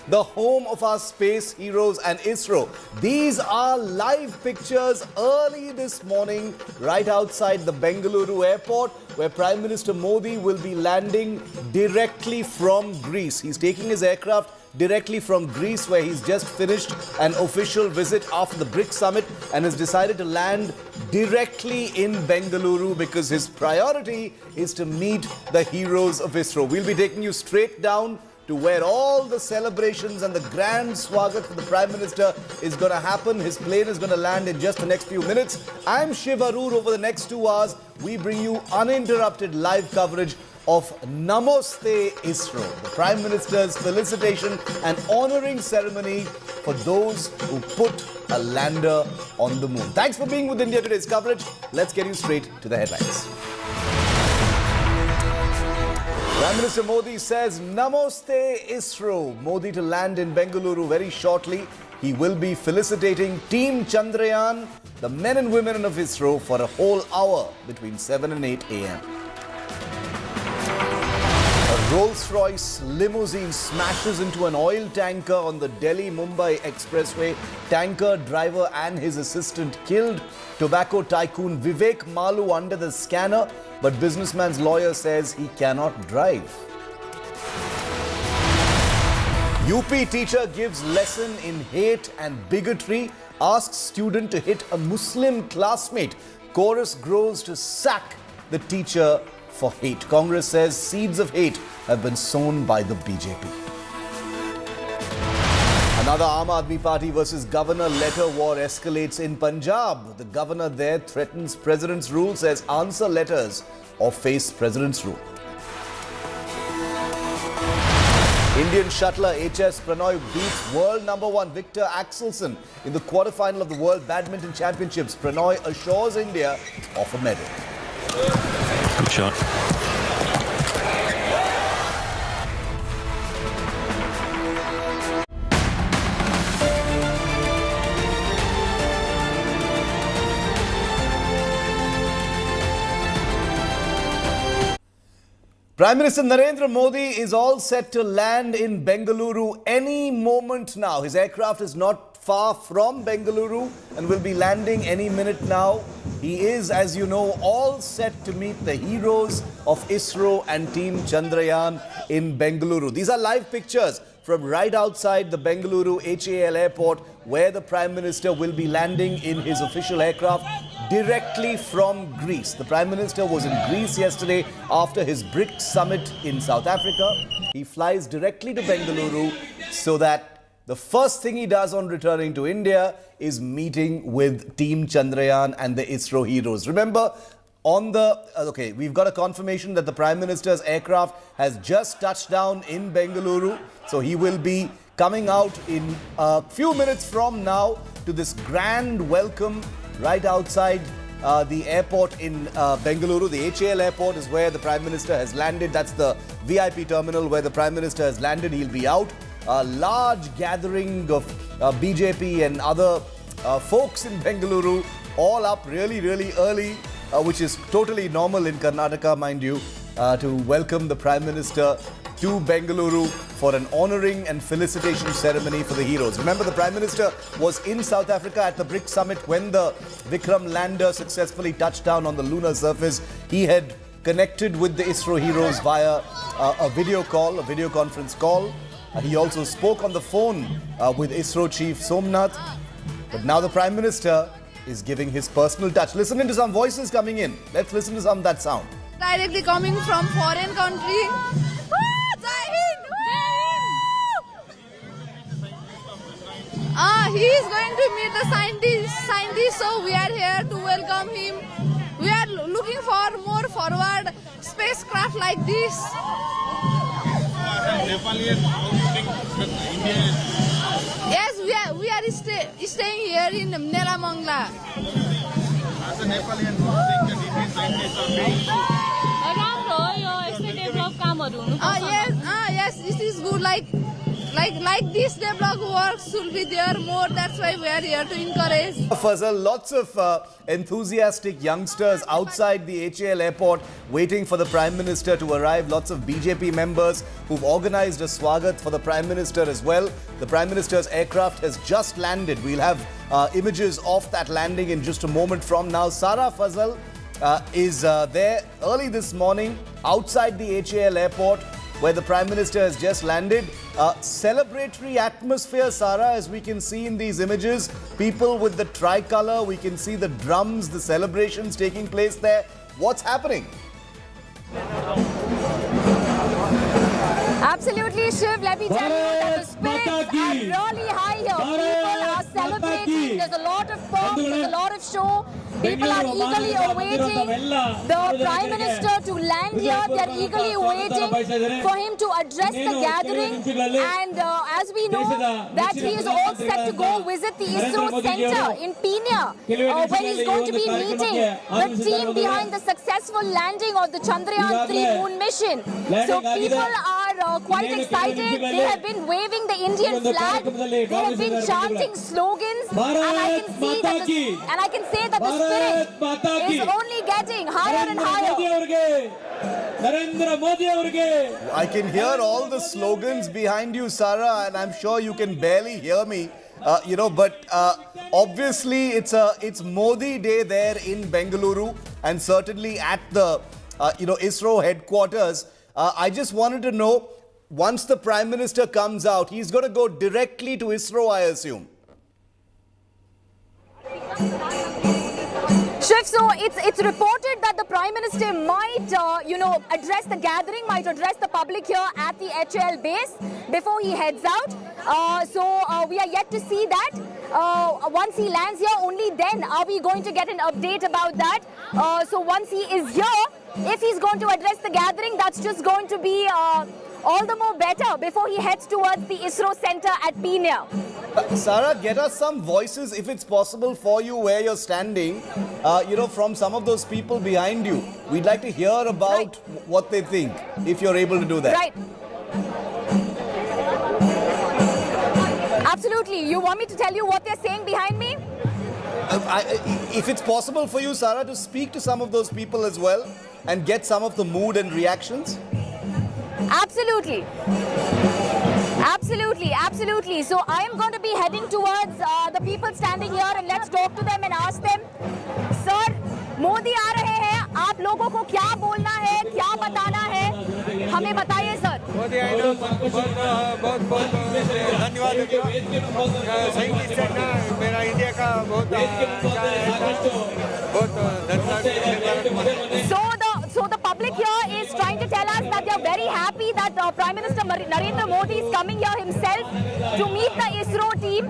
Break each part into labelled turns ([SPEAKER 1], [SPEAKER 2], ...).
[SPEAKER 1] the home of our space heroes and Isro. These are live pictures early this morning right outside the Bengaluru airport, where Prime Minister Modi will be landing directly from Greece. He's taking his aircraft directly from Greece, where he's just finished an official visit after the BRICS summit and has decided to land directly in Bengaluru because his priority is to meet the heroes of Isro. We'll be taking you straight down to where all the celebrations and the grand swagat for the Prime Minister is going to happen. His plane is going to land in just the next few minutes. I'm Shiv Arur. Over the next 2 hours, we bring you uninterrupted live coverage of Namaste Isro, the Prime Minister's felicitation and honouring ceremony for those who put a lander on the moon. Thanks for being with India Today's coverage. Let's get you straight to the headlines. Prime Minister Modi says Namaste Isro. Modi to land in Bengaluru very shortly. He will be felicitating Team Chandrayaan, the men and women of Isro, for a whole hour between 7 and 8 a.m. A Rolls-Royce limousine smashes into an oil tanker on the Delhi-Mumbai expressway. Tanker driver and his assistant killed. Tobacco tycoon Vivek Malu under the scanner, but businessman's lawyer says he cannot drive. UP teacher gives lesson in hate and bigotry, asks student to hit a Muslim classmate. Chorus grows to sack the teacher for hate. Congress says seeds of hate have been sown by the BJP. Another Aam Aadmi Party versus governor letter war escalates in Punjab. The governor there threatens president's rule, says answer letters or face president's rule. Indian shuttler HS Pranoy beats world #1 Victor Axelsen in the quarterfinal of the World Badminton Championships. Pranoy assures India of a medal.
[SPEAKER 2] Good shot.
[SPEAKER 1] Prime Minister Narendra Modi is all set to land in Bengaluru any moment now. His aircraft is not far from Bengaluru and will be landing any minute now. He is, as you know, all set to meet the heroes of Isro and Team Chandrayaan in Bengaluru. These are live pictures from right outside the Bengaluru HAL airport, where the Prime Minister will be landing in his official aircraft directly from Greece. The Prime Minister was in Greece yesterday after his BRICS summit in South Africa. He flies directly to Bengaluru so that the first thing he does on returning to India is meeting with Team Chandrayaan and the Isro heroes. Remember, we've got a confirmation that the Prime Minister's aircraft has just touched down in Bengaluru. So he will be coming out in a few minutes from now to this grand welcome right outside the airport in Bengaluru. The HAL airport is where the Prime Minister has landed. That's the VIP terminal where the Prime Minister has landed. He'll be out. A large gathering of BJP and other folks in Bengaluru, all up really, really early, which is totally normal in Karnataka, mind you, to welcome the Prime Minister to Bengaluru for an honouring and felicitation ceremony for the heroes. Remember, the Prime Minister was in South Africa at the BRICS summit when the Vikram lander successfully touched down on the lunar surface. He had connected with the Isro heroes via a video conference call. He also spoke on the phone with Isro chief Somnath. But now the Prime Minister is giving his personal touch. Listening to some voices coming in. Let's listen to some of that sound.
[SPEAKER 3] Directly coming from foreign country. He is going to meet the scientists, so we are here to welcome him. We are looking for more forward spacecraft like this. Yes, we are staying here in Nelamangla.
[SPEAKER 4] As a Nepalian, think that Indian scientists are being
[SPEAKER 3] Yes, it is good. Like like this develop works will be there more. That's why we are here to encourage.
[SPEAKER 1] Fazal, lots of enthusiastic youngsters outside the HAL airport waiting for the Prime Minister to arrive. Lots of BJP members who've organized a swagat for the Prime Minister as well. The Prime Minister's aircraft has just landed. We'll have images of that landing in just a moment from now. Sara Fazal is there early this morning outside the HAL airport where the Prime Minister has just landed. Celebratory atmosphere, Sara, as we can see in these images. People with the tricolour, we can see the drums, the celebrations taking place there. What's happening?
[SPEAKER 5] Absolutely, Shiv. Let me tell you that the spirits are really high here. People are celebrating. There's a lot of pomp, there's a lot of show. People are eagerly awaiting the Prime Minister to land here. They're eagerly waiting for him to address the gathering. And as we know, that he is all set to go visit the Isro Center in Pune, where he's going to be meeting the team behind the successful landing of the Chandrayaan-3 moon mission. So people are quite excited. They have been waving the Indian flag. They have been chanting slogans, and I can say that the spirit is only getting higher and higher.
[SPEAKER 1] I can hear all the slogans behind you, Sara, and I'm sure you can barely hear me. But obviously it's Modi Day there in Bengaluru, and certainly at the Isro headquarters. I just wanted to know, once the Prime Minister comes out, he's going to go directly to Isro, I assume.
[SPEAKER 5] Shiv, so it's reported that the Prime Minister might, address the gathering, might address the public here at the HAL base before he heads out. So we are yet to see that. Once he lands here, only then are we going to get an update about that. So once he is here, if he's going to address the gathering, that's just going to be all the more better before he heads towards the Isro Center at Pune.
[SPEAKER 1] Sara, get us some voices, if it's possible for you, where you're standing, from some of those people behind you. We'd like to hear about what they think, if you're able to do that.
[SPEAKER 5] Right. Absolutely. You want me to tell you what they're saying behind me?
[SPEAKER 1] If it's possible for you, Sara, to speak to some of those people as well and get some of the mood and reactions.
[SPEAKER 5] Absolutely. Absolutely, absolutely. So I am going to be heading towards the people standing here, and let's talk to them and ask them, Sir, Modi aa rahe hain, aap logon ko kya bolna hai, kya batana hai, hame bataiye sir.
[SPEAKER 6] Modi आए ना बहुत बहुत धन्यवाद सही निश्चय ना मेरा India का बहुत धन्यवाद.
[SPEAKER 5] So the public here is trying to tell us that they are very happy that Prime Minister Narendra Modi is coming here himself to meet the Isro team,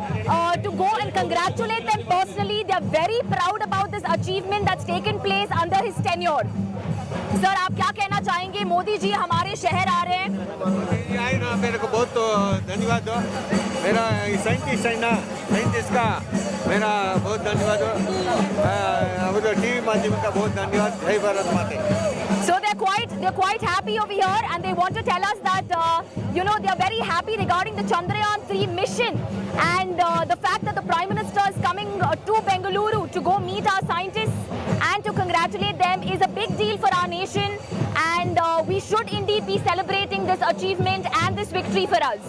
[SPEAKER 5] to go and congratulate them personally. They are very proud about this achievement that's taken place under his tenure. Sir, आप क्या कहना चाहेंगे? मोदी जी हमारे शहर आ रहे हैं.
[SPEAKER 6] आए ना मेरे को बहुत धन्यवाद दो. मेरा साइंटिस्ट का मेरा बहुत धन्यवाद दो. अब तो टीवी माध्यम का बहुत धन्यवाद. जय भारत माता.
[SPEAKER 5] So they're quite happy over here, and they want to tell us that they are very happy regarding the Chandrayaan-3 mission, and the fact that the Prime Minister is coming to Bengaluru to go meet our scientists and to congratulate them is a big deal for our nation, and we should indeed be celebrating this achievement and this victory for us.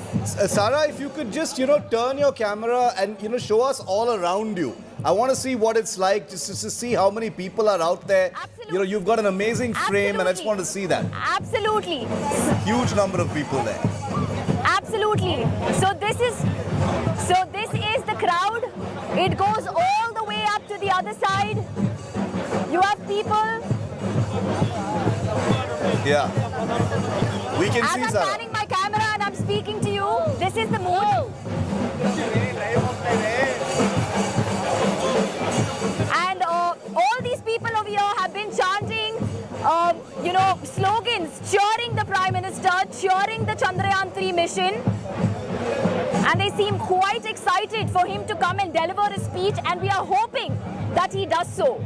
[SPEAKER 1] Sara, if you could just turn your camera and show us all around you. I want to see what it's like, just to see how many people are out there.
[SPEAKER 5] Absolutely.
[SPEAKER 1] You've got an amazing frame, and I just want to see that.
[SPEAKER 5] Absolutely.
[SPEAKER 1] Huge number of people there.
[SPEAKER 5] Absolutely. So this is the crowd. It goes all the way up to the other side. You have people.
[SPEAKER 1] Yeah. We can see,
[SPEAKER 5] As I'm
[SPEAKER 1] Sara.
[SPEAKER 5] panning my camera and I'm speaking to you, this is the mood. And all these people over here have been chanting, slogans, cheering the Prime Minister, cheering the Chandrayaan-3 mission. And they seem quite excited for him to come and deliver a speech, and we are hoping that he does so.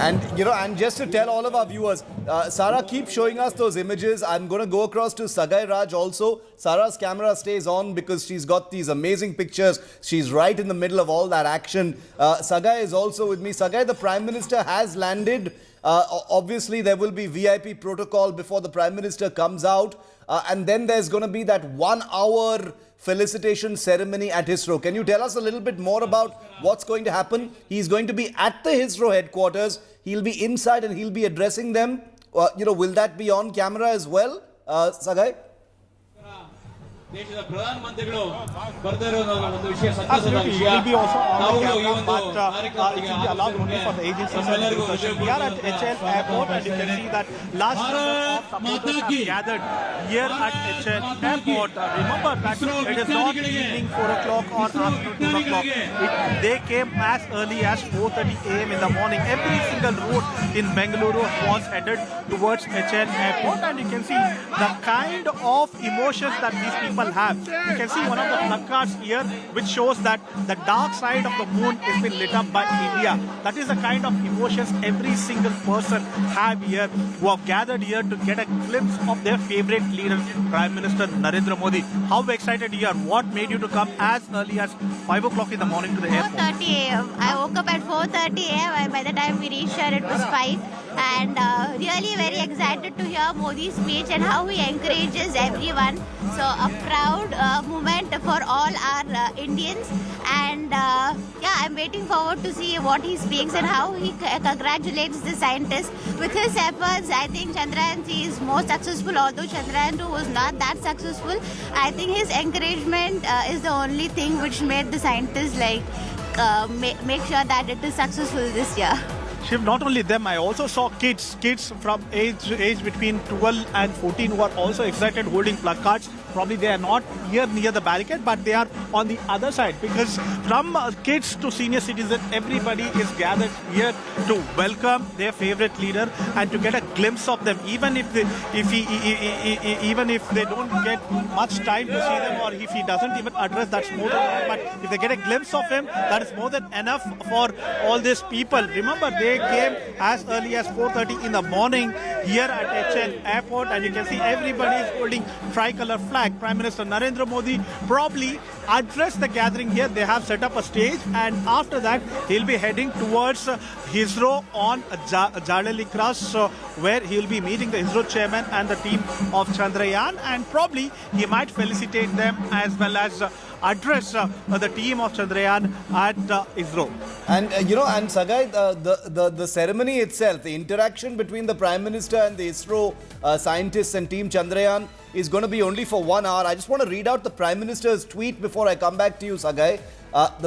[SPEAKER 1] And, and just to tell all of our viewers, Sarah, keep showing us those images. I'm going to go across to Sagai Raj also. Sarah's camera stays on because she's got these amazing pictures. She's right in the middle of all that action. Sagai is also with me. Sagai, the Prime Minister has landed. Obviously, there will be VIP protocol before the Prime Minister comes out. And then there's going to be that 1 hour felicitation ceremony at Isro. Can you tell us a little bit more about what's going to happen? He's going to be at the Isro headquarters. He'll be inside and he'll be addressing them. Will that be on camera as well, Sagai?
[SPEAKER 7] ದೇಶದ ಪ್ರಧಾನ ಮಂತ್ರಿಗಳು ಬರ್ತಾ ಇರೋ ಒಂದು ವಿಷಯ
[SPEAKER 8] Absolutely, it will be also on the camera, but it will be allowed only for the agencies and discussion. We are at HL Airport and you can see that large number of supporters have gathered here at HL Airport. Remember that it is not evening 4 o'clock or afternoon 2 o'clock. They came as early as 4:30 a.m. in the morning. Every single road in Bengaluru was headed towards HL Airport and you can see the kind of emotions that these people have. You can see one of the placards here which shows that the dark side of the moon has been lit up by India. That is the kind of emotions every single person have here who have gathered here to get a glimpse of their favorite leader, Prime Minister Narendra Modi. How excited you are? What made you to come as early as 5 o'clock in the morning to the airport?
[SPEAKER 9] 4:30 a.m. I woke up at 4:30 a.m. and by the time we reached here it was 5. And really very excited to hear Modi's speech and how he encourages everyone. So a proud moment for all our Indians. And I'm waiting forward to see what he speaks and how he congratulates the scientists. With his efforts, I think Chandrayaan-3 is more successful, although Chandrayaan-2 was not that successful. I think his encouragement is the only thing which made the scientists make sure that it is successful this year.
[SPEAKER 8] Shiv, not only them, I also saw kids from age between 12 and 14 who are also excited holding placards. Probably they are not here near the barricade, but they are on the other side because from kids to senior citizens, everybody is gathered here to welcome their favorite leader and to get a glimpse of them. Even if they don't get much time to see them or if he doesn't even address, that's more than enough. But if they get a glimpse of him, that is more than enough for all these people. Remember, they came as early as 4:30 in the morning here at HL Airport and you can see everybody is holding tricolor flag. Prime Minister Narendra Modi probably addressed the gathering here. They have set up a stage and after that he'll be heading towards Isro on Jalali Cross where he'll be meeting the Isro chairman and the team of Chandrayaan and probably he might felicitate them as well as address the team of Chandrayaan at Isro.
[SPEAKER 1] And and Sagai, the ceremony itself, the interaction between the Prime Minister and the Isro scientists and team Chandrayaan is going to be only for 1 hour. I just want to read out the Prime Minister's tweet before I come back to you, Sagai.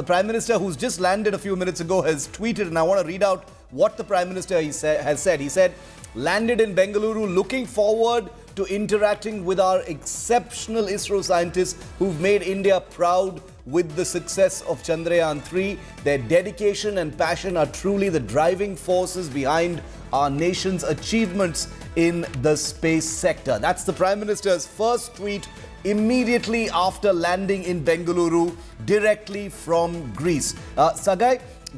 [SPEAKER 1] The Prime Minister, who's just landed a few minutes ago, has tweeted, and I want to read out what the Prime Minister has said. He said, landed in Bengaluru, looking forward to interacting with our exceptional Isro scientists who've made India proud with the success of Chandrayaan-3. Their dedication and passion are truly the driving forces behind our nation's achievements in the space sector. That's the Prime Minister's first tweet immediately after landing in Bengaluru directly from Greece. Sagai,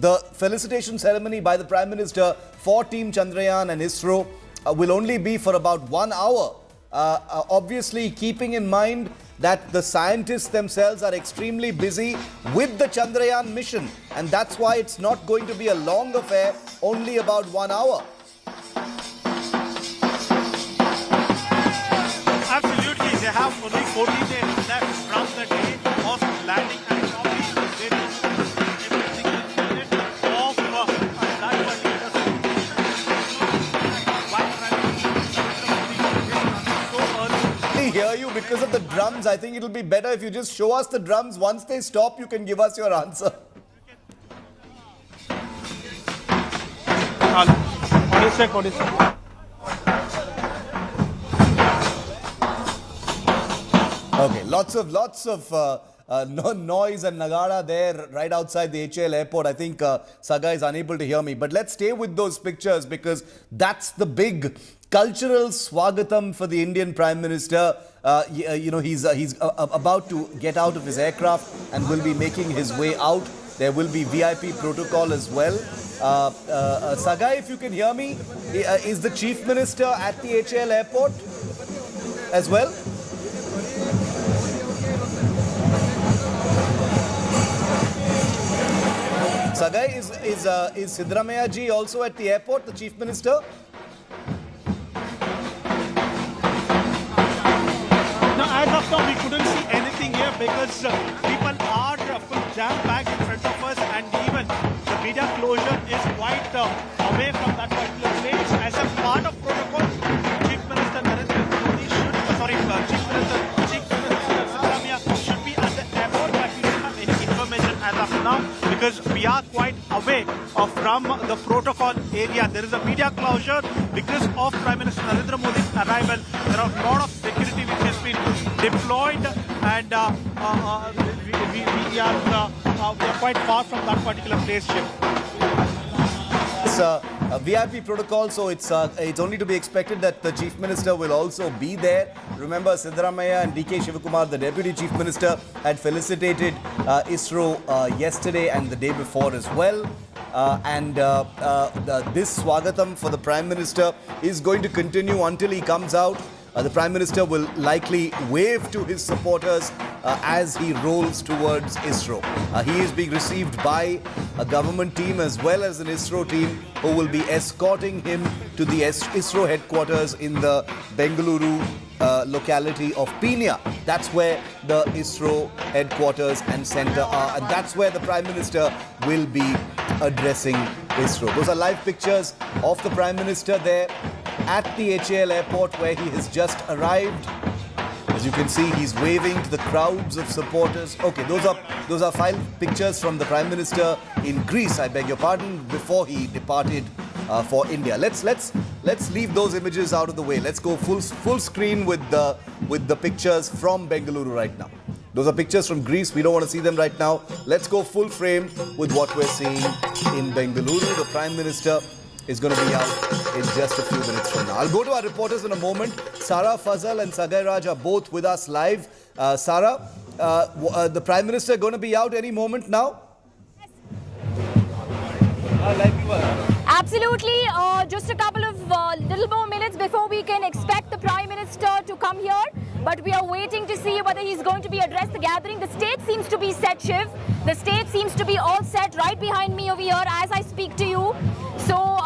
[SPEAKER 1] the felicitation ceremony by the Prime Minister for Team Chandrayaan and Isro will only be for about 1 hour. Obviously, keeping in mind that the scientists themselves are extremely busy with the Chandrayaan mission, and that's why it's not going to be a long affair, only about 1 hour.
[SPEAKER 8] Absolutely, they have only 14 days left from the day of landing and probably they will do everything minute of
[SPEAKER 1] I hear you because of the drums. I think it'll be better if you just show us the drums. Once they stop, you can give us your answer.
[SPEAKER 8] What is it?
[SPEAKER 1] Okay, lots of noise and nagara there right outside the HL airport. I think Saga is unable to hear me. But let's stay with those pictures because that's the big cultural swagatam for the Indian Prime Minister. He's about to get out of his aircraft and will be making his way out. There will be VIP protocol as well. Sagai, if you can hear me, is the Chief Minister at the HAL airport as well? Sagai, is Siddaramaiah ji also at the airport, the Chief Minister?
[SPEAKER 8] No, as of now, we couldn't see anything here because people are full jam-packed in front of us, and even the media closure is quite away from that particular place. As a part of protocol, Chief Minister Narendra Modi Chief Minister Siddaramaiah should be at the airport, but we don't have any information as of now because we are quite away from the protocol area. There is a media closure because of Prime Minister Narendra Modi's arrival. There are a lot of security which has been deployed, and we are quite far from that particular place, Shiv.
[SPEAKER 1] It's a VIP protocol, so it's only to be expected that the Chief Minister will also be there. Remember, Siddaramaiah and DK Shivakumar, the Deputy Chief Minister, had felicitated Isro yesterday and the day before as well. This Swagatam for the Prime Minister is going to continue until he comes out. The Prime Minister will likely wave to his supporters as he rolls towards Isro. He is being received by a government team as well as an Isro team who will be escorting him to the Isro headquarters in the Bengaluru locality of Peenya. That's where the Isro headquarters and centre are, and that's where the Prime Minister will be addressing Isro. Those are live pictures of the Prime Minister there at the HAL airport where he has just arrived. As you can see, he's waving to the crowds of supporters. Okay, those are 5 pictures from the Prime Minister in Greece, I beg your pardon, before he departed for India. Let's leave those images out of the way. Let's go full screen with the pictures from Bengaluru right now. Those are pictures from Greece. We don't want to see them right now. Let's go full frame with what we're seeing in Bengaluru. The Prime Minister is going to be out in just a few minutes from now. I'll go to our reporters in a moment. Sara Fazal and Sagai Raj are both with us live. Sara, the Prime Minister going to be out any moment now?
[SPEAKER 5] Absolutely. Just a couple of little more minutes before we can expect the Prime Minister to come here. But we are waiting to see whether he's going to be addressed the gathering. The stage seems to be set, Shiv. The stage seems to be all set right behind me over here as I speak to you. So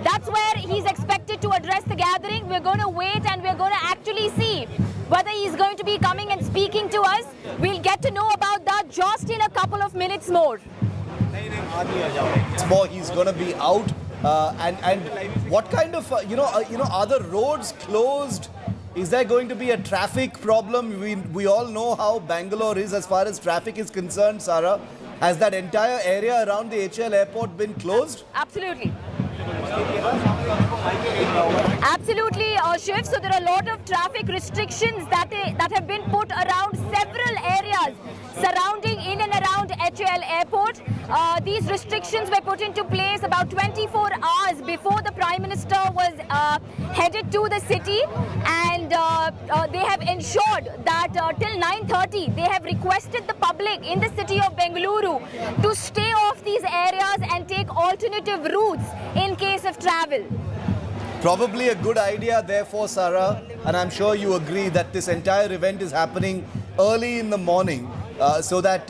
[SPEAKER 5] that's where he's expected to address the gathering. We're going to wait and we're going to actually see whether he's going to be coming and speaking to us. We'll get to know about that just in a couple of minutes more.
[SPEAKER 1] It's more, he's going to be out. And what kind of, are the roads closed? Is there going to be a traffic problem? We all know how Bangalore is as far as traffic is concerned, Sara. Has that entire area around the HAL airport been closed?
[SPEAKER 5] Absolutely. Absolutely, Shiv. So there are a lot of traffic restrictions that have been put around several areas surrounding in and around HAL airport. These restrictions were put into place about 24 hours before the Prime Minister was headed to the city, and they have ensured that till 9:30 they have requested the public in the city of Bengaluru to stay off these areas and take alternative routes in case of travel.
[SPEAKER 1] Probably a good idea therefore, Sara, and I'm sure you agree that this entire event is happening early in the morning. So that,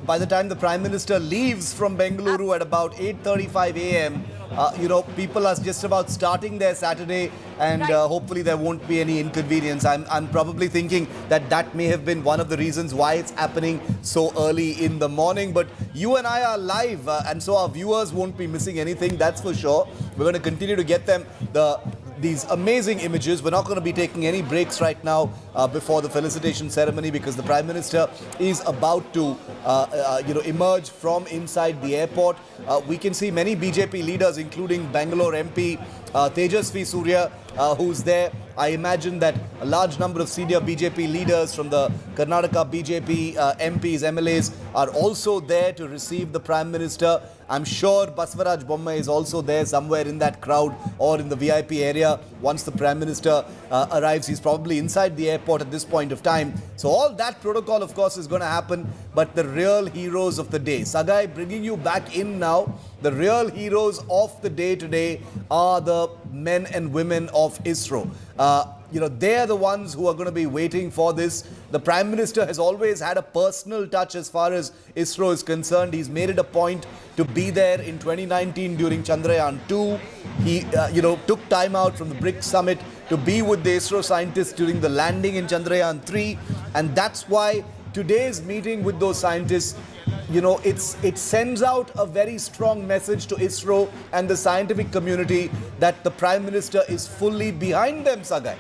[SPEAKER 1] by the time the Prime Minister leaves from Bengaluru at about 8:35 a.m., people are just about starting their Saturday, and hopefully there won't be any inconvenience. I'm probably thinking that may have been one of the reasons why it's happening so early in the morning. But you and I are live, and so our viewers won't be missing anything, that's for sure. We're going to continue to get them these amazing images. We're not going to be taking any breaks right now before the felicitation ceremony, because the Prime Minister is about to emerge from inside the airport. We can see many BJP leaders, including Bangalore MP Tejasvi Surya, who's there. I imagine that a large number of senior BJP leaders from the Karnataka BJP MPs, MLAs are also there to receive the Prime Minister. I'm sure Basvaraj Bommai is also there somewhere in that crowd or in the VIP area. Once the Prime Minister arrives, he's probably inside the airport. airport at this point of time. So all that protocol, of course, is going to happen. But the real heroes of the day, Sagai, bringing you back in now. The real heroes of the day today are the men and women of Isro. They're the ones who are going to be waiting for this. The Prime Minister has always had a personal touch as far as Isro is concerned. He's made it a point to be there in 2019 during Chandrayaan-3. He, took time out from the BRICS summit to be with the Isro scientists during the landing in Chandrayaan-3. And that's why today's meeting with those scientists, it sends out a very strong message to Isro and the scientific community that the Prime Minister is fully behind them, Sagai.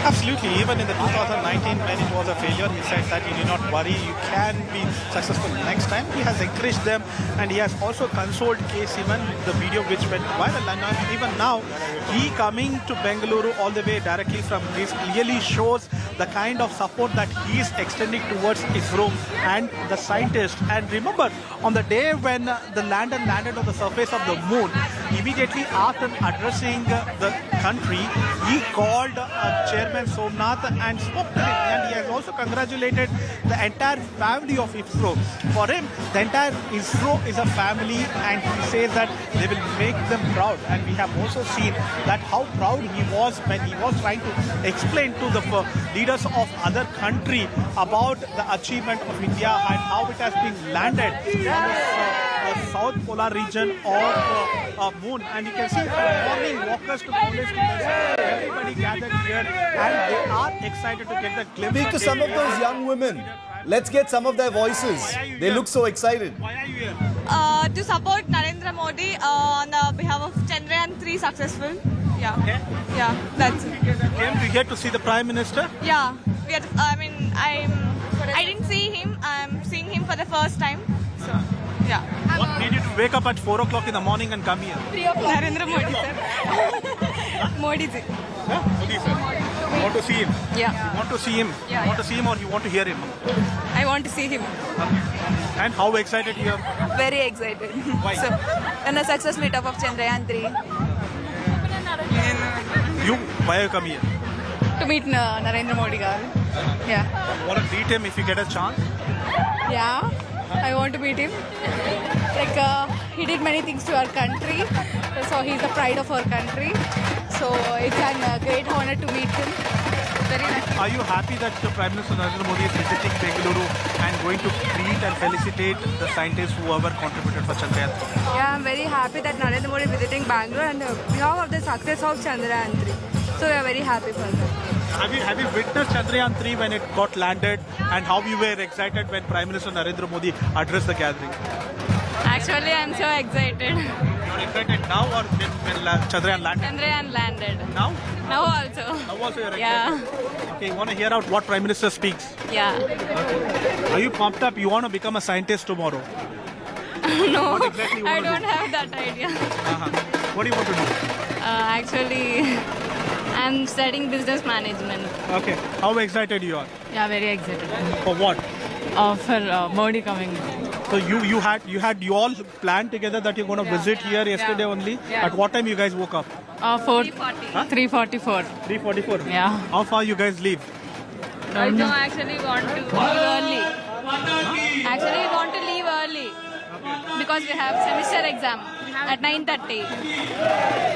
[SPEAKER 8] Absolutely. Even in the 2019, when it was a failure, he said that you need not worry, you can be successful next time. He has encouraged them, and he has also consoled Case even the video which went viral. And even now, he coming to Bengaluru all the way directly from Greece clearly shows the kind of support that he is extending towards Isro and the scientists. And remember, on the day when the lander landed on the surface of the moon, immediately after addressing the country, he called Chairman Somnath and spoke to him, and he has also congratulated the entire family of Isro. For him, the entire Isro is a family, and he says that they will make them proud. And we have also seen that how proud he was when he was trying to explain to the leaders of other country about the achievement of India and how it has been landed in the south polar region of moon. And you can see from morning walkers to college students, everybody gathered here, and they are excited to get the glimpse.
[SPEAKER 1] Speak to some of those young women. Let's get some of their voices. They look so excited.
[SPEAKER 8] Why are you here?
[SPEAKER 3] To support Narendra Modi on behalf of Chandrayaan-3 successful. Yeah.
[SPEAKER 8] Okay.
[SPEAKER 3] Yeah, that's it.
[SPEAKER 8] Came to here to see the Prime Minister?
[SPEAKER 3] Yeah. I didn't see him. I'm seeing him for the first time. So, yeah.
[SPEAKER 8] What made you to wake up at 4 o'clock in the morning and come here?
[SPEAKER 3] Narendra Modi, sir. Modi ji.
[SPEAKER 8] Huh? Modi, sir. You want to see him?
[SPEAKER 3] Yeah.
[SPEAKER 8] You want to see him?
[SPEAKER 3] Yeah,
[SPEAKER 8] You want to see him or you want to hear him?
[SPEAKER 3] I want to see him.
[SPEAKER 8] And how excited you are?
[SPEAKER 3] Very excited.
[SPEAKER 8] Why?
[SPEAKER 3] So, and a success meetup of Chandrayaan-3.
[SPEAKER 8] Why you come here?
[SPEAKER 3] To meet Narendra Modi garu. Yeah.
[SPEAKER 8] Want to meet him if you get a chance?
[SPEAKER 3] Yeah. I want to meet him. He did many things to our country. So he's the pride of our country. So it's a great honor to meet him. Very lucky.
[SPEAKER 8] Are you happy that the Prime Minister Narendra Modi is visiting Bengaluru and going to greet and felicitate the scientists who ever contributed for Chandrayaan?
[SPEAKER 3] Yeah, I'm very happy that Narendra Modi is visiting Bangalore and behalf of the success of Chandrayaan-3. So we are very happy for that.
[SPEAKER 8] Have you witnessed Chandrayaan-3 when it got landed and how you were excited when Prime Minister Narendra Modi addressed the gathering?
[SPEAKER 3] Actually, I'm so excited.
[SPEAKER 8] You're excited now or when Chandrayaan landed?
[SPEAKER 3] Chandrayaan landed.
[SPEAKER 8] Now?
[SPEAKER 3] Now also.
[SPEAKER 8] Now also you're excited?
[SPEAKER 3] Yeah.
[SPEAKER 8] Okay, you want to hear out what Prime Minister speaks?
[SPEAKER 3] Yeah.
[SPEAKER 8] Are you pumped up? You want to become a scientist tomorrow?
[SPEAKER 3] No,
[SPEAKER 8] What exactly you
[SPEAKER 3] I
[SPEAKER 8] want to
[SPEAKER 3] don't
[SPEAKER 8] do?
[SPEAKER 3] have that idea.
[SPEAKER 8] What do you want to do?
[SPEAKER 3] Actually, I'm studying business management.
[SPEAKER 8] Okay. How excited you are?
[SPEAKER 3] Yeah, very excited.
[SPEAKER 8] For what?
[SPEAKER 3] For Modi coming.
[SPEAKER 8] So you all planned together that you're going to visit here yesterday only?
[SPEAKER 3] Yeah.
[SPEAKER 8] At what time you guys woke up?
[SPEAKER 3] 3:44.
[SPEAKER 8] 3:44?
[SPEAKER 3] Yeah.
[SPEAKER 8] How far you guys leave?
[SPEAKER 3] I don't actually want to leave early. Actually, we want to leave early because we have semester exam at 9:30.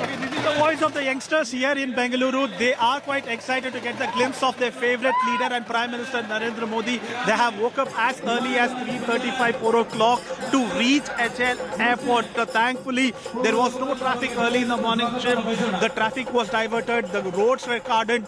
[SPEAKER 8] Okay, this is the voice of the youngsters here in Bengaluru. They are quite excited to get the glimpse of their favorite leader and Prime Minister Narendra Modi. They have woke up as early as 3:35, 4 o'clock to reach HL Airport. Thankfully, there was no traffic early in the morning. The traffic was diverted. The roads were cordoned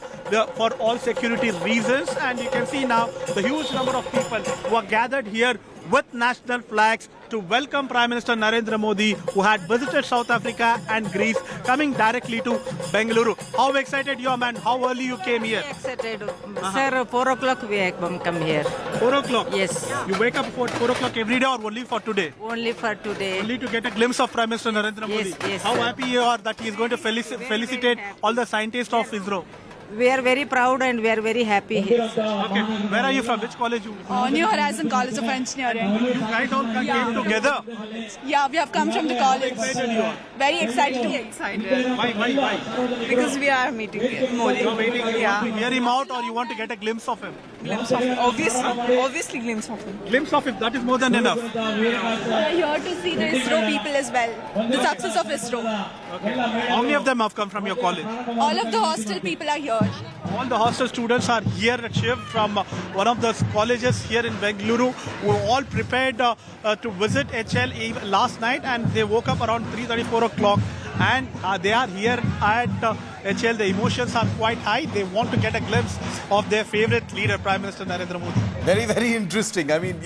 [SPEAKER 8] for all security reasons. And you can see now the huge number of people who are gathered here with national flags to welcome Prime Minister Narendra Modi, who had visited South Africa and Greece, coming directly to Bengaluru. How excited you are, man? How early you came here?
[SPEAKER 10] Excited. Sir, 4 o'clock we come here.
[SPEAKER 8] 4 o'clock?
[SPEAKER 10] Yes.
[SPEAKER 8] You wake up for 4 o'clock every day or only for today?
[SPEAKER 10] Only for today.
[SPEAKER 8] Only to get a glimpse of Prime Minister Narendra Modi.
[SPEAKER 10] Yes,
[SPEAKER 8] How
[SPEAKER 10] sir.
[SPEAKER 8] happy you are that he is going to felicitate all the scientists of Isro?
[SPEAKER 10] We are very proud and we are very happy here.
[SPEAKER 8] Okay, where are you from? Which college you?
[SPEAKER 3] New Horizon College of Engineering.
[SPEAKER 8] You guys all came together.
[SPEAKER 3] Yeah, we have come from the college.
[SPEAKER 8] Excited you are.
[SPEAKER 3] Very excited.
[SPEAKER 8] Why?
[SPEAKER 3] Because we are meeting Modi.
[SPEAKER 8] You're waiting to hear him out, or you want to get a glimpse of him?
[SPEAKER 3] Obviously glimpse of him.
[SPEAKER 8] Glimpse of him, that is more than enough.
[SPEAKER 3] We are here to see the Isro people as well. The success of Isro.
[SPEAKER 8] Okay. How many of them have come from your college?
[SPEAKER 3] All of the hostel people are here.
[SPEAKER 8] All the hostel students are here at Shiv from one of the colleges here in Bengaluru, who were all prepared to visit HL last night, and they woke up around 3:34 o'clock, and they are here at HL. The emotions are quite high. They want to get a glimpse of their favorite leader, Prime Minister Narendra Modi.
[SPEAKER 1] Very, very interesting. I mean,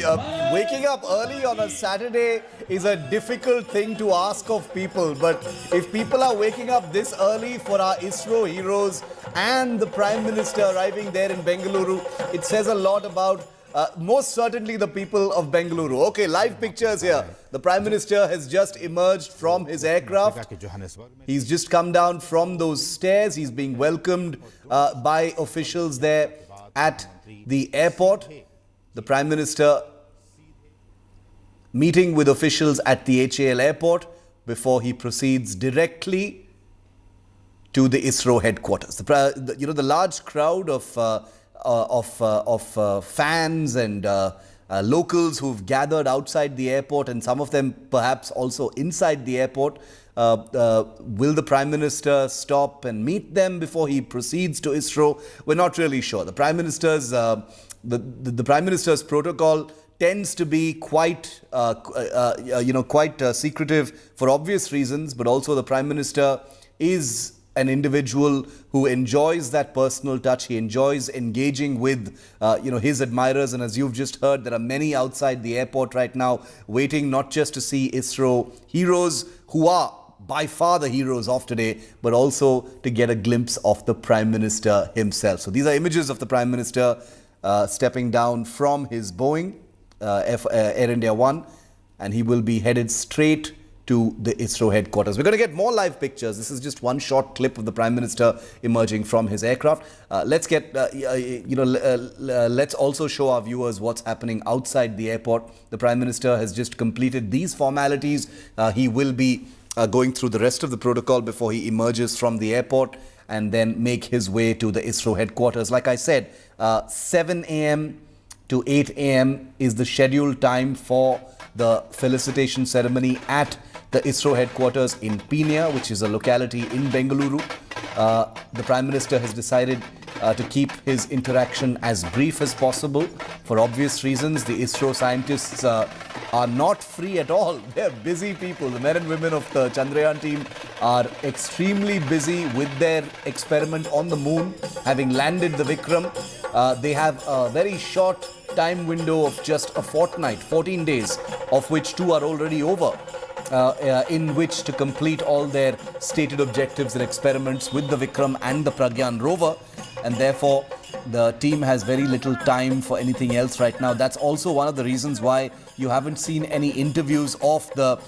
[SPEAKER 1] waking up early on a Saturday is a difficult thing to ask of people. But if people are waking up this early for our Isro heroes and the Prime Minister arriving there in Bengaluru, it says a lot about most certainly the people of Bengaluru. Okay, live pictures here. The Prime Minister has just emerged from his aircraft. He's just come down from those stairs. He's being welcomed by officials there at the airport. The Prime Minister meeting with officials at the HAL airport before he proceeds directly to the Isro headquarters. The large crowd of fans and locals who've gathered outside the airport, and some of them perhaps also inside the airport. Will the Prime Minister stop and meet them before he proceeds to Isro? We're not really sure. The Prime Minister's the Prime Minister's protocol tends to be quite secretive for obvious reasons, but also the Prime Minister is an individual who enjoys that personal touch. He enjoys engaging with his admirers, and as you've just heard, there are many outside the airport right now waiting not just to see Isro heroes, who are by far the heroes of today, but also to get a glimpse of the Prime Minister himself. So these are images of the Prime Minister stepping down from his Boeing Air India 1, and he will be headed straight to the Isro headquarters. We're going to get more live pictures. This is just one short clip of the Prime Minister emerging from his aircraft. Let's also show our viewers what's happening outside the airport. The Prime Minister has just completed these formalities. He will be going through the rest of the protocol before he emerges from the airport and then make his way to the Isro headquarters. Like I said, 7 a.m. to 8 a.m. is the scheduled time for the felicitation ceremony at the Isro headquarters in Peenya, which is a locality in Bengaluru. The Prime Minister has decided to keep his interaction as brief as possible for obvious reasons. The Isro scientists are not free at all. They're busy people. The men and women of the Chandrayaan team are extremely busy with their experiment on the moon, having landed the Vikram. They have a very short time window of just a fortnight, 14 days, of which 2 are already over, in which to complete all their stated objectives and experiments with the Vikram and the Pragyan rover. And therefore, the team has very little time for anything else right now. That's also one of the reasons why you haven't seen any interviews of the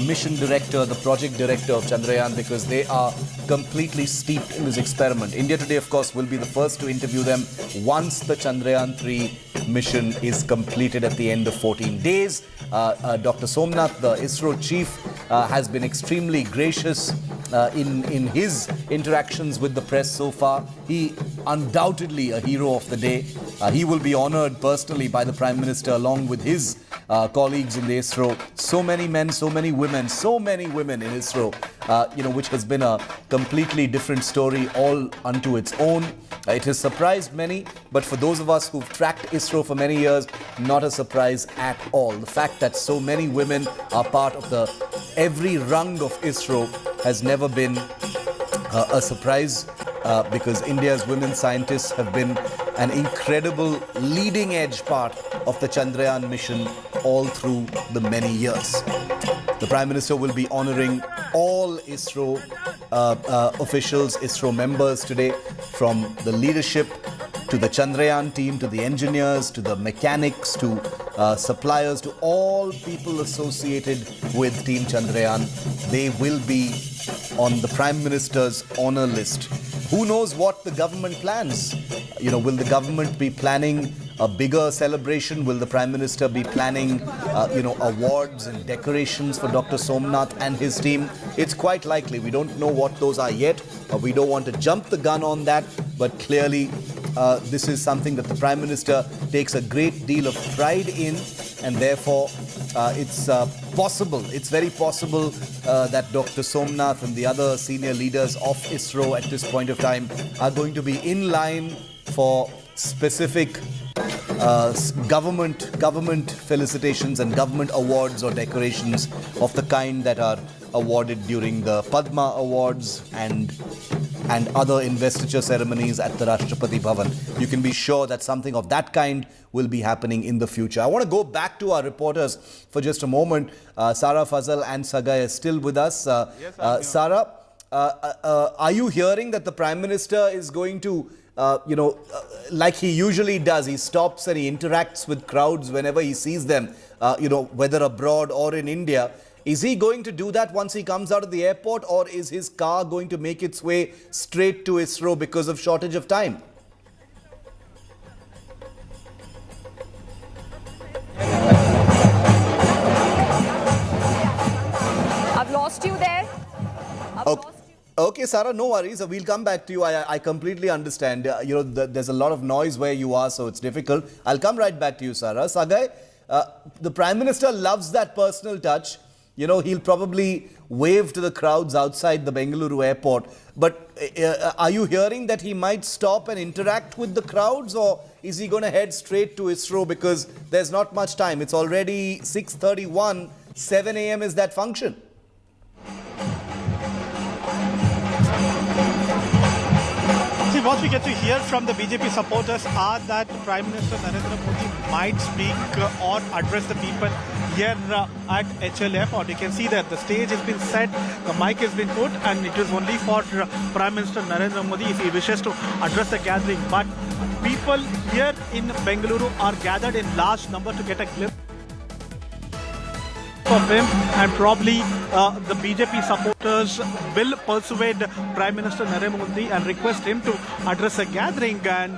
[SPEAKER 1] mission director, the project director of Chandrayaan, because they are completely steeped in this experiment. India Today, of course, will be the first to interview them once the Chandrayaan-3 mission is completed at the end of 14 days. Dr. Somnath, the Isro chief, has been extremely gracious in his interactions with the press so far. He undoubtedly a hero of the day. He will be honored personally by the Prime Minister along with his colleagues in the Isro. So many men, so many women in Isro, which has been a completely different story all unto its own. It has surprised many, but for those of us who've tracked Isro for many years, not a surprise at all. The fact that so many women are part of every rung of Isro has never been a surprise, because India's women scientists have been an incredible leading edge part of the Chandrayaan mission all through the many years. The Prime Minister will be honoring all Isro officials, Isro members today, from the leadership to the Chandrayaan team, to the engineers, to the mechanics, to suppliers, to all people associated with Team Chandrayaan. They will be on the Prime Minister's honor list who knows what the government plans? Will the government be planning a bigger celebration? Will the Prime Minister be planning, awards and decorations for Dr. Somnath and his team? It's quite likely. We don't know what those are yet. We don't want to jump the gun on that. But clearly, this is something that the Prime Minister takes a great deal of pride in. And therefore, it's very possible that Dr. Somnath and the other senior leaders of Isro at this point of time are going to be in line for specific government felicitations and government awards or decorations of the kind that are awarded during the Padma Awards and other investiture ceremonies at the Rashtrapati Bhavan. You can be sure that something of that kind will be happening in the future. I want to go back to our reporters for just a moment. Sarah, Fazal and Sagai are still with us. Yes, Sarah, are you hearing that the Prime Minister is going to like he usually does, he stops and he interacts with crowds whenever he sees them, whether abroad or in India? Is he going to do that once he comes out of the airport, or is his car going to make its way straight to Isro because of shortage of time?
[SPEAKER 5] I've lost you there.
[SPEAKER 1] Okay, Sarah, no worries. We'll come back to you. I completely understand. There's a lot of noise where you are, so it's difficult. I'll come right back to you, Sarah. Sagai, the Prime Minister loves that personal touch. He'll probably wave to the crowds outside the Bengaluru airport. But are you hearing that he might stop and interact with the crowds, or is he going to head straight to Isro because there's not much time? It's already 6:31. 7 a.m. is that function.
[SPEAKER 8] See, what we get to hear from the BJP supporters are that Prime Minister Narendra Modi might speak or address the people here at HL Airport. You can see that the stage has been set, the mic has been put, and it is only for Prime Minister Narendra Modi if he wishes to address the gathering. But people here in Bengaluru are gathered in large number to get a glimpse of him, and probably the BJP supporters will persuade Prime Minister Narendra Modi and request him to address a gathering. And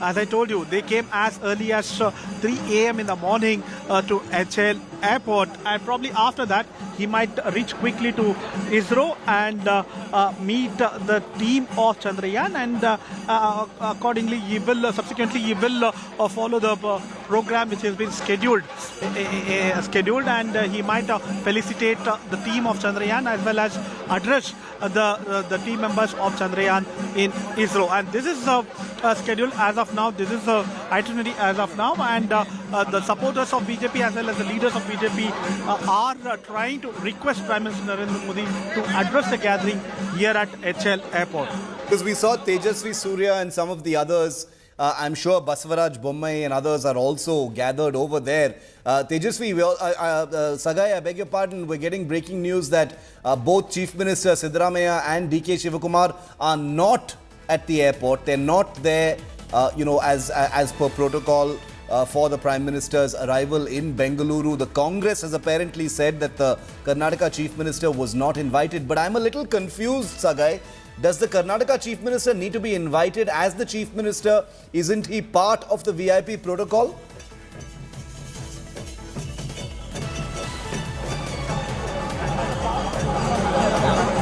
[SPEAKER 8] as I told you, they came as early as 3 a.m. in the morning to HL Airport, and probably after that he might reach quickly to Isro and meet the team of Chandrayaan, and accordingly he will follow the program which has been scheduled, and he might felicitate the team of Chandrayaan as well as address the team members of Chandrayaan in Isro. And this is scheduled as of now. This is the itinerary as of now, and the supporters of BJP as well as the leaders of BJP are trying to request Prime Minister Narendra Modi to address the gathering here at HL Airport.
[SPEAKER 1] Because we saw Tejasvi Surya and some of the others. I'm sure Basavaraj Bommai and others are also gathered over there. Tejasvi, Sagai, I beg your pardon, we're getting breaking news that both Chief Minister Siddaramaiah and DK Shivakumar are not at the airport. They're not there, as per protocol for the Prime Minister's arrival in Bengaluru. The Congress has apparently said that the Karnataka Chief Minister was not invited. But I'm a little confused, Sagai. Does the Karnataka Chief Minister need to be invited as the Chief Minister? Isn't he part of the VIP protocol?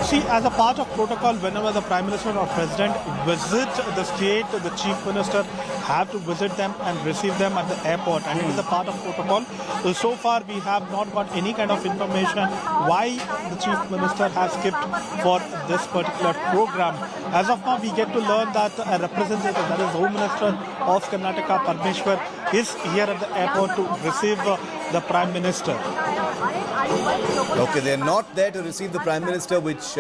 [SPEAKER 8] See, as a part of protocol, whenever the Prime Minister or President visit the state, the Chief Minister have to visit them and receive them at the airport, and it is a part of protocol. So far, we have not got any kind of information why the Chief Minister has skipped for this particular program. As of now, we get to learn that a representative, that is Home Minister of Karnataka, Parmeshwar, is here at the airport to receive the Prime Minister.
[SPEAKER 1] Okay, they're not there to receive the Prime Minister, which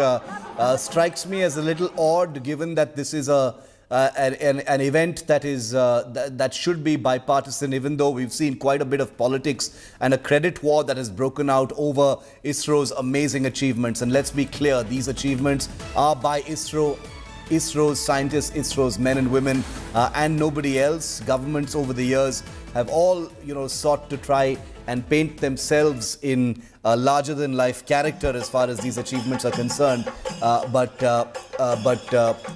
[SPEAKER 1] strikes me as a little odd, given that this is an event that is that should be bipartisan, even though we've seen quite a bit of politics and a credit war that has broken out over ISRO's amazing achievements. And let's be clear, these achievements are by ISRO's scientists, ISRO's men and women, and nobody else. Governments over the years have all, sought to try and paint themselves in a larger-than-life character as far as these achievements are concerned. But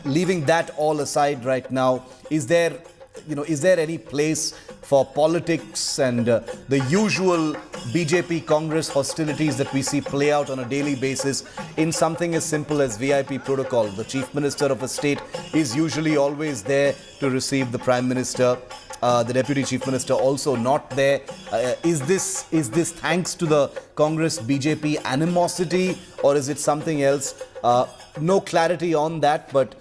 [SPEAKER 1] leaving that all aside right now, is there any place for politics and the usual BJP Congress hostilities that we see play out on a daily basis in something as simple as VIP protocol? The Chief Minister of a state is usually always there to receive the Prime Minister. The Deputy Chief Minister also not there. Is this thanks to the Congress BJP animosity, or is it something else? No clarity on that, but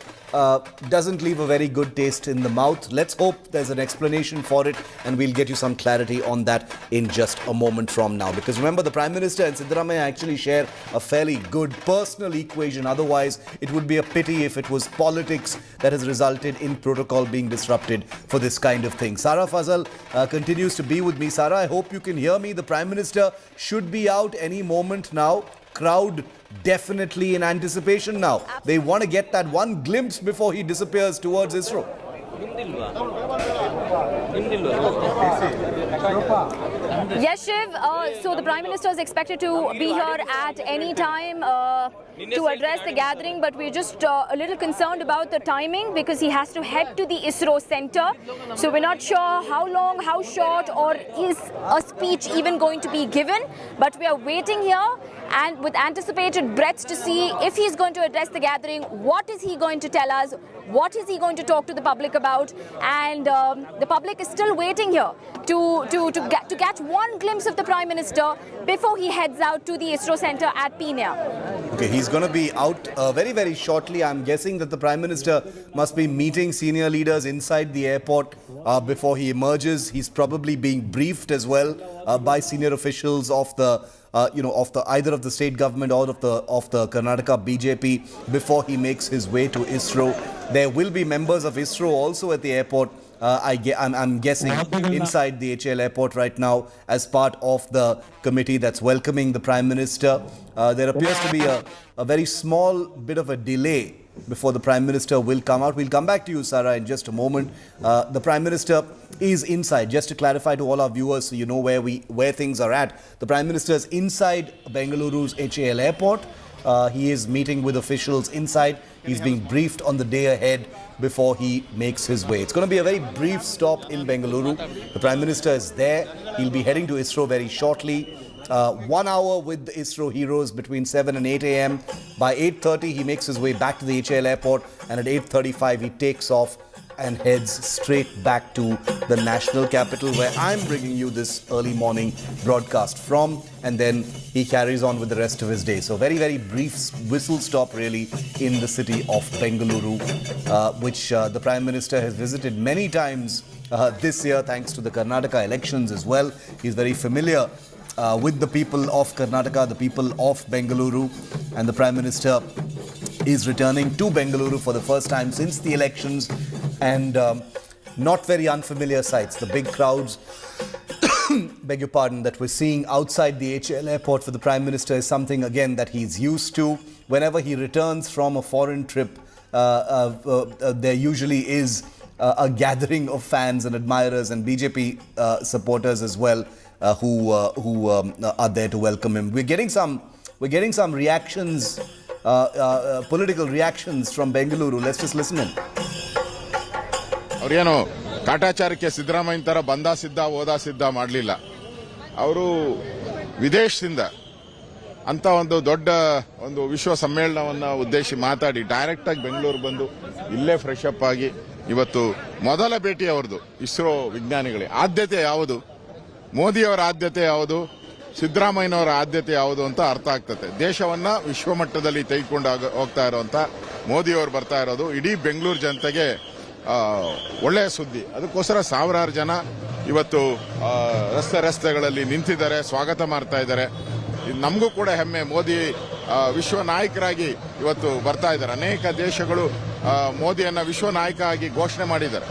[SPEAKER 1] doesn't leave a very good taste in the mouth. Let's hope there's an explanation for it, and we'll get you some clarity on that in just a moment from now. Because remember, the Prime Minister and Siddaramaiah actually share a fairly good personal equation. Otherwise, it would be a pity if it was politics that has resulted in protocol being disrupted for this kind of thing. Sara Fazal continues to be with me. Sara, I hope you can hear me. The Prime Minister should be out any moment now. Crowd definitely in anticipation now. They want to get that one glimpse before he disappears towards Isro.
[SPEAKER 5] Yes, Shiv. So the Prime Minister is expected to be here at any time to address the gathering, but we're just a little concerned about the timing because he has to head to the Isro Center. So we're not sure how long, how short, or is a speech even going to be given. But we are waiting here and with anticipated breaths to see if he's going to address the gathering, what is he going to tell us, what is he going to talk to the public about, and the public is still waiting here to catch one glimpse of the Prime Minister before he heads out to the Isro Center at Pune.
[SPEAKER 1] Okay, he's going to be out very, very shortly. I'm guessing that the Prime Minister must be meeting senior leaders inside the airport before he emerges. He's probably being briefed as well by senior officials of the either of the state government or of the Karnataka BJP before he makes his way to Isro. There will be members of Isro also at the airport. I'm guessing inside the HL airport right now as part of the committee that's welcoming the Prime Minister. There appears to be a very small bit of a delay before the Prime Minister will come out. We'll come back to you, Sara, in just a moment. The Prime Minister is inside. Just to clarify to all our viewers so you know where things are at. The Prime Minister is inside Bengaluru's HAL airport. He is meeting with officials inside. He's being briefed on the day ahead before he makes his way. It's going to be a very brief stop in Bengaluru. The Prime Minister is there. He'll be heading to Isro very shortly. 1 hour with the Isro heroes between 7 and 8 a.m. By 8:30, he makes his way back to the HAL airport, and at 8:35, he takes off and heads straight back to the national capital, where I'm bringing you this early morning broadcast from, and then he carries on with the rest of his day. So very, very brief whistle stop really in the city of Bengaluru, which the Prime Minister has visited many times this year thanks to the Karnataka elections as well. He's very familiar with the people of Karnataka, the people of Bengaluru, and the Prime Minister is returning to Bengaluru for the first time since the elections, and not very unfamiliar sights. The big crowds, beg your pardon, that we're seeing outside the HL airport for the Prime Minister is something again that he's used to. Whenever he returns from a foreign trip, there usually is a gathering of fans and admirers and BJP supporters as well, who are there to welcome him. We're getting some reactions, political reactions from Bengaluru. Let's just listen in.
[SPEAKER 11] ಅವ್ರೇನು ಕಾಟಾಚಾರಕ್ಕೆ ಸಿದ್ದರಾಮಯ್ಯ ತರ ಬಂದ ಸಿದ್ಧ ಓದಾ ಸಿದ್ಧ ಮಾಡಲಿಲ್ಲ. ಅವರು ವಿದೇಶದಿಂದ ಅಂತ ಒಂದು ದೊಡ್ಡ ಒಂದು ವಿಶ್ವ ಸಮ್ಮೇಳನವನ್ನ ಉದ್ದೇಶಿಸಿ ಮಾತಾಡಿ ಡೈರೆಕ್ಟ್ ಆಗಿ ಬೆಂಗಳೂರು ಬಂದು ಇಲ್ಲೇ ಫ್ರೆಶ್ ಅಪ್ ಆಗಿ ಇವತ್ತು ಮೊದಲ ಭೇಟಿ ಅವರದು ಇಸ್ರೋ ವಿಜ್ಞಾನಿಗಳಿಗೆ. ಆದ್ಯತೆ ಯಾವುದು, ಮೋದಿಯವರ ಆದ್ಯತೆ ಯಾವುದು, ಸಿದ್ದರಾಮಯ್ಯನವರ ಆದ್ಯತೆ ಯಾವುದು ಅಂತ ಅರ್ಥ ಆಗ್ತದೆ. ದೇಶವನ್ನ ವಿಶ್ವಮಟ್ಟದಲ್ಲಿ ತೆಗೆದುಕೊಂಡು ಹೋಗ್ತಾ ಇರುವಂತ ಮೋದಿಯವರು ಬರ್ತಾ ಇರೋದು ಇಡೀ ಬೆಂಗಳೂರು ಜನತೆಗೆ ಒಳ್ಳೆಯ ಸುದ್ದಿ. ಅದಕ್ಕೋಸ್ಕರ ಸಾವಿರಾರು ಜನ ಇವತ್ತು ರಸ್ತೆಗಳಲ್ಲಿ ನಿಂತಿದ್ದಾರೆ, ಸ್ವಾಗತ ಮಾಡ್ತಾ ಇದ್ದಾರೆ. ನಮಗೂ ಕೂಡ ಹೆಮ್ಮೆ, ಮೋದಿ ವಿಶ್ವ ನಾಯಕರಾಗಿ ಇವತ್ತು ಬರ್ತಾ ಇದ್ದಾರೆ. ಅನೇಕ ದೇಶಗಳು ಮೋದಿಯನ್ನ ವಿಶ್ವ ನಾಯಕ ಆಗಿ ಘೋಷಣೆ ಮಾಡಿದ್ದಾರೆ.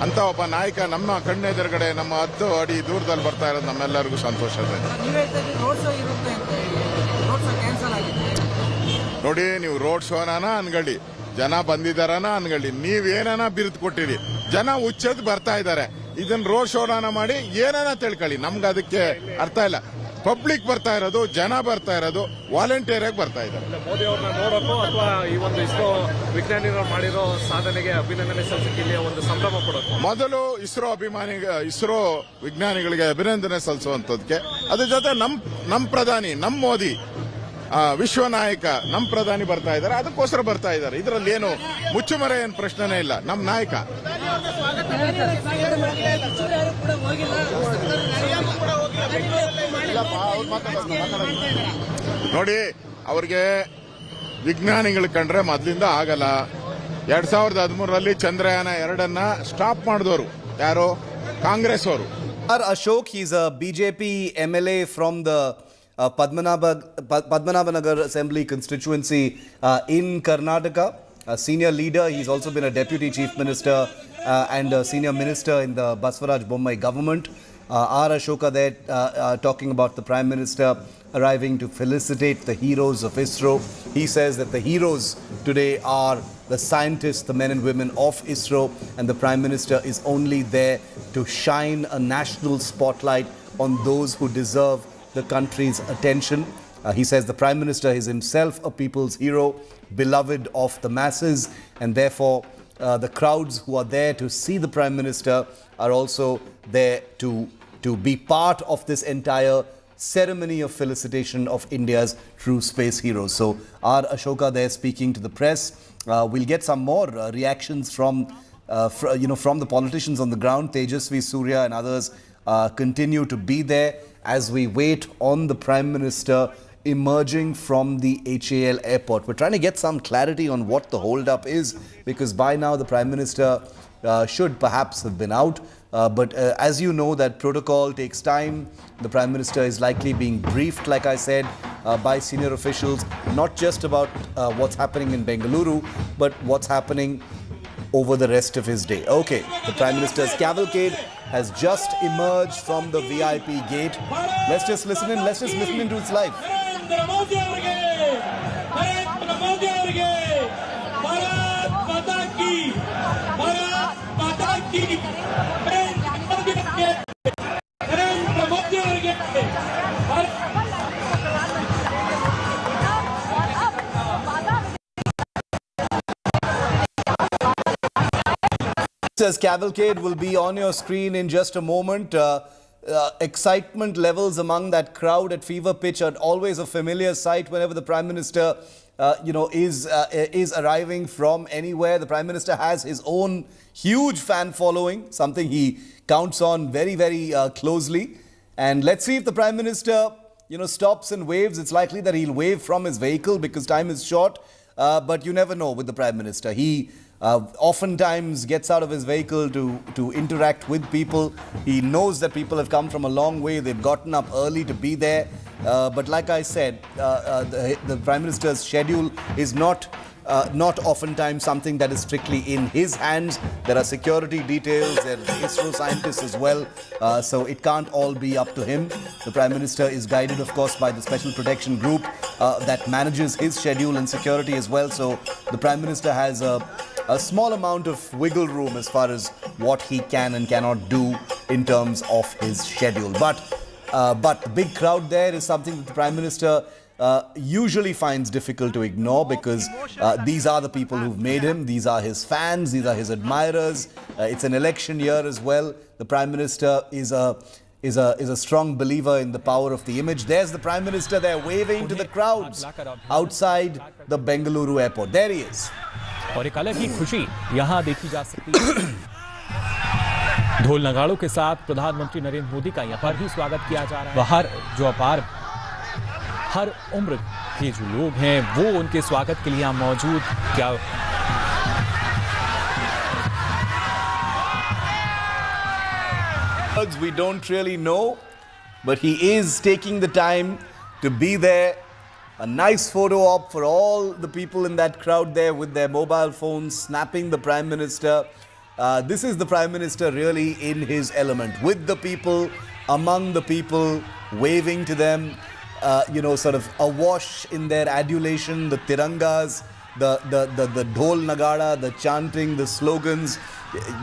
[SPEAKER 11] ಅಂತ ಒಬ್ಬ ನಾಯಕ ನಮ್ಮ ಕಣ್ಣೆದುರುಗಡೆ ನಮ್ಮ 10 ಅಡಿ ದೂರದಲ್ಲಿ ಬರ್ತಾ ಇರೋದು ನಮ್ಮೆಲ್ಲರಿಗೂ ಸಂತೋಷ ಇದೆ. ನೋಡಿ, ನೀವು ರೋಡ್ ಶೋನ ಅನ್ಗಳಿ, ಜನ ಬಂದಿದಾರನ ಅನ್ಗಳಿ, ನೀವೇನ ಬಿರುದು ಕೊಟ್ಟಿರಿ, ಜನ ಹುಚ್ಚದ್ ಬರ್ತಾ ಇದ್ದಾರೆ. ಇದನ್ನ ರೋಡ್ ಶೋನ ಮಾಡಿ ಏನಾನ ತಿಳ್ಕೊಳ್ಳಿ, ನಮ್ಗೆ ಅದಕ್ಕೆ ಅರ್ಥ ಇಲ್ಲ. ಪಬ್ಲಿಕ್ ಬರ್ತಾ ಇರೋದು, ಜನ ಬರ್ತಾ ಇರೋದು, ವಾಲಂಟಿಯರ್ ಆಗಿ ಬರ್ತಾ ಇದ್ದಾರೆ.
[SPEAKER 12] ಮೋದಿ ಅವ್ರನ್ನ ನೋಡೋಕ್ಕೋ ಅಥವಾ ಈ ಒಂದು ಇಸ್ರೋ ವಿಜ್ಞಾನಿಗಳು ಮಾಡಿರೋ ಸಾಧನೆಗೆ ಅಭಿನಂದನೆ ಸಲ್ಲಿಸಕ್ಕೆ ಇಲ್ಲಿ ಒಂದು ಸಂಭ್ರಮ ಕೊಡೋದು.
[SPEAKER 11] ಮೊದಲು ಇಸ್ರೋ ವಿಜ್ಞಾನಿಗಳಿಗೆ ಅಭಿನಂದನೆ ಸಲ್ಲಿಸುವಂತದಕ್ಕೆ, ಅದ್ರ ಜೊತೆ ನಮ್ ಪ್ರಧಾನಿ, ನಮ್ ಮೋದಿ ವಿಶ್ವ ನಾಯಕ, ನಮ್ ಪ್ರಧಾನಿ ಬರ್ತಾ ಇದ್ದಾರೆ, ಅದಕ್ಕೋಸ್ಕರ ಬರ್ತಾ ಇದ್ದಾರೆ. ಇದರಲ್ಲಿ ಏನು ಮುಚ್ಚುಮರೆ ಏನು ಪ್ರಶ್ನೆನೇ ಇಲ್ಲ. ನಮ್ ನಾಯಕ ನೋಡಿ, ಅವ್ರಿಗೆ ವಿಜ್ಞಾನಿಗಳು ಕಂಡ್ರೆ ಮೊದಲಿಂದ ಆಗಲ್ಲ. 2013ರಲ್ಲಿ ಚಂದ್ರಯಾನ 2 ಸ್ಟಾಪ್ ಮಾಡಿದವರು ಯಾರು? ಕಾಂಗ್ರೆಸ್ ಅವರು.
[SPEAKER 1] Ashok, he's a BJP MLA from the Padmanabhanagar Assembly constituency in Karnataka. A senior leader. He's also been a deputy chief minister and a senior minister in the Baswaraj Bommai government. R. Ashoka there talking about the Prime Minister arriving to felicitate the heroes of Isro. He says that the heroes today are the scientists, the men and women of Isro, and the Prime Minister is only there to shine a national spotlight on those who deserve the country's attention. He says the Prime Minister is himself a people's hero, beloved of the masses, and therefore the crowds who are there to see the Prime Minister are also there to be part of this entire ceremony of felicitation of India's true space heroes. So R. Ashoka there speaking to the press. We'll get some more reactions from the politicians on the ground. Tejasvi Surya and others continue to be there as we wait on the Prime Minister emerging from the HAL airport. We're trying to get some clarity on what the hold-up is, because by now the Prime Minister should perhaps have been out. But as you know, that protocol takes time. The Prime Minister is likely being briefed, like I said, by senior officials, not just about what's happening in Bengaluru, but what's happening over the rest of his day. Okay, the Prime Minister's cavalcade has just emerged from the VIP gate. Let's just listen into its life. Minister's cavalcade will be on your screen in just a moment. Excitement levels among that crowd at fever pitch are always a familiar sight whenever the Prime Minister is arriving from anywhere. The Prime Minister has his own huge fan following, something he counts on very, very closely. And let's see if the Prime Minister stops and waves. It's likely that he'll wave from his vehicle because time is short. But you never know with the Prime Minister. He oftentimes gets out of his vehicle to interact with people. He knows that people have come from a long way. They've gotten up early to be there. But like I said, the Prime Minister's schedule is not oftentimes something that is strictly in his hands. There are security details, there are ISRO scientists as well, so it can't all be up to him. The Prime Minister is guided, of course, by the Special Protection Group that manages his schedule and security as well. So the Prime Minister has a small amount of wiggle room as far as what he can and cannot do in terms of his schedule. But the big crowd there is something that the Prime Minister usually finds difficult to ignore, because these are the people who've made him. These are his fans. These are his admirers. It's an election year as well. The Prime Minister is a strong believer in the power of the image. There's the Prime Minister there waving to the crowds outside the Bengaluru airport. There he is.
[SPEAKER 13] और एक अलग ही खुशी यहाँ देखी जा सकती है। ढोल नगाड़ों के साथ प्रधानमंत्री नरेंद्र मोदी का यहाँ पर भी स्वागत किया जा रहा है। बाहर जो अपार हर उम्र के जो लोग हैं वो उनके स्वागत के लिए यहाँ मौजूद। क्या
[SPEAKER 1] we don't really know, but he is taking the time to be there. A nice photo op for all the people in that crowd there with their mobile phones snapping the Prime Minister. This is the Prime Minister really in his element, with the people, among the people, waving to them, sort of awash in their adulation, the tirangas, the dhol nagada, the chanting, the slogans.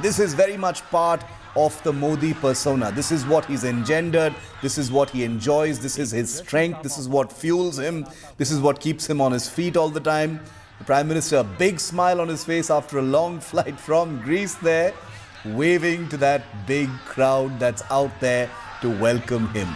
[SPEAKER 1] This is very much part of the Modi persona. This is what he's engendered. This is what he enjoys. This is his strength. This is what fuels him. This is what keeps him on his feet all the time. The Prime Minister, a big smile on his face after a long flight from Greece there, waving to that big crowd that's out there to welcome him.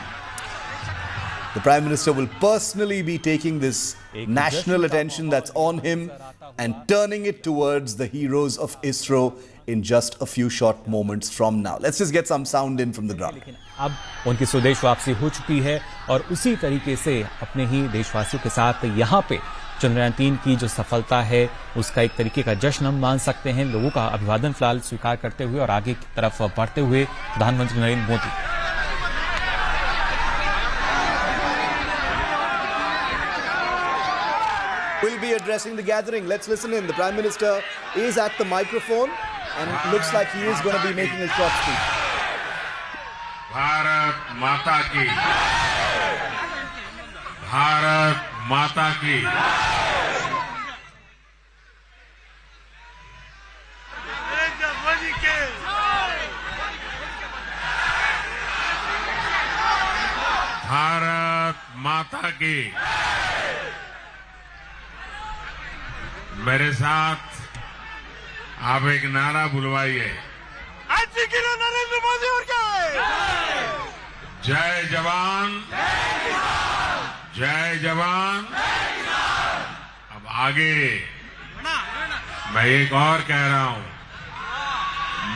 [SPEAKER 1] The Prime Minister will personally be taking this national attention that's on him and turning it towards the heroes of Isro in just a few short moments from now. Let's just get some sound in from the ground.
[SPEAKER 13] अब उनकी स्वदेश वापसी हो चुकी है और उसी तरीके से अपने ही देशवासियों के साथ यहाँ पे चंद्रयान-3 की जो सफलता है उसका एक तरीके का जश्न हम मान सकते हैं। लोगों का अभिवादन फिलहाल स्वीकार करते हुए और आगे की तरफ बढ़ते हुए प्रधानमंत्री Narendra Modi.
[SPEAKER 1] Will be addressing the gathering. Let's listen in. The Prime Minister is at the microphone and it looks like he is going to be making a short speech.
[SPEAKER 14] Bharat माता की, भारत माता की। भारत माता की। मेरे साथ आप एक नारा बुलवाइए। नरेंद्र मोदी और जय जवान, जय जवान। अब आगे मैं एक और कह रहा हूं,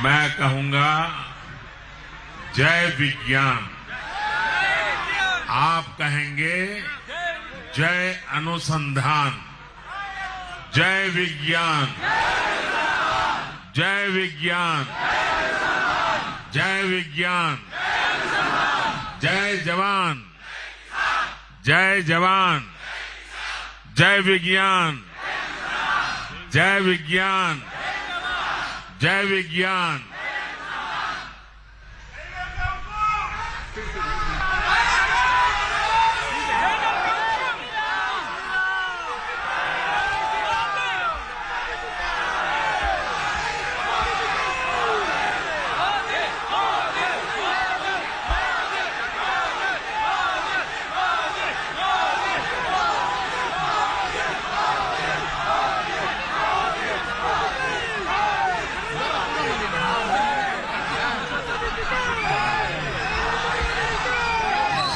[SPEAKER 14] मैं कहूंगा जय विज्ञान, आप कहेंगे जय अनुसंधान। जय विज्ञान, जय विज्ञान, जय विज्ञान, जय जवान, जय जवान, जय विज्ञान, जय विज्ञान, जय विज्ञान।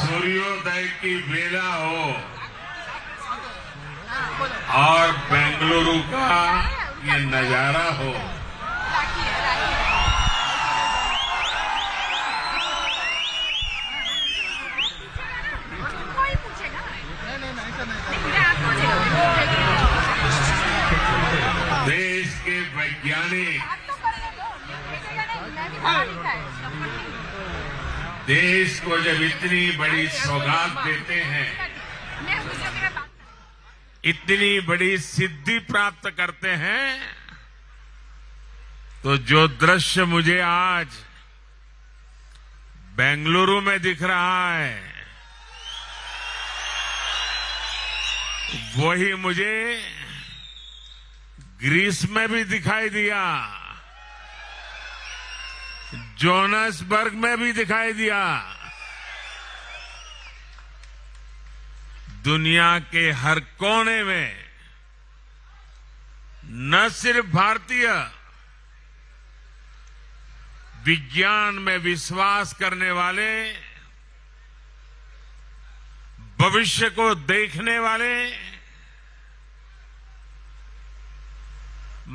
[SPEAKER 14] सूर्योदय की बेला हो और बेंगलुरु का ये नजारा हो, देश के वैज्ञानिक देश को जब इतनी बड़ी सौगात देते हैं, इतनी बड़ी सिद्धि प्राप्त करते हैं, तो जो दृश्य मुझे आज बेंगलुरु में दिख रहा है, वही मुझे ग्रीस में भी दिखाई दिया, जोहान्सबर्ग में भी दिखाई दिया। दुनिया के हर कोने में न सिर्फ भारतीय विज्ञान में विश्वास करने वाले, भविष्य को देखने वाले,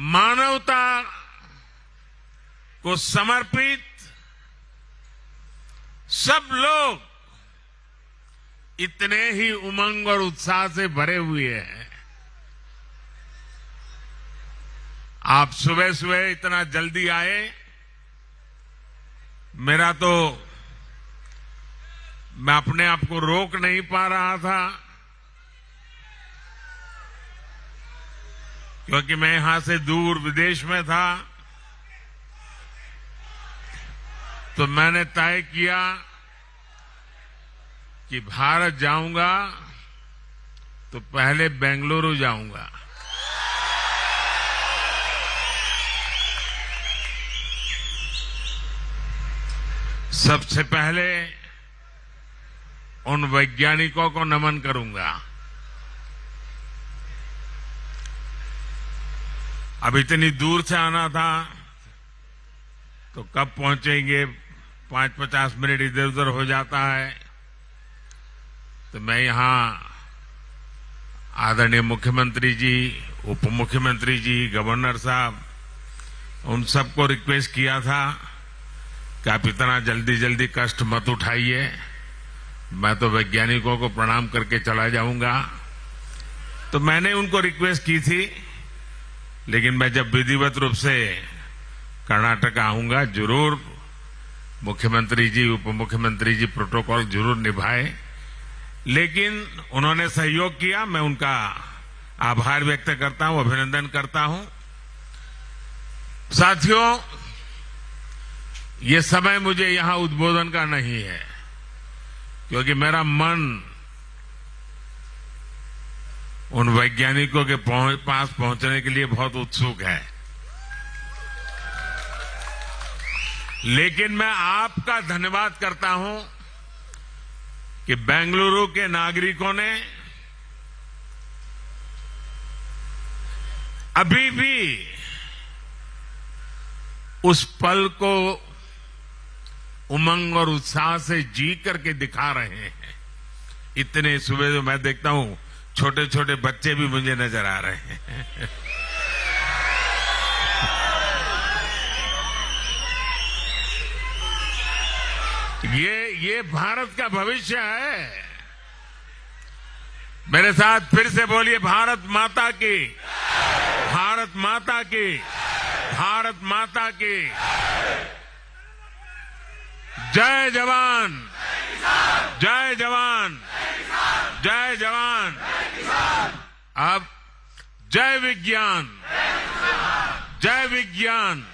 [SPEAKER 14] मानवता को समर्पित सब लोग इतने ही उमंग और उत्साह से भरे हुए हैं। आप सुबह सुबह इतना जल्दी आए, मेरा तो मैं अपने आप को रोक नहीं पा रहा था, क्योंकि मैं यहां से दूर विदेश में था। तो मैंने तय किया कि भारत जाऊंगा तो पहले बेंगलुरु जाऊंगा। सबसे पहले उन वैज्ञानिकों को नमन करूंगा। अब इतनी दूर से आना था तो कब पहुंचेंगे, 5-50 मिनट इधर उधर हो जाता है। तो मैं यहां आदरणीय मुख्यमंत्री जी, उप मुख्यमंत्री जी, गवर्नर साहब, उन सबको रिक्वेस्ट किया था कि आप इतना जल्दी जल्दी कष्ट मत उठाइए, मैं तो वैज्ञानिकों को प्रणाम करके चला जाऊंगा। तो मैंने उनको रिक्वेस्ट की थी, लेकिन मैं जब विधिवत रूप से कर्नाटक आऊंगा जरूर मुख्यमंत्री जी, उप मुख्यमंत्री जी प्रोटोकॉल जरूर निभाए। लेकिन उन्होंने सहयोग किया, मैं उनका आभार व्यक्त करता हूं, अभिनंदन करता हूं। साथियों, ये समय मुझे यहां उद्बोधन का नहीं है, क्योंकि मेरा मन उन वैज्ञानिकों के पास पहुंचने के लिए बहुत उत्सुक है। लेकिन मैं आपका धन्यवाद करता हूं कि बेंगलुरु के नागरिकों ने अभी भी उस पल को उमंग और उत्साह से जी करके दिखा रहे हैं। इतने सुबह तो मैं देखता हूं छोटे छोटे बच्चे भी मुझे नजर आ रहे हैं। ये भारत का भविष्य है। मेरे साथ फिर से बोलिए, भारत माता की, भारत माता की, भारत माता की जय जवान, जय जवान, जय जवान। अब जय विज्ञान, जय विज्ञान,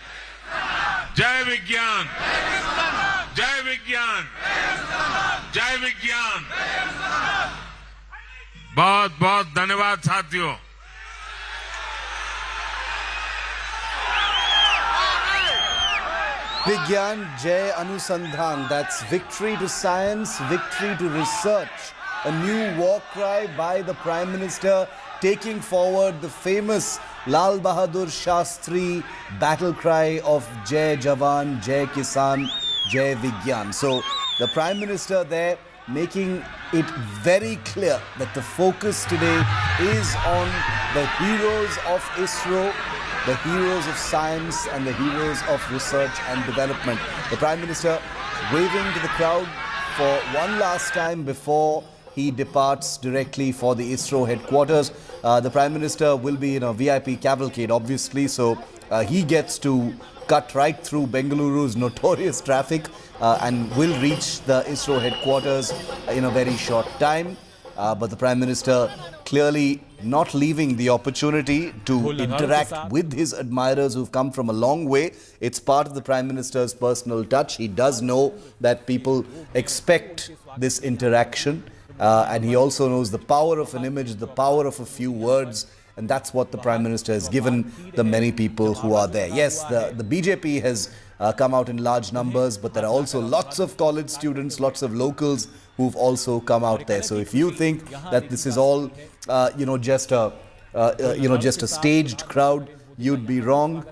[SPEAKER 14] जय विज्ञान, जय विज्ञान, जय विज्ञान। बहुत बहुत धन्यवाद साथियों।
[SPEAKER 1] Vigyan Jai Anusandhan, that's victory to science, victory to research. A new war cry by the Prime Minister, taking forward the famous Lal Bahadur Shastri battle cry of Jai Jawan, Jai Kisan, Jai Vigyan. So the Prime Minister there making it very clear that the focus today is on the heroes of Isro, the heroes of science and the heroes of research and development. The Prime Minister waving to the crowd for one last time before he departs directly for the Isro headquarters. The Prime Minister will be in a VIP cavalcade, obviously, so he gets to cut right through Bengaluru's notorious traffic and will reach the Isro headquarters in a very short time. But the Prime Minister clearly not leaving the opportunity to interact with his admirers who've come from a long way. It's part of the Prime Minister's personal touch. He does know that people expect this interaction. And he also knows the power of an image, the power of a few words. And that's what the Prime Minister has given the many people who are there. Yes, the BJP has come out in large numbers, but there are also lots of college students, lots of locals who've also come out there. So if you think that this is all, just a staged crowd, you'd be wrong,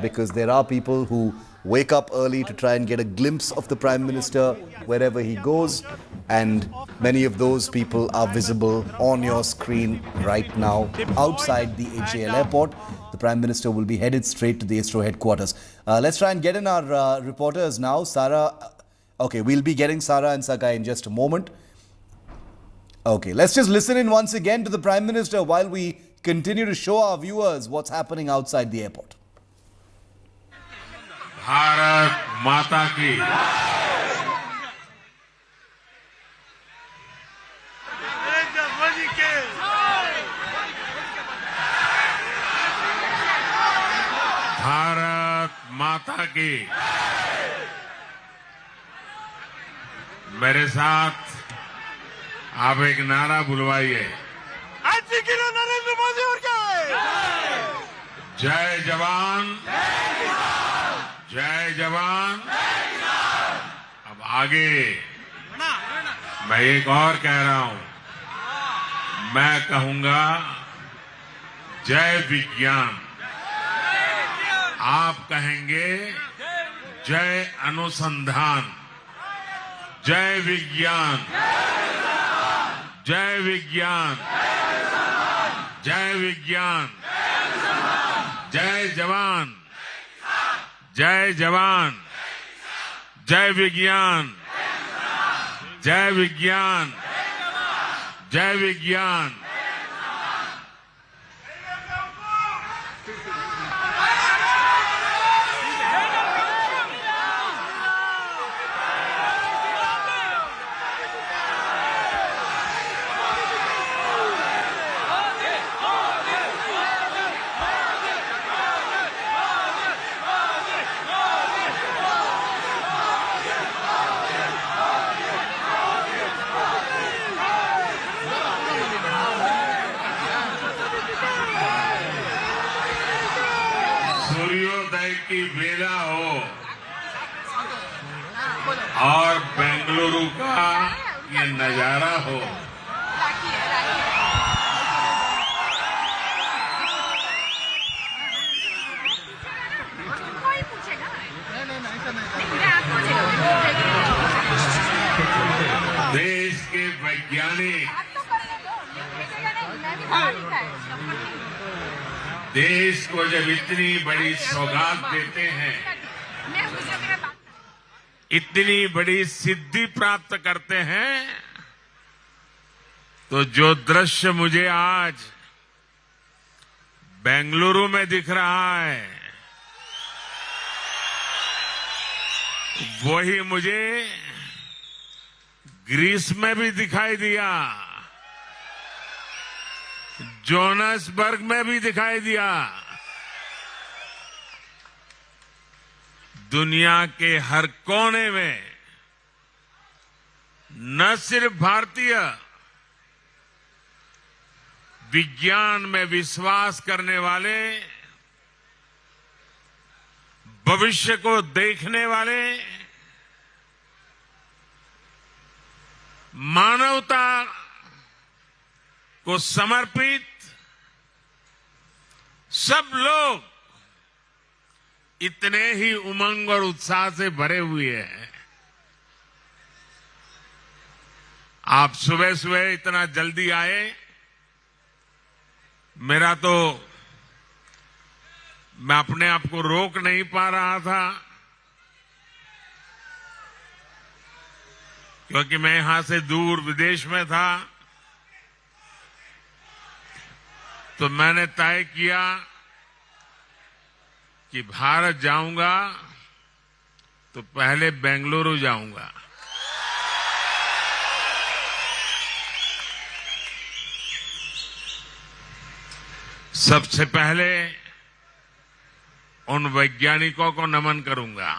[SPEAKER 1] because there are people who wake up early to try and get a glimpse of the Prime Minister wherever he goes, and many of those people are visible on your screen right now outside the HAL airport. The Prime Minister will be headed straight to the ISRO headquarters. Let's try and get in our reporters now. Sarah, okay, we'll be getting Sarah and Sakai in just a moment. Okay, let's just listen in once again to the Prime Minister while we continue to show our viewers what's happening outside the airport.
[SPEAKER 14] Bharat माता की, भारत माता की। मेरे साथ आप एक नारा बुलवाइए, नरेंद्र मोदी और जय जवान, जय जवान, आगे मैं एक और कह रहा हूं, मैं कहूंगा जय विज्ञान, आप कहेंगे जय अनुसंधान। जय विज्ञान, जय विज्ञान, जय विज्ञान, जय जवान, जय जवान, जय विज्ञान, जय विज्ञान, जय विज्ञान। सूर्योदय की बेला हो और बेंगलुरु का ये नजारा हो, देश के वैज्ञानिक देश को जब इतनी बड़ी सौगात देते हैं, इतनी बड़ी सिद्धि प्राप्त करते हैं, तो जो दृश्य मुझे आज बेंगलुरु में दिख रहा है, वही मुझे ग्रीस में भी दिखाई दिया, जोहान्सबर्ग में भी दिखाई दिया। दुनिया के हर कोने में न सिर्फ भारतीय विज्ञान में विश्वास करने वाले, भविष्य को देखने वाले, मानवता को समर्पित सब लोग इतने ही उमंग और उत्साह से भरे हुए हैं। आप सुबह सुबह इतना जल्दी आए, मेरा तो मैं अपने आप को रोक नहीं पा रहा था, क्योंकि मैं यहां से दूर विदेश में था। तो मैंने तय किया कि भारत जाऊंगा तो पहले बेंगलुरु जाऊंगा। सबसे पहले उन वैज्ञानिकों को नमन करूंगा।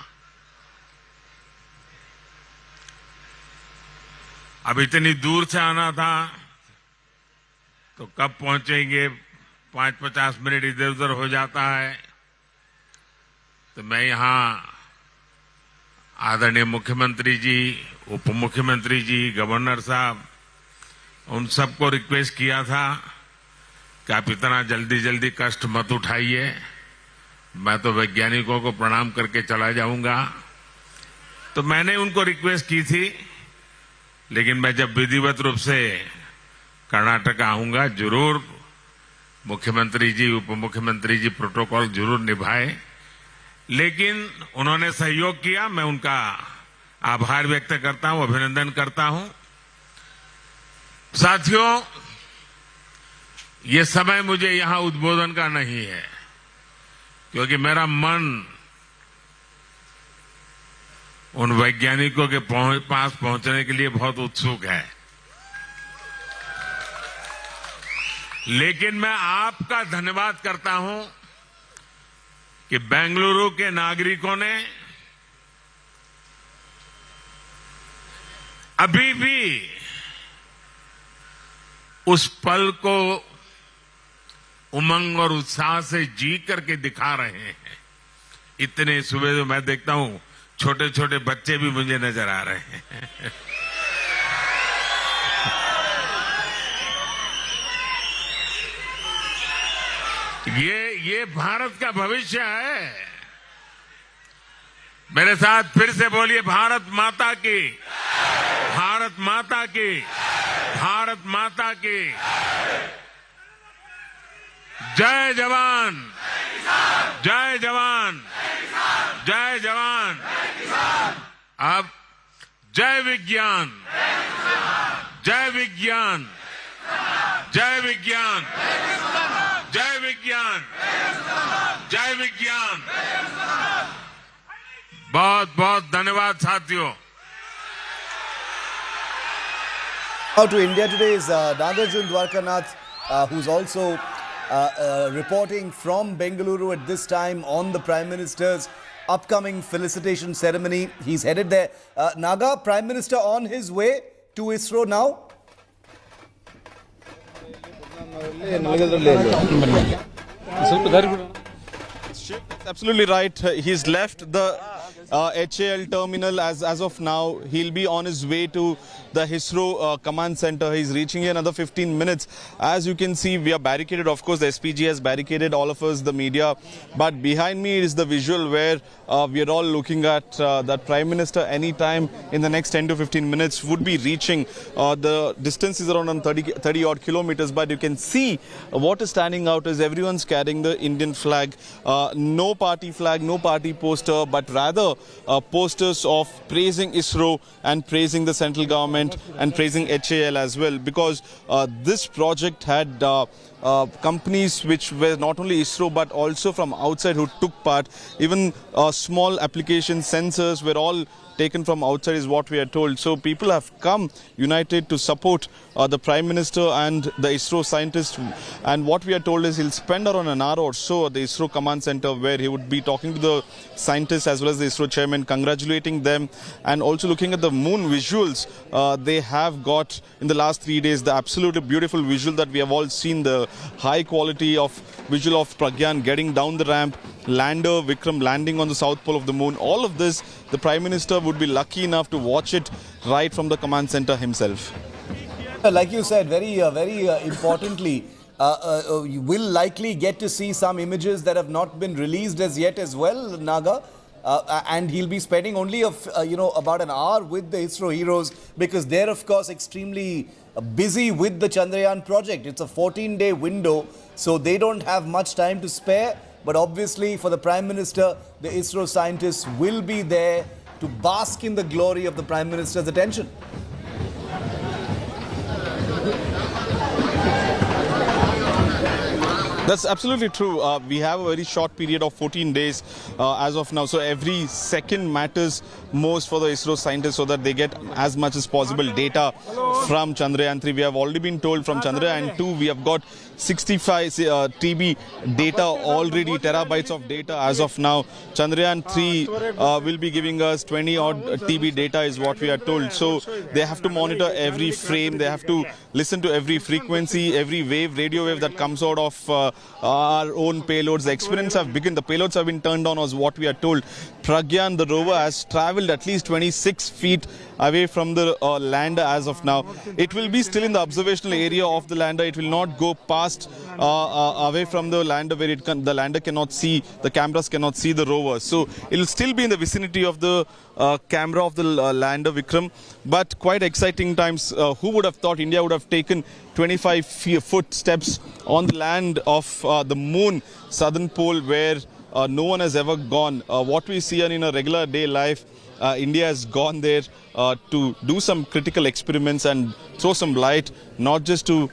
[SPEAKER 14] अब इतनी दूर से आना था तो कब पहुंचेंगे, 5-50 मिनट इधर उधर हो जाता है। तो मैं यहां आदरणीय मुख्यमंत्री जी, उप मुख्यमंत्री जी, गवर्नर साहब, उन सबको रिक्वेस्ट किया था कि आप इतना जल्दी जल्दी कष्ट मत उठाइए, मैं तो वैज्ञानिकों को प्रणाम करके चला जाऊंगा। तो मैंने उनको रिक्वेस्ट की थी, लेकिन मैं जब विधिवत रूप से कर्नाटक आऊंगा, जरूर मुख्यमंत्री जी, उप मुख्यमंत्री जी प्रोटोकॉल जरूर निभाए। लेकिन उन्होंने सहयोग किया, मैं उनका आभार व्यक्त करता हूं, अभिनंदन करता हूं। साथियों, ये समय मुझे यहां उद्बोधन का नहीं है, क्योंकि मेरा मन उन वैज्ञानिकों के पास पहुंचने के लिए बहुत उत्सुक है। लेकिन मैं आपका धन्यवाद करता हूं कि बेंगलुरु के नागरिकों ने अभी भी उस पल को उमंग और उत्साह से जी करके दिखा रहे हैं। इतने सुबह तो मैं देखता हूं छोटे छोटे बच्चे भी मुझे नजर आ रहे हैं। ये भारत का भविष्य है। मेरे साथ फिर से बोलिए, भारत माता की, भारत माता की, भारत माता की जय जवान, जय जवान, जय जवान। अब जय विज्ञान, जय विज्ञान, जय विज्ञान, जय विज्ञान, जय विज्ञान। बहुत बहुत धन्यवाद साथियों।
[SPEAKER 1] Now to India Today is Nagarjun Dwarkanath, who's also reporting from Bengaluru at this time on the Prime Minister's upcoming felicitation ceremony. He's headed there. Naga, Prime Minister on his way to Isro now?
[SPEAKER 8] Absolutely right. He's left the HAL terminal as of now. He'll be on his way to the Isro command center. He's reaching in another 15 minutes. As you can see, we are barricaded. Of course, the SPG has barricaded all of us, the media. But behind me is the visual where we are all looking at that Prime Minister anytime in the next 10 to 15 minutes would be reaching. The distance is around 30 odd kilometers, but you can see what is standing out is everyone's carrying the Indian flag. No party flag, no party poster, but rather posters of praising Isro and praising the central government and praising HAL as well, because this project had companies which were not only Isro but also from outside who took part. Even small application sensors were all taken from outside is what we are told. So people have come united to support the Prime Minister and the Isro scientists, and what we are told is he'll spend around an hour or so at the Isro command center where he would be talking to the scientists as well as the Isro chairman, congratulating them and also looking at the moon visuals they have got in the last 3 days. The absolutely beautiful visual that we have all seen, the high quality of visual of Pragyan getting down the ramp, lander Vikram landing on the south pole of the moon. All of this, the Prime Minister would be lucky enough to watch it right from the command center himself.
[SPEAKER 1] Like you said, very importantly, you will likely get to see some images that have not been released as yet as well, Naga. And he'll be spending only about an hour with the Isro heroes, because they're of course extremely busy with the Chandrayaan project. It's a 14-day window, so they don't have much time to spare. But obviously for the Prime Minister, the Isro scientists will be there to bask in the glory of the Prime Minister's attention.
[SPEAKER 8] That's absolutely true. We have a very short period of 14 days as of now. So every second matters most for the Isro scientists so that they get as much as possible data from Chandrayaan-3. We have already been told from Chandrayaan-2 we have got 65 TB data already, terabytes of data as of now. Chandrayaan-3 will be giving us 20 odd TB data is what we are told. So they have to monitor every frame, they have to listen to every frequency, every wave, radio wave that comes out of our own payloads. The experiments have begun, the payloads have been turned on as what we are told. Pragyan, the rover, has travelled at least 26 feet away from the lander as of now. It will be still in the observational area of the lander. It will not go past away from the lander where the lander cannot see, the cameras cannot see the rover. So it will still be in the vicinity of the camera of the lander Vikram. But quite exciting times. Who would have thought India would have taken 25-foot steps on the land of the moon, southern pole, where no one has ever gone. What we see in a regular day life, India has gone there to do some critical experiments and throw some light, not just to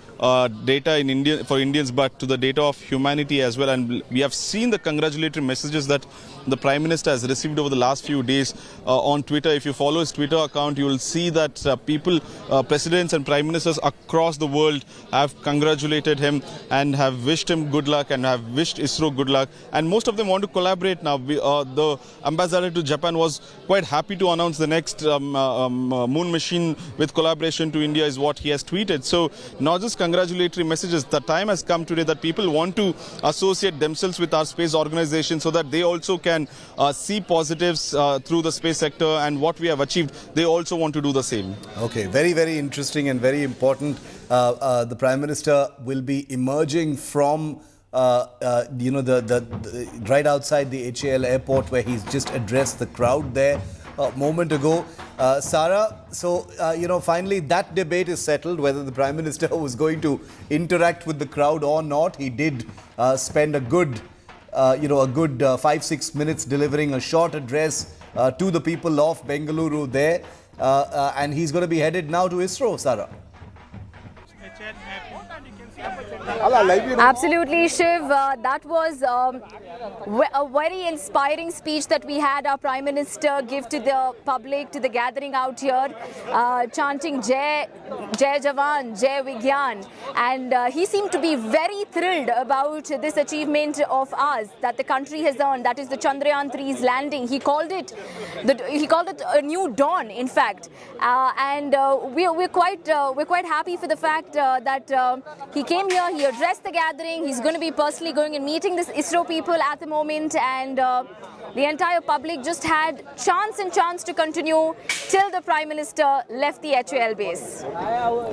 [SPEAKER 8] data in India for Indians, but to the data of humanity as well. And we have seen the congratulatory messages that the Prime Minister has received over the last few days on Twitter. If you follow his Twitter account, you will see that people, presidents and prime ministers across the world have congratulated him and have wished him good luck and have wished ISRO good luck. And most of them want to collaborate now. The ambassador to Japan was quite happy to announce the next moon mission with collaboration to India is what he has tweeted. So not just congratulatory messages. The time has come today that people want to associate themselves with our space organization so that they also can see positives through the space sector and what we have achieved. They also want to do the same.
[SPEAKER 1] Okay, very, very interesting and very important. The Prime Minister will be emerging from the right outside the HAL airport, where he's just addressed the crowd there a moment ago. Sarah, so finally that debate is settled, whether the Prime Minister was going to interact with the crowd or not. He did spend a good 5-6 minutes delivering a short address to the people of Bengaluru there, and he's going to be headed now to Isro, Sarah.
[SPEAKER 5] Absolutely, Shiv. That was a very inspiring speech that we had our Prime Minister give to the public, to the gathering out here, chanting Jai, Jai Jawan, Jai Vigyan. And he seemed to be very thrilled about this achievement of ours that the country has earned. That is the Chandrayaan-3's landing. He called it a new dawn, in fact. We're quite happy for the fact that he came here. He addressed the gathering. He's going to be personally going and meeting this ISRO people at the moment, and the entire public just had chance to continue till the Prime Minister left the HAL base.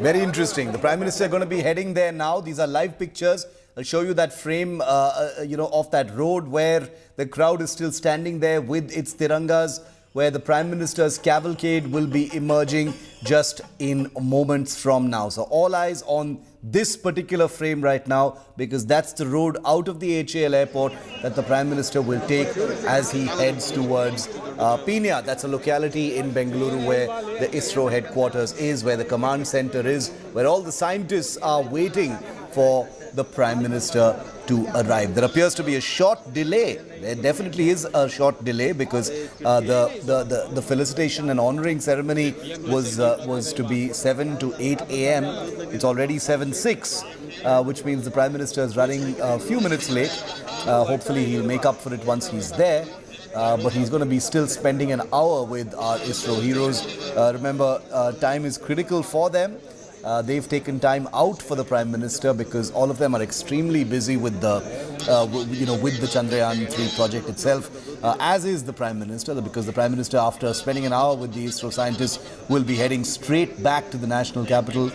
[SPEAKER 1] Very interesting. The Prime Minister is going to be heading there now. These are live pictures. I'll show you that frame, of that road where the crowd is still standing there with its tirangas, where the Prime Minister's cavalcade will be emerging just in moments from now. So all eyes on this particular frame right now, because that's the road out of the HAL airport that the Prime Minister will take as he heads towards Pina. That's a locality in Bengaluru where the ISRO headquarters is, where the command center is, where all the scientists are waiting for the Prime Minister to arrive. There appears to be a short delay. There definitely is a short delay, because the felicitation and honouring ceremony was to be 7 to 8 a.m. It's already 7:06, which means the Prime Minister is running a few minutes late. Hopefully he'll make up for it once he's there. But he's going to be still spending an hour with our ISRO heroes. Remember, time is critical for them. They've taken time out for the Prime Minister because all of them are extremely busy with the Chandrayaan-3 project itself, as is the Prime Minister, because the Prime Minister, after spending an hour with the ISRO scientists, will be heading straight back to the national capital.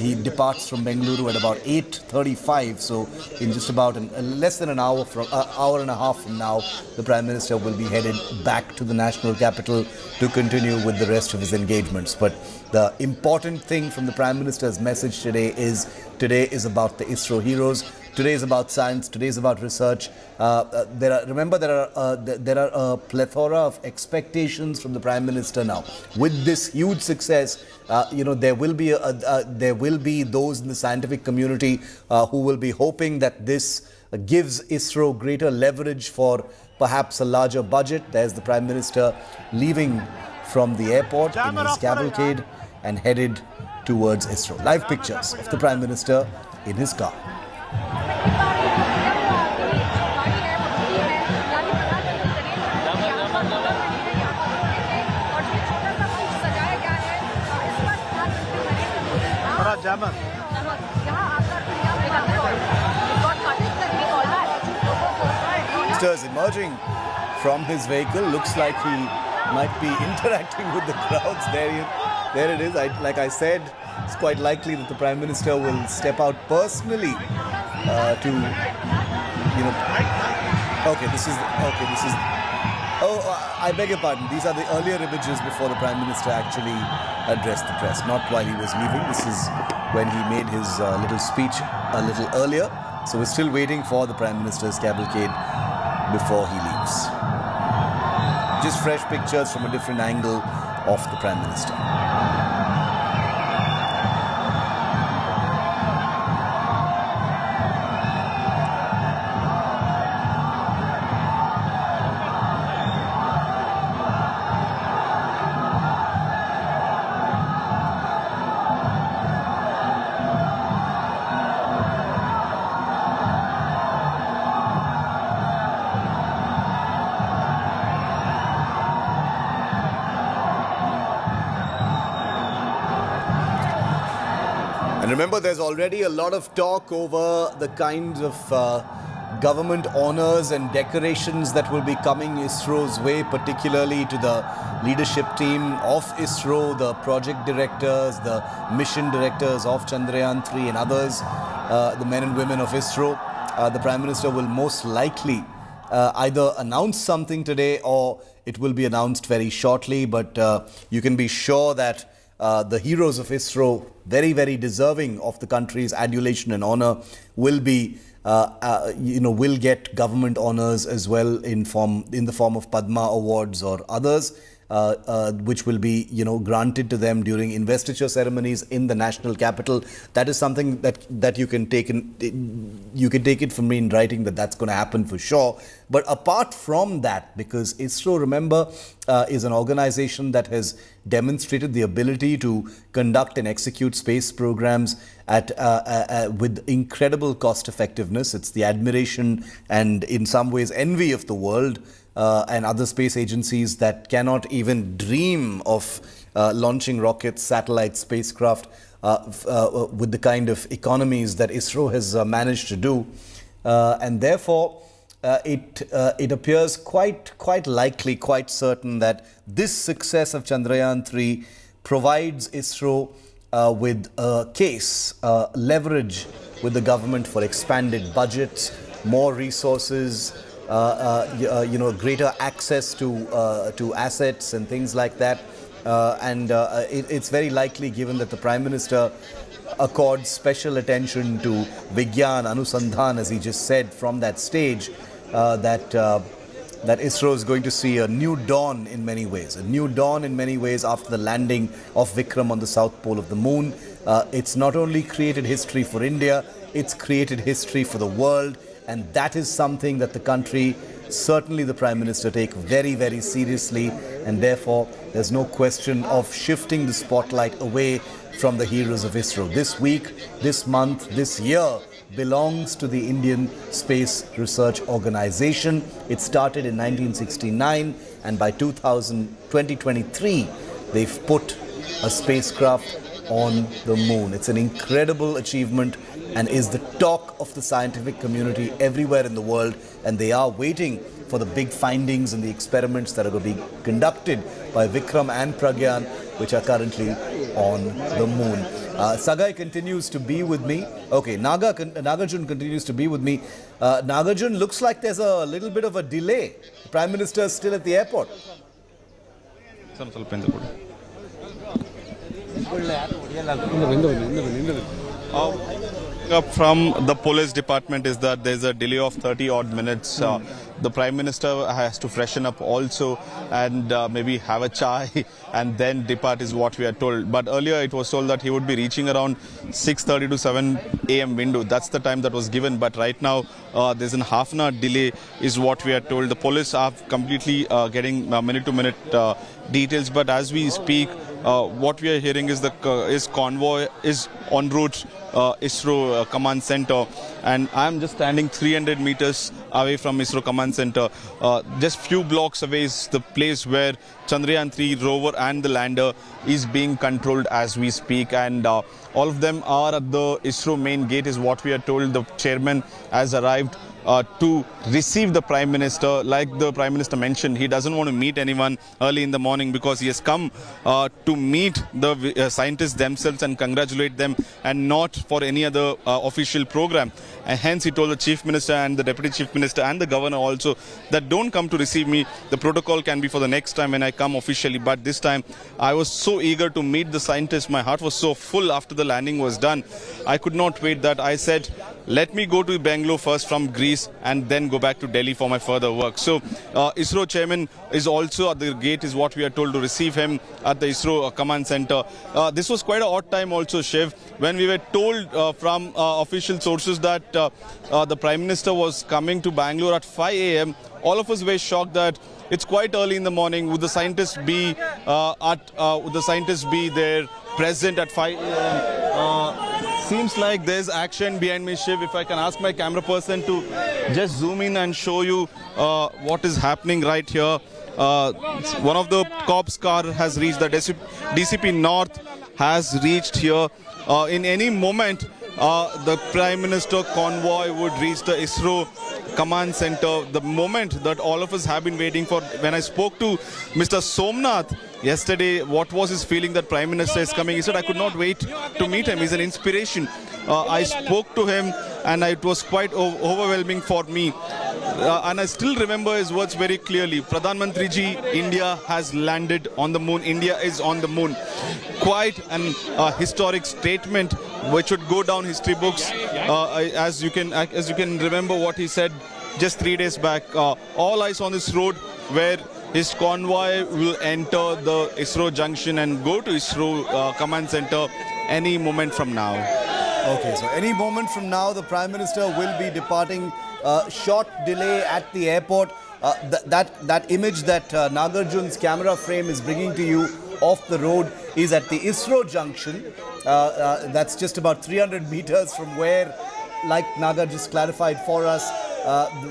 [SPEAKER 1] He departs from Bengaluru at about 8:35, so in just about less than an hour and a half from now, the Prime Minister will be headed back to the national capital to continue with the rest of his engagements. But the important thing from the Prime Minister's message today is about the ISRO heroes. Today is about science. Today is about research. There are a plethora of expectations from the Prime Minister now. With this huge success, there will be those in the scientific community who will be hoping that this gives ISRO greater leverage for perhaps a larger budget. There's the Prime Minister leaving from the airport in his cavalcade and headed towards ISRO. Live pictures of the Prime Minister in his car. Minister is emerging from his vehicle. Looks like he might be interacting with the crowds. There it is. Like I said, it's quite likely that the Prime Minister will step out personally to. I beg your pardon. These are the earlier images before the Prime Minister actually addressed the press, not while he was leaving. This is when he made his little speech a little earlier. So we're still waiting for the Prime Minister's cavalcade before he leaves. Just fresh pictures from a different angle of the Prime Minister. And remember, there's already a lot of talk over the kinds of government honors and decorations that will be coming ISRO's way, particularly to the leadership team of ISRO, the project directors, the mission directors of Chandrayaan-3 and others, the men and women of ISRO. The Prime Minister will most likely either announce something today or it will be announced very shortly, but you can be sure that the heroes of ISRO, very, very deserving of the country's adulation and honor, will be, will get government honors as well in the form of Padma awards or others, which will be, granted to them during investiture ceremonies in the national capital. That is something that you can take it from me in writing that's going to happen for sure. But apart from that, because ISRO, remember, is an organization that has demonstrated the ability to conduct and execute space programs with incredible cost effectiveness. It's the admiration and in some ways envy of the world and other space agencies that cannot even dream of launching rockets, satellites, spacecraft with the kind of economies that ISRO has managed to do. And therefore, it appears quite likely, quite certain that this success of Chandrayaan-3 provides ISRO with a case, leverage with the government for expanded budgets, more resources, greater access to assets and things like that. It's very likely, given that the Prime Minister accords special attention to Vigyan Anusandhan, as he just said from that stage, that ISRO is going to see a new dawn in many ways. A new dawn in many ways after the landing of Vikram on the south pole of the moon. It's not only created history for India, it's created history for the world. And that is something that the country, certainly the Prime Minister, take very, very seriously. And therefore, there's no question of shifting the spotlight away from the heroes of ISRO. This week, this month, this year belongs to the Indian Space Research Organization. It started in 1969, and by 2023, they've put a spacecraft on the moon. It's an incredible achievement and is the talk of the scientific community everywhere in the world. And they are waiting for the big findings and the experiments that are going to be conducted by Vikram and Pragyan, which are currently on the moon. Sagai continues to be with me. Okay, Nagarjun continues to be with me. Nagarjun, looks like there's a little bit of a delay. The Prime Minister is still at the airport.
[SPEAKER 8] Up from the police department is that there's a delay of 30 odd minutes. The Prime Minister has to freshen up also and maybe have a chai and then depart is what we are told. But earlier it was told that he would be reaching around 6:30 to 7 a.m. window. That's the time that was given. But right now there's a half an hour delay is what we are told. The police are completely getting minute to minute details. But as we speak, what we are hearing is the convoy is en route ISRO command center, and I'm just standing 300 meters away from ISRO command center. Just few blocks away is the place where Chandrayaan-3 rover and the lander is being controlled as we speak, and all of them are at the ISRO main gate is what we are told. The chairman has arrived to receive the Prime Minister. Like the Prime Minister mentioned, he doesn't want to meet anyone early in the morning because he has come to meet the scientists themselves and congratulate them and not for any other official program. And hence he told the Chief Minister and the Deputy Chief Minister and the Governor also that don't come to receive me. The protocol can be for the next time when I come officially. But this time I was so eager to meet the scientists. My heart was so full after the landing was done. I could not wait that I said, let me go to Bengaluru first from Greece and then go back to Delhi for my further work. So ISRO chairman is also at the gate is what we are told to receive him at the ISRO command center. This was quite an odd time also, Shiv, when we were told from official sources that the Prime Minister was coming to Bangalore at 5 a.m. All of us were shocked that it's quite early in the morning. Would the scientists be there present at 5 a.m.? Seems like there's action behind me, Shiv. If I can ask my camera person to just zoom in and show you what is happening right here. One of the cops' car has reached the DCP North
[SPEAKER 15] has reached here. In any moment, the Prime Minister convoy would reach the ISRO command center. The moment that all of us have been waiting for. When I spoke to Mr. Somnath yesterday, what was his feeling that Prime Minister is coming? He said, I could not wait to meet him. He's an inspiration. I spoke to him and it was quite overwhelming for me. And I still remember his words very clearly. Pradhan Mantri ji, India has landed on the moon. India is on the moon. Quite an historic statement which would go down history books. As you can remember what he said just 3 days back. All eyes on this road where his convoy will enter the ISRO junction and go to ISRO command center any moment from now.
[SPEAKER 1] Okay, so any moment from now, the Prime Minister will be departing. Short delay at the airport. That image that Nagarjun's camera frame is bringing to you off the road is at the ISRO junction. That's just about 300 meters from where, like Nagar just clarified for us,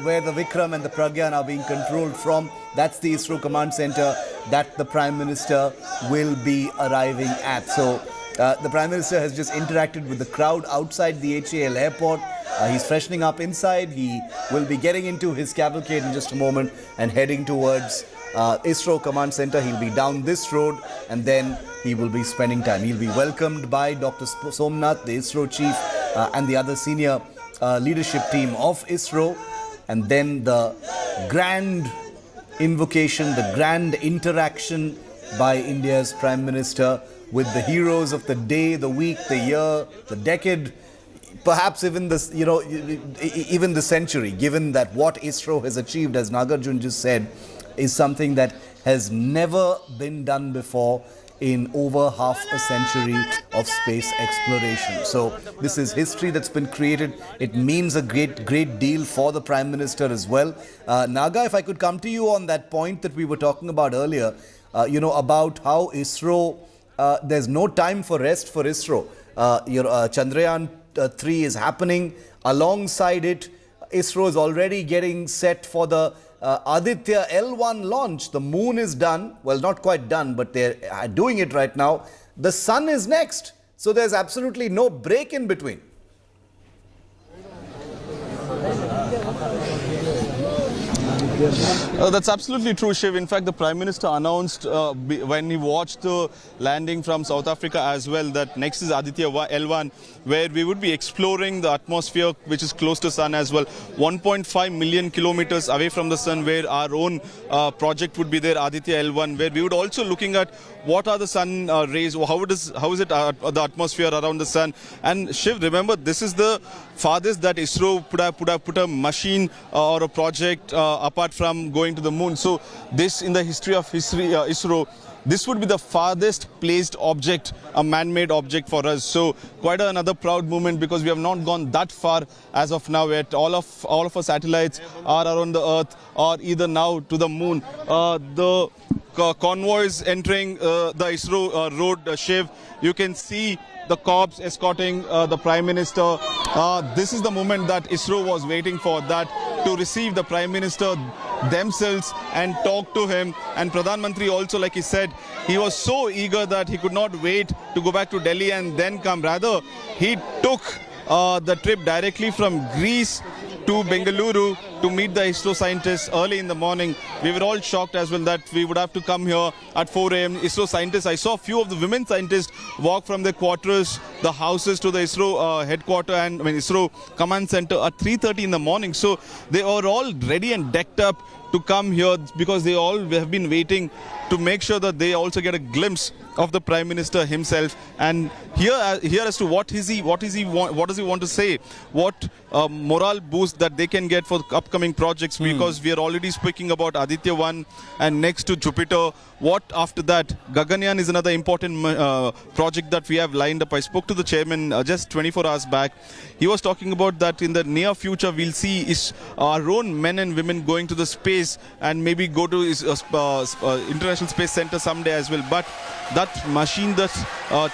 [SPEAKER 1] where the Vikram and the Pragyan are being controlled from. That's the ISRO command center that the Prime Minister will be arriving at. So the Prime Minister has just interacted with the crowd outside the HAL airport. He's freshening up inside. He will be getting into his cavalcade in just a moment and heading towards ISRO command center. He'll be down this road and then he will be spending time. He'll be welcomed by Dr. Somnath, the ISRO chief, and the other senior leadership team of ISRO. And then the grand invocation, the grand interaction by India's Prime Minister with the heroes of the day, the week, the year, the decade, perhaps even this, even the century, given that what ISRO has achieved, as Nagarjun just said, is something that has never been done before in over half a century of space exploration. So this is history that's been created. It means a great deal for the Prime Minister as well. Naga, if I could come to you on that point that we were talking about earlier, about how ISRO, there's no time for rest for ISRO. Chandrayaan-3 is happening. Alongside it, ISRO is already getting set for the Aditya L1 launch. The moon is done. Well, not quite done, but they're doing it right now. The sun is next. So there's absolutely no break in between.
[SPEAKER 15] That's absolutely true, Shiv. In fact, the Prime Minister announced when he watched the landing from South Africa as well that next is Aditya L1, where we would be exploring the atmosphere which is close to sun as well. 1.5 million kilometers away from the sun, where our own project would be there, Aditya L1, where we would also looking at what are the sun rays, how is it the atmosphere around the sun. And Shiv, remember, this is the farthest that ISRO put a machine or a project apart from going to the moon. So this, in the history of ISRO, this would be the farthest placed object, a man-made object for us. So quite another proud moment, because we have not gone that far as of now yet. All of our satellites are around the Earth or either now to the moon. The convoys entering the ISRO road, Shiv. You can see the corps escorting the Prime Minister. This is the moment that ISRO was waiting for, that to receive the Prime Minister themselves and talk to him. And Pradhan Mantri also, like he said, he was so eager that he could not wait to go back to Delhi and then come. Rather, he took the trip directly from Greece to Bengaluru to meet the ISRO scientists early in the morning. We were all shocked as well that we would have to come here at 4 a.m. ISRO scientists, I saw a few of the women scientists walk from their quarters, the houses, to the ISRO headquarters and ISRO command center at 3:30 in the morning. So they are all ready and decked up to come here, because they all have been waiting to make sure that they also get a glimpse of the Prime Minister himself. And here as to what does he want to say, what morale boost that they can get for upcoming projects, because we are already speaking about Aditya 1 and next to Jupiter. What after that? Gaganyaan is another important project that we have lined up. I spoke to the chairman just 24 hours back. He was talking about that in the near future we'll see our own men and women going to the space and maybe go to International Space Center someday as well. But that machine that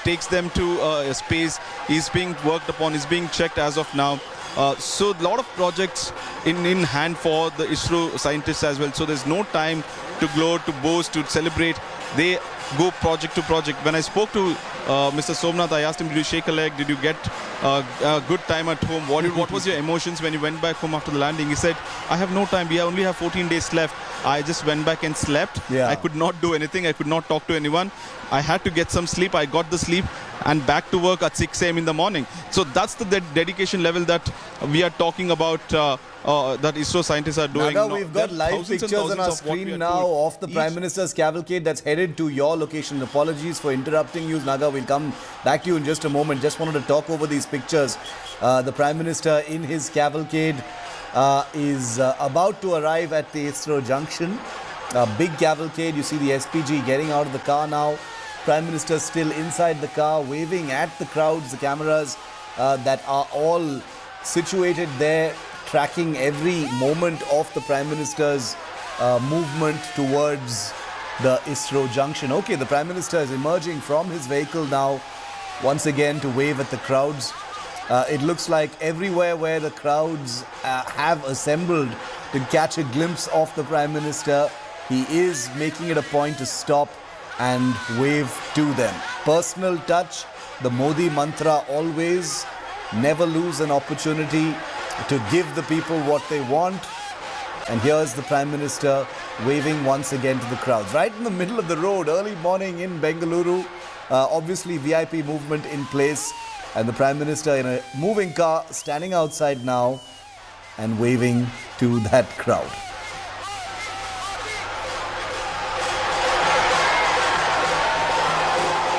[SPEAKER 15] takes them to space is being worked upon, is being checked as of now. So a lot of projects in hand for the ISRO scientists as well. So there's no time to gloat, to boast, to celebrate. They go project to project. When I spoke to Mr. Somnath, I asked him, did you shake a leg? Did you get a good time at home? What was your emotions when you went back home after the landing? He said, I have no time. We only have 14 days left. I just went back and slept. I could not do anything. I could not talk to anyone. I had to get some sleep. I got the sleep and back to work at 6 a.m. in the morning. So that's the dedication level that we are talking about, that ISRO scientists are doing.
[SPEAKER 1] Naga, we've got live pictures on our screen now of the Prime Minister's cavalcade that's headed to your location. Apologies for interrupting you, Naga. We'll come back to you in just a moment. Just wanted to talk over these pictures. The Prime Minister in his cavalcade is about to arrive at the ISRO junction. A big cavalcade. You see the SPG getting out of the car now. Prime Minister still inside the car, waving at the crowds, the cameras that are all situated there, tracking every moment of the Prime Minister's movement towards the ISRO junction. Okay, the Prime Minister is emerging from his vehicle now, once again to wave at the crowds. It looks like everywhere where the crowds have assembled to catch a glimpse of the Prime Minister, he is making it a point to stop and wave to them. Personal touch, the Modi mantra always, never lose an opportunity to give the people what they want. And here's the Prime Minister waving once again to the crowds. Right in the middle of the road, early morning in Bengaluru, obviously VIP movement in place. And the Prime Minister in a moving car standing outside now and waving to that crowd.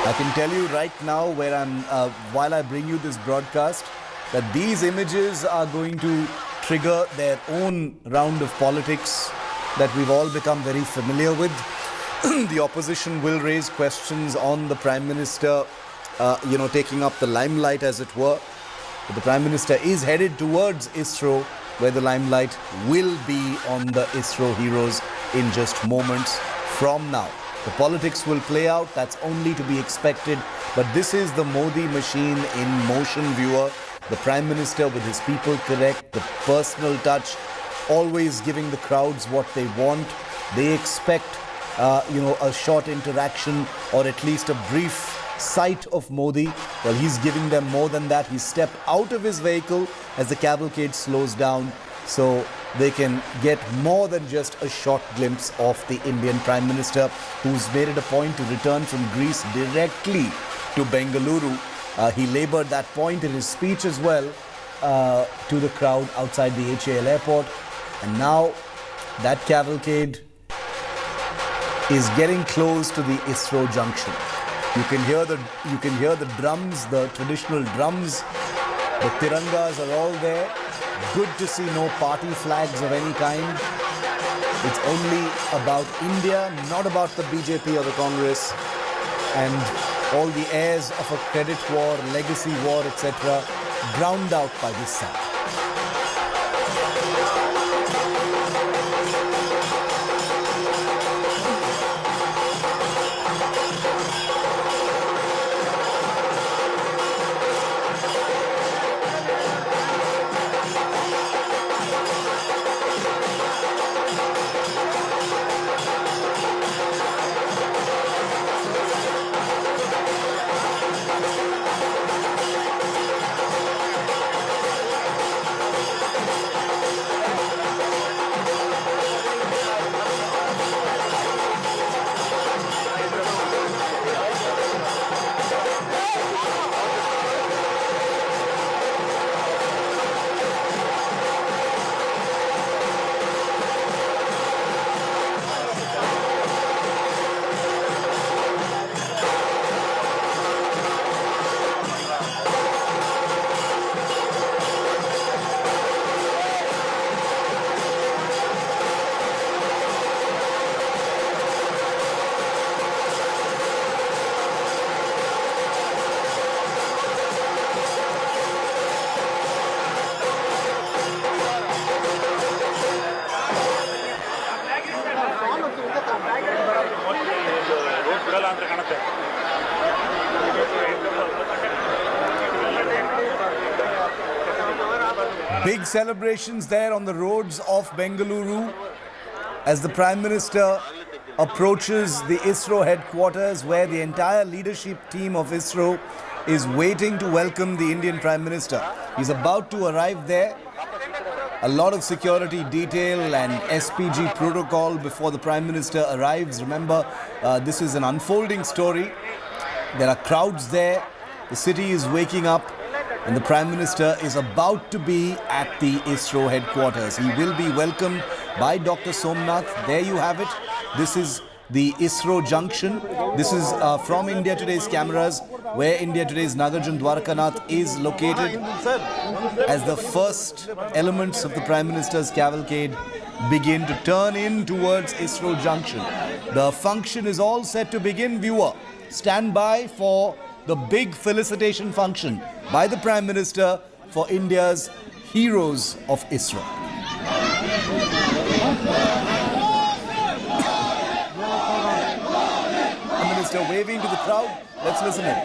[SPEAKER 1] I can tell you right now where while I bring you this broadcast, that these images are going to trigger their own round of politics that we've all become very familiar with. The opposition will raise questions on the Prime Minister, taking up the limelight as it were. But the Prime Minister is headed towards ISRO, where the limelight will be on the ISRO heroes in just moments from now. The politics will play out, that's only to be expected. But this is the Modi machine in motion, viewer. The Prime Minister with his people correct, the personal touch, always giving the crowds what they want. They expect, a short interaction or at least a brief sight of Modi. Well, he's giving them more than that. He stepped out of his vehicle as the cavalcade slows down, so they can get more than just a short glimpse of the Indian Prime Minister, who's made it a point to return from Greece directly to Bengaluru. He labored that point in his speech as well to the crowd outside the HAL airport. And now that cavalcade is getting close to the ISRO junction. You can hear the drums, the traditional drums. The tirangas are all there. Good to see no party flags of any kind. It's only about India, not about the BJP or the Congress. And all the airs of a credit war, legacy war, etc., drowned out by this sound. Big celebrations there on the roads of Bengaluru as the Prime Minister approaches the ISRO headquarters, where the entire leadership team of ISRO is waiting to welcome the Indian Prime Minister. He's about to arrive there. A lot of security detail and SPG protocol before the Prime Minister arrives. Remember, this is an unfolding story. There are crowds there. The city is waking up, and the Prime Minister is about to be at the ISRO headquarters. He will be welcomed by Dr. Somnath. There you have it. This is the ISRO junction. This is from India Today's cameras, where India Today's Nagarjun Dwarkanath is located, as the first elements of the Prime Minister's cavalcade begin to turn in towards ISRO junction. The function is all set to begin. Viewer, stand by for the big felicitation function by the Prime Minister for India's heroes of ISRO. Prime Minister waving to the crowd. Let's listen in.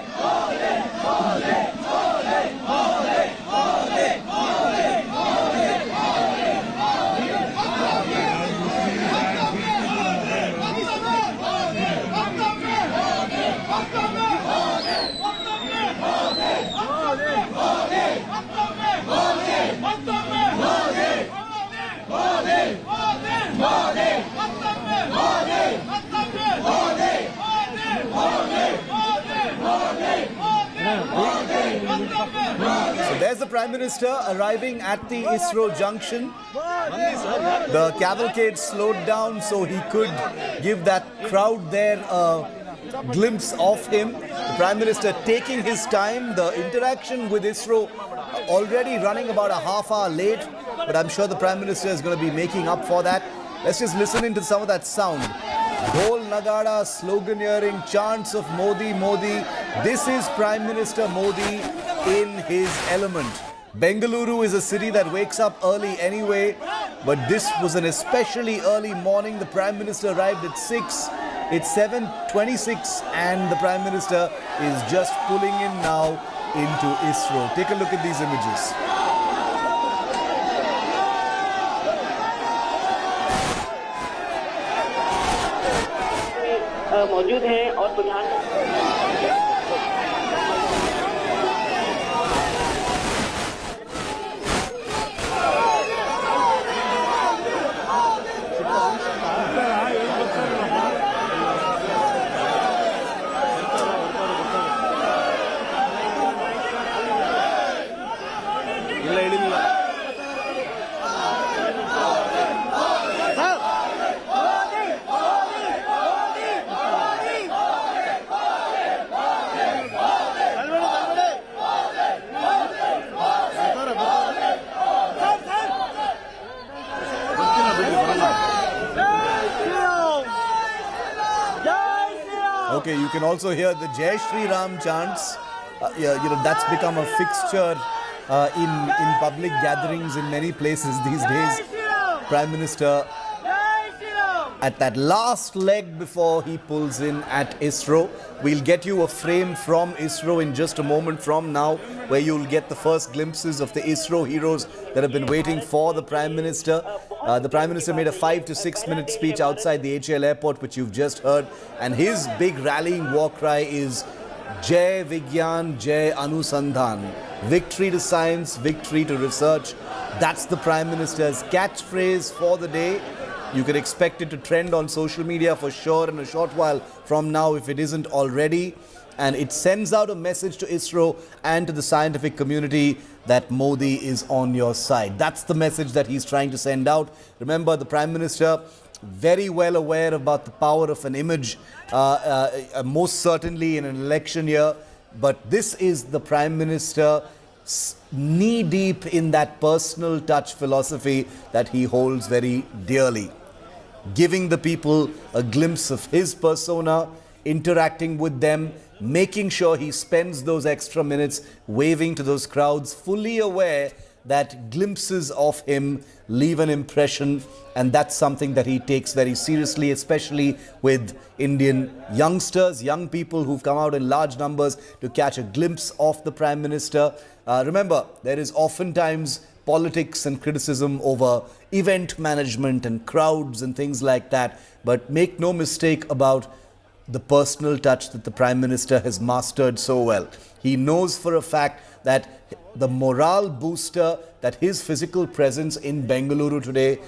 [SPEAKER 1] So there's the Prime Minister arriving at the ISRO junction. The cavalcade slowed down so he could give that crowd there a glimpse of him. The Prime Minister taking his time. The interaction with ISRO already running about a half hour late, but I'm sure the Prime Minister is going to be making up for that. Let's just listen into some of that sound. Dhol Nagada, sloganeering, chants of Modi, Modi. This is Prime Minister Modi in his element. Bengaluru is a city that wakes up early anyway, but this was an especially early morning. The Prime Minister arrived at 6. It's 7:26 and the Prime Minister is just pulling in now into ISRO. Take a look at these images.
[SPEAKER 16] मौजूद हैं और प्रधान
[SPEAKER 1] Okay, you can also hear the Jai Shri Ram chants. That's become a fixture in public gatherings in many places these days. Prime Minister at that last leg before he pulls in at ISRO. We'll get you a frame from ISRO in just a moment from now, where you'll get the first glimpses of the ISRO heroes that have been waiting for the Prime Minister. The Prime Minister made a 5 to 6 minute speech outside the HL airport, which you've just heard. And his big rallying war cry is Jai Vigyan, Jai Anusandhan. Victory to science, victory to research. That's the Prime Minister's catchphrase for the day. You can expect it to trend on social media for sure in a short while from now, if it isn't already. And it sends out a message to ISRO and to the scientific community that Modi is on your side. That's the message that he's trying to send out. Remember, the Prime Minister, very well aware about the power of an image, most certainly in an election year. But this is the Prime Minister knee-deep in that personal touch philosophy that he holds very dearly. Giving the people a glimpse of his persona, interacting with them, making sure he spends those extra minutes waving to those crowds, fully aware that glimpses of him leave an impression, and that's something that he takes very seriously, especially with Indian youngsters, young people who've come out in large numbers to catch a glimpse of the Prime Minister. Remember, there is oftentimes politics and criticism over event management and crowds and things like that. But make no mistake about the personal touch that the Prime Minister has mastered so well. He knows for a fact that the morale booster that his physical presence in Bengaluru today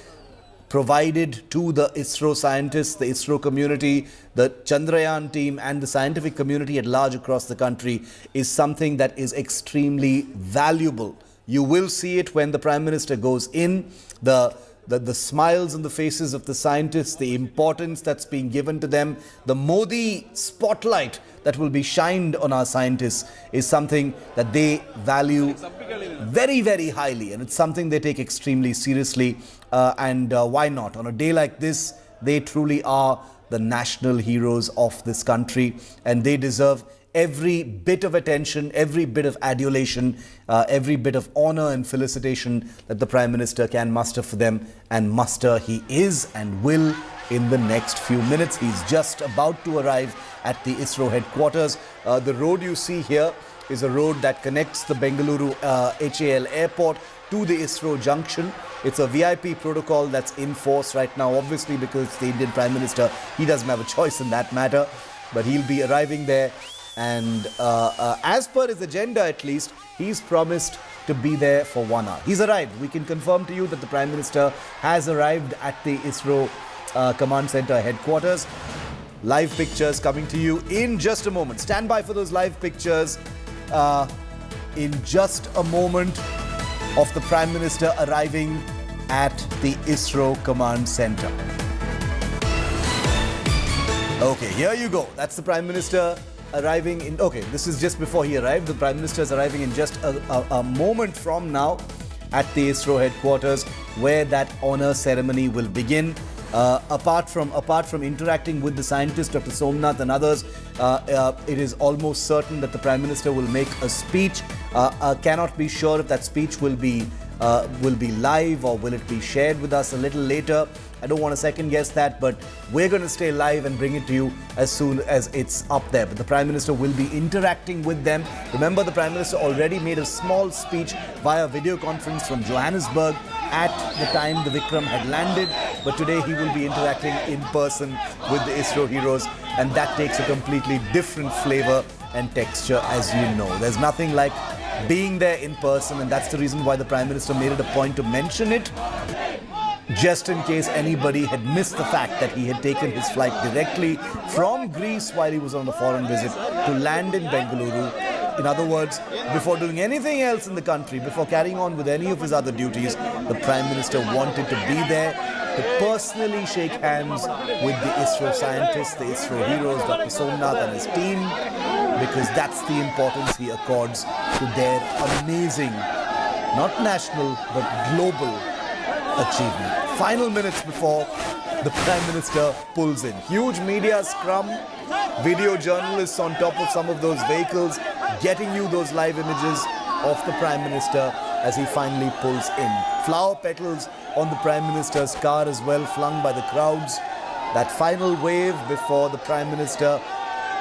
[SPEAKER 1] provided to the Isro scientists, the Isro community, the Chandrayaan team and the scientific community at large across the country is something that is extremely valuable. You will see it when the Prime Minister goes in, the smiles on the faces of the scientists, the importance that's being given to them, the Modi spotlight that will be shined on our scientists is something that they value very, very highly, and it's something they take extremely seriously. Why not? On a day like this, they truly are the national heroes of this country, and they deserve every bit of attention, every bit of adulation, every bit of honor and felicitation that the Prime Minister can muster for them, and muster he is and will in the next few minutes. He's just about to arrive at the Isro headquarters. The road you see here is a road that connects the Bengaluru HAL airport to the Isro junction. It's a VIP protocol that's in force right now, obviously because it's the Indian Prime Minister. He doesn't have a choice in that matter, but he'll be arriving there. And as per his agenda, at least, he's promised to be there for 1 hour. He's arrived. We can confirm to you that the Prime Minister has arrived at the Isro Command Center headquarters. Live pictures coming to you in just a moment. Stand by for those live pictures in just a moment of the Prime Minister arriving at the Isro Command Center. Okay, here you go. That's the Prime Minister arriving in. Okay, this is just before he arrived. The Prime Minister is arriving in just a moment from now at the Isro headquarters, where that honor ceremony will begin. Apart from interacting with the scientists, Dr. Somnath and others, it is almost certain that the Prime Minister will make a speech. Cannot be sure if that speech will be live or will it be shared with us a little later. I don't want to second guess that, but we're going to stay live and bring it to you as soon as it's up there. But the Prime Minister will be interacting with them. Remember, the Prime Minister already made a small speech via video conference from Johannesburg at the time the Vikram had landed. But today he will be interacting in person with the Isro heroes, and that takes a completely different flavor and texture, as you know. There's nothing like being there in person, and that's the reason why the Prime Minister made it a point to mention it, just in case anybody had missed the fact that he had taken his flight directly from Greece while he was on a foreign visit to land in Bengaluru. In other words, before doing anything else in the country, before carrying on with any of his other duties, the Prime Minister wanted to be there to personally shake hands with the Isro scientists, the Isro heroes, Dr. Somnath and his team, because that's the importance he accords to their amazing, not national, but global achievement. Final minutes before the Prime Minister pulls in. Huge media scrum, video journalists on top of some of those vehicles, getting you those live images of the Prime Minister as he finally pulls in. Flower petals on the Prime Minister's car as well, flung by the crowds. That final wave before the Prime Minister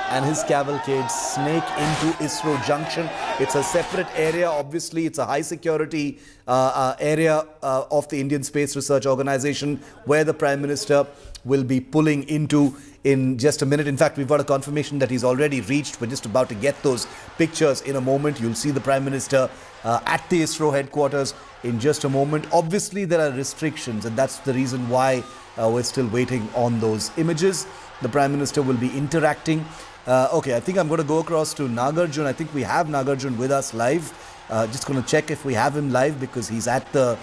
[SPEAKER 1] and his cavalcade snake into Isro Junction. It's a separate area. Obviously, it's a high security area of the Indian Space Research Organization, where the Prime Minister will be pulling into in just a minute. In fact, we've got a confirmation that he's already reached. We're just about to get those pictures in a moment. You'll see the Prime Minister at the Isro headquarters in just a moment. Obviously, there are restrictions, and that's the reason why we're still waiting on those images. The Prime Minister will be interacting. Okay, I think I'm going to go across to Nagarjun. I think we have Nagarjun with us live. Just going to check if we have him live because he's at the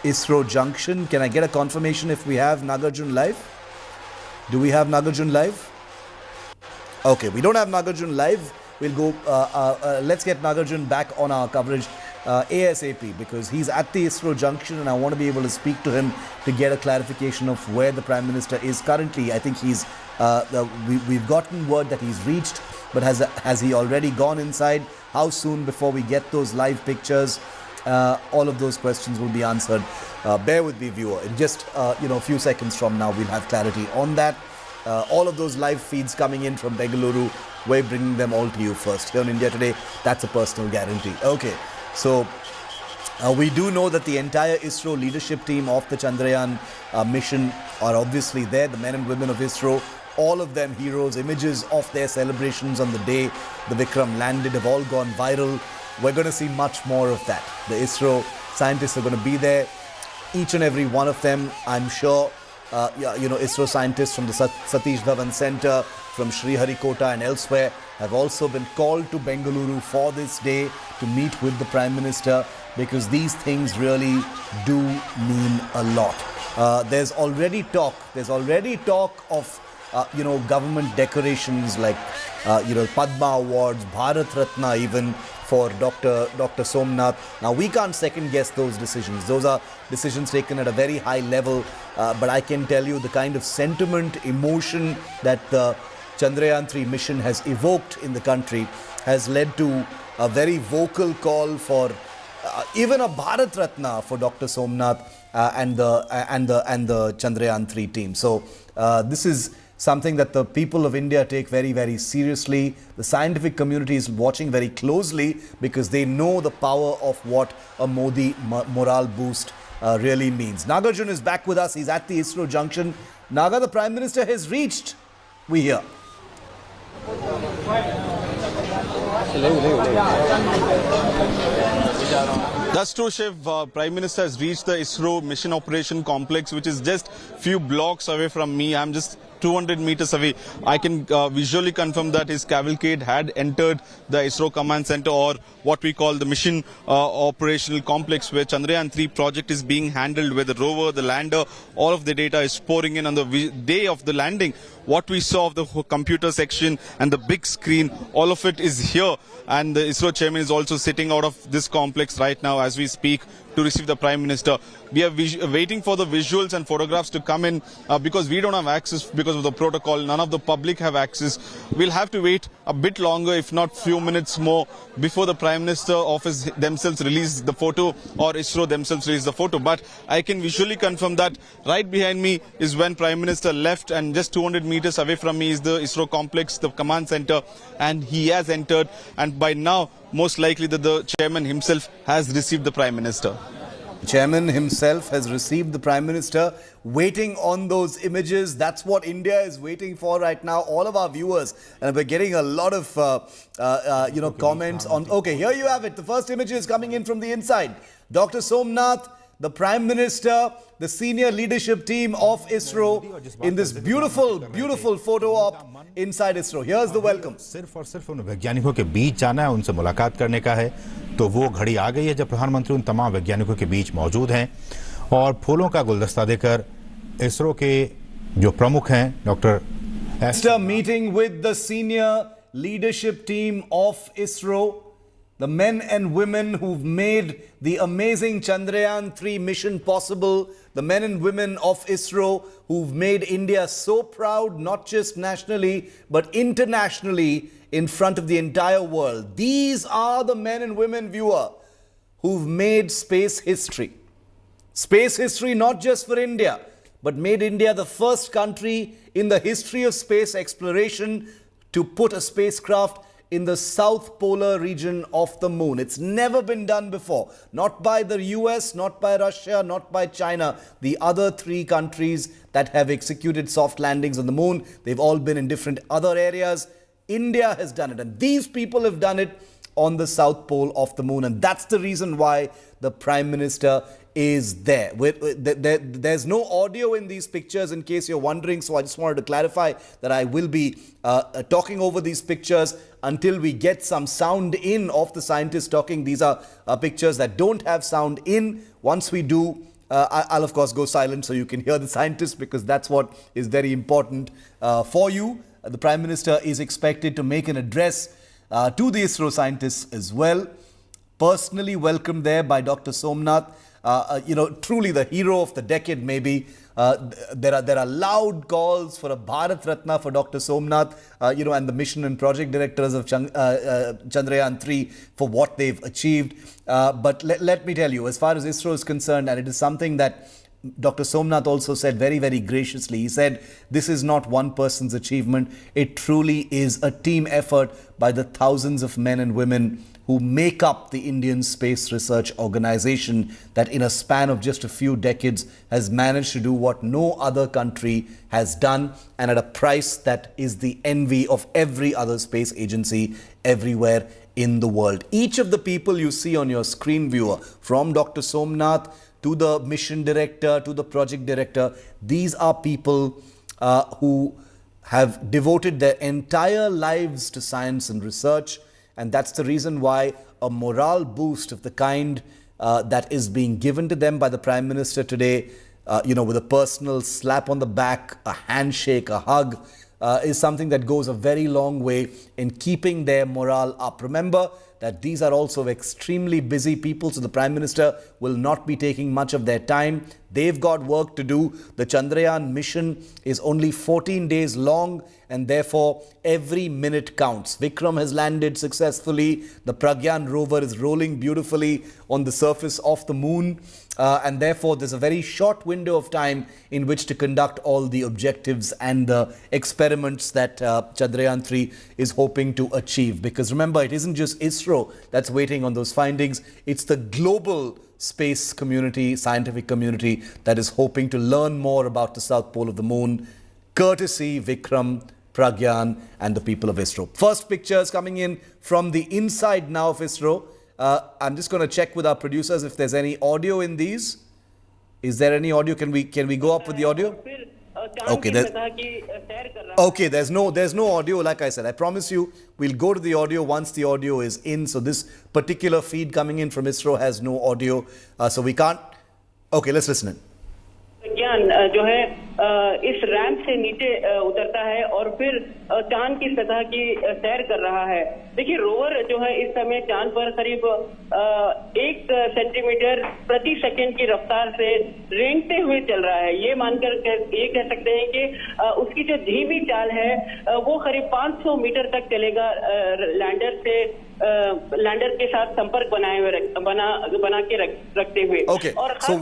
[SPEAKER 1] Isro Junction. Can I get a confirmation if we have Nagarjun live? Do we have Nagarjun live? Okay, we don't have Nagarjun live. We'll go, let's get Nagarjun back on our coverage ASAP, because he's at the Isro Junction and I want to be able to speak to him to get a clarification of where the Prime Minister is currently. I think he's we've gotten word that he's reached, but has he already gone inside? How soon before we get those live pictures? All of those questions will be answered. Bear with me, viewer. In just a few seconds from now, we'll have clarity on that. All of those live feeds coming in from Bengaluru, we're bringing them all to you first. Here on India Today, that's a personal guarantee. Okay, so We do know that the entire ISRO leadership team of the Chandrayaan mission are obviously there, the men and women of ISRO, all of them heroes. Images of their celebrations on the day the Vikram landed have all gone viral. We're going to see much more of that. The ISRO scientists are going to be there, each and every one of them, I'm sure. ISRO scientists from the Satish Dhawan Center, from Sriharikota and elsewhere have also been called to Bengaluru for this day to meet with the Prime Minister, because these things really do mean a lot. There's already talk of government decorations like Padma Awards, Bharat Ratna even for Dr. Somnath. Now, we can't second guess those decisions. Those are decisions taken at a very high level. But I can tell you the kind of sentiment, emotion that the Chandrayaan-3 mission has evoked in the country has led to a very vocal call for even a Bharat Ratna for Dr. Somnath and the Chandrayaan-3 team. So this is something that the people of India take very, very seriously. The scientific community is watching very closely because they know the power of what a Modi morale boost really means. Nagarjun is back with us. He's at the ISRO junction. Naga, the Prime Minister has reached. We hear.
[SPEAKER 15] That's true, Shiv. Prime Minister has reached the ISRO mission operation complex, which is just few blocks away from me. I'm just 200 meters away. I can visually confirm that his cavalcade had entered the ISRO command center, or what we call the mission operational complex, where Chandrayaan-3 project is being handled, where the rover, the lander, all of the data is pouring in on the day of the landing. What we saw of the computer section and the big screen, all of it is here. And the ISRO chairman is also sitting out of this complex right now as we speak to receive the Prime Minister. We are waiting for the visuals and photographs to come in because we don't have access because of the protocol. None of the public have access. We'll have to wait a bit longer, if not few minutes more, before the Prime Minister office themselves release the photo or ISRO themselves release the photo. But I can visually confirm that right behind me is when Prime Minister left, and just 200 meters away from me is the ISRO complex, the command center, and he has entered. And by now, most likely that the chairman himself has received the Prime Minister.
[SPEAKER 1] The chairman himself has received the Prime Minister, waiting on those images. That's what India is waiting for right now. All of our viewers, and we're getting a lot of comments on. Okay, here you have it. The first image is coming in from the inside. Dr. Somnath, the Prime Minister, the senior leadership team of ISRO in this beautiful, beautiful photo op inside ISRO. Here's the welcome.
[SPEAKER 17] सिर्फ और सिर्फ उन वैज्ञानिकों के बीच जाना है, उनसे मुलाकात करने का है, तो वो घड़ी आ गई है जब प्रधानमंत्री उन तमाम वैज्ञानिकों के बीच मौजूद हैं और फूलों का गुलदस्ता देकर ISRO के जो प्रमुख हैं doctor
[SPEAKER 1] meeting with the senior leadership team of ISRO, the men and women who've made the amazing Chandrayaan-3 mission possible, the men and women of ISRO who've made India so proud, not just nationally, but internationally in front of the entire world. These are the men and women, viewer, who've made space history. Space history not just for India, but made India the first country in the history of space exploration to put a spacecraft in the south polar region of the moon. It's never been done before. Not by the US, not by Russia, not by China. The other three countries that have executed soft landings on the moon, they've all been in different other areas. India has done it, and these people have done it on the south pole of the moon, and that's the reason why the Prime Minister is there. There's no audio in these pictures, in case you're wondering, so I just wanted to clarify that I will be talking over these pictures until we get some sound in of the scientists talking. These are pictures that don't have sound in. Once we do, I'll of course go silent so you can hear the scientists, because that's what is very important for you. The Prime Minister is expected to make an address to the ISRO scientists as well. Personally welcomed there by Dr. Somnath. Truly the hero of the decade, maybe. There are loud calls for a Bharat Ratna for Dr. Somnath, and the mission and project directors of Chandrayaan-3 for what they've achieved. But let me tell you, as far as ISRO is concerned, and it is something that Dr. Somnath also said very, very graciously, he said, this is not one person's achievement. It truly is a team effort by the thousands of men and women who make up the Indian Space Research Organization that in a span of just a few decades has managed to do what no other country has done, and at a price that is the envy of every other space agency everywhere in the world. Each of the people you see on your screen, viewer, from Dr. Somnath to the mission director to the project director, these are people who have devoted their entire lives to science and research. And that's the reason why a morale boost of the kind that is being given to them by the Prime Minister today, with a personal slap on the back, a handshake, a hug, is something that goes a very long way in keeping their morale up. Remember that these are also extremely busy people, so the Prime Minister will not be taking much of their time. They've got work to do. The Chandrayaan mission is only 14 days long, and therefore every minute counts. Vikram has landed successfully. The Pragyan rover is rolling beautifully on the surface of the moon. And therefore, there's a very short window of time in which to conduct all the objectives and the experiments that Chandrayaan-3 is hoping to achieve. Because remember, it isn't just Isro that's waiting on those findings. It's the global space community, scientific community, that is hoping to learn more about the South Pole of the moon, courtesy Vikram, Pragyan, and the people of Isro. First pictures coming in from the inside now of Isro. I'm just going to check with our producers if there's any audio in these. Is there any audio? Can we go up with the audio? Okay, there's no audio. Like I said, I promise you, we'll go to the audio once the audio is in. So this particular feed coming in from Isro has no audio, so we can't. Okay, let's listen in.
[SPEAKER 16] विज्ञान जो है इस ramp से नीचे उतरता है और फिर चांद की सतह की सैर कर रहा है। देखिए, रोवर जो है इस समय चांद पर करीब 1 सेंटीमीटर प्रति सेकंड की रफ्तार से रेंगते हुए चल रहा है। ये मानकर ये कह सकते हैं कि उसकी जो धीमी चाल है वो करीब 500 मीटर तक चलेगा लैंडर के साथ संपर्क बना के रखते हुए।
[SPEAKER 1] Okay, so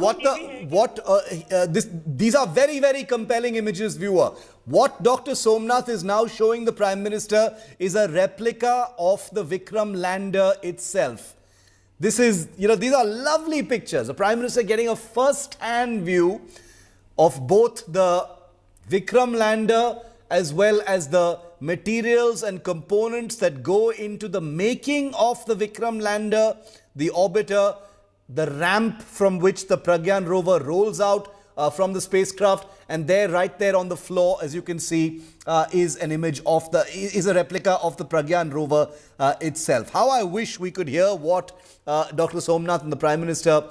[SPEAKER 1] these are very, very compelling images, viewer. What Dr. Somnath is now showing the Prime Minister is a replica of the Vikram lander itself. This is, these are lovely pictures. The Prime Minister getting a first-hand view of both the Vikram lander as well as the materials and components that go into the making of the Vikram lander, the orbiter, the ramp from which the Pragyan rover rolls out from the spacecraft, and there, right there on the floor, as you can see, is an image of is a replica of the Pragyan rover itself. How I wish we could hear what Dr. Somnath and the Prime Minister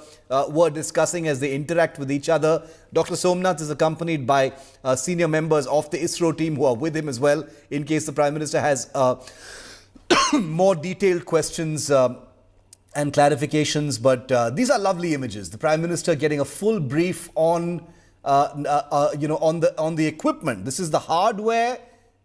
[SPEAKER 1] were discussing as they interact with each other. Dr. Somnath is accompanied by senior members of the Isro team who are with him as well, in case the Prime Minister has more detailed questions and clarifications. But these are lovely images. The Prime Minister getting a full brief on on the equipment. This is the hardware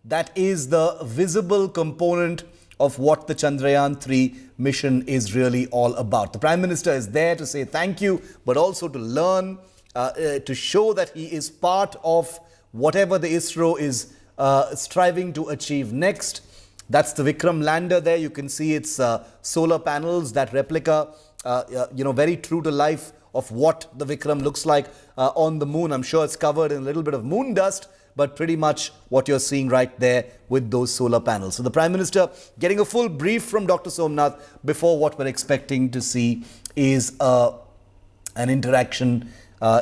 [SPEAKER 1] that is the visible component of what the Chandrayaan-3 mission is really all about. The Prime Minister is there to say thank you, but also to learn, to show that he is part of whatever the Isro is striving to achieve next. That's the Vikram lander there. You can see its solar panels, that replica, very true to life of what the Vikram looks like on the moon. I'm sure it's covered in a little bit of moon dust, but pretty much what you're seeing right there with those solar panels. So the Prime Minister getting a full brief from Dr. Somnath before what we're expecting to see is an interaction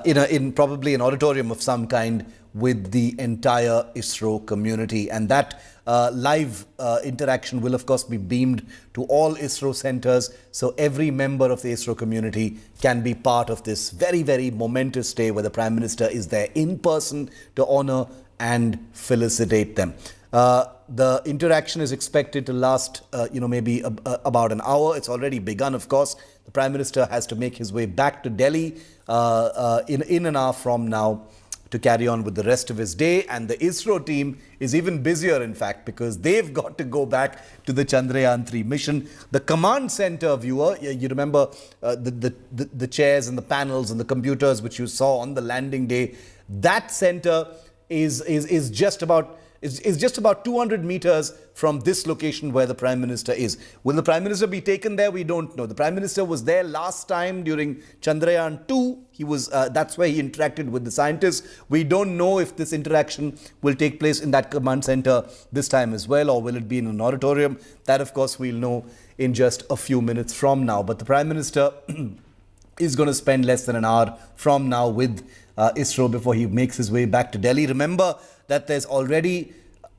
[SPEAKER 1] in probably an auditorium of some kind with the entire Isro community. And that live interaction will, of course, be beamed to all Isro centers, so every member of the Isro community can be part of this very, very momentous day where the Prime Minister is there in person to honor and felicitate them. The interaction is expected to last, maybe about an hour. It's already begun, of course. The Prime Minister has to make his way back to Delhi in an hour from now to carry on with the rest of his day. And the Isro team is even busier, in fact, because they've got to go back to the Chandrayaan-3 mission. The command center, viewer, you remember the chairs and the panels and the computers which you saw on the landing day. That center is just about 200 meters from this location where the Prime Minister is. Will the Prime Minister be taken there? We don't know. The Prime Minister was there last time during Chandrayaan-2. He was that's where he interacted with the scientists. We don't know if this interaction will take place in that command center this time as well, or will it be in an auditorium? That, of course, we'll know in just a few minutes from now. But the Prime Minister is going to spend less than an hour from now with Isro before he makes his way back to Delhi. Remember that there's already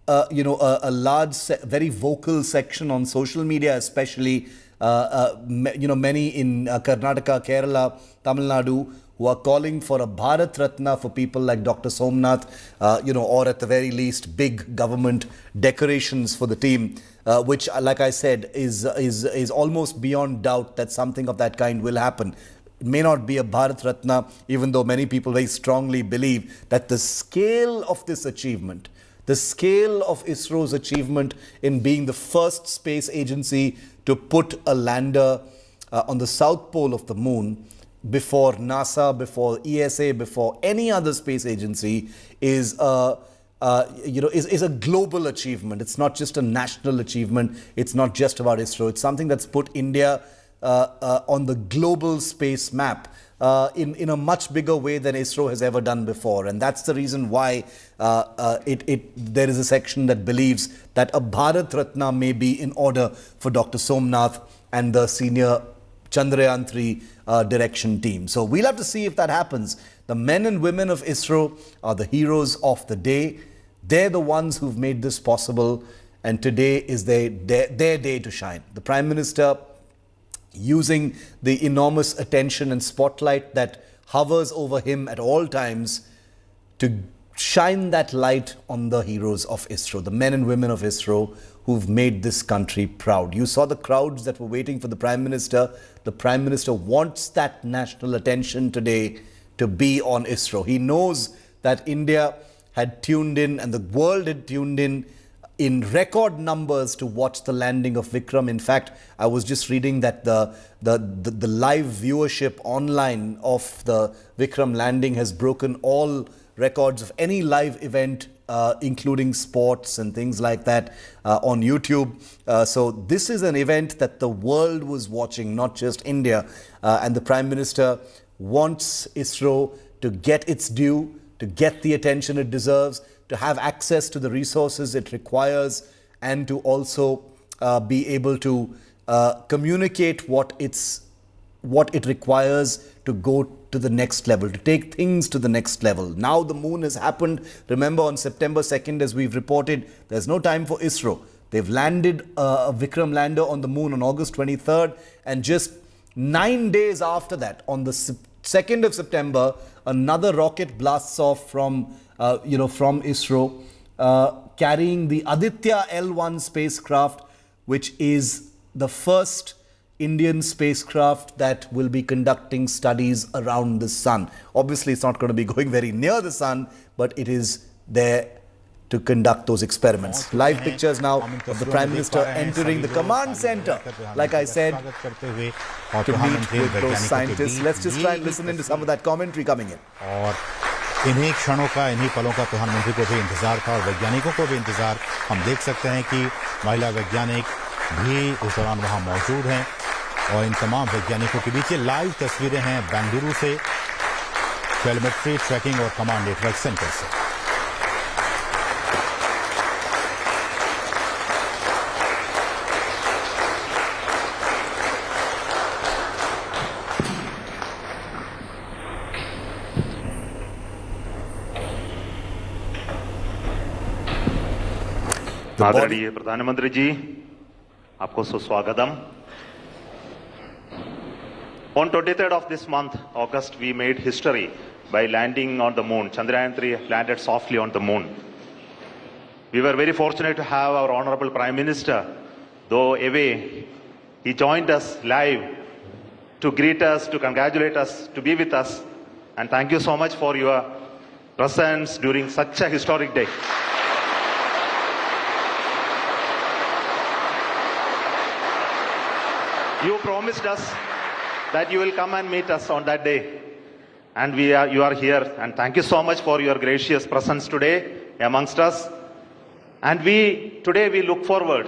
[SPEAKER 1] a large, very vocal section on social media, especially many in Karnataka, Kerala, Tamil Nadu, who are calling for a Bharat Ratna for people like Dr. Somnath, or at the very least big government decorations for the team, which, like I said, is almost beyond doubt that something of that kind will happen. It may not be a Bharat Ratna, even though many people very strongly believe that the scale of this achievement, the scale of ISRO's achievement in being the first space agency to put a lander on the south pole of the moon before NASA, before ESA, before any other space agency is a global achievement. It's not just a national achievement. It's not just about ISRO. It's something that's put India on the global space map in a much bigger way than ISRO has ever done before. And that's the reason why there is a section that believes that a Bharat Ratna may be in order for Dr. Somnath and the senior Chandrayaan-3 direction team. So we'll have to see if that happens. The men and women of ISRO are the heroes of the day. They're the ones who've made this possible, and today is their day to shine. The Prime Minister, using the enormous attention and spotlight that hovers over him at all times, to shine that light on the heroes of ISRO, the men and women of ISRO who've made this country proud. You saw the crowds that were waiting for the Prime Minister. The Prime Minister wants that national attention today to be on ISRO. He knows that India had tuned in and the world had tuned in record numbers to watch the landing of Vikram. In fact, I was just reading that the live viewership online of the Vikram landing has broken all records of any live event, including sports and things like that on YouTube. So this is an event that the world was watching, not just India. And the Prime Minister wants ISRO to get its due, to get the attention it deserves, to have access to the resources it requires, and to also be able to communicate what it requires to go to the next level, to take things to the next level. Now the moon has happened. Remember, on September 2nd, as we've reported, there's no time for ISRO. They've landed a Vikram lander on the moon on August 23rd, and just 9 days after that, on the 2nd of September, another rocket blasts off from ISRO, carrying the Aditya L1 spacecraft, which is the first Indian spacecraft that will be conducting studies around the sun. Obviously, it's not going to be going very near the sun, but it is there to conduct those experiments. Live pictures now of the Prime Minister entering the command center, like I said, to meet with those scientists. Let's just try and listen into some of that commentary coming in.
[SPEAKER 17] इन्हीं क्षणों का, इन्हीं पलों का प्रधानमंत्री को भी इंतजार था और वैज्ञानिकों को भी इंतजार। हम देख सकते हैं कि महिला वैज्ञानिक भी इस दौरान वहां मौजूद हैं और इन तमाम वैज्ञानिकों के बीच ये लाइव तस्वीरें हैं बेंगलुरु से, टेलीमेट्री, ट्रैकिंग और कमांड नेटवर्क सेंटर से।
[SPEAKER 18] आदरणीय प्रधानमंत्री जी, आपको सुस्वागतम। On 23rd of this month, August, we made history by landing on the moon. Chandrayaan-3 landed softly on the moon. We were very fortunate to have our Honorable Prime Minister, though away, he joined us live to greet us, to congratulate us, to be with us. And thank you so much for your presence during such a historic day. You promised us that you will come and meet us on that day. And you are here. And thank you so much for your gracious presence today amongst us. And today we look forward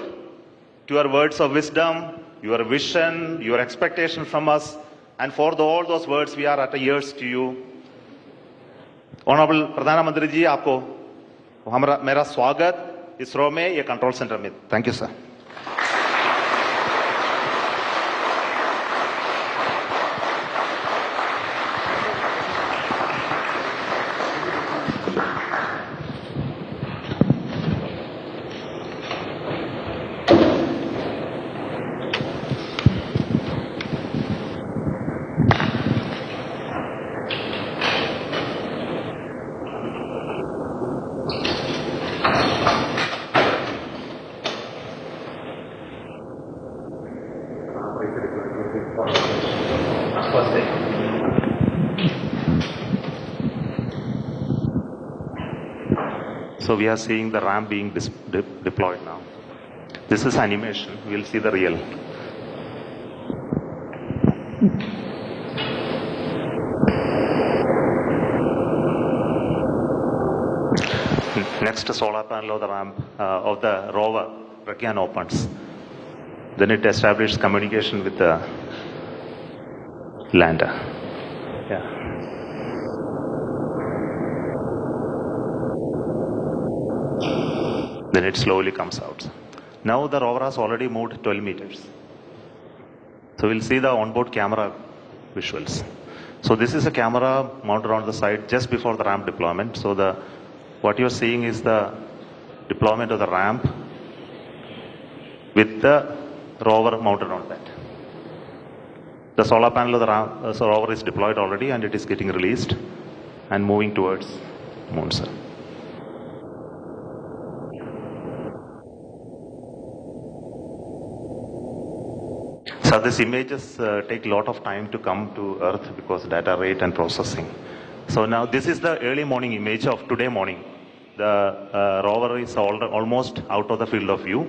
[SPEAKER 18] to your words of wisdom, your vision, your expectation from us. And for all those words, we are at ears to you. Honorable Pradhan Mantri ji, आपको मेरा स्वागत इसरो में ये control centre में. Thank you, sir. So we are seeing the ramp being deployed now. This is animation. We'll see the real. Next solar panel of the ramp of the rover Pragyan opens. Then it establishes communication with the lander. Yeah. Then it slowly comes out. Now the rover has already moved 12 meters. So we'll see the onboard camera visuals. So this is a camera mounted on the side just before the ramp deployment. So what you're seeing is the deployment of the ramp with the rover mounted on that. The solar panel of the rover is deployed already and it is getting released and moving towards moon, sir. So these images take a lot of time to come to Earth because data rate and processing. So now this is the early morning image of today morning. The rover is almost out of the field of view.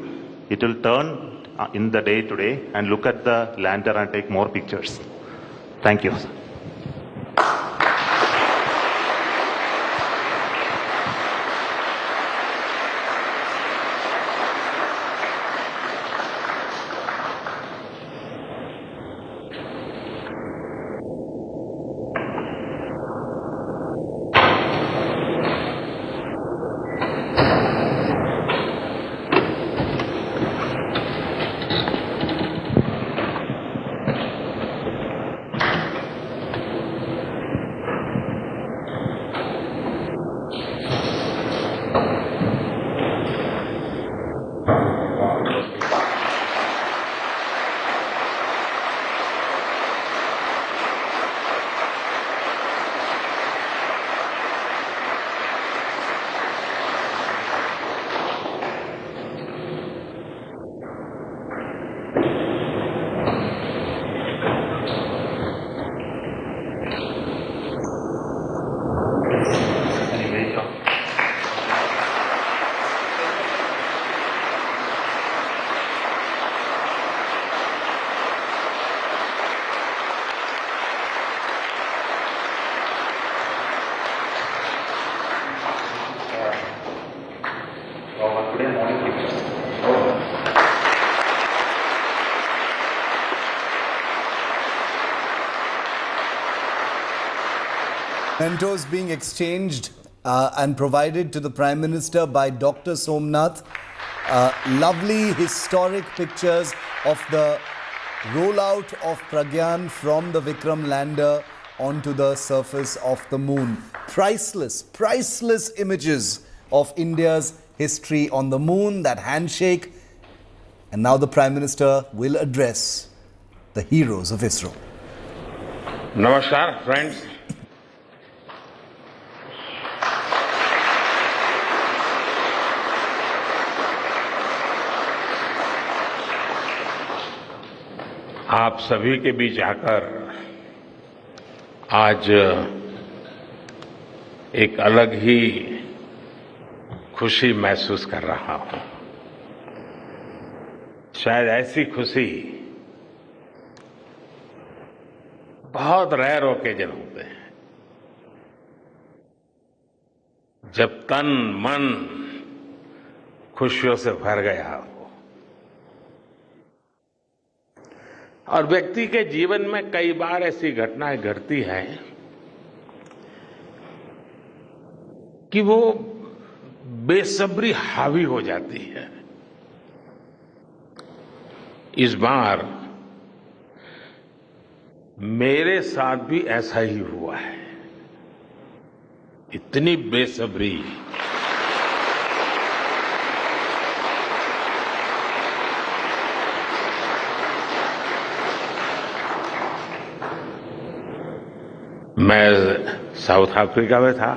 [SPEAKER 18] It will turn in the day today and look at the lander and take more pictures. Thank you.
[SPEAKER 1] Mementos being exchanged and provided to the Prime Minister by Dr. Somnath. Lovely historic pictures of the rollout of Pragyan from the Vikram lander onto the surface of the moon. Priceless, priceless images of India's history on the moon, that handshake. And now the Prime Minister will address the heroes of Isro.
[SPEAKER 14] Namaskar, friends. आप सभी के बीच आकर आज एक अलग ही खुशी महसूस कर रहा हूं। शायद ऐसी खुशी बहुत रेयर ओकेजन होते हैं जब तन मन खुशियों से भर गया हो। और व्यक्ति के जीवन में कई बार ऐसी घटनाएं घटती हैं कि वो बेसब्री हावी हो जाती है। इस बार मेरे साथ भी ऐसा ही हुआ है। इतनी बेसब्री मैं साउथ अफ्रीका में था,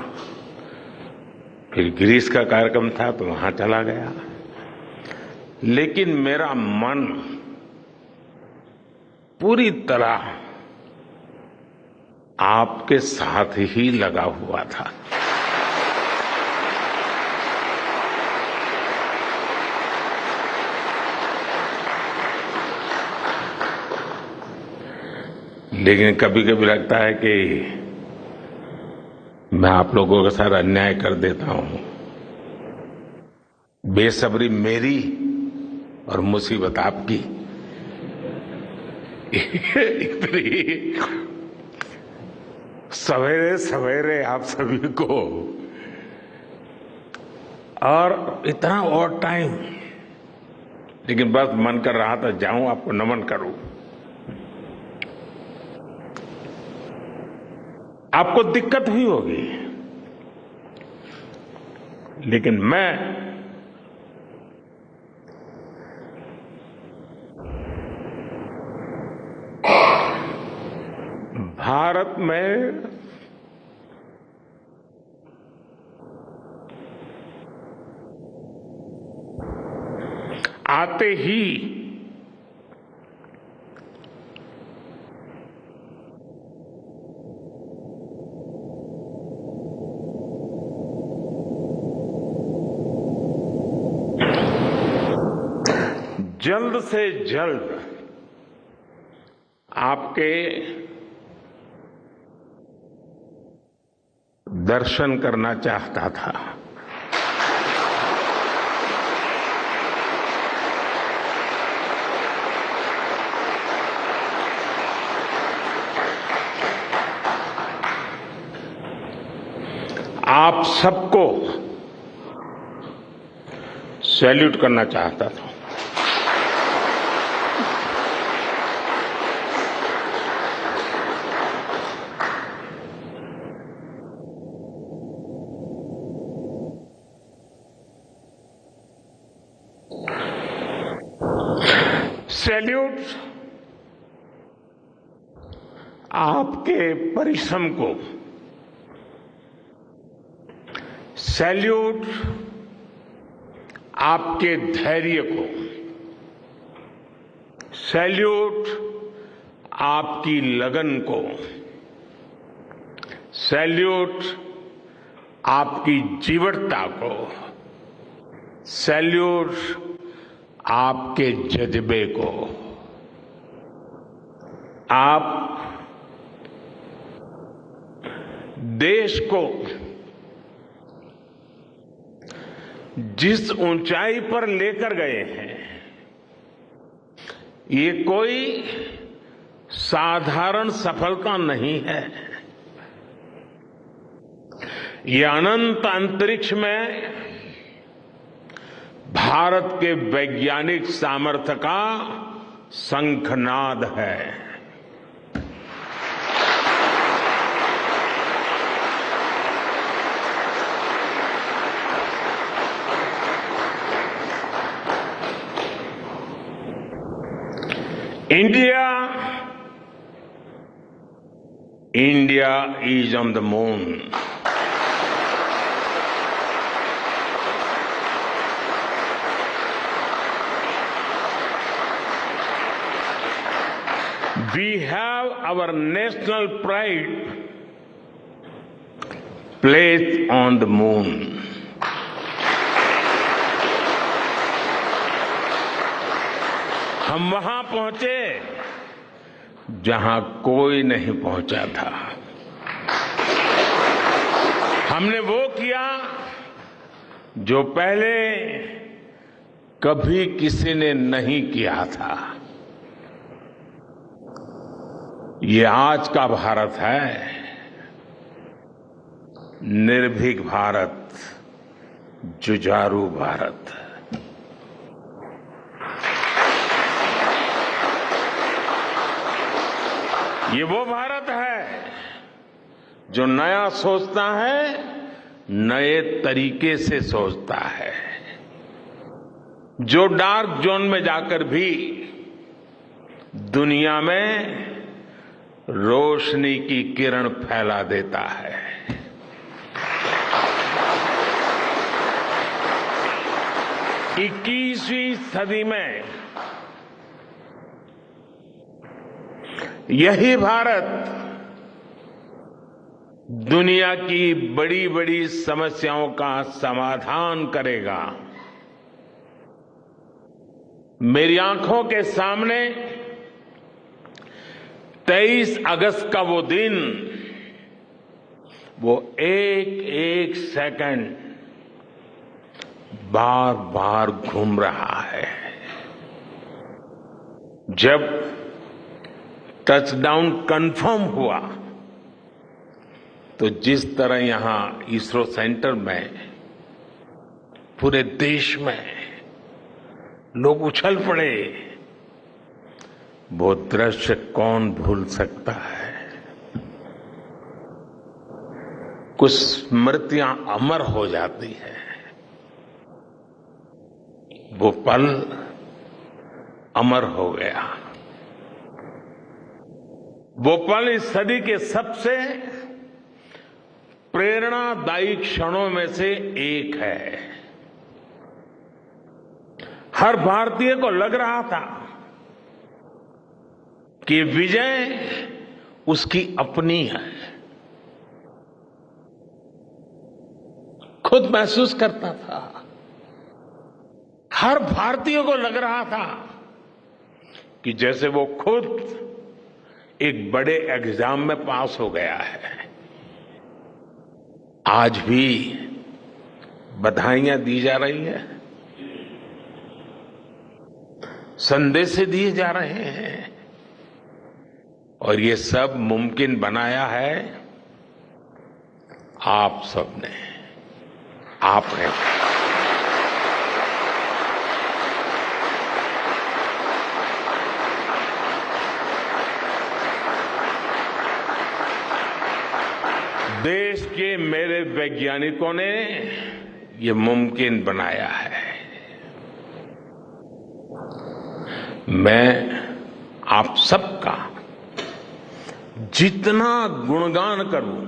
[SPEAKER 14] फिर ग्रीस का कार्यक्रम था तो वहां चला गया, लेकिन मेरा मन पूरी तरह आपके साथ ही लगा हुआ था। लेकिन कभी कभी लगता है कि मैं आप लोगों के साथ अन्याय कर देता हूं। बेसब्री मेरी और मुसीबत आपकी। इतनी सवेरे सवेरे आप सभी को और इतना और टाइम, लेकिन बस मन कर रहा था जाऊं आपको नमन करूं। आपको दिक्कत हुई होगी, लेकिन मैं भारत में आते ही जल्द से जल्द आपके दर्शन करना चाहता था। आप सबको सैल्यूट करना चाहता था। सैल्यूट आपके परिश्रम को, सैल्यूट आपके धैर्य को, सैल्यूट आपकी लगन को, सैल्यूट आपकी जीवटता को, सैल्यूट आपके जज्बे को। आप देश को जिस ऊंचाई पर लेकर गए हैं, ये कोई साधारण सफलता नहीं है। ये अनंत अंतरिक्ष में भारत के वैज्ञानिक सामर्थ्य का शंखनाद है। India is on the moon. We have our national pride place on the moon. हम वहां पहुंचे जहां कोई नहीं पहुंचा था। हमने वो किया जो पहले कभी किसी ने नहीं किया था। ये आज का भारत है, निर्भीक भारत, जुझारू भारत। ये वो भारत है जो नया सोचता है, नए तरीके से सोचता है, जो डार्क जोन में जाकर भी दुनिया में रोशनी की किरण फैला देता है। इक्कीसवीं सदी में यही भारत दुनिया की बड़ी बड़ी समस्याओं का समाधान करेगा। मेरी आंखों के सामने 23 अगस्त का वो दिन, वो एक एक सेकंड बार बार घूम रहा है। जब टचडाउन कंफर्म हुआ तो जिस तरह यहां इसरो सेंटर में, पूरे देश में लोग उछल पड़े, वो दृश्य कौन भूल सकता है। कुछ स्मृतियां अमर हो जाती हैं। वो पल अमर हो गया। वो पल इस सदी के सबसे प्रेरणादायी क्षणों में से एक है। हर भारतीय को लग रहा था कि विजय उसकी अपनी है। खुद महसूस करता था। हर भारतीय को लग रहा था कि जैसे वो खुद एक बड़े एग्जाम में पास हो गया है। आज भी बधाइयां दी जा रही हैं, संदेश दिए जा रहे हैं, और ये सब मुमकिन बनाया है आप सबने, आपने। देश के मेरे वैज्ञानिकों ने ये मुमकिन बनाया है। मैं आप सबका जितना गुणगान करूं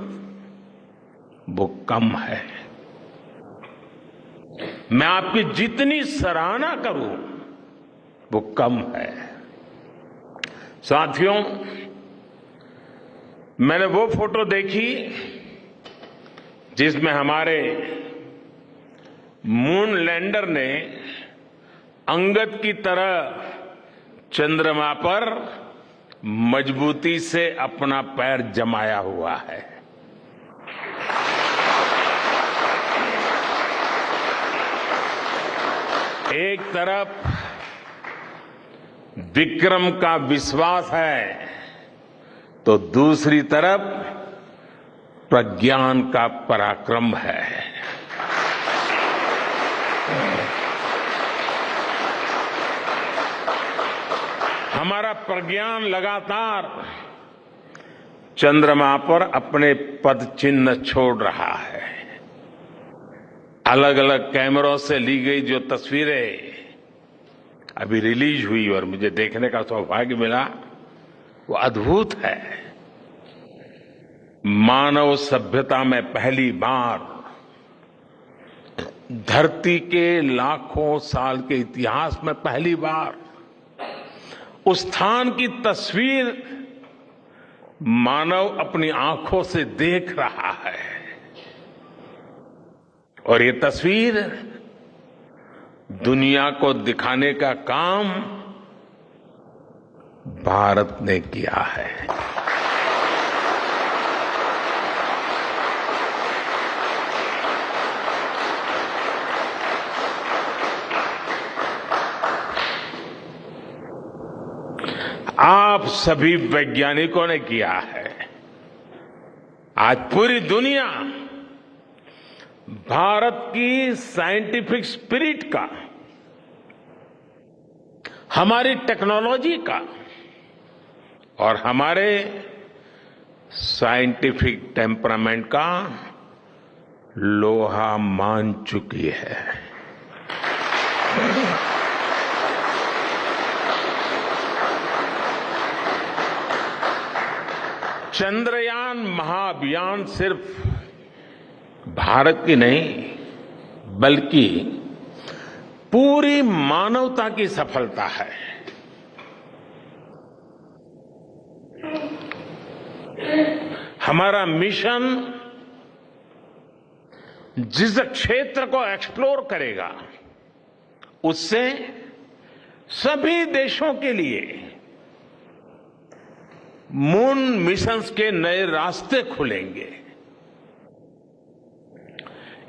[SPEAKER 14] वो कम है। मैं आपकी जितनी सराहना करूं वो कम है। साथियों, मैंने वो फोटो देखी जिसमें हमारे मून लैंडर ने अंगद की तरह चंद्रमा पर मजबूती से अपना पैर जमाया हुआ है। एक तरफ विक्रम का विश्वास है तो दूसरी तरफ प्रज्ञान का पराक्रम है। हमारा प्रज्ञान लगातार चंद्रमा पर अपने पद चिन्ह छोड़ रहा है। अलग अलग कैमरों से ली गई जो तस्वीरें अभी रिलीज हुई और मुझे देखने का सौभाग्य मिला, वो अद्भुत है। मानव सभ्यता में पहली बार धरती के लाखों साल के इतिहास में पहली बार उस स्थान की तस्वीर मानव अपनी आंखों से देख रहा है। और ये तस्वीर दुनिया को दिखाने का काम भारत ने किया है। आप सभी वैज्ञानिकों ने किया है। आज पूरी दुनिया भारत की साइंटिफिक स्पिरिट का, हमारी टेक्नोलॉजी का और हमारे साइंटिफिक टेम्परामेंट का लोहा मान चुकी है। चंद्रयान महाअभियान सिर्फ भारत की नहीं बल्कि पूरी मानवता की सफलता है। हमारा मिशन जिस क्षेत्र को एक्सप्लोर करेगा उससे सभी देशों के लिए मून मिशंस के नए रास्ते खुलेंगे।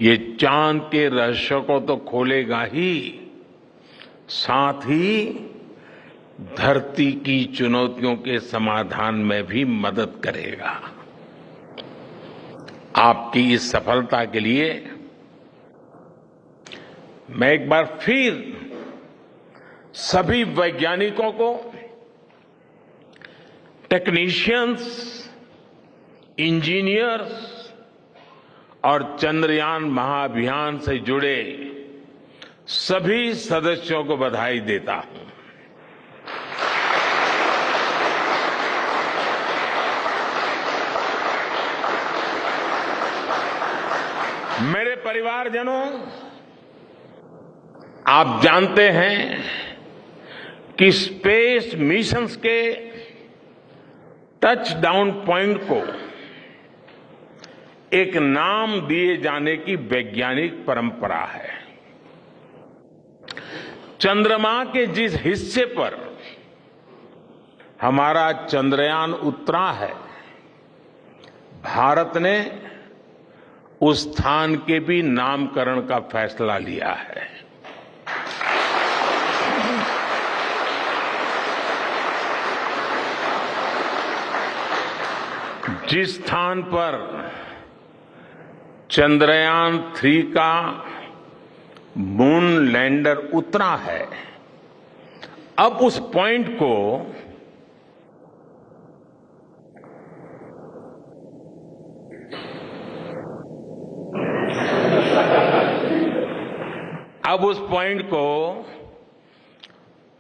[SPEAKER 14] ये चांद के रहस्य को तो खोलेगा ही, साथ ही धरती की चुनौतियों के समाधान में भी मदद करेगा। आपकी इस सफलता के लिए मैं एक बार फिर सभी वैज्ञानिकों को, टेक्नीशियंस, इंजीनियर्स और चंद्रयान महाअभियान से जुड़े सभी सदस्यों को बधाई देता हूं। मेरे परिवारजनों, आप जानते हैं कि स्पेस मिशंस के टच डाउन पॉइंट को एक नाम दिए जाने की वैज्ञानिक परंपरा है। चंद्रमा के जिस हिस्से पर हमारा चंद्रयान उतरा है, भारत ने उस स्थान के भी नामकरण का फैसला लिया है। जिस स्थान पर चंद्रयान-3 का मून लैंडर उतरा है, अब उस पॉइंट को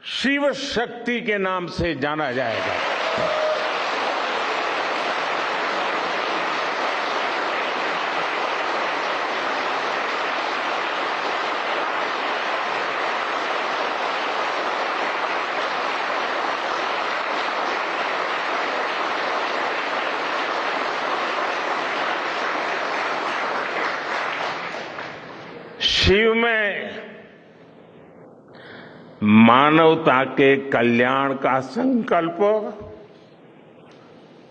[SPEAKER 14] शिव शक्ति के नाम से जाना जाएगा। शिव में मानवता के कल्याण का संकल्प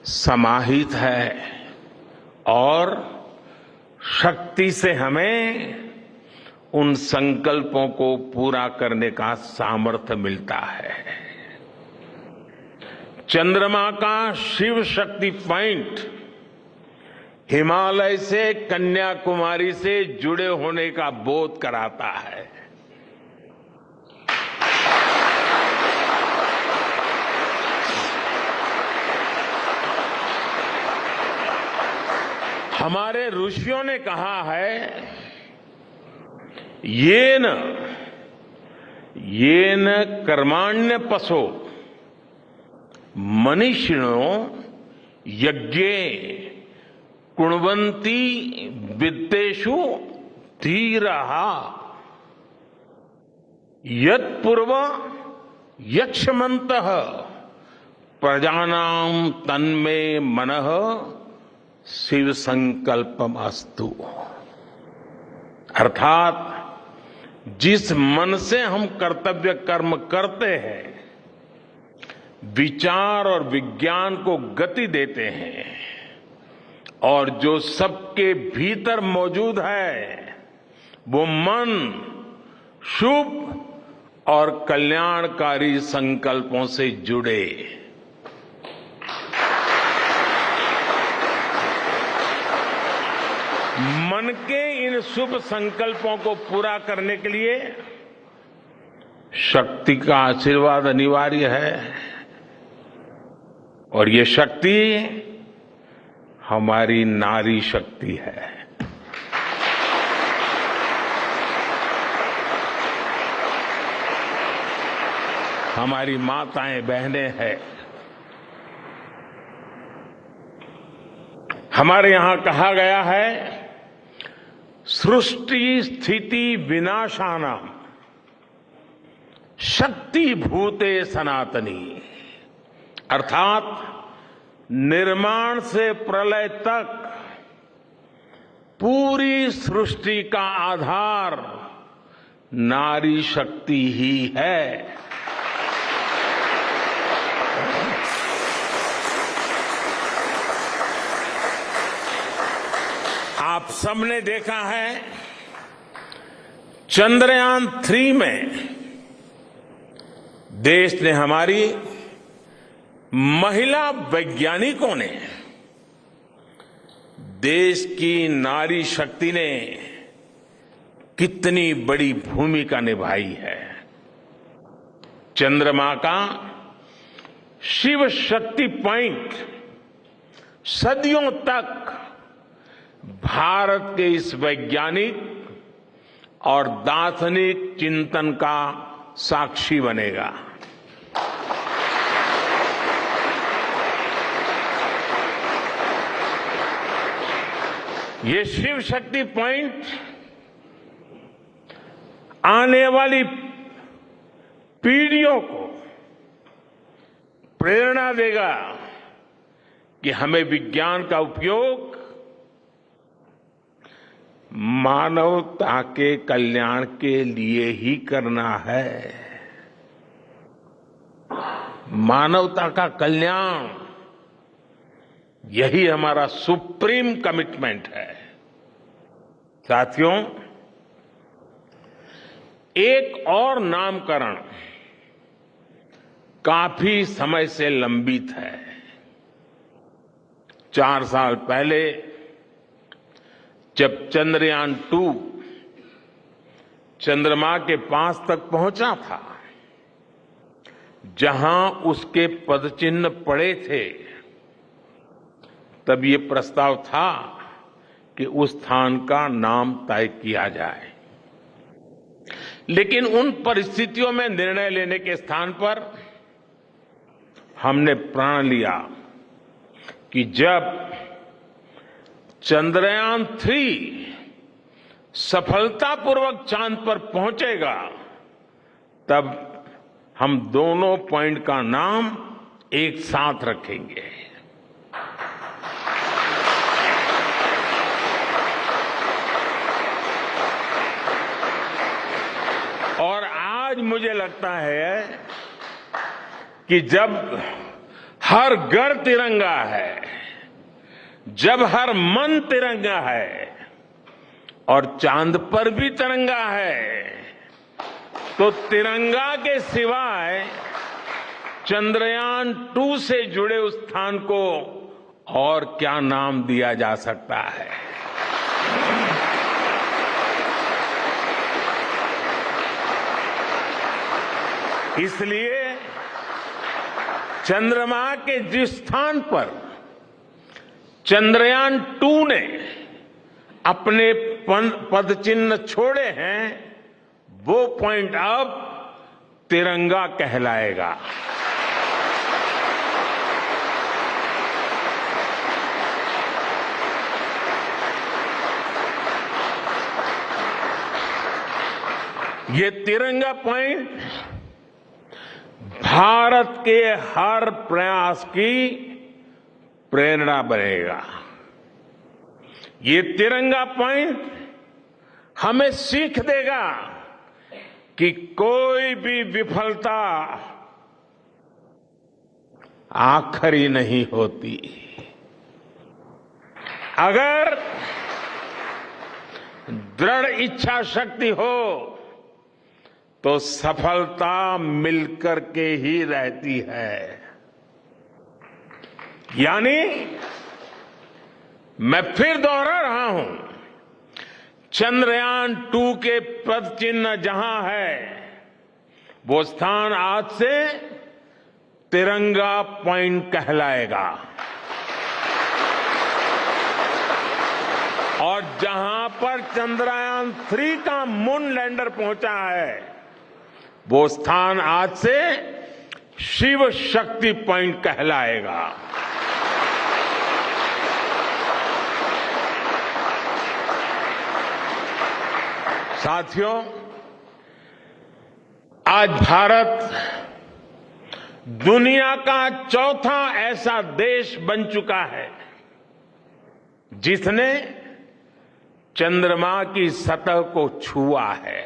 [SPEAKER 14] समाहित है और शक्ति से हमें उन संकल्पों को पूरा करने का सामर्थ्य मिलता है। चंद्रमा का शिव शक्ति पॉइंट हिमालय से कन्याकुमारी से जुड़े होने का बोध कराता है। हमारे ऋषियों ने कहा है, येन कर्माण्य पशो मनीषिणो यज्ञे कुण्वन्ति वित्तेषु धीरः यत्पूर्व यक्षमन्तः प्रजानां तन्मे मनः शिव संकल्पम अस्तु। अर्थात जिस मन से हम कर्तव्य कर्म करते हैं, विचार और विज्ञान को गति देते हैं और जो सबके भीतर मौजूद है, वो मन शुभ और कल्याणकारी संकल्पों से जुड़े। मन के इन शुभ संकल्पों को पूरा करने के लिए शक्ति का आशीर्वाद अनिवार्य है और ये शक्ति हमारी नारी शक्ति है। हमारी माताएं बहनें हैं। हमारे यहां कहा गया है, सृष्टि स्थिति विनाशानाम शक्ति भूते सनातनी, अर्थात निर्माण से प्रलय तक पूरी सृष्टि का आधार नारी शक्ति ही है। आप सबने देखा है, चंद्रयान-3 में देश ने, हमारी महिला वैज्ञानिकों ने, देश की नारी शक्ति ने कितनी बड़ी भूमिका निभाई है। चंद्रमा का शिव शक्ति पॉइंट सदियों तक भारत के इस वैज्ञानिक और दार्शनिक चिंतन का साक्षी बनेगा। ये शिव शक्ति पॉइंट आने वाली पीढ़ियों को प्रेरणा देगा कि हमें विज्ञान का उपयोग मानवता के कल्याण के लिए ही करना है। मानवता का कल्याण, यही हमारा सुप्रीम कमिटमेंट है। साथियों, एक और नामकरण काफी समय से लंबित है। 4 साल पहले जब चंद्रयान-2 चंद्रमा के पास तक पहुंचा था, जहां उसके पदचिन्ह पड़े थे, तब ये प्रस्ताव था कि उस स्थान का नाम तय किया जाए। लेकिन उन परिस्थितियों में निर्णय लेने के स्थान पर हमने प्रण लिया कि जब चंद्रयान-3 सफलतापूर्वक चांद पर पहुंचेगा, तब हम दोनों पॉइंट का नाम एक साथ रखेंगे। और आज मुझे लगता है कि जब हर घर तिरंगा है, जब हर मन तिरंगा है और चांद पर भी तिरंगा है, तो तिरंगा के सिवाय चंद्रयान-2 से जुड़े उस स्थान को और क्या नाम दिया जा सकता है। इसलिए चंद्रमा के जिस स्थान पर चंद्रयान-2 ने अपने पदचिन्ह छोड़े हैं, वो पॉइंट अब तिरंगा कहलाएगा। ये तिरंगा पॉइंट भारत के हर प्रयास की प्रेरणा बनेगा। ये तिरंगा पॉइंट हमें सीख देगा कि कोई भी विफलता आखिरी नहीं होती। अगर दृढ़ इच्छा शक्ति हो तो सफलता मिलकर के ही रहती है। यानी मैं फिर दोहरा रहा हूं, चंद्रयान-2 के पद चिन्ह जहां है वो स्थान आज से तिरंगा पॉइंट कहलाएगा। और जहां पर चंद्रयान-3 का मून लैंडर पहुंचा है वो स्थान आज से शिव शक्ति पॉइंट कहलाएगा। साथियों, आज भारत दुनिया का चौथा ऐसा देश बन चुका है जिसने चंद्रमा की सतह को छुआ है।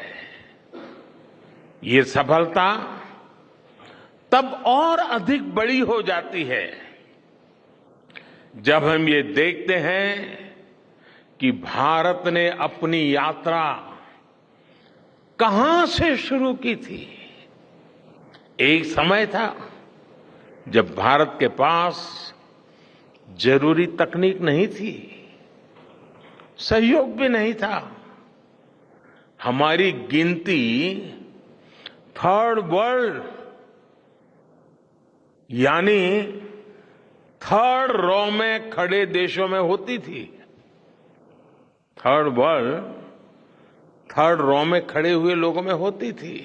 [SPEAKER 14] ये सफलता तब और अधिक बड़ी हो जाती है जब हम ये देखते हैं कि भारत ने अपनी यात्रा कहां से शुरू की थी। एक समय था जब भारत के पास जरूरी तकनीक नहीं थी, सहयोग भी नहीं था। हमारी गिनती थर्ड वर्ल्ड यानी थर्ड रो में खड़े देशों में होती थी। थर्ड वर्ल्ड थर्ड रो में खड़े हुए लोगों में होती थी।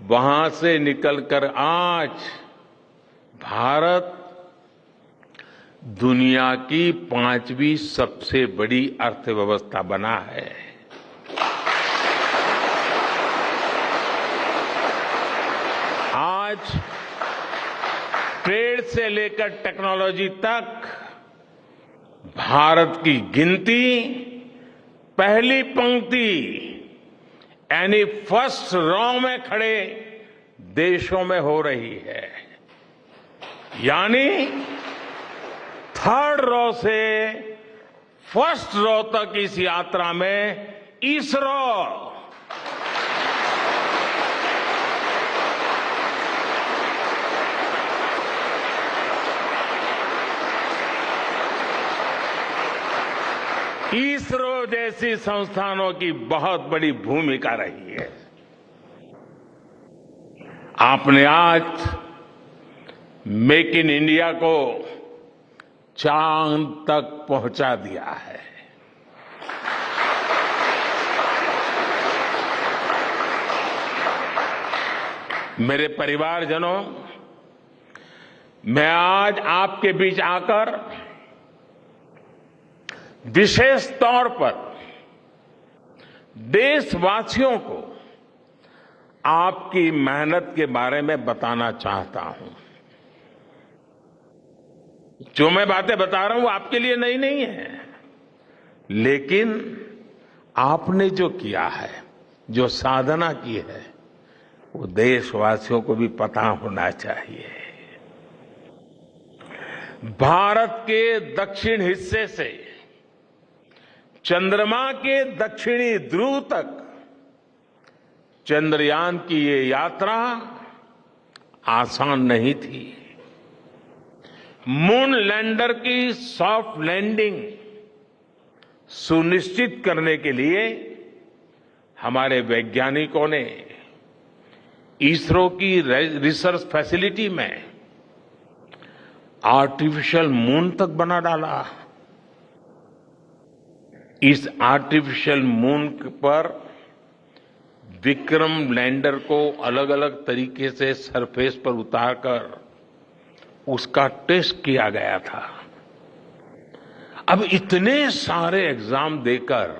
[SPEAKER 14] वहां से निकलकर आज भारत दुनिया की 5वीं सबसे बड़ी अर्थव्यवस्था बना है। आज ट्रेड से लेकर टेक्नोलॉजी तक भारत की गिनती पहली पंक्ति यानी फर्स्ट रो में खड़े देशों में हो रही है। यानी थर्ड रो से फर्स्ट रो तक इस यात्रा में इसरो जैसी संस्थानों की बहुत बड़ी भूमिका रही है। आपने आज मेक इन इंडिया को चांद तक पहुंचा दिया है। मेरे परिवारजनों, मैं आज आपके बीच आकर विशेष तौर पर देशवासियों को आपकी मेहनत के बारे में बताना चाहता हूं। जो मैं बातें बता रहा हूं वो आपके लिए नई नहीं है, लेकिन आपने जो किया है, जो साधना की है, वो देशवासियों को भी पता होना चाहिए। भारत के दक्षिण हिस्से से चंद्रमा के दक्षिणी ध्रुव तक चंद्रयान की ये यात्रा आसान नहीं थी। मून लैंडर की सॉफ्ट लैंडिंग सुनिश्चित करने के लिए हमारे वैज्ञानिकों ने इसरो की रिसर्च फैसिलिटी में आर्टिफिशियल मून तक बना डाला। इस आर्टिफिशियल मून पर विक्रम लैंडर को अलग अलग तरीके से सरफेस पर उतारकर उसका टेस्ट किया गया था। अब इतने सारे एग्जाम देकर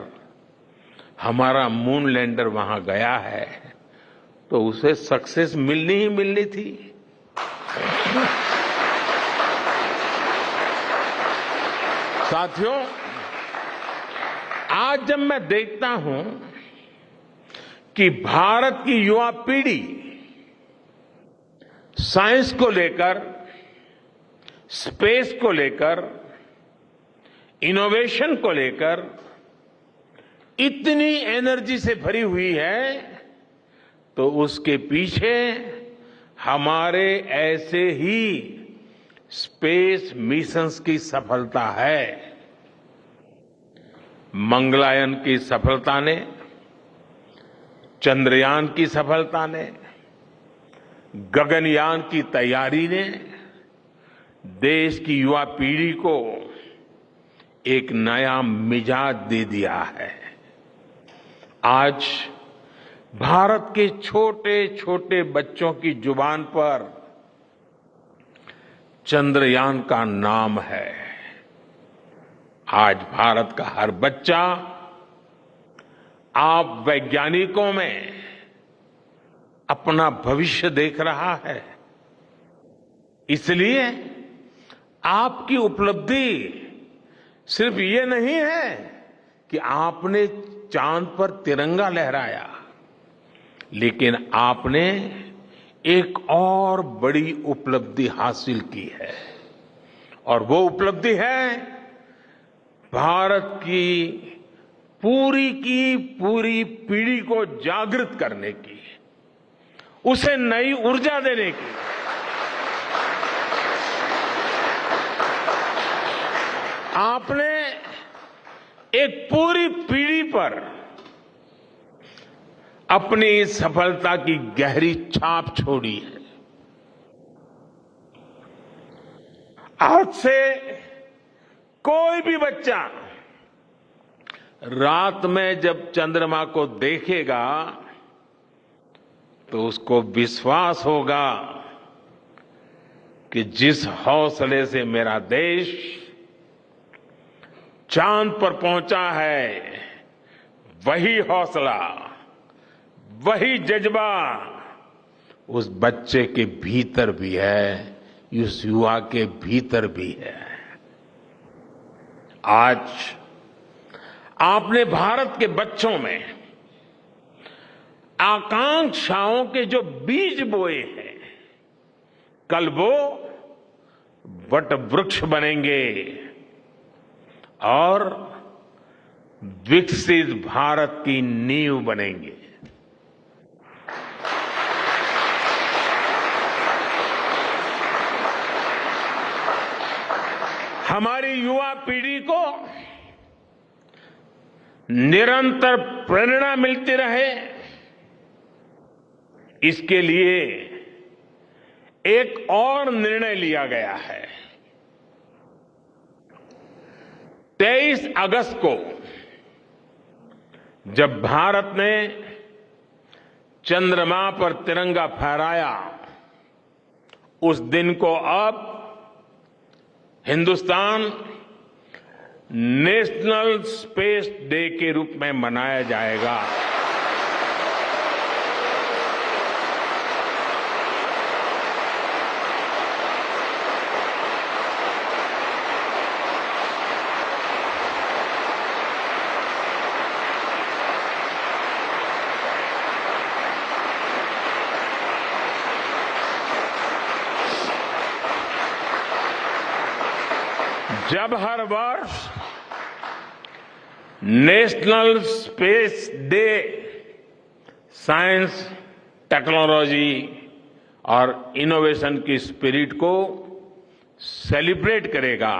[SPEAKER 14] हमारा मून लैंडर वहां गया है तो उसे सक्सेस मिलनी ही मिलनी थी। साथियों, आज जब मैं देखता हूं कि भारत की युवा पीढ़ी साइंस को लेकर, स्पेस को लेकर, इनोवेशन को लेकर इतनी एनर्जी से भरी हुई है, तो उसके पीछे हमारे ऐसे ही स्पेस मिशंस की सफलता है। मंगलयान की सफलता ने, चंद्रयान की सफलता ने, गगनयान की तैयारी ने देश की युवा पीढ़ी को एक नया मिजाज दे दिया है। आज भारत के छोटे छोटे बच्चों की जुबान पर चंद्रयान का नाम है। आज भारत का हर बच्चा आप वैज्ञानिकों में अपना भविष्य देख रहा है। इसलिए आपकी उपलब्धि सिर्फ ये नहीं है कि आपने चांद पर तिरंगा लहराया, लेकिन आपने एक और बड़ी उपलब्धि हासिल की है, और वो उपलब्धि है भारत की पूरी पीढ़ी को जागृत करने की, उसे नई ऊर्जा देने की। आपने एक पूरी पीढ़ी पर अपनी सफलता की गहरी छाप छोड़ी है। आज से कोई भी बच्चा रात में जब चंद्रमा को देखेगा तो उसको विश्वास होगा कि जिस हौसले से मेरा देश चांद पर पहुंचा है, वही हौसला, वही जज्बा उस बच्चे के भीतर भी है, उस युवा के भीतर भी है। आज आपने भारत के बच्चों में आकांक्षाओं के जो बीज बोए हैं, कल वो वट वृक्ष बनेंगे और विकसित भारत की नींव बनेंगे। हमारी युवा पीढ़ी को निरंतर प्रेरणा मिलती रहे, इसके लिए एक और निर्णय लिया गया है। 23 अगस्त को जब भारत ने चंद्रमा पर तिरंगा फहराया, उस दिन को अब हिंदुस्तान नेशनल स्पेस डे के रूप में मनाया जाएगा। जब हर वर्ष national space day science, technology और इनोवेशन की स्पिरिट को सेलिब्रेट करेगा,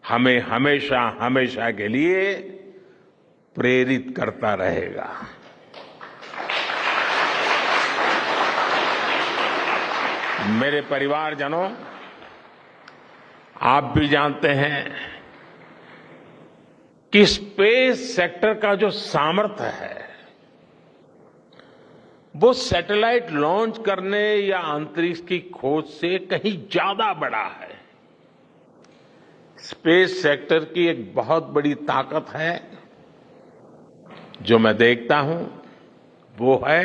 [SPEAKER 14] हमें हमेशा हमेशा के लिए प्रेरित करता रहेगा। मेरे परिवारजनों, आप भी जानते हैं कि स्पेस सेक्टर का जो सामर्थ्य है, वो सैटेलाइट लॉन्च करने या अंतरिक्ष की खोज से कहीं ज्यादा बड़ा है। स्पेस सेक्टर की एक बहुत बड़ी ताकत है जो मैं देखता हूं, वो है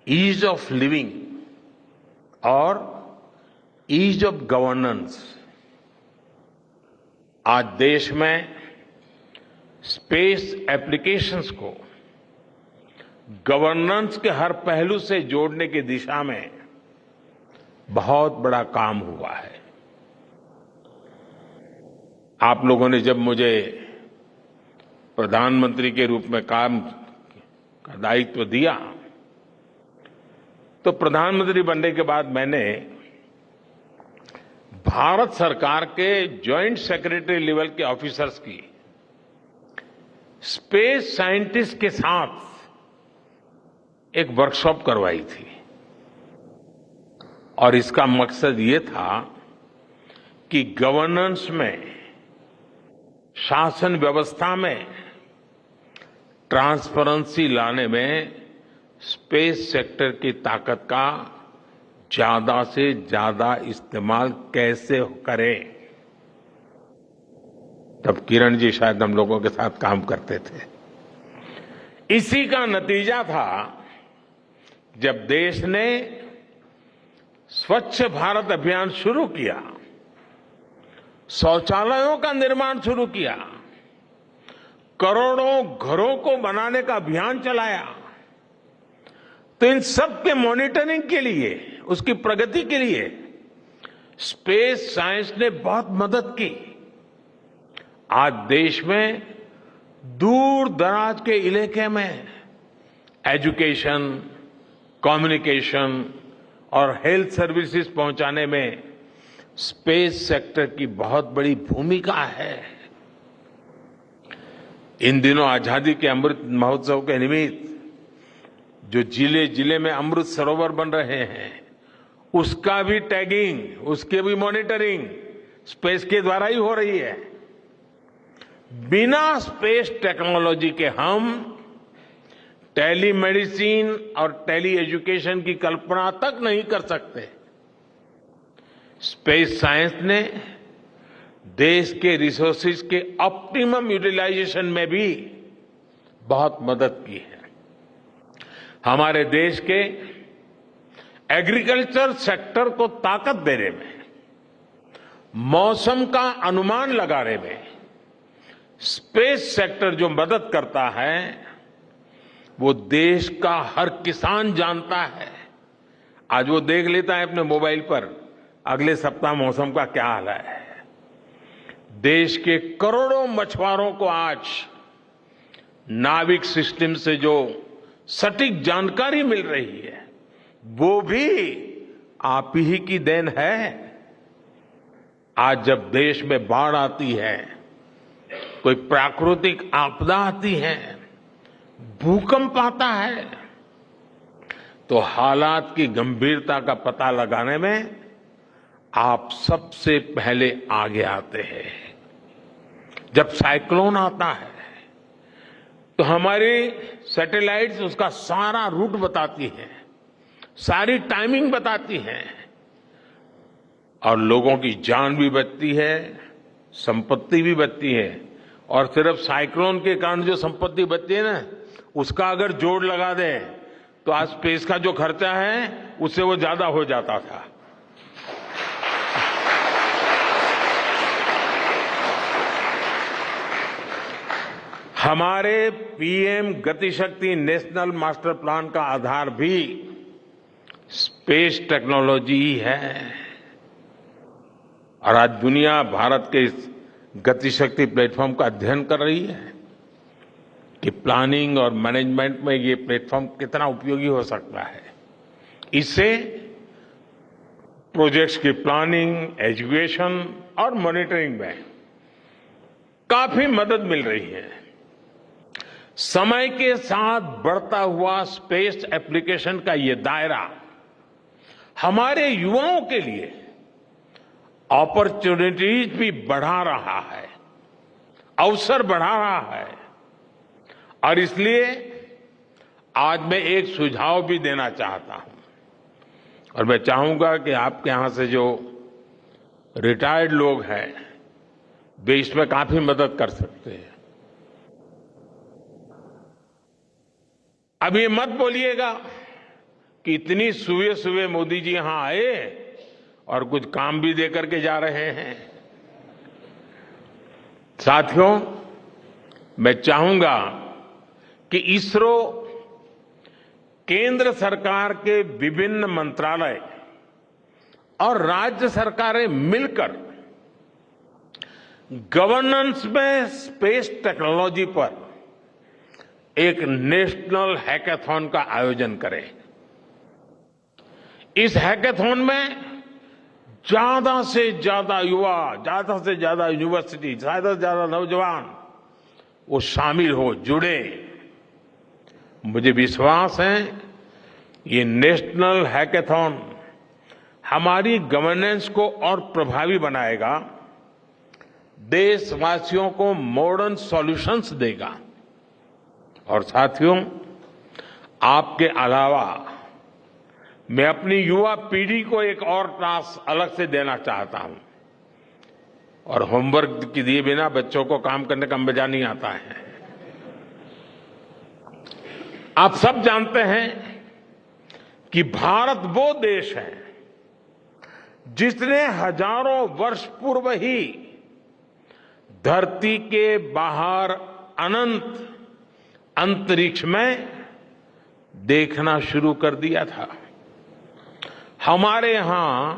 [SPEAKER 14] ईज ऑफ लिविंग और ईज ऑफ गवर्नेंस। आज देश में स्पेस एप्लीकेशंस को गवर्नेंस के हर पहलू से जोड़ने की दिशा में बहुत बड़ा काम हुआ है। आप लोगों ने जब मुझे प्रधानमंत्री के रूप में काम का दायित्व दिया, तो प्रधानमंत्री बनने के बाद मैंने भारत सरकार के जॉइंट सेक्रेटरी लेवल के ऑफिसर्स की स्पेस साइंटिस्ट के साथ एक वर्कशॉप करवाई थी और इसका मकसद ये था कि गवर्नेंस में, शासन व्यवस्था में ट्रांसपेरेंसी लाने में स्पेस सेक्टर की ताकत का ज्यादा से ज्यादा इस्तेमाल कैसे करें। तब किरण जी शायद हम लोगों के साथ काम करते थे। इसी का नतीजा था जब देश ने स्वच्छ भारत अभियान शुरू किया, शौचालयों का निर्माण शुरू किया, करोड़ों घरों को बनाने का अभियान चलाया, तो इन सब के मॉनिटरिंग के लिए, उसकी प्रगति के लिए स्पेस साइंस ने बहुत मदद की। आज देश में दूर दराज के इलाके में एजुकेशन, कम्युनिकेशन और हेल्थ सर्विसेज पहुंचाने में स्पेस सेक्टर की बहुत बड़ी भूमिका है। इन दिनों आजादी के अमृत महोत्सव के निमित्त जो जिले जिले में अमृत सरोवर बन रहे हैं, उसका भी टैगिंग, उसकी भी मॉनिटरिंग स्पेस के द्वारा ही हो रही है। बिना स्पेस टेक्नोलॉजी के हम टेलीमेडिसिन और टेली एजुकेशन की कल्पना तक नहीं कर सकते। स्पेस साइंस ने देश के रिसोर्सेज के ऑप्टिमम यूटिलाइजेशन में भी बहुत मदद की है। हमारे देश के एग्रीकल्चर सेक्टर को ताकत देने में, मौसम का अनुमान लगाने में स्पेस सेक्टर जो मदद करता है, वो देश का हर किसान जानता है। आज वो देख लेता है अपने मोबाइल पर अगले सप्ताह मौसम का क्या हाल है। देश के करोड़ों मछुआरों को आज नाविक सिस्टम से जो सटीक जानकारी मिल रही है, वो भी आप ही की देन है। आज जब देश में बाढ़ आती है, कोई प्राकृतिक आपदा आती है, भूकंप आता है, तो हालात की गंभीरता का पता लगाने में आप सबसे पहले आगे आते हैं। जब साइक्लोन आता है तो हमारी सैटेलाइट्स उसका सारा रूट बताती हैं, सारी टाइमिंग बताती हैं और लोगों की जान भी बचती है, संपत्ति भी बचती है। और सिर्फ साइक्लोन के कारण जो संपत्ति बचती है ना, उसका अगर जोड़ लगा दें तो आज स्पेस का जो खर्चा है उससे वो ज्यादा हो जाता था। हमारे PM Gatishakti national master plan का आधार भी स्पेस टेक्नोलॉजी ही है और आज दुनिया भारत के इस गतिशक्ति प्लेटफॉर्म का अध्ययन कर रही है कि प्लानिंग और मैनेजमेंट में ये प्लेटफॉर्म कितना उपयोगी हो सकता है। इससे प्रोजेक्ट्स की प्लानिंग, एजुकेशन और मॉनिटरिंग में काफी मदद मिल रही है। समय के साथ बढ़ता हुआ स्पेस एप्लीकेशन का ये दायरा हमारे युवाओं के लिए अपॉर्चुनिटीज भी बढ़ा रहा है, अवसर बढ़ा रहा है। और इसलिए आज मैं एक सुझाव भी देना चाहता हूं और मैं चाहूंगा कि आपके यहां से जो रिटायर्ड लोग हैं, वे इसमें काफी मदद कर सकते हैं। अब ये मत बोलिएगा कि इतनी सुबह सुबह मोदी जी यहां आए और कुछ काम भी दे करके जा रहे हैं। साथियों, मैं चाहूंगा कि इसरो केंद्र सरकार के विभिन्न मंत्रालय और राज्य सरकारें मिलकर गवर्नेंस में स्पेस टेक्नोलॉजी पर एक नेशनल हैकाथॉन का आयोजन करें। इस हैकाथॉन में ज्यादा से ज्यादा युवा, ज्यादा से ज्यादा यूनिवर्सिटी, ज्यादा से ज्यादा नौजवान वो शामिल हो, जुड़े। मुझे विश्वास है ये नेशनल हैकाथॉन हमारी गवर्नेंस को और प्रभावी बनाएगा, देशवासियों को मॉडर्न सॉल्यूशंस देगा। और साथियों, आपके अलावा मैं अपनी युवा पीढ़ी को एक और टास्क अलग से देना चाहता हूं। और होमवर्क के दिए बिना बच्चों को काम करने का मजा नहीं आता है। आप सब जानते हैं कि भारत वो देश है जिसने हजारों वर्ष पूर्व ही धरती के बाहर अनंत अंतरिक्ष में देखना शुरू कर दिया था। हमारे यहां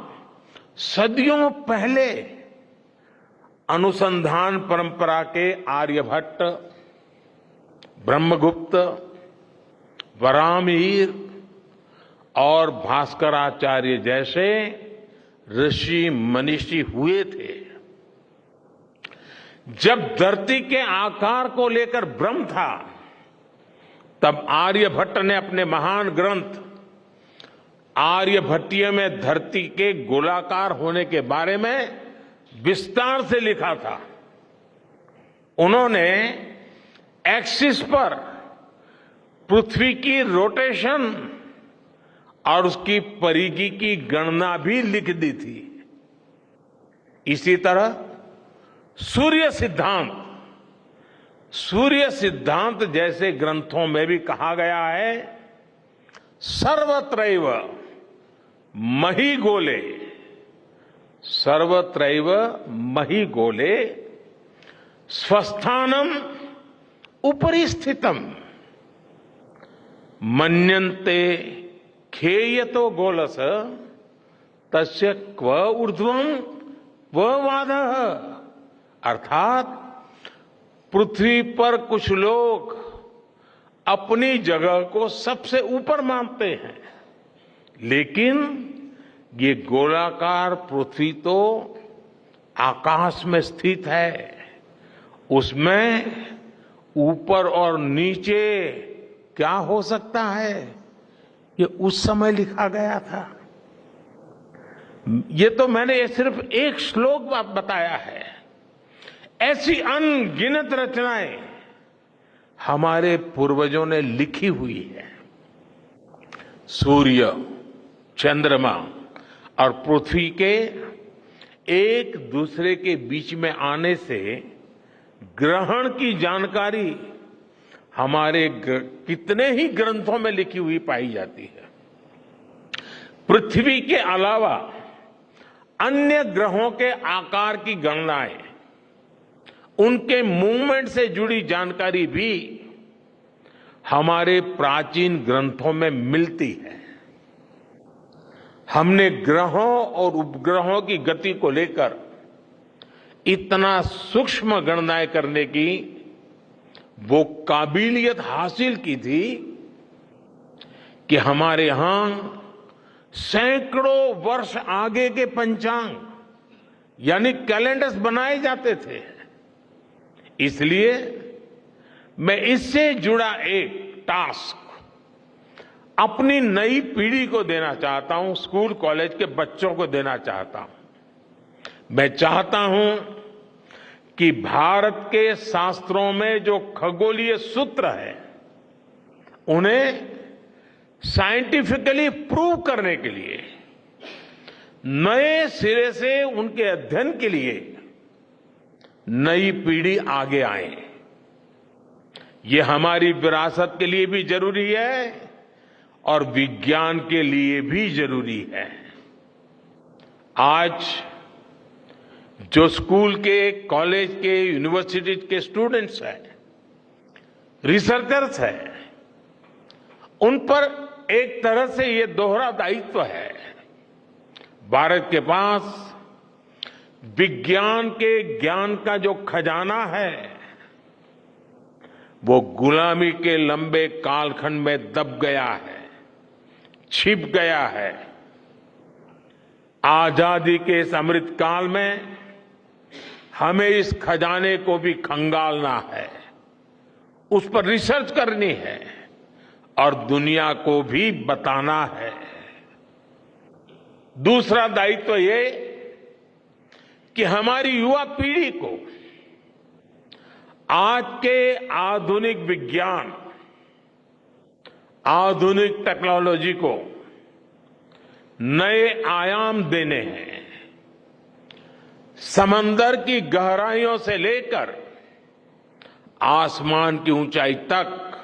[SPEAKER 14] सदियों पहले अनुसंधान परंपरा के आर्यभट्ट, ब्रह्मगुप्त, वराहमिहिर और भास्कराचार्य जैसे ऋषि मनीषी हुए थे। जब धरती के आकार को लेकर भ्रम था, तब आर्यभट्ट ने अपने महान ग्रंथ आर्यभट्टीय में धरती के गोलाकार होने के बारे में विस्तार से लिखा था। उन्होंने एक्सिस पर पृथ्वी की रोटेशन और उसकी परिधि की गणना भी लिख दी थी। इसी तरह सूर्य सिद्धांत जैसे ग्रंथों में भी कहा गया है, सर्वत्रैव महिगोले, सर्वत्रैव महिगोले स्वस्थानम उपरि स्थितम मन्यन्ते खेयतो गोलस तस्य क्व ऊर्ध्वम क्व वादः। अर्थात पृथ्वी पर कुछ लोग अपनी जगह को सबसे ऊपर मानते हैं, लेकिन ये गोलाकार पृथ्वी तो आकाश में स्थित है, उसमें ऊपर और नीचे क्या हो सकता है, ये उस समय लिखा गया था। ये तो मैंने सिर्फ एक श्लोक बताया है। ऐसी अनगिनत रचनाएं हमारे पूर्वजों ने लिखी हुई है। सूर्य, चंद्रमा और पृथ्वी के एक दूसरे के बीच में आने से ग्रहण की जानकारी हमारे कितने ही ग्रंथों में लिखी हुई पाई जाती है। पृथ्वी के अलावा अन्य ग्रहों के आकार की गणनाएं, उनके मूवमेंट से जुड़ी जानकारी भी हमारे प्राचीन ग्रंथों में मिलती है। हमने ग्रहों और उपग्रहों की गति को लेकर इतना सूक्ष्म गणनाएं करने की वो काबिलियत हासिल की थी कि हमारे यहां सैकड़ों वर्ष आगे के पंचांग यानी कैलेंडर्स बनाए जाते थे। इसलिए मैं इससे जुड़ा एक टास्क अपनी नई पीढ़ी को देना चाहता हूं, स्कूल कॉलेज के बच्चों को देना चाहता हूं। मैं चाहता हूं कि भारत के शास्त्रों में जो खगोलीय सूत्र है, उन्हें साइंटिफिकली प्रूव करने के लिए नए सिरे से उनके अध्ययन के लिए नई पीढ़ी आगे आए। ये हमारी विरासत के लिए भी जरूरी है और विज्ञान के लिए भी जरूरी है। आज जो स्कूल के, कॉलेज के, यूनिवर्सिटी के स्टूडेंट्स हैं, रिसर्चर्स हैं, उन पर एक तरह से ये दोहरा दायित्व है। भारत के पास विज्ञान के ज्ञान का जो खजाना है वो गुलामी के लंबे कालखंड में दब गया है, छिप गया है। आजादी के इस अमृत काल में हमें इस खजाने को भी खंगालना है, उस पर रिसर्च करनी है और दुनिया को भी बताना है। दूसरा दायित्व ये कि हमारी युवा पीढ़ी को आज के आधुनिक विज्ञान, आधुनिक टेक्नोलॉजी को नए आयाम देने हैं। समंदर की गहराइयों से लेकर आसमान की ऊंचाई तक,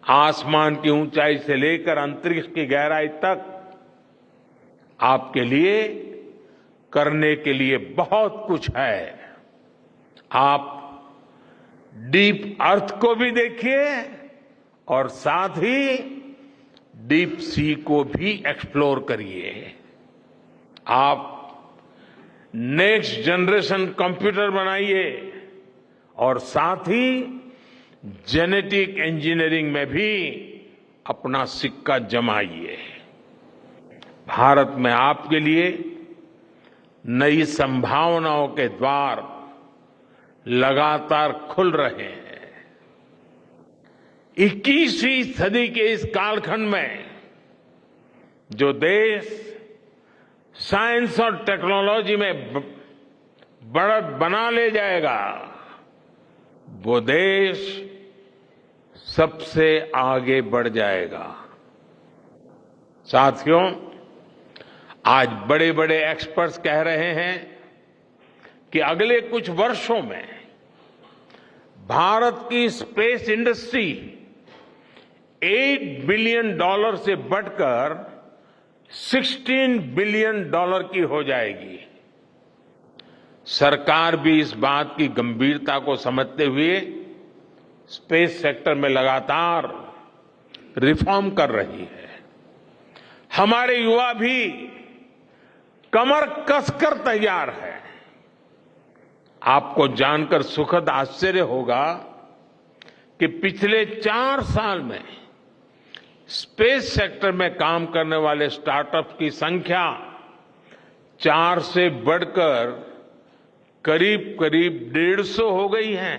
[SPEAKER 14] आसमान की ऊंचाई से लेकर अंतरिक्ष की गहराई तक आपके लिए करने के लिए बहुत कुछ है। आप डीप अर्थ को भी देखिए और साथ ही डीप सी को भी एक्सप्लोर करिए। आप नेक्स्ट जनरेशन कंप्यूटर बनाइए और साथ ही जेनेटिक इंजीनियरिंग में भी अपना सिक्का जमाइए। भारत में आपके लिए नई संभावनाओं के द्वार लगातार खुल रहे हैं। 21वीं सदी के इस कालखंड में जो देश साइंस और टेक्नोलॉजी में बढ़त बना ले जाएगा, वो देश सबसे आगे बढ़ जाएगा। साथियों, आज बड़े बड़े एक्सपर्ट्स कह रहे हैं कि अगले कुछ वर्षों में भारत की स्पेस इंडस्ट्री $8 बिलियन से बढ़कर $16 बिलियन की हो जाएगी। सरकार भी इस बात की गंभीरता को समझते हुए स्पेस सेक्टर में लगातार रिफॉर्म कर रही है। हमारे युवा भी कमर कसकर तैयार है। आपको जानकर सुखद आश्चर्य होगा कि पिछले 4 साल में स्पेस सेक्टर में काम करने वाले स्टार्टअप की संख्या 4 से बढ़कर करीब करीब 150 हो गई है।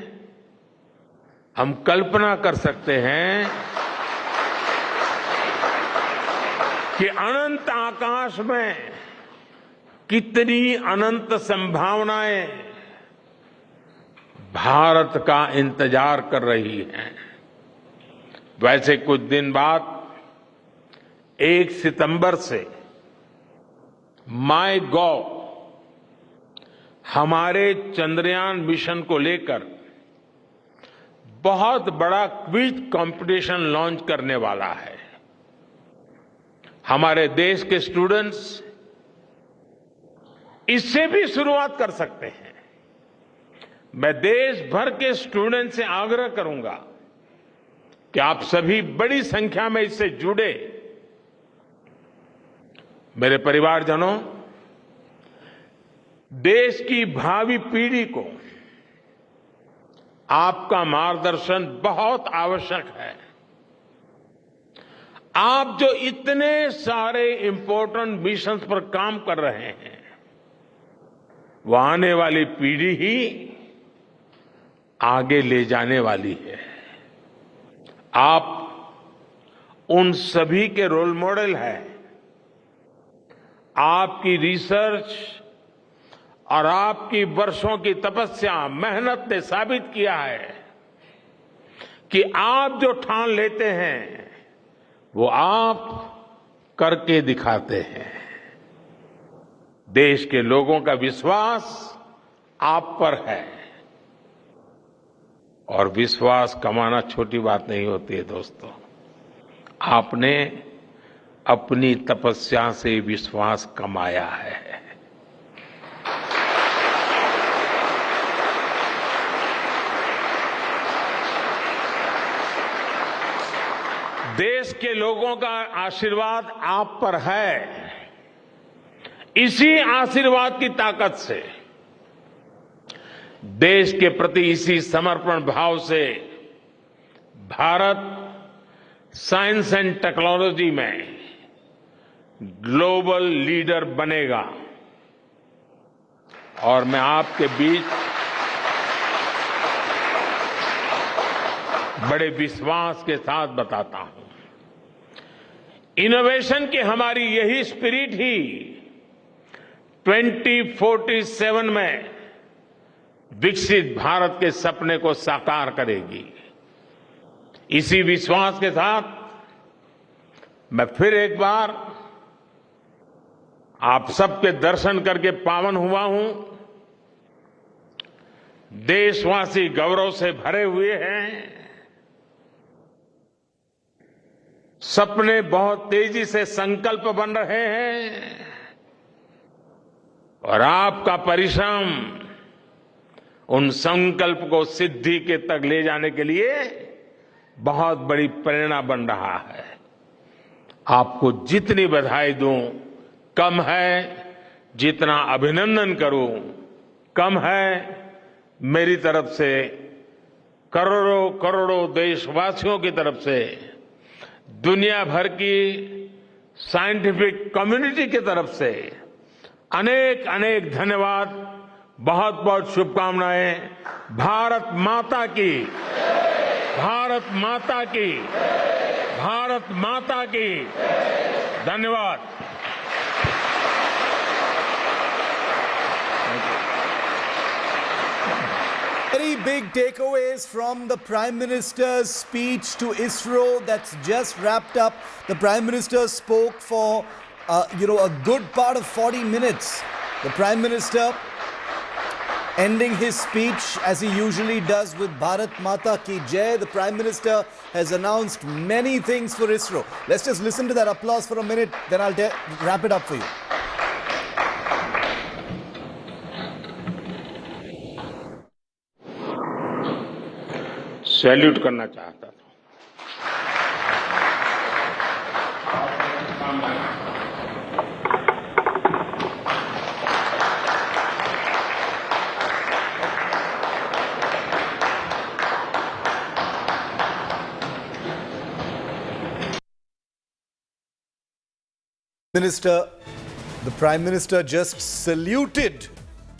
[SPEAKER 14] हम कल्पना कर सकते हैं कि अनंत आकाश में कितनी अनंत संभावनाएं भारत का इंतजार कर रही हैं। वैसे कुछ दिन बाद 1 सितंबर से माय गॉव हमारे चंद्रयान मिशन को लेकर बहुत बड़ा क्विज कंपटीशन लॉन्च करने वाला है। हमारे देश के स्टूडेंट्स इससे भी शुरुआत कर सकते हैं। मैं देश भर के स्टूडेंट से आग्रह करूंगा कि आप सभी बड़ी संख्या में इससे जुड़े। मेरे परिवारजनों, देश की भावी पीढ़ी को आपका मार्गदर्शन बहुत आवश्यक है। आप जो इतने सारे इंपॉर्टेंट मिशंस पर काम कर रहे हैं, वो आने वाली पीढ़ी ही आगे ले जाने वाली है। आप उन सभी के रोल मॉडल हैं। आपकी रिसर्च और आपकी वर्षों की तपस्या, मेहनत ने साबित किया है कि आप जो ठान लेते हैं वो आप करके दिखाते हैं। देश के लोगों का विश्वास आप पर है और विश्वास कमाना छोटी बात नहीं होती है दोस्तों। आपने अपनी तपस्या से विश्वास कमाया है। देश के लोगों का आशीर्वाद आप पर है। इसी आशीर्वाद की ताकत से, देश के प्रति इसी समर्पण भाव से भारत साइंस एंड टेक्नोलॉजी में ग्लोबल लीडर बनेगा। और मैं आपके बीच बड़े विश्वास के साथ बताता हूं, इनोवेशन की हमारी यही स्पिरिट ही 2047 में विकसित भारत के सपने को साकार करेगी। इसी विश्वास के साथ मैं फिर एक बार आप सबके दर्शन करके पावन हुआ हूं। देशवासी गौरव से भरे हुए हैं। सपने बहुत तेजी से संकल्प बन रहे हैं और आपका परिश्रम उन संकल्प को सिद्धि के तक ले जाने के लिए बहुत बड़ी प्रेरणा बन रहा है। आपको जितनी बधाई दूं कम है, जितना अभिनंदन करूं कम है। मेरी तरफ से करोड़ों करोड़ों देशवासियों की तरफ से, दुनिया भर की साइंटिफिक कम्युनिटी की तरफ से अनेक अनेक धन्यवाद, बहुत बहुत शुभकामनाएं। भारत माता की, भारत माता की, भारत माता की। धन्यवाद।
[SPEAKER 1] Very big takeaways from the Prime Minister's speech to Isro that's just wrapped up. The Prime Minister spoke for, a good part of 40 minutes. The Prime Minister ending his speech as he usually does with Bharat Mata Ki Jai. The Prime Minister has announced many things for Isro. Let's just listen to that applause for a minute, then I'll wrap it up for you.
[SPEAKER 14] Salute करना चाहता था।
[SPEAKER 1] The Prime Minister just saluted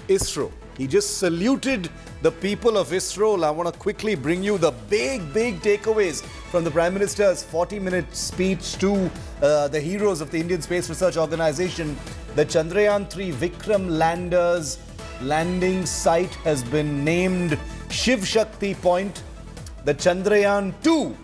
[SPEAKER 1] Isro. He just saluted the people of Isro. I want to quickly bring you the big takeaways from the Prime Minister's 40-minute speech to the heroes of the Indian Space Research Organization. The Chandrayaan-3 Vikram lander's landing site has been named Shiv Shakti Point. The Chandrayaan-2,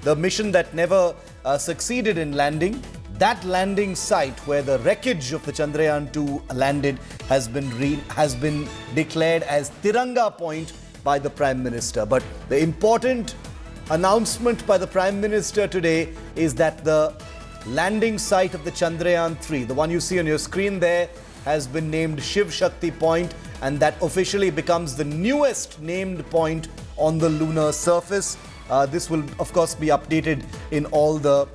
[SPEAKER 1] the mission that never succeeded in landing, that landing site where the wreckage of the Chandrayaan-2 landed has been declared as Tiranga Point by the Prime Minister. But the important announcement by the Prime Minister today is that the landing site of the Chandrayaan-3, the one you see on your screen there, has been named Shiv Shakti Point, and that officially becomes the newest named point on the lunar surface. This will, of course, be updated in all the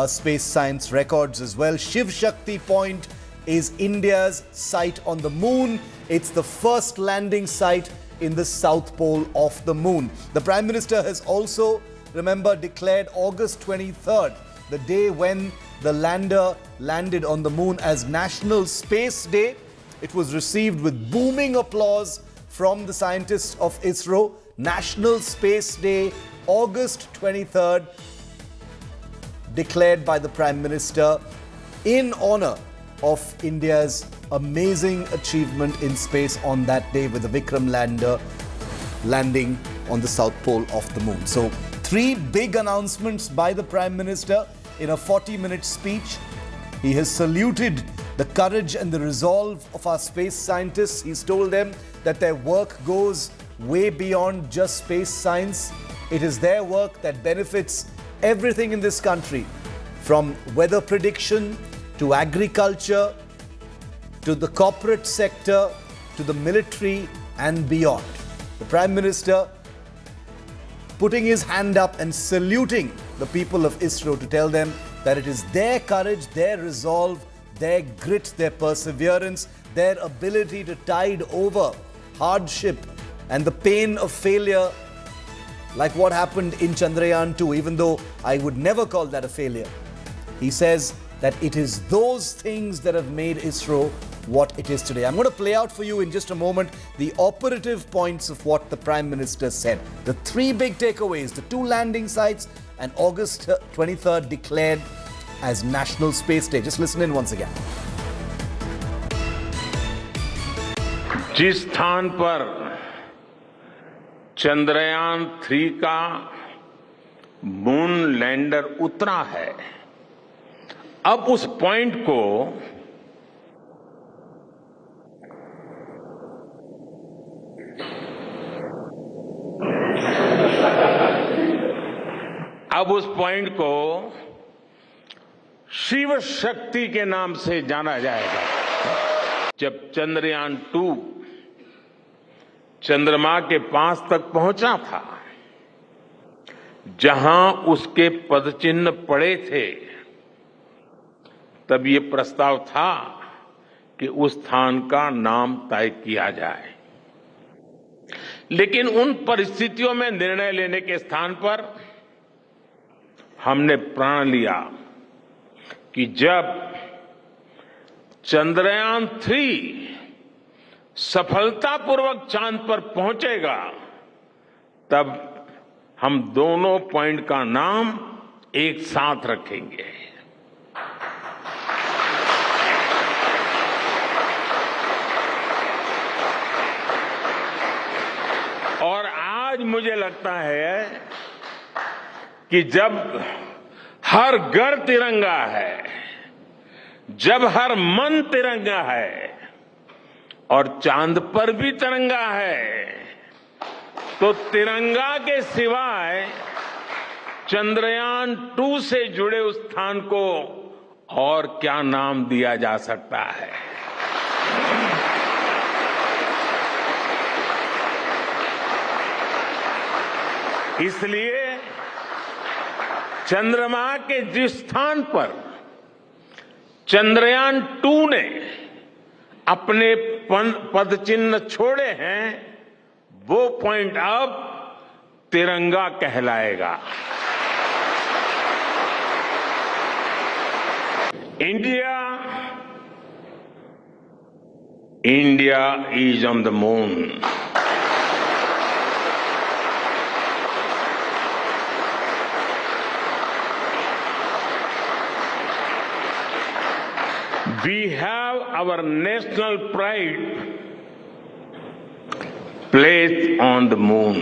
[SPEAKER 1] space science records as well. Shiv Shakti Point is India's site on the moon. It's the first landing site in the south pole of the moon. The Prime Minister has also, remember, declared August 23rd, the day when the lander landed on the moon, as National Space Day. It was received with booming applause from the scientists of Isro. National Space Day, August 23rd, declared by the Prime Minister in honor of India's amazing achievement in space on that day, with the Vikram lander landing on the south pole of the moon. So, 3 big announcements by the Prime Minister in a 40-minute speech. He has saluted the courage and the resolve of our space scientists. He's told them that their work goes way beyond just space science. It is their work that benefits everything in this country, from weather prediction to agriculture to the corporate sector to the military and beyond. The Prime Minister putting his hand up and saluting the people of Isro to tell them that it is their courage, their resolve, their grit, their perseverance, their ability to tide over hardship and the pain of failure, like what happened in Chandrayaan-3, even though I would never call that a failure. He says that it is those things that have made Isro what it is today. I'm going to play out for you in just a moment the operative points of what the Prime Minister said. The three big takeaways, the 2 landing sites, and August 23rd declared as National Space Day. Just listen in once again.
[SPEAKER 14] जिस स्थान पर चंद्रयान-3 का moon lander उतरा है, अब उस point को शिव शक्ति के नाम से जाना जाएगा। जब चंद्रयान-2 चंद्रमा के पास तक पहुंचा था, जहां उसके पदचिन्ह पड़े थे, तब ये प्रस्ताव था कि उस स्थान का नाम तय किया जाए। लेकिन उन परिस्थितियों में निर्णय लेने के स्थान पर हमने प्रण लिया कि जब चंद्रयान-3 सफलतापूर्वक चांद पर पहुंचेगा, तब हम दोनों पॉइंट का नाम एक साथ रखेंगे। और आज मुझे लगता है कि जब हर घर तिरंगा है, जब हर मन तिरंगा है और चांद पर भी तिरंगा है, तो तिरंगा के सिवाय चंद्रयान-2 से जुड़े उस स्थान को और क्या नाम दिया जा सकता है। इसलिए चंद्रमा के जिस स्थान पर चंद्रयान-2 ने अपने पदचिन्ह छोड़े हैं, वो पॉइंट अब तिरंगा कहलाएगा। India is on the moon. We have our national pride placed on the moon.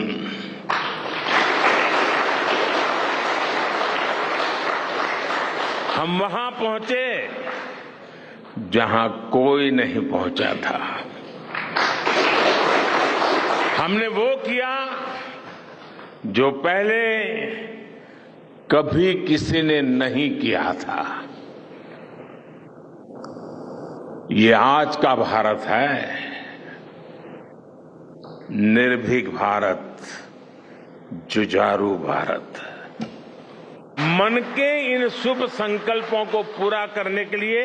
[SPEAKER 14] हम वहां पहुंचे जहां कोई नहीं पहुंचा था। हमने वो किया जो पहले कभी किसी ने नहीं किया था। ये आज का भारत है, निर्भीक भारत, जुझारू भारत। मन के इन शुभ संकल्पों को पूरा करने के लिए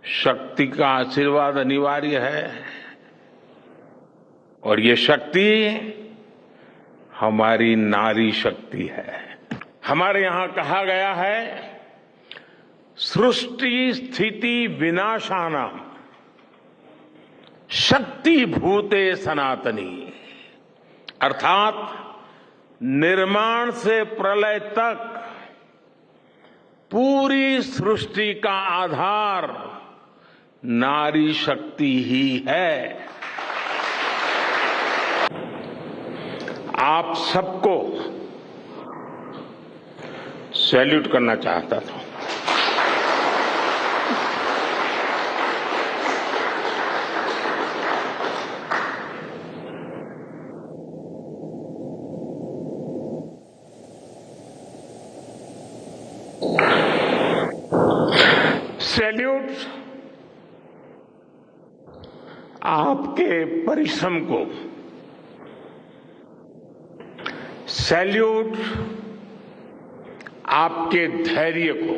[SPEAKER 14] शक्ति का आशीर्वाद अनिवार्य है, और ये शक्ति हमारी नारी शक्ति है। हमारे यहां कहा गया है, सृष्टि स्थिति विनाशानां शक्ति भूते सनातनी, अर्थात निर्माण से प्रलय तक पूरी सृष्टि का आधार नारी शक्ति ही है। आप सबको सैल्यूट करना चाहता था। सैल्यूट आपके परिश्रम को,
[SPEAKER 19] सैल्यूट आपके धैर्य को,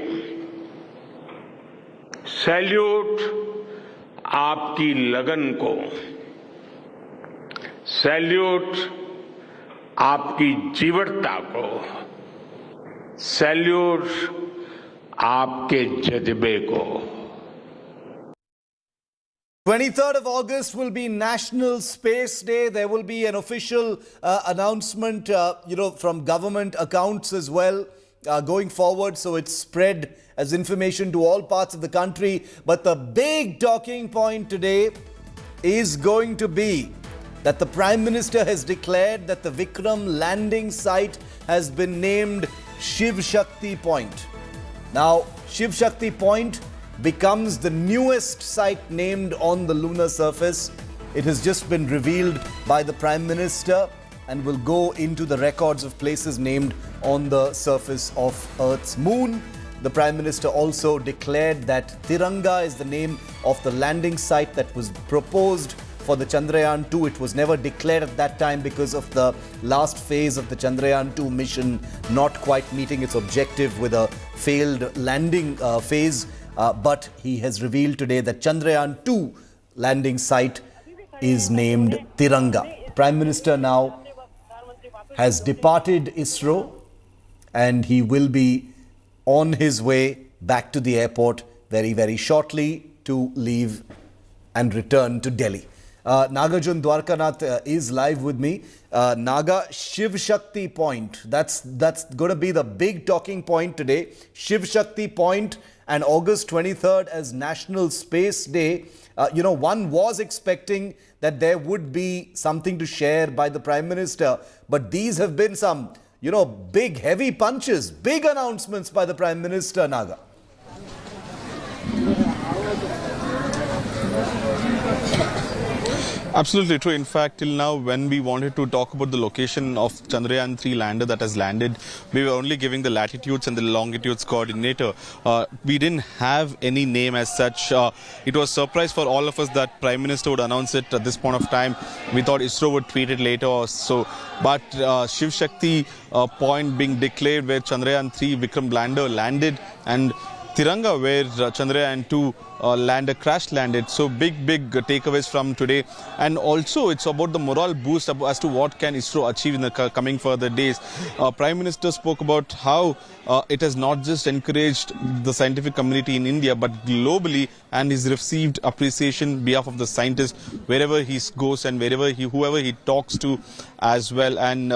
[SPEAKER 19] सैल्यूट आपकी लगन को, सैल्यूट आपकी जीवटता को, सैल्यूट आपके जज्बे को।
[SPEAKER 1] 23rd of August will be National Space Day. There will be an official announcement, from government accounts as well going forward. So it's spread as information to all parts of the country. But the big talking point today is going to be that the Prime Minister has declared that the Vikram landing site has been named Shiv Shakti Point. Now, Shiv Shakti Point becomes the newest site named on the lunar surface. It has just been revealed by the Prime Minister and will go into the records of places named on the surface of Earth's moon. The Prime Minister also declared that Tiranga is the name of the landing site that was proposed for the Chandrayaan-3. It was never declared at that time because of the last phase of the Chandrayaan-3 mission not quite meeting its objective with a failed landing phase. But he has revealed today that Chandrayaan-2 landing site is named Tiranga. The Prime Minister now has departed Isro and he will be on his way back to the airport very, very shortly to leave and return to Delhi. Nagarjun Dwarkanath is live with me. Naga, Shiv Shakti Point, that's going to be the big talking point today. Shiv Shakti Point and August 23rd as National Space Day. One was expecting that there would be something to share by the Prime Minister, but these have been some, big heavy punches, big announcements by the Prime Minister, Naga.
[SPEAKER 15] Absolutely true. In fact, till now, when we wanted to talk about the location of Chandrayaan-3 lander that has landed, we were only giving the latitudes and the longitudes coordinator. We didn't have any name as such. It was a surprise for all of us that Prime Minister would announce it at this point of time. We thought ISRO would tweet it later or so. But Shiv Shakti point being declared where Chandrayaan-3 Vikram lander landed, and Tiranga where Chandrayaan-2 lander crash landed. So big takeaways from today. And also it's about the morale boost as to what can ISRO achieve in the coming further days. Prime Minister spoke about how it has not just encouraged the scientific community in India but globally, and he's received appreciation on behalf of the scientists wherever he goes and whoever he talks to as well. And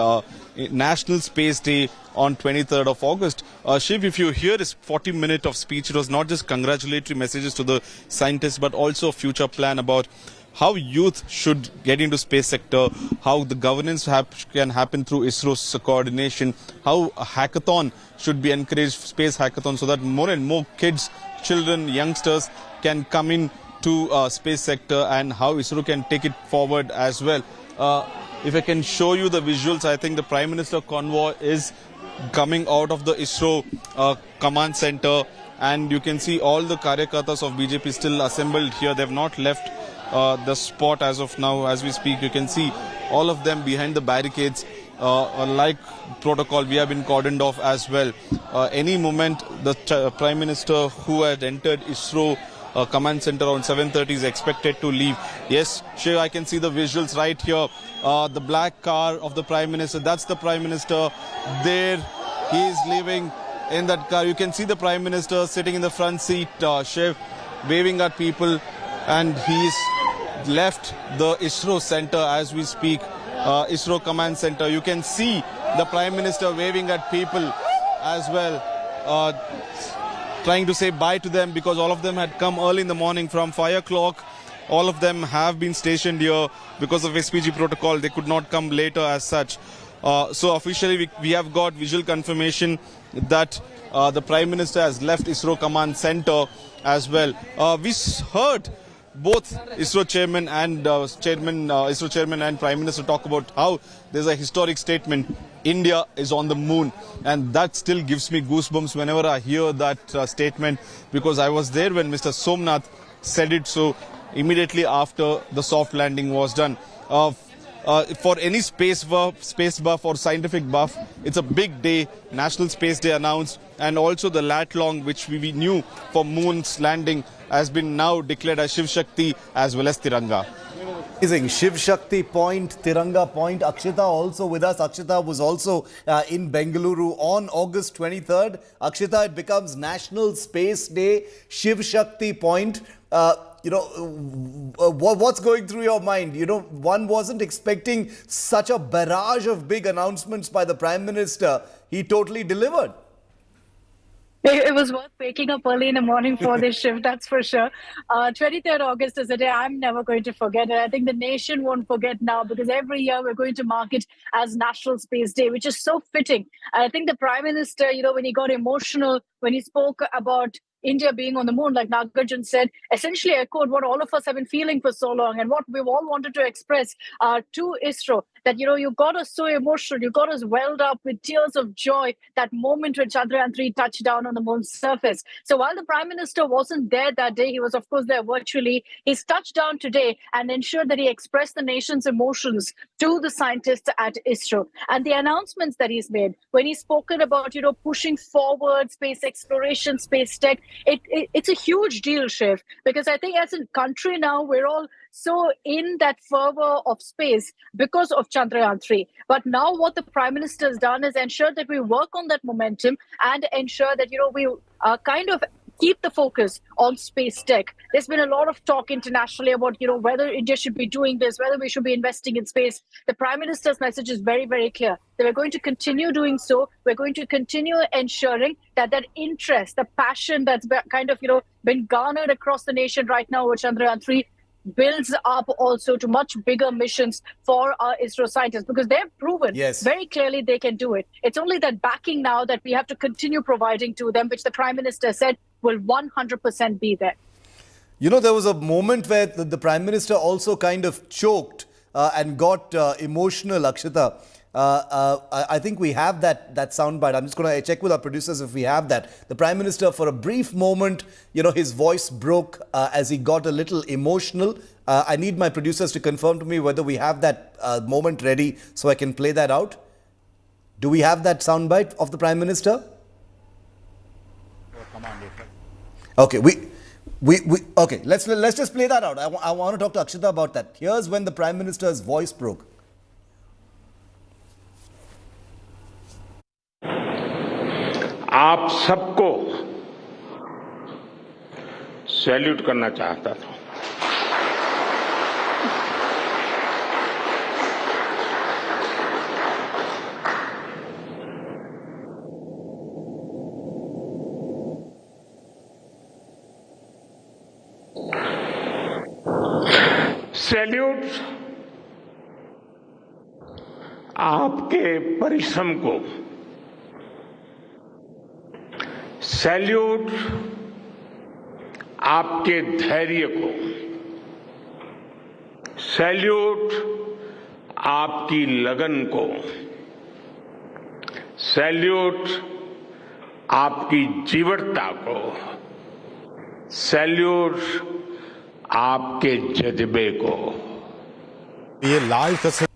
[SPEAKER 15] National Space Day on 23rd of August. Shiv, if you hear his 40-minute of speech, it was not just congratulatory messages to the scientists but also a future plan about how youth should get into space sector, how the governance can happen through ISRO's coordination, how a hackathon should be encouraged, space hackathon, so that more and more kids, children, youngsters can come in to space sector, and how ISRO can take it forward as well. If I can show you the visuals, I think the Prime Minister convoy is coming out of the ISRO command center, and you can see all the Karyakartas of BJP still assembled here. They have not left the spot as of now. As we speak, you can see all of them behind the barricades. Like protocol, we have been cordoned off as well. Any moment, the Prime Minister who had entered ISRO command center around 7:30 is expected to leave. Yes, Shiv, I can see the visuals right here. The black car of the Prime Minister, that's the Prime Minister. There he is leaving in that car. You can see the Prime Minister sitting in the front seat, Shiv, waving at people, and he's left the ISRO center as we speak. ISRO command center. You can see the Prime Minister waving at people as well, trying to say bye to them, because all of them had come early in the morning from 5 o'clock. All of them have been stationed here because of SPG protocol. They could not come later as such. So officially we have got visual confirmation that the Prime Minister has left ISRO command center as well. We heard both ISRO chairman and ISRO chairman and Prime Minister talk about how there's a historic statement. India is on the moon, and that still gives me goosebumps whenever I hear that statement, because I was there when Mr. Somnath said it so immediately after the soft landing was done. for any space buff or scientific buff, it's a big day. National Space Day announced, and also the lat long, which we knew for moon's landing, has been now declared as Shiv Shakti as well as Tiranga.
[SPEAKER 1] Amazing. Shiv Shakti Point, Tiranga Point. Akshita also with us. Akshita was also in Bengaluru on August 23rd. Akshita, it becomes National Space Day, Shiv Shakti Point. What's going through your mind? One wasn't expecting such a barrage of big announcements by the Prime Minister. He totally delivered.
[SPEAKER 20] It was worth waking up early in the morning for this shift, that's for sure. 23rd August is a day I'm never going to forget. And I think the nation won't forget now, because every year we're going to mark it as National Space Day, which is so fitting. And I think the Prime Minister, when he got emotional, when he spoke about India being on the moon, like Nagarjun said, essentially echoed what all of us have been feeling for so long and what we've all wanted to express to Isro, that, you got us so emotional, you got us welled up with tears of joy, that moment when Chandrayaan-3 touched down on the moon's surface. So while the Prime Minister wasn't there that day, he was, of course, there virtually. He's touched down today and ensured that he expressed the nation's emotions to the scientists at Isro. And the announcements that he's made, when he's spoken about, pushing forward space exploration, space tech, it's a huge deal, Shiv, because I think as a country now, we're all so in that fervor of space because of Chandrayaan-3. But now what the Prime Minister has done is ensure that we work on that momentum and ensure that, we kind of keep the focus on space tech. There's been a lot of talk internationally about, whether India should be doing this, whether we should be investing in space. The Prime Minister's message is very, very clear that we're going to continue doing so. We're going to continue ensuring that interest, the passion that's kind of, been garnered across the nation right now with Chandrayaan-3 builds up also to much bigger missions for our Isro scientists, because they've proven very clearly they can do it. It's only that backing now that we have to continue providing to them, which the Prime Minister said will 100% be there.
[SPEAKER 1] There was a moment where the Prime Minister also kind of choked and got emotional, Akshita. I think we have that soundbite. I'm just going to check with our producers if we have that. The Prime Minister, for a brief moment, his voice broke as he got a little emotional. I need my producers to confirm to me whether we have that moment ready so I can play that out. Do we have that soundbite of the Prime Minister? Okay, okay. Let's just play that out. I want to talk to Akshita about that. Here's when the Prime Minister's voice broke.
[SPEAKER 19] आप सबको salute करना चाहता था। Salute आपके परिश्रम को, salute आपके धैर्य को, सैल्यूट आपकी लगन को, सैल्यूट आपकी जीवटता को, सैल्यूट आपके जज्बे को।
[SPEAKER 17] ये लाइव तस्वीर।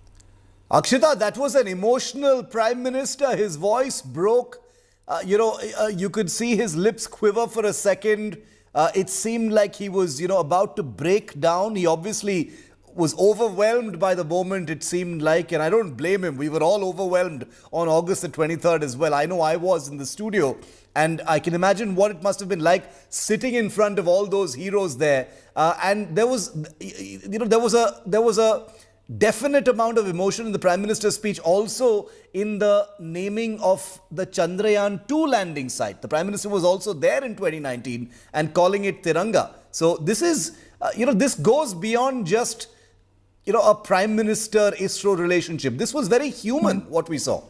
[SPEAKER 1] Akshita, that was an emotional Prime Minister. His voice broke. You could see his lips quiver for a second. It seemed like he was, about to break down. He obviously was overwhelmed by the moment, it seemed like, and I don't blame him. We were all overwhelmed on August the 23rd as well. I know I was in the studio, and I can imagine what it must have been like sitting in front of all those heroes there. And there was a definite amount of emotion in the Prime Minister's speech, also in the naming of the Chandrayaan-2 landing site. The Prime Minister was also there in 2019 and calling it Tiranga. So this is, this goes beyond just, a Prime Minister-ISRO relationship. This was very human, what we saw.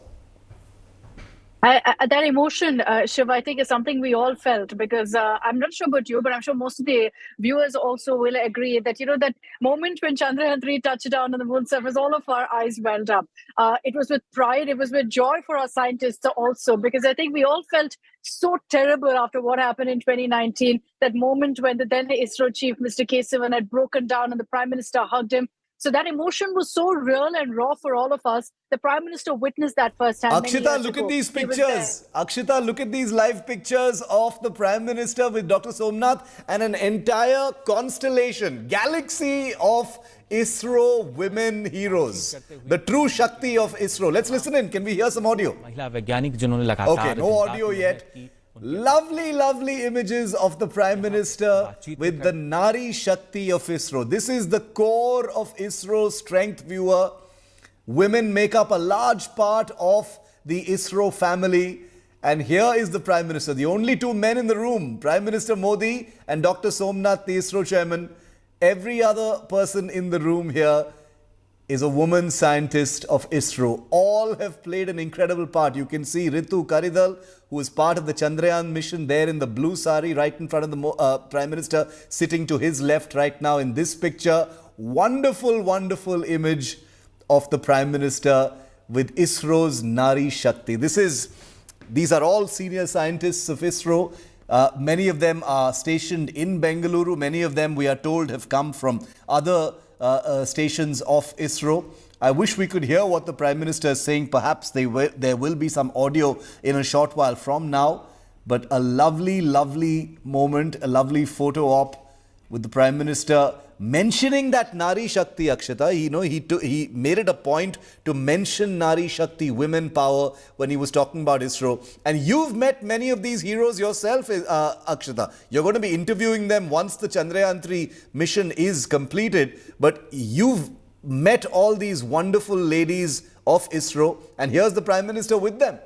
[SPEAKER 20] That emotion, Shiv, I think is something we all felt, because I'm not sure about you, but I'm sure most of the viewers also will agree that, that moment when Chandrayaan-3 touched down on the moon surface, all of our eyes welled up. It was with pride, it was with joy for our scientists also, because I think we all felt so terrible after what happened in 2019, that moment when the then ISRO chief, Mr. K. Sivan, had broken down and the Prime Minister hugged him. So that emotion was so real and raw for all of us. The Prime Minister witnessed that firsthand.
[SPEAKER 1] Akshita, look at these pictures. Akshita, look at these live pictures of the Prime Minister with Dr. Somnath and an entire constellation, galaxy of Isro women heroes. The true Shakti of Isro. Let's listen in. Can we hear some audio? Okay, no audio yet. Lovely, lovely images of the Prime Minister with the Nari Shakti of Isro. This is the core of Isro's strength, viewer. Women make up a large part of the Isro family. And here is the Prime Minister, the only two men in the room, Prime Minister Modi and Dr. Somnath, the Isro chairman. Every other person in the room here is a woman scientist of Isro. All have played an incredible part. You can see Ritu Karidhal, who is part of the Chandrayaan mission, there in the blue sari right in front of the Prime Minister, sitting to his left right now in this picture. Wonderful, wonderful image of the Prime Minister with Isro's Nari Shakti. These are all senior scientists of Isro. Many of them are stationed in Bengaluru. Many of them, we are told, have come from other stations of Isro. I wish we could hear what the Prime Minister is saying. Perhaps there will be some audio in a short while from now. But a lovely, lovely moment, a lovely photo op with the Prime Minister mentioning that Nari Shakti, Akshita. He made it a point to mention Nari Shakti, women power, when he was talking about Isro. And you've met many of these heroes yourself, Akshita. You're going to be interviewing them once the Chandrayaan-3 mission is completed. But you've met all these wonderful ladies of Isro. And here's the Prime Minister with them.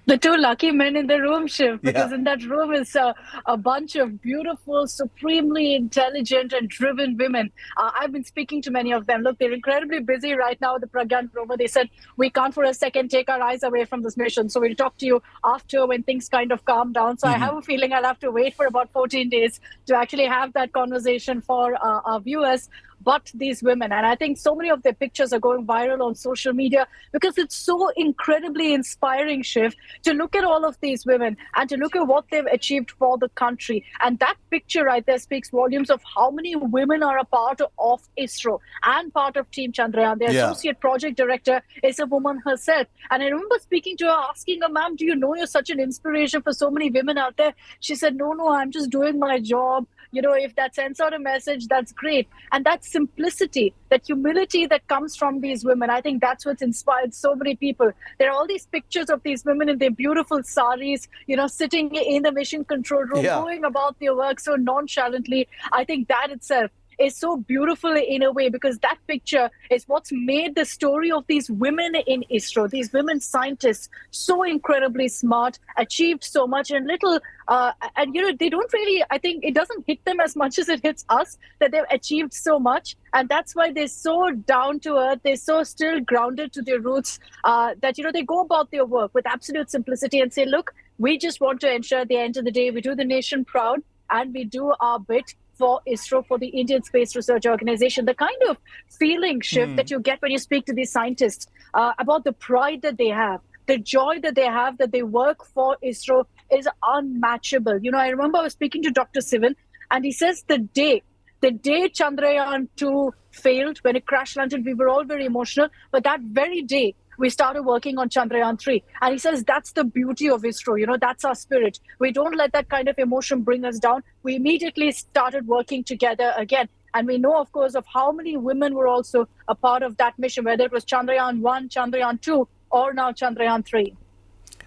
[SPEAKER 20] The two lucky men in the room, Shiv, because in that room is a bunch of beautiful, supremely intelligent and driven women. I've been speaking to many of them. Look, they're incredibly busy right now with the Pragyan rover. They said, we can't for a second take our eyes away from this mission. So we'll talk to you after when things kind of calm down. So I have a feeling I'll have to wait for about 14 days to actually have that conversation for our viewers. But these women, and I think so many of their pictures are going viral on social media because it's so incredibly inspiring, Shiv, to look at all of these women and to look at what they've achieved for the country. And that picture right there speaks volumes of how many women are a part of Isro and part of Team Chandrayaan. The associate project director is a woman herself. And I remember speaking to her, asking her, ma'am, do you know you're such an inspiration for so many women out there? She said, no, I'm just doing my job. You know, if that sends out a message, that's great. And that simplicity, that humility that comes from these women, I think that's what's inspired so many people. There are all these pictures of these women in their beautiful saris, you know, sitting in the mission control room, going about their work so nonchalantly. I think that itself is so beautiful in a way, because that picture is what's made the story of these women in Isro, these women scientists, so incredibly smart, achieved so much, and and you know, they don't really, I think it doesn't hit them as much as it hits us that they've achieved so much. And that's why they're so down to earth, they're so still grounded to their roots, that, you know, they go about their work with absolute simplicity and say, look, we just want to ensure at the end of the day, we do the nation proud and we do our bit for Isro, for the Indian Space Research Organization. The kind of feeling, Shiv, that you get when you speak to these scientists about the pride that they have, the joy that they have, that they work for Isro is unmatchable. You know, I remember I was speaking to Dr. Sivan, and he says the day Chandrayaan-2 failed, when it crash landed, we were all very emotional. But that very day, we started working on Chandrayaan-3. And he says that's the beauty of Isro. You know, that's our spirit. We don't let that kind of emotion bring us down. We immediately started working together again. And we know, of course, of how many women were also a part of that mission, whether it was Chandrayaan-1, Chandrayaan-2, or now Chandrayaan-3.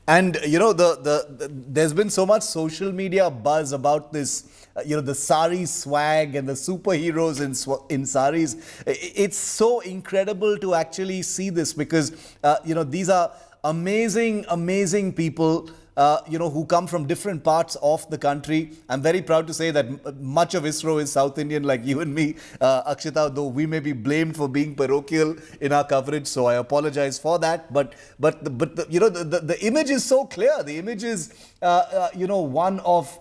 [SPEAKER 1] And, you know, there's been so much social media buzz about this, you know, the sari swag and the superheroes in saris. It's so incredible to actually see this because, you know, these are amazing, amazing people, you know, who come from different parts of the country. I'm very proud to say that much of Isro is South Indian, like you and me, Akshita, though we may be blamed for being parochial in our coverage, so I apologize for that. But you know, the image is so clear. The image is, you know, one of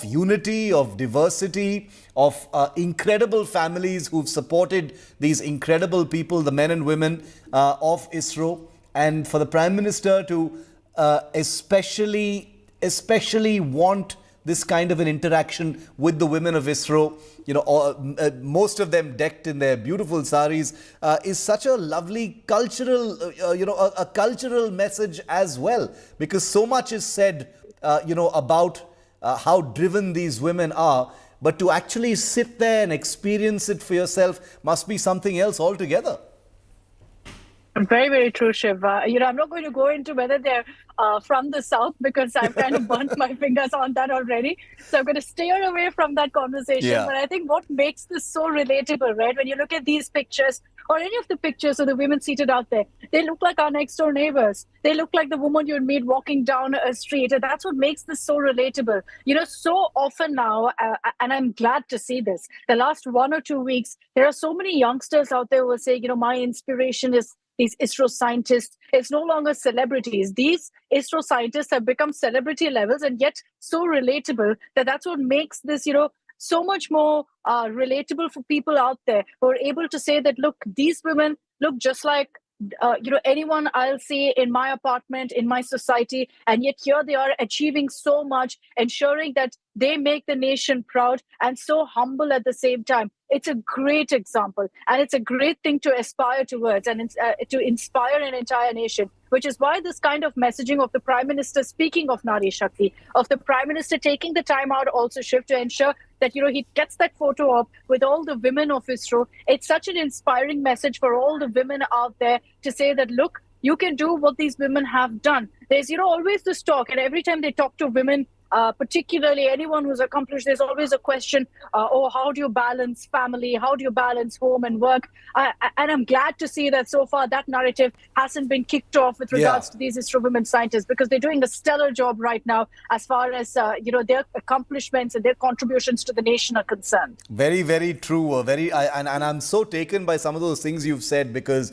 [SPEAKER 1] unity, of diversity, of incredible families who've supported these incredible people, the men and women of Isro. And for the Prime Minister to especially want this kind of an interaction with the women of ISRO, most of them decked in their beautiful saris, is such a lovely cultural, a cultural message as well, because so much is said, about how driven these women are. But to actually sit there and experience it for yourself must be something else altogether.
[SPEAKER 20] Very, very true, Shiv. I'm not going to go into whether they're from the south, because I've kind of burnt my fingers on that already. So I'm going to steer away from that conversation.
[SPEAKER 1] Yeah.
[SPEAKER 20] But I think what makes this so relatable, right? When you look at these pictures, or any of the pictures of the women seated out there, they look like our next door neighbors. They look like the woman you'd meet walking down a street. And that's what makes this so relatable. So often now, and I'm glad to see this, the last 1 or 2 weeks, there are so many youngsters out there who will say, my inspiration is these ISRO scientists. It's no longer celebrities. These ISRO scientists have become celebrity levels, and yet so relatable that's what makes this, so much more relatable for people out there who are able to say that, look, these women look just like, anyone I'll see in my apartment, in my society, and yet here they are achieving so much, ensuring that they make the nation proud, and so humble at the same time. It's a great example, and it's a great thing to aspire towards, and to inspire an entire nation, which is why this kind of messaging of the Prime Minister, speaking of Nari Shakti, of the Prime Minister taking the time out also, Shiv, to ensure that, he gets that photo up with all the women of ISRO. It's such an inspiring message for all the women out there to say that, look, you can do what these women have done. There's, always this talk, and every time they talk to women, particularly anyone who's accomplished, there's always a question, how do you balance family? How do you balance home and work? And I'm glad to see that so far that narrative hasn't been kicked off with regards to these ISRO women scientists, because they're doing a stellar job right now as far as, their accomplishments and their contributions to the nation are concerned.
[SPEAKER 1] Very, very true. And I'm so taken by some of those things you've said, because,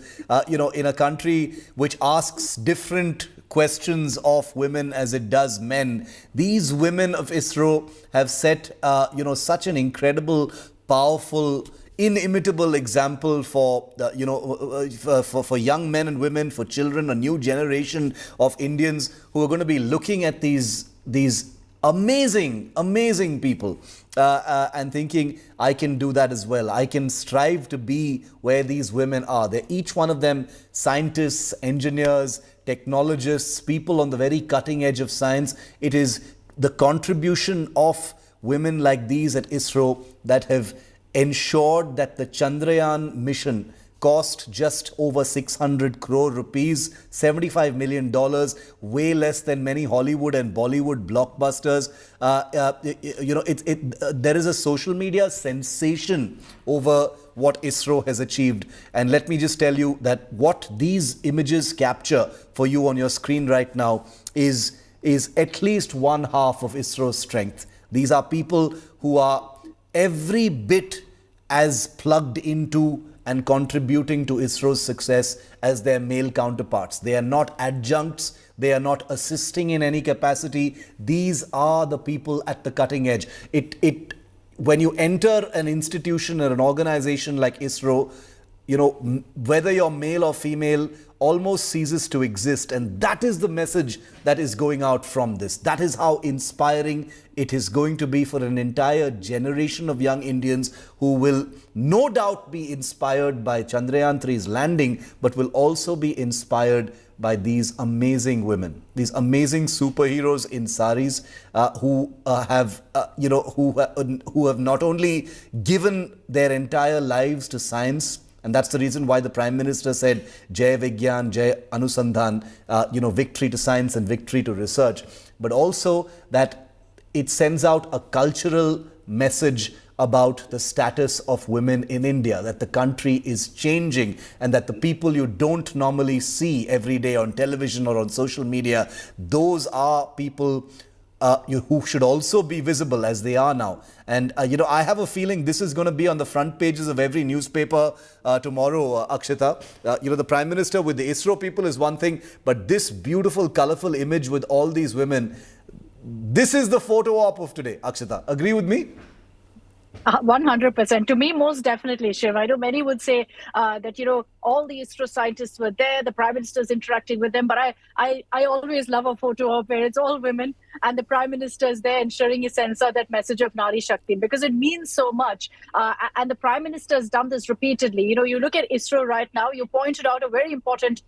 [SPEAKER 1] in a country which asks different questions of women as it does men, these women of ISRO have set, such an incredible, powerful, inimitable example for, for young men and women, for children, a new generation of Indians who are going to be looking at these amazing, amazing people and thinking, I can do that as well. I can strive to be where these women are. They're each one of them scientists, engineers, technologists, people on the very cutting edge of science. It is the contribution of women like these at ISRO that have ensured that the Chandrayaan mission cost just over 600 crore rupees, $75 million, way less than many Hollywood and Bollywood blockbusters. There is a social media sensation over what ISRO has achieved. And let me just tell you that what these images capture for you on your screen right now is at least one half of ISRO's strength. These are people who are every bit as plugged into and contributing to ISRO's success as their male counterparts. They are not adjuncts. They are not assisting in any capacity. These are the people at the cutting edge. When you enter an institution or an organization like ISRO, whether you're male or female almost ceases to exist. And that is the message that is going out from this. That is how inspiring it is going to be for an entire generation of young Indians who will no doubt be inspired by Chandrayaan-3's landing, but will also be inspired by these amazing women, these amazing superheroes in saris who have not only given their entire lives to science. And that's the reason why the Prime Minister said, Jai Vigyan, Jai Anusandhan, victory to science and victory to research. But also that it sends out a cultural message about the status of women in India, that the country is changing and that the people you don't normally see every day on television or on social media, those are people who should also be visible as they are now. And, I have a feeling this is going to be on the front pages of every newspaper tomorrow, Akshita. The Prime Minister with the ISRO people is one thing, but this beautiful, colorful image with all these women, this is the photo op of today, Akshita. Agree with me?
[SPEAKER 20] 100%. To me, most definitely, Shiv. I know many would say that, all the ISRO scientists were there. The Prime Minister's interacting with them. But I always love a photo of where it's all women and the Prime Minister is there ensuring he sends out that message of Nari Shakti because it means so much. And the Prime Minister has done this repeatedly. You look at ISRO right now, you pointed out a very important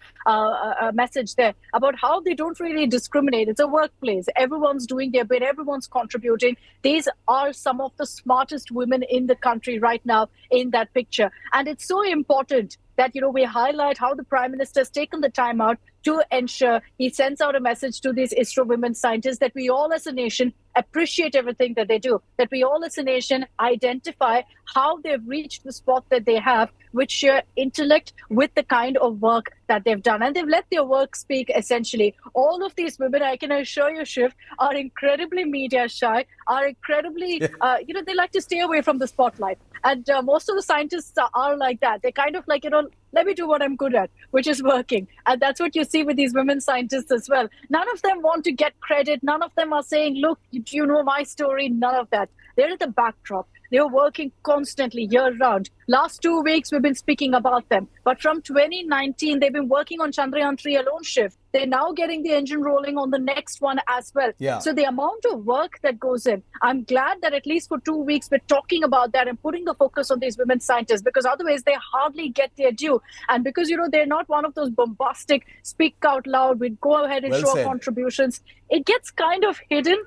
[SPEAKER 20] message there about how they don't really discriminate. It's a workplace. Everyone's doing their bit. Everyone's contributing. These are some of the smartest women in the country right now in that picture. And it's so important that, we highlight how the Prime Minister has taken the time out to ensure he sends out a message to these ISRO women scientists that we all as a nation appreciate everything that they do, that we all as a nation identify how they've reached the spot that they have with sheer intellect, with the kind of work that they've done. And they've let their work speak, essentially. All of these women, I can assure you, Shiv, are incredibly media shy, are incredibly, they like to stay away from the spotlight. And most of the scientists are like that. They're kind of like, let me do what I'm good at, which is working. And that's what you see with these women scientists as well. None of them want to get credit. None of them are saying, look, you know my story. None of that. They're at the backdrop. They're working constantly year-round. Last 2 weeks, we've been speaking about them. But from 2019, they've been working on Chandrayaan-3 alone shift. They're now getting the engine rolling on the next one as well.
[SPEAKER 1] Yeah.
[SPEAKER 20] So the amount of work that goes in, I'm glad that at least for 2 weeks, we're talking about that and putting the focus on these women scientists, because otherwise they hardly get their due. And because, they're not one of those bombastic, speak out loud, we'd go ahead and show our contributions. It gets kind of hidden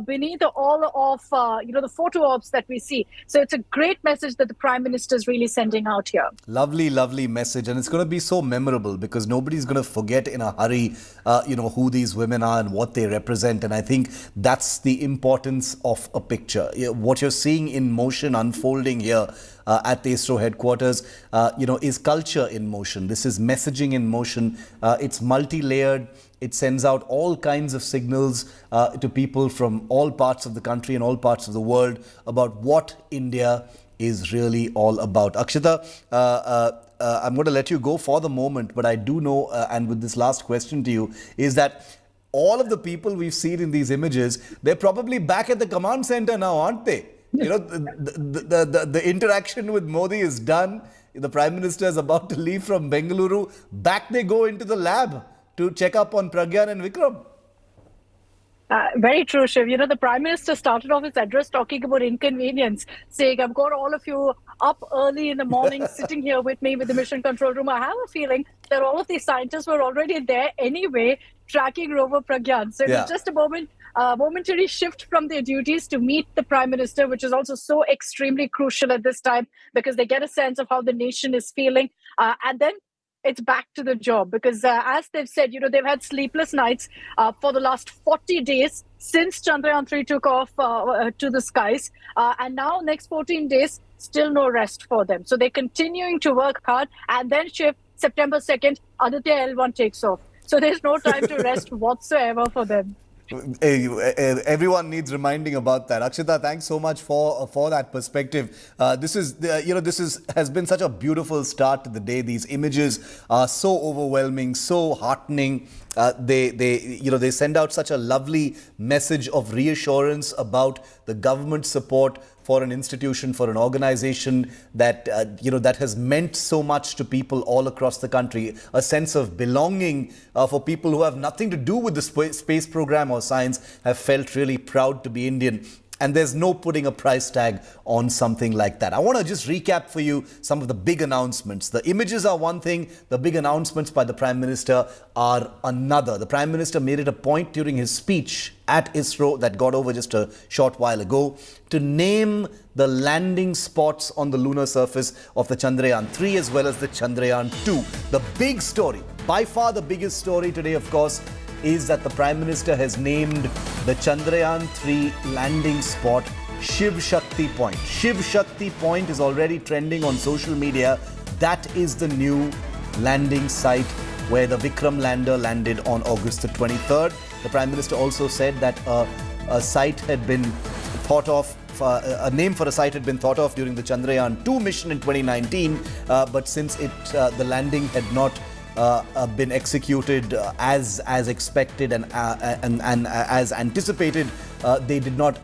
[SPEAKER 20] beneath all of, the photo ops that we see. So it's a great message that the Prime Minister is really sending out here.
[SPEAKER 1] Lovely, lovely message. And it's going to be so memorable because nobody's going to forget in a hurry, who these women are and what they represent. And I think that's the importance of a picture. What you're seeing in motion unfolding here at the ISRO headquarters, is culture in motion. This is messaging in motion. It's multi-layered. It sends out all kinds of signals to people from all parts of the country and all parts of the world about what India is really all about. Akshita, I'm going to let you go for the moment, but I do know, and with this last question to you, is that all of the people we've seen in these images, they're probably back at the command center now, aren't they? The interaction with Modi is done. The Prime Minister is about to leave from Bengaluru. Back they go into the lab to check up on Pragyan and Vikram.
[SPEAKER 20] Very true, Shiv. The Prime Minister started off his address talking about inconvenience, saying, I've got all of you up early in the morning, sitting here with me with the mission control room. I have a feeling that all of these scientists were already there anyway, tracking rover Pragyan. So it was just a momentary shift from their duties to meet the Prime Minister, which is also so extremely crucial at this time because they get a sense of how the nation is feeling. And then it's back to the job because as they've said, they've had sleepless nights for the last 40 days since Chandrayaan-3 took off to the skies. And now next 14 days, still no rest for them. So they're continuing to work hard. And then September 2nd, Aditya L1 takes off. So there's no time to rest whatsoever for them.
[SPEAKER 1] Everyone needs reminding about that. Akshita, thanks so much for that perspective. This has been such a beautiful start to the day. These images are so overwhelming, so heartening. They send out such a lovely message of reassurance about the government support for an institution, for an organization that that has meant so much to people all across the country. A sense of belonging for people who have nothing to do with the space program or science, have felt really proud to be Indian. And there's no putting a price tag on something like that. I want to just recap for you some of the big announcements. The images are one thing. The big announcements by the Prime Minister are another. The Prime Minister made it a point during his speech at ISRO that got over just a short while ago to name the landing spots on the lunar surface of the Chandrayaan-3 as well as the Chandrayaan-2. The big story, by far the biggest story today, of course, is that the Prime Minister has named the Chandrayaan-3 landing spot Shiv Shakti Point. Shiv Shakti Point is already trending on social media. That is the new landing site where the Vikram lander landed on August the 23rd. The Prime Minister also said that a site had been thought of, a name for a site had been thought of during the Chandrayaan-2 mission in 2019, but since the landing had not been executed as expected and as anticipated, they did not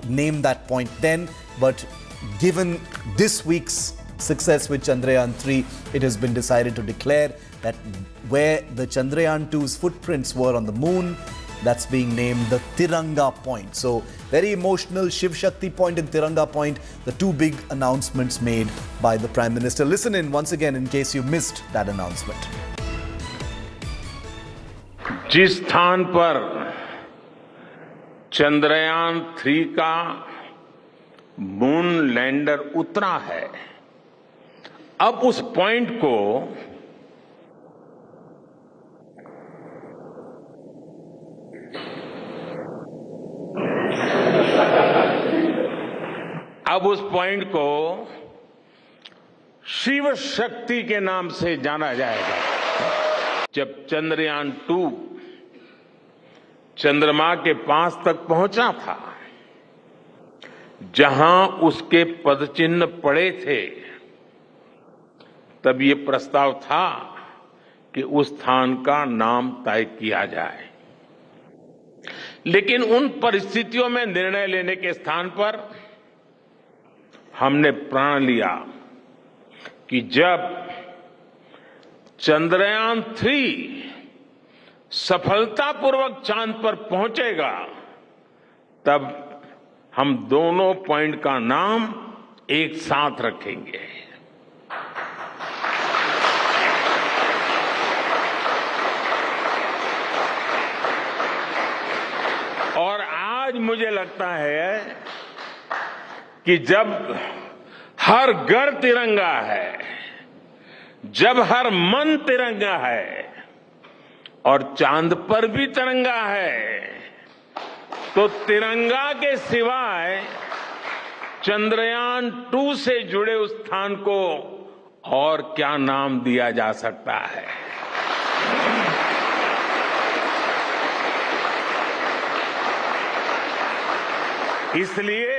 [SPEAKER 1] name that point then. But given this week's success with Chandrayaan-3, it has been decided to declare that where the Chandrayaan-2's footprints were on the moon, that's being named the Tiranga Point. So very emotional, Shiv Shakti Point and Tiranga Point, the two big announcements made by the Prime Minister. Listen in once again in case you missed that announcement.
[SPEAKER 19] जिस स्थान पर चंद्रयान-3 का moon lander उतरा है, अब उस point को शिव शक्ति के नाम से जाना जाएगा। जब चंद्रयान-2 चंद्रमा के पास तक पहुंचा था, जहां उसके पदचिन्ह पड़े थे, तब ये प्रस्ताव था कि उस स्थान का नाम तय किया जाए। लेकिन उन परिस्थितियों में निर्णय लेने के स्थान पर हमने प्रण लिया कि जब चंद्रयान-3 सफलतापूर्वक चांद पर पहुंचेगा, तब हम दोनों पॉइंट का नाम एक साथ रखेंगे। और आज मुझे लगता है कि जब हर घर तिरंगा है, जब हर मन तिरंगा है और चांद पर भी तिरंगा है, तो तिरंगा के सिवाय चंद्रयान-2 से जुड़े उस स्थान को और क्या नाम दिया जा सकता है। इसलिए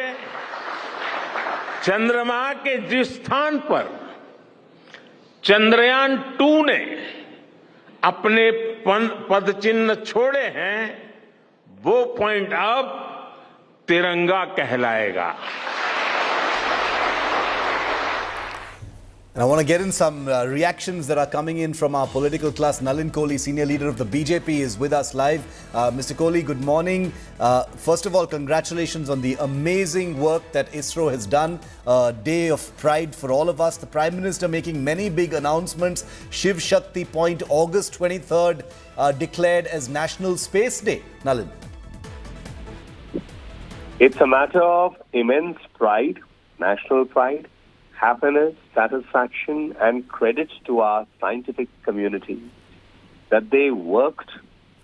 [SPEAKER 19] चंद्रमा के जिस स्थान पर चंद्रयान-2 ने अपने पदचिन्ह छोड़े हैं, वो पॉइंट अब तिरंगा कहलाएगा।
[SPEAKER 1] And I want to get in some reactions that are coming in from our political class. Nalin Kohli, senior leader of the BJP, is with us live. Mr. Kohli, good morning. First of all, congratulations on the amazing work that Isro has done. A day of pride for all of us. The Prime Minister making many big announcements. Shiv Shakti Point, August 23rd, declared as National Space Day. Nalin.
[SPEAKER 21] It's a matter of immense pride, national pride, happiness, satisfaction, and credit to our scientific community that they worked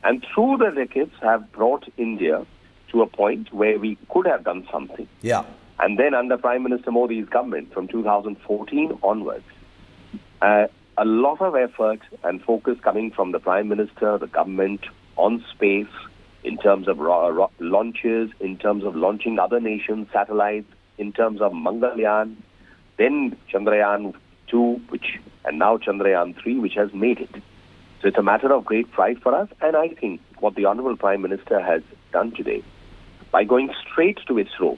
[SPEAKER 21] and through the decades have brought India to a point where we could have done something.
[SPEAKER 1] Yeah.
[SPEAKER 21] And then under Prime Minister Modi's government from 2014 onwards, a lot of effort and focus coming from the Prime Minister, the government on space in terms of launches, in terms of launching other nations' satellites, in terms of Mangalyaan, then Chandrayaan-2, and now Chandrayaan-3, which has made it. So it's a matter of great pride for us. And I think what the Honorable Prime Minister has done today, by going straight to Isro,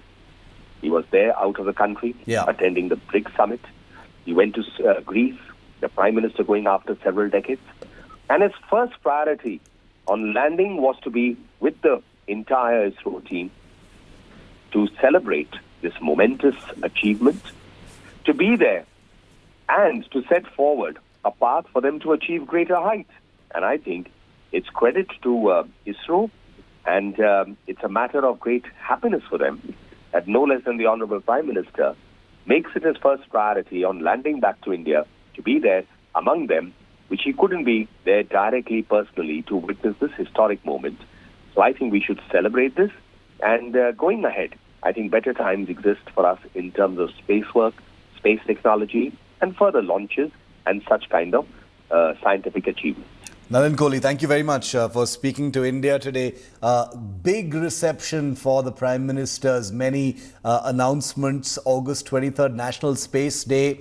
[SPEAKER 21] he was there out of the country, attending the BRICS summit. He went to Greece, the Prime Minister going after several decades. And his first priority on landing was to be with the entire Isro team to celebrate this momentous achievement, to be there and to set forward a path for them to achieve greater heights. And I think it's credit to Isro, and it's a matter of great happiness for them that no less than the Honorable Prime Minister makes it his first priority on landing back to India to be there among them, which he couldn't be there directly, personally, to witness this historic moment. So I think we should celebrate this. And going ahead, I think better times exist for us in terms of space work, space technology, and further launches and such kind of scientific achievements.
[SPEAKER 1] Nalin Kohli, thank you very much for speaking to India today. Big reception for the Prime Minister's many announcements. August 23rd, National Space Day,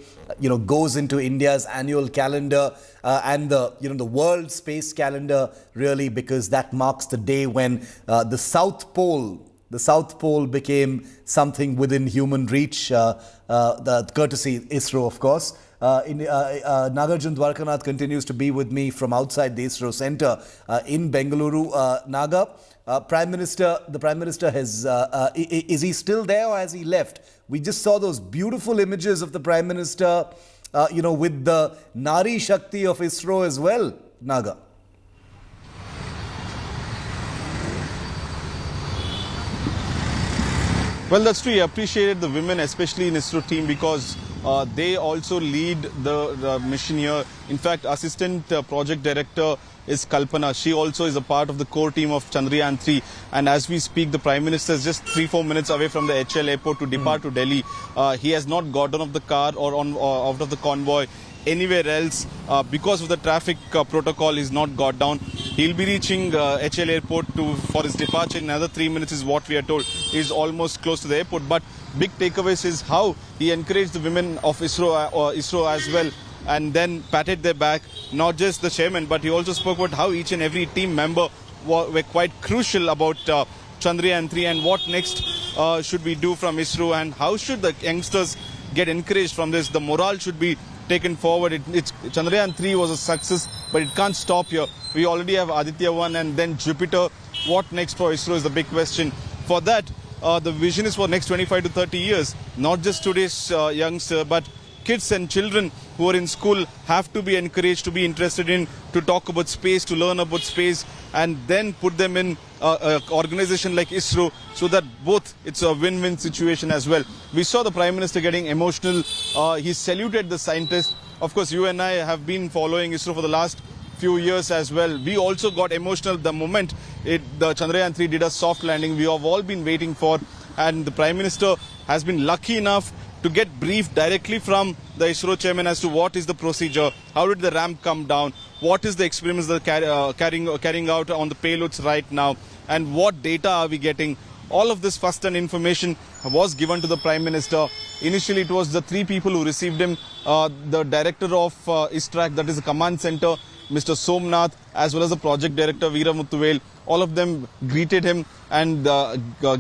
[SPEAKER 1] goes into India's annual calendar and the world space calendar, really, because that marks the day when the South Pole The South Pole became something within human reach, the courtesy Isro, of course. Nagarjun Dwarkanath continues to be with me from outside the Isro Center in Bengaluru. Naga, the Prime Minister has, is he still there or has he left? We just saw those beautiful images of the Prime Minister, with the Nari Shakti of Isro as well, Naga.
[SPEAKER 15] Well, that's true. I appreciated the women, especially in ISRO team, because they also lead the mission here. In fact, Assistant Project Director is Kalpana. She also is a part of the core team of Chandrayaan-3. And as we speak, the Prime Minister is just 3-4 minutes away from the HL airport to depart to Delhi. He has not got out of the car or out of the convoy anywhere else because of the traffic protocol. He's not got down. He'll be reaching HL airport for his departure in another 3 minutes is what we are told. He's almost close to the airport. But big takeaways is how he encouraged the women of ISRO as well, and then patted their back. Not just the chairman, but he also spoke about how each and every team member were quite crucial about Chandrayaan-3 and what next should we do from ISRO, and how should the youngsters get encouraged from this. The morale should be taken forward. Chandrayaan-3 was a success, but it can't stop here. We already have Aditya-1 and then Jupiter. What next for ISRO is the big question. For that, the vision is for next 25 to 30 years. Not just today's youngster, but kids and children who are in school have to be encouraged to be interested in, to talk about space, to learn about space, and then put them in an organization like ISRO, so that both it's a win-win situation as well. We saw the Prime Minister getting emotional. He saluted the scientists. Of course, you and I have been following ISRO for the last few years as well. We also got emotional the moment the Chandrayaan-3 did a soft landing. We have all been waiting for, and the Prime Minister has been lucky enough to get briefed directly from the ISRO chairman as to what is the procedure, how did the ramp come down, what is the experiments that are carrying out on the payloads right now, and what data are we getting. All of this first-hand information was given to the Prime Minister. Initially, it was the 3 people who received him, the director of ISTRAC, that is the command center, Mr. Somnath, as well as the project director, Veera Muthuvel. All of them greeted him and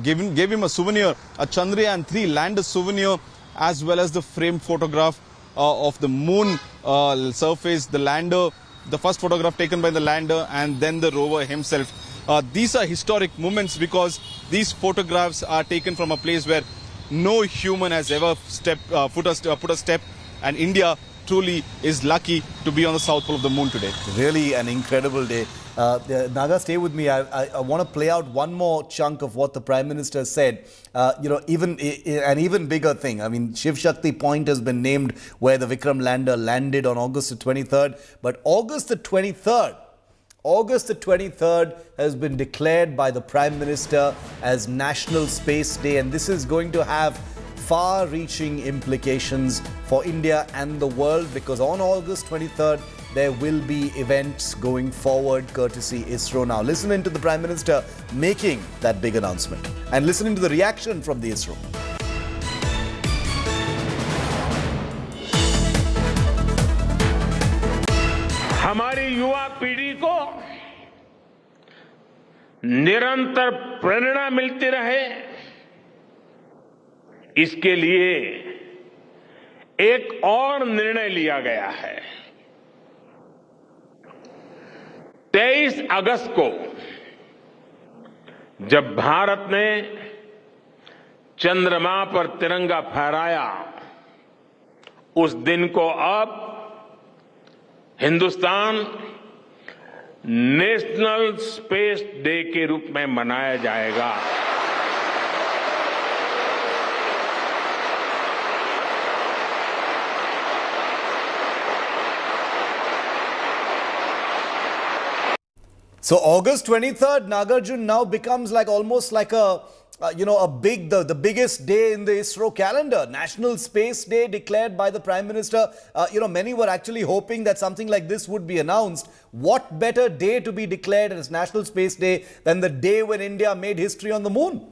[SPEAKER 15] gave him a souvenir, a Chandrayaan-3 lander souvenir, as well as the framed photograph of the moon surface, the lander, the first photograph taken by the lander, and then the rover himself. These are historic moments because these photographs are taken from a place where no human has ever put a step, and India truly is lucky to be on the south pole of the moon today.
[SPEAKER 1] Really an incredible day. Naga, stay with me. I want to play out one more chunk of what the Prime Minister said. Even an even bigger thing. I mean, Shiv Shakti Point has been named where the Vikram lander landed on August the 23rd. But August the 23rd has been declared by the Prime Minister as National Space Day. And this is going to have far-reaching implications for India and the world, because on August 23rd, there will be events going forward courtesy ISRO. Now, listening to the Prime Minister making that big announcement and listening to the reaction from the ISRO.
[SPEAKER 19] हमारी युवा पीढ़ी को निरंतर प्रेरणा मिलती रहे, इसके लिए एक और निर्णय लिया गया है। 23 अगस्त को जब भारत ने चंद्रमा पर तिरंगा फहराया, उस दिन को अब हिंदुस्तान नेशनल स्पेस डे के रूप में मनाया जाएगा।
[SPEAKER 1] So August 23rd, Nagarjun, now becomes almost like the biggest day in the ISRO calendar. National Space Day declared by the Prime Minister. Many were actually hoping that something like this would be announced. What better day to be declared as National Space Day than the day when India made history on the moon?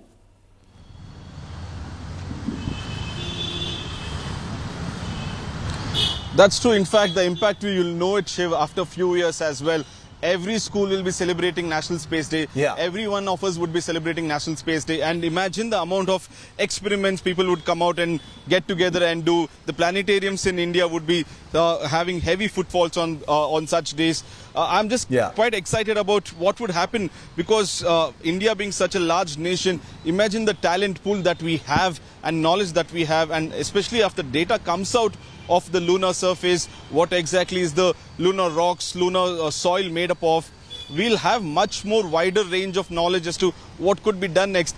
[SPEAKER 15] That's true. In fact, the impact, you'll know it, Shiv, after a few years as well. every school will be celebrating National Space Day.
[SPEAKER 1] Yeah.
[SPEAKER 15] Every one of us would be celebrating National Space Day. And imagine the amount of experiments people would come out and get together and do. The planetariums in India would be having heavy footfalls on such days. I'm just quite excited about what would happen because India being such a large nation, imagine the talent pool that we have and knowledge that we have, and especially after data comes out of the lunar surface, what exactly is the lunar rocks, lunar soil made up of, we'll have much more wider range of knowledge as to what could be done next.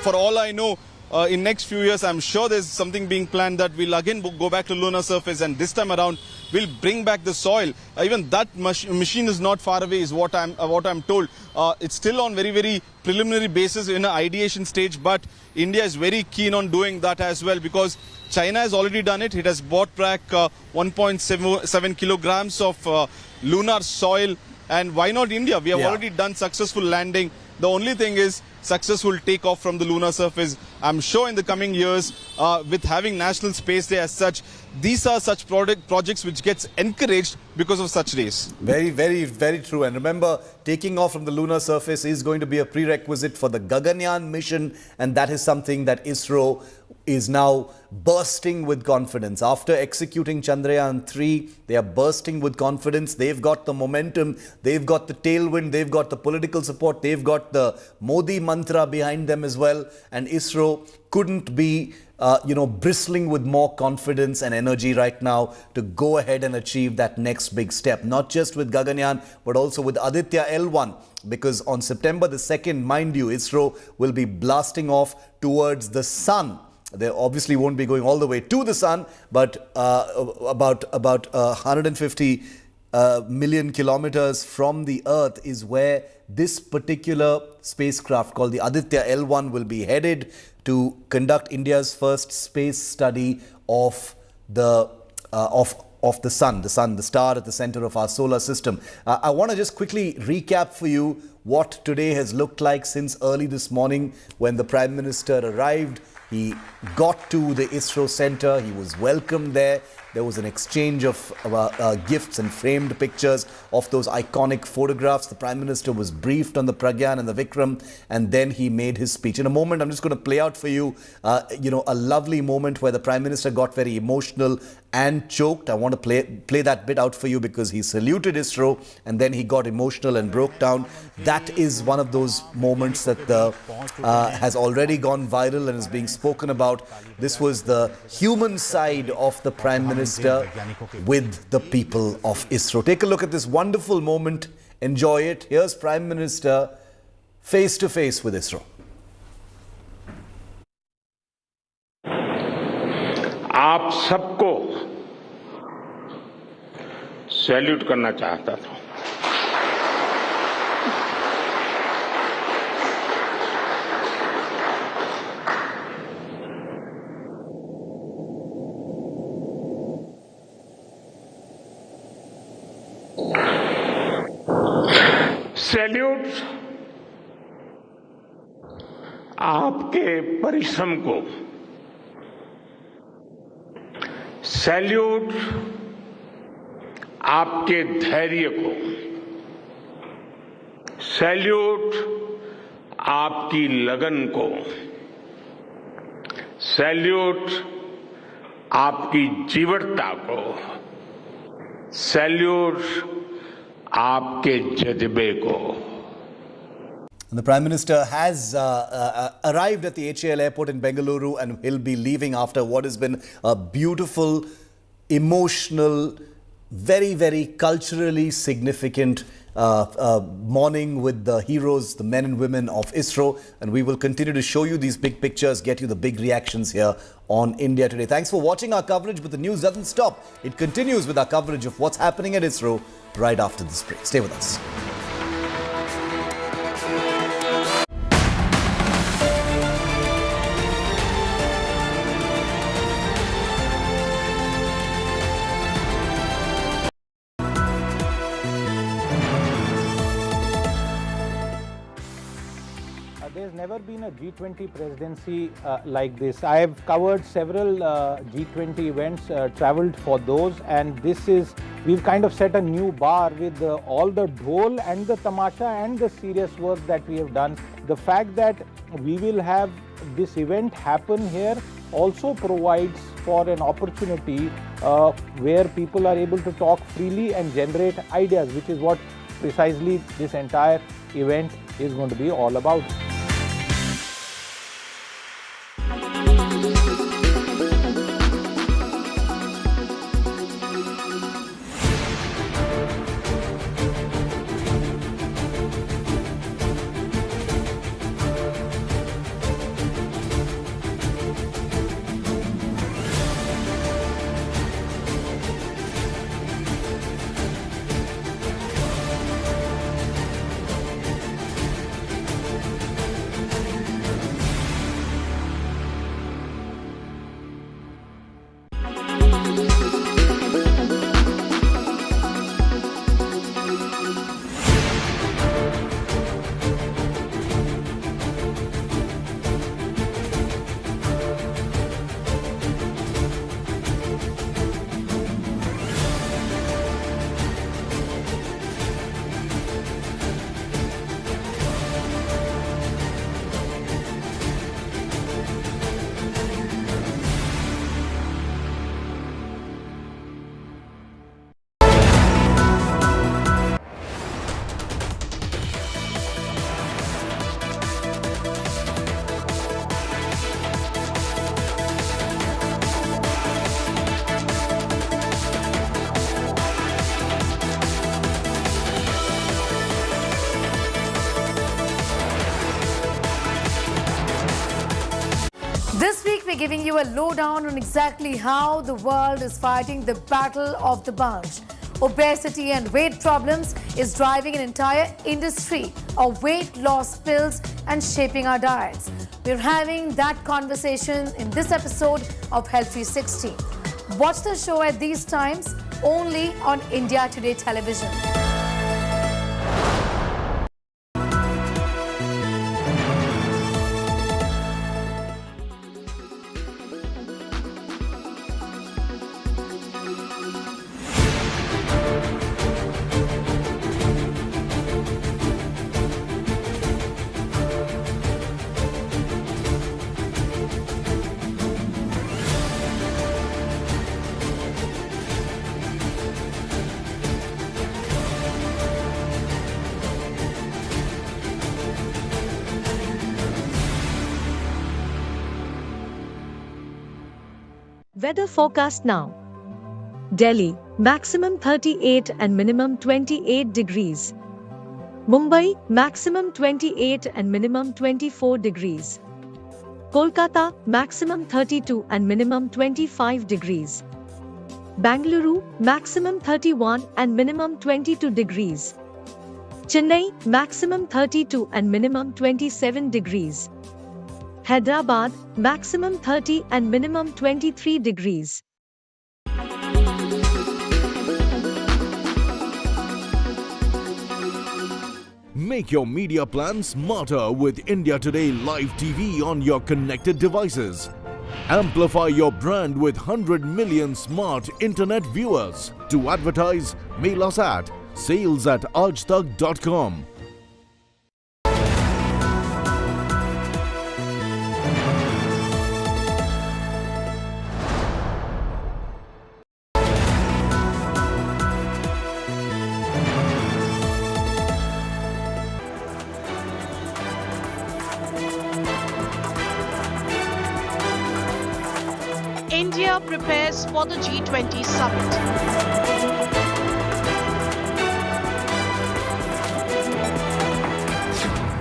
[SPEAKER 15] For all I know, in next few years, I'm sure there's something being planned that we'll again go back to lunar surface, and this time around we'll bring back the soil. Even that machine is not far away, is what I'm told. It's still on very preliminary basis in an ideation stage, but India is very keen on doing that as well because China has already done it. It has bought back 1.7 kilograms of lunar soil, and why not India? We have already done successful landing. The only thing is successful takeoff from the lunar surface. I'm sure in the coming years, with having National Space Day as such, these are such projects which gets encouraged because of such days.
[SPEAKER 1] Very true. And remember, taking off from the lunar surface is going to be a prerequisite for the Gaganyaan mission, and that is something that Isro is now bursting with confidence. After executing Chandrayaan-3, they are bursting with confidence. They've got the momentum, they've got the tailwind, they've got the political support, they've got the Modi mantra behind them as well. And Isro couldn't be bristling with more confidence and energy right now to go ahead and achieve that next big step. Not just with Gaganyaan, but also with Aditya L1. Because on September the 2nd, mind you, Isro will be blasting off towards the sun. They obviously won't be going all the way to the sun, but about 150 million kilometers from the Earth is where this particular spacecraft called the Aditya L1 will be headed to conduct India's first space study of the sun, the star at the center of our solar system. I want to just quickly recap for you what today has looked like since early this morning when the Prime Minister arrived. He got to the Isro Center. He was welcomed there. There was an exchange of gifts and framed pictures of those iconic photographs. The Prime Minister was briefed on the Pragyan and the Vikram, and then he made his speech. In a moment, I'm just going to play out for you, a lovely moment where the Prime Minister got very emotional and choked. I want to play that bit out for you because he saluted Isro and then he got emotional and broke down. That is one of those moments that has already gone viral and is being spoken about. This was the human side of the Prime Minister with the people of Isro. Take a look at this wonderful moment. Enjoy it. Here's Prime Minister face to face with Isro.
[SPEAKER 19] आप सबको salute करना चाहता था। Salute आपके परिश्रम को, salute आपके धैर्य को, सैल्यूट आपकी लगन को, सैल्यूट आपकी जीवटता को, सैल्यूट आपके जज्बे को।
[SPEAKER 1] The Prime Minister has arrived at the HAL airport in Bengaluru and will be leaving after what has been a beautiful, emotional, very culturally significant morning with the heroes, the men and women of Isro. And we will continue to show you these big pictures, get you the big reactions here on India Today. Thanks for watching our coverage, but the news doesn't stop. It continues with our coverage of what's happening at Isro right after this break. Stay with us.
[SPEAKER 2] There's never been a G20 presidency like this. I have covered several G20 events, traveled for those, and we've kind of set a new bar with all the dhol and the tamasha and the serious work that we have done. The fact that we will have this event happen here also provides for an opportunity where people are able to talk freely and generate ideas, which is what precisely this entire event is going to be all about.
[SPEAKER 22] This week, we're giving you a lowdown on exactly how the world is fighting the battle of the bunch. Obesity and weight problems is driving an entire industry of weight loss pills and shaping our diets. We're having that conversation in this episode of Health 360. Watch the show at these times only on India Today television.
[SPEAKER 23] Weather forecast now. Delhi, maximum 38 and minimum 28 degrees. Mumbai, maximum 28 and minimum 24 degrees. Kolkata, maximum 32 and minimum 25 degrees. Bengaluru, maximum 31 and minimum 22 degrees. Chennai, maximum 32 and minimum 27 degrees. Hyderabad, maximum 30 and minimum 23 degrees.
[SPEAKER 24] Make your media plan smarter with India Today Live TV on your connected devices. Amplify your brand with 100 million smart internet viewers. To advertise, mail us at sales@aajtak.com.
[SPEAKER 25] India prepares for the G20 summit.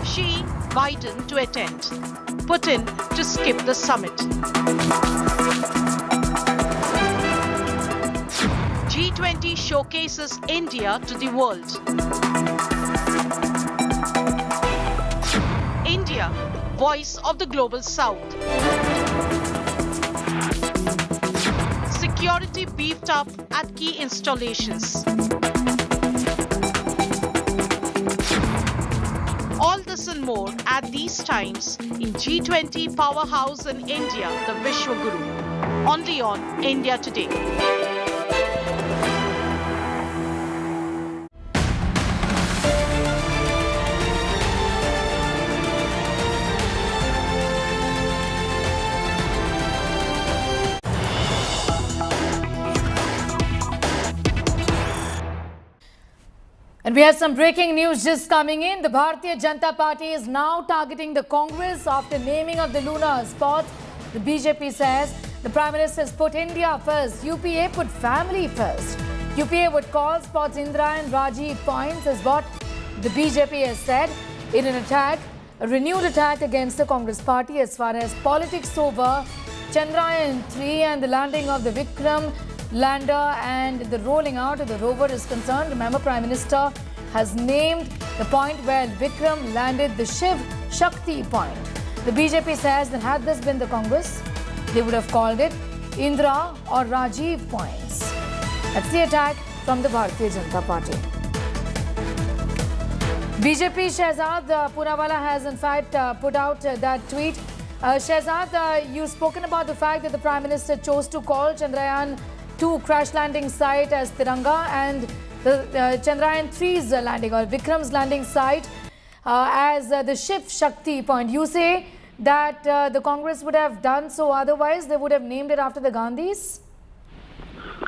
[SPEAKER 25] Xi, Biden to attend. Putin to skip the summit. G20 showcases India to the world. India, voice of the global south. Security beefed up at key installations. All this and more at these times in G20 powerhouse in India, the Vishwaguru. Only on India Today.
[SPEAKER 22] And we have some breaking news just coming in. The Bharatiya Janata Party is now targeting the Congress after naming of the lunar spots. The BJP says the Prime Minister has put India first. UPA put family first. UPA would call spots Indira and Rajiv points as what the BJP has said in an attack, a renewed attack against the Congress party as far as politics over Chandrayaan-3 and the landing of the Vikram lander and the rolling out of the rover is concerned. Remember, Prime Minister has named the point where Vikram landed the Shiv Shakti point. The BJP says that had this been the Congress, they would have called it Indira or Rajiv points. That's the attack from the Bharatiya Janata Party. BJP Shehzad Poonawalla has in fact put out that tweet. Shehzad, you've spoken about the fact that the Prime Minister chose to call Chandrayaan-2 crash landing site as Tiranga and the Chandrayaan-3's landing or Vikram's landing site as the Shiv Shakti point. You say that the Congress would have done so otherwise, they would have named it after the Gandhis?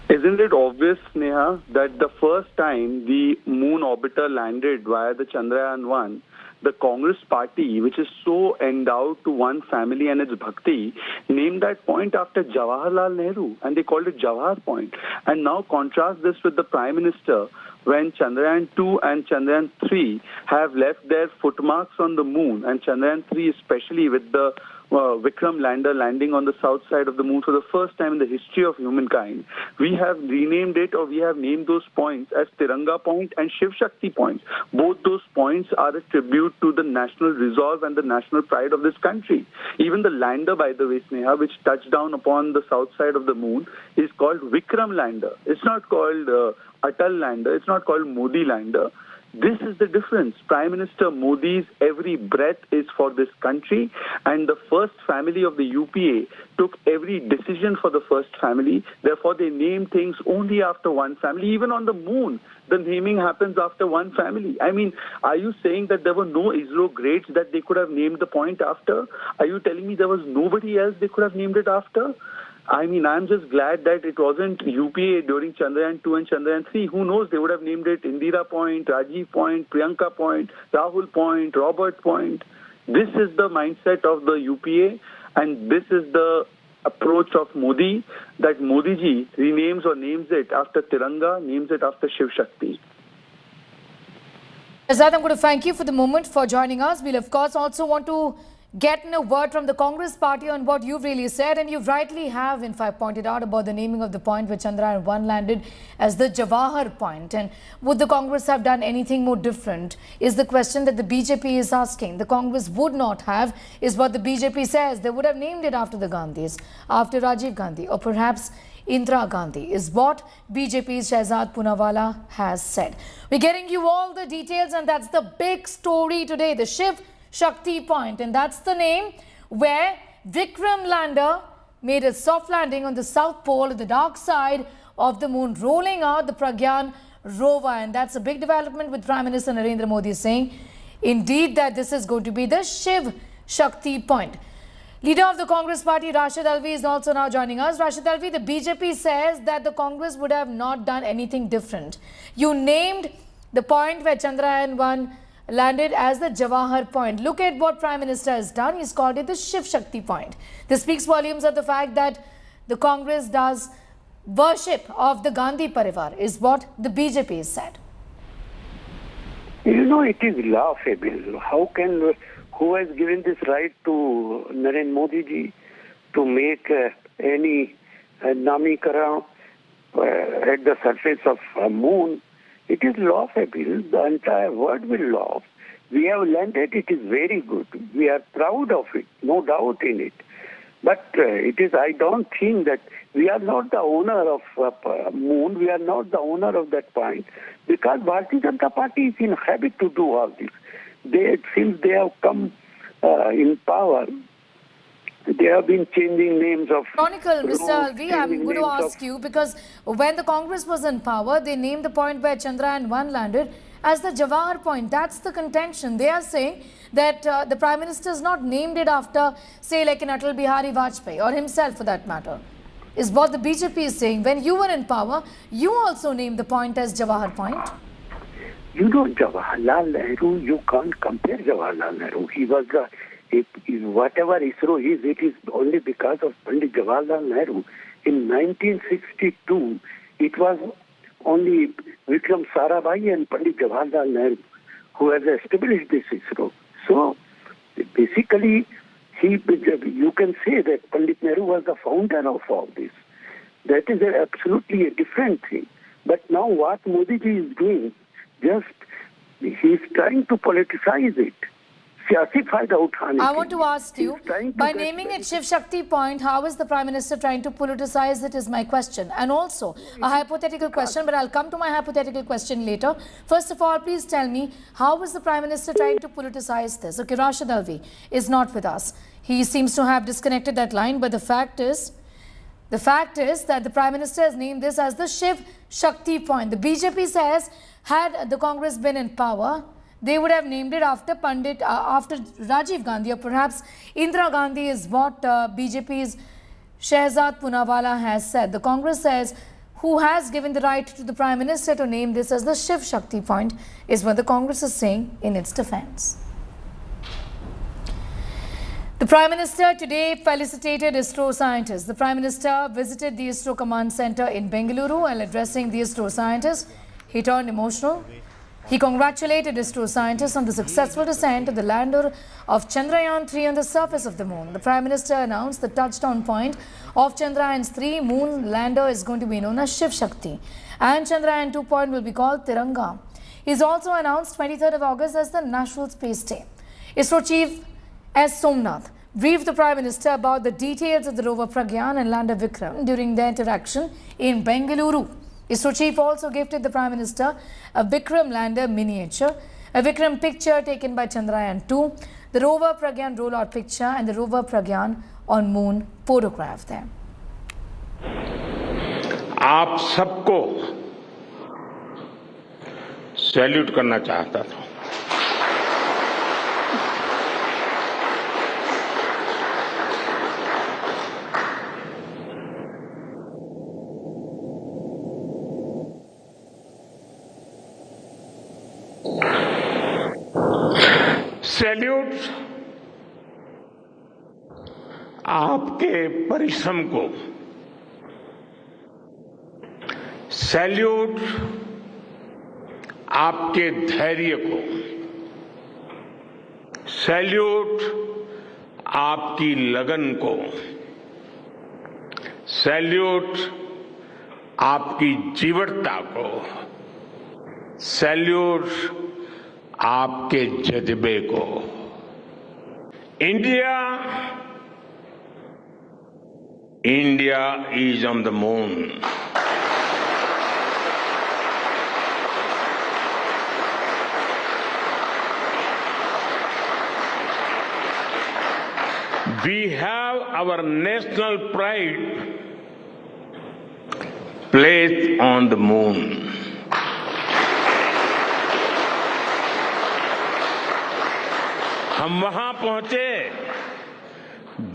[SPEAKER 4] Isn't it obvious, Neha, that the first time the moon orbiter landed via the Chandrayaan-1, the Congress party, which is so endowed to one family and its bhakti, named that point after Jawaharlal Nehru, and they called it Jawahar Point. And now contrast this with the Prime Minister when Chandrayaan-2 and Chandrayaan-3 have left their footmarks on the moon, and Chandrayaan-3 especially with the Vikram lander landing on the south side of the moon for the first time in the history of humankind. We have renamed it, or we have named those points as Tiranga Point and Shiv Shakti Point. Both those points are a tribute to the national resolve and the national pride of this country. Even the lander, by the way, Sneha, which touched down upon the south side of the moon, is called Vikram lander. It's not called Atal lander. It's not called Modi lander. This is the difference. Prime Minister Modi's every breath is for this country, and the first family of the UPA took every decision for the first family. Therefore, they name things only after one family. Even on the moon, the naming happens after one family. I mean, are you saying that there were no Isro greats that they could have named the point after? Are you telling me there was nobody else they could have named it after? I mean, I'm just glad that it wasn't UPA during Chandrayaan-2 and Chandrayaan-3. Who knows? They would have named it Indira Point, Rajiv Point, Priyanka Point, Rahul Point, Robert Point. This is the mindset of the UPA, and this is the approach of Modi, that Modi ji renames or names it after Tiranga, names it after Shiv Shakti.
[SPEAKER 22] Azad, I'm going to thank you for the moment for joining us. We'll of course also want to get a word from the Congress party on what you've really said, and you rightly have in fact pointed out about the naming of the point where Chandrayaan-1 landed as the Jawahar point. And would the Congress have done anything more different is the question that the BJP is asking. The Congress would not have, is what the BJP says. They would have named it after the Gandhis, after Rajiv Gandhi, or perhaps Indira Gandhi, is what BJP's Shehzad Poonawalla has said. We're getting you all the details, and that's the big story today, the Shiv Shakti Point, and that's the name where Vikram lander made a soft landing on the south pole, the dark side of the moon, rolling out the Pragyan rover. And that's a big development with Prime Minister Narendra Modi saying indeed that this is going to be the Shiv Shakti Point. Leader of the Congress party, Rashid Alvi, is also now joining us. Rashid Alvi, the BJP says that the Congress would have not done anything different. You named the point where Chandrayaan-1 landed as the Jawahar Point. Look at what Prime Minister has done. He's called it the Shiv Shakti Point. This speaks volumes of the fact that the Congress does worship of the Gandhi Parivar, is what the BJP has said.
[SPEAKER 6] You know, it is laughable. How can, who has given this right to Narendra Modi ji to make any namikaran at the surface of a moon? It is laughable. The entire world will laugh. We have landed. It is very good. We are proud of it, no doubt in it. But it is. I don't think that we are not the owner of moon. We are not the owner of that point, because Bharatiya Janata Party is in habit to do all this. since they have come in power, they have been changing names of...
[SPEAKER 22] Chronicle, Mr. Alvi, I'm going to ask you, because when the Congress was in power, they named the point where Chandrayaan-3 landed as the Jawahar point. That's the contention. They are saying that the Prime Minister has not named it after, say, like an Atal Bihari Vajpayee, or himself for that matter. Is what the BJP is saying. When you were in power, you also named the point as Jawahar point.
[SPEAKER 6] You know, Jawaharlal Nehru, you can't compare Jawaharlal Nehru. He was whatever Isro is, it is only because of Pandit Jawaharlal Nehru. In 1962, it was only Vikram Sarabhai and Pandit Jawaharlal Nehru who has established this Isro. So, basically, you can say that Pandit Nehru was the founder of all this. That is absolutely a different thing. But now what Modi ji is doing, he is trying to politicize it.
[SPEAKER 22] I want to ask you, by naming it Shiv Shakti point, how is the Prime Minister trying to politicize it is my question. And also, a hypothetical question, but I'll come to my hypothetical question later. First of all, please tell me, how is the Prime Minister trying to politicize this? Okay, Rashid Alvi is not with us. He seems to have disconnected that line, but the fact is that the Prime Minister has named this as the Shiv Shakti point. The BJP says, had the Congress been in power, they would have named it after after Rajiv Gandhi, or perhaps Indira Gandhi, is what BJP's Shehzad Poonawalla has said. The Congress says, who has given the right to the Prime Minister to name this as the Shiv Shakti point, is what the Congress is saying in its defense. The Prime Minister today felicitated ISRO scientists. The Prime Minister visited the ISRO Command Center in Bengaluru. While addressing the ISRO scientists, he turned emotional. He congratulated ISRO scientists on the successful descent of the lander of Chandrayaan-3 on the surface of the moon. The Prime Minister announced the touchdown point of Chandrayaan-3 moon lander is going to be known as Shiv Shakti, and Chandrayaan-2 point will be called Tiranga. He's also announced 23rd of August as the National Space Day. ISRO Chief S. Somnath briefed the Prime Minister about the details of the rover Pragyan and lander Vikram during their interaction in Bengaluru. ISRO Chief also gifted the Prime Minister a Vikram lander miniature, a Vikram picture taken by Chandrayaan-2, the rover Pragyan rollout picture, and the rover Pragyan on moon photograph there.
[SPEAKER 19] आप सबको salute करना चाहता था। Salute आपके परिश्रम को, salute आपके धैर्य को, सैल्यूट आपकी लगन को, सैल्यूट आपकी जीवटता को, सैल्यूट आपके जज्बे को। India is on the moon. We have our national pride placed on the moon. हम वहां पहुंचे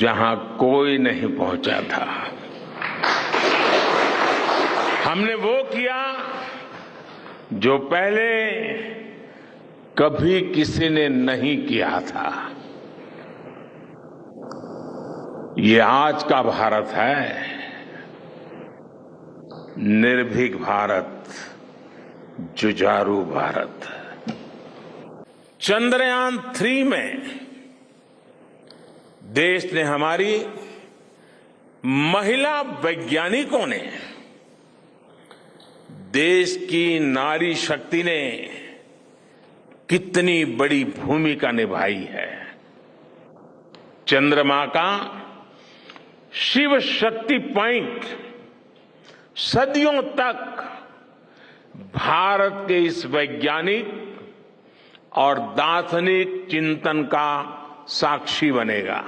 [SPEAKER 19] जहां कोई नहीं पहुंचा था। हमने वो किया जो पहले कभी किसी ने नहीं किया था। ये आज का भारत है, निर्भीक भारत, जुझारू भारत। चंद्रयान-3 में देश ने, हमारी महिला वैज्ञानिकों ने, देश की नारी शक्ति ने कितनी बड़ी भूमिका निभाई है। चंद्रमा का शिव शक्ति पॉइंट सदियों तक भारत के इस वैज्ञानिक और दार्शनिक चिंतन का साक्षी बनेगा।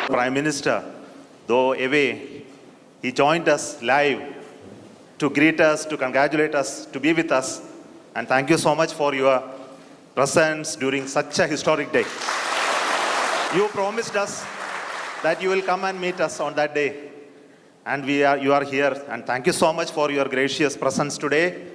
[SPEAKER 18] Prime Minister, though away, he joined us live to greet us, to congratulate us, to be with us. And thank you so much for your presence during such a historic day. You promised us that you will come and meet us on that day. And you are here. And thank you so much for your gracious presence today.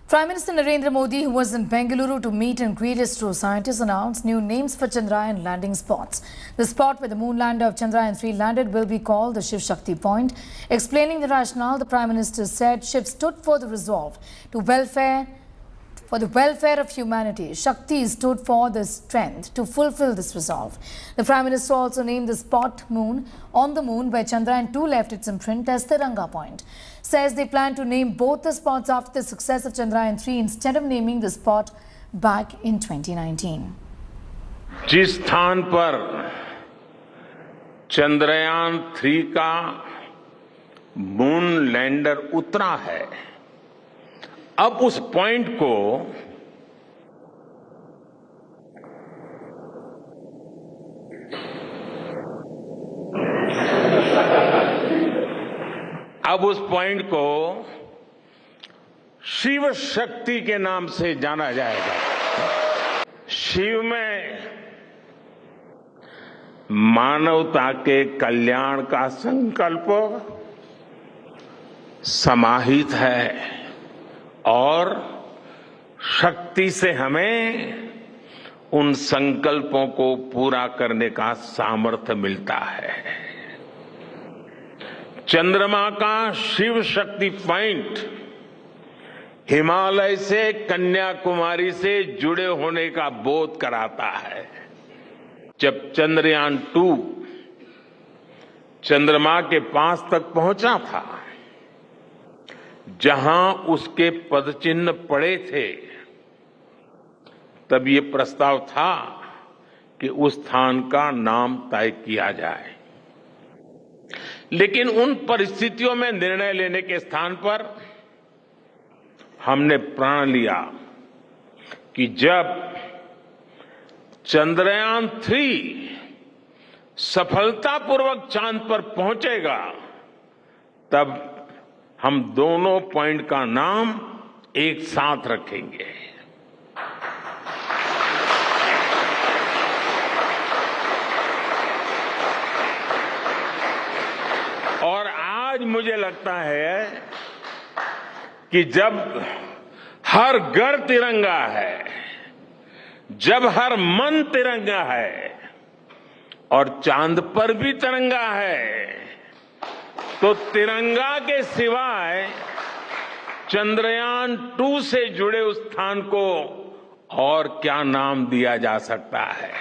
[SPEAKER 22] Prime Minister Narendra Modi, who was in Bengaluru to meet and greet Isro scientists, announced new names for Chandrayaan landing spots. The spot where the moon lander of Chandrayaan-3 landed will be called the Shiv Shakti Point. Explaining the rationale, the Prime Minister said Shiv stood for the resolve for the welfare of humanity. Shakti stood for the strength to fulfill this resolve. The Prime Minister also named the spot on the moon where Chandrayaan-2 left its imprint as Tiranga Point. Says they plan to name both the spots after the success of Chandrayaan-3 instead of naming the spot back in 2019.
[SPEAKER 19] जिस स्थान पर चंद्रयान-3 का moon lander उतरा है, अब उस point को शिव शक्ति के नाम से जाना जाएगा। शिव में मानवता के कल्याण का संकल्प समाहित है और शक्ति से हमें उन संकल्पों को पूरा करने का सामर्थ्य मिलता है। चंद्रमा का शिव शक्ति पॉइंट हिमालय से कन्याकुमारी से जुड़े होने का बोध कराता है। जब चंद्रयान-2 चंद्रमा के पास तक पहुंचा था, जहां उसके पदचिन्ह पड़े थे, तब ये प्रस्ताव था कि उस स्थान का नाम तय किया जाए। लेकिन उन परिस्थितियों में निर्णय लेने के स्थान पर हमने प्रण लिया कि जब चंद्रयान-3 सफलतापूर्वक चांद पर पहुंचेगा, तब हम दोनों पॉइंट का नाम एक साथ रखेंगे। और आज मुझे लगता है कि जब हर घर तिरंगा है, जब हर मन तिरंगा है और चांद पर भी तिरंगा है, तो तिरंगा के सिवाय चंद्रयान-2 से जुड़े उस स्थान को और क्या नाम दिया जा सकता है।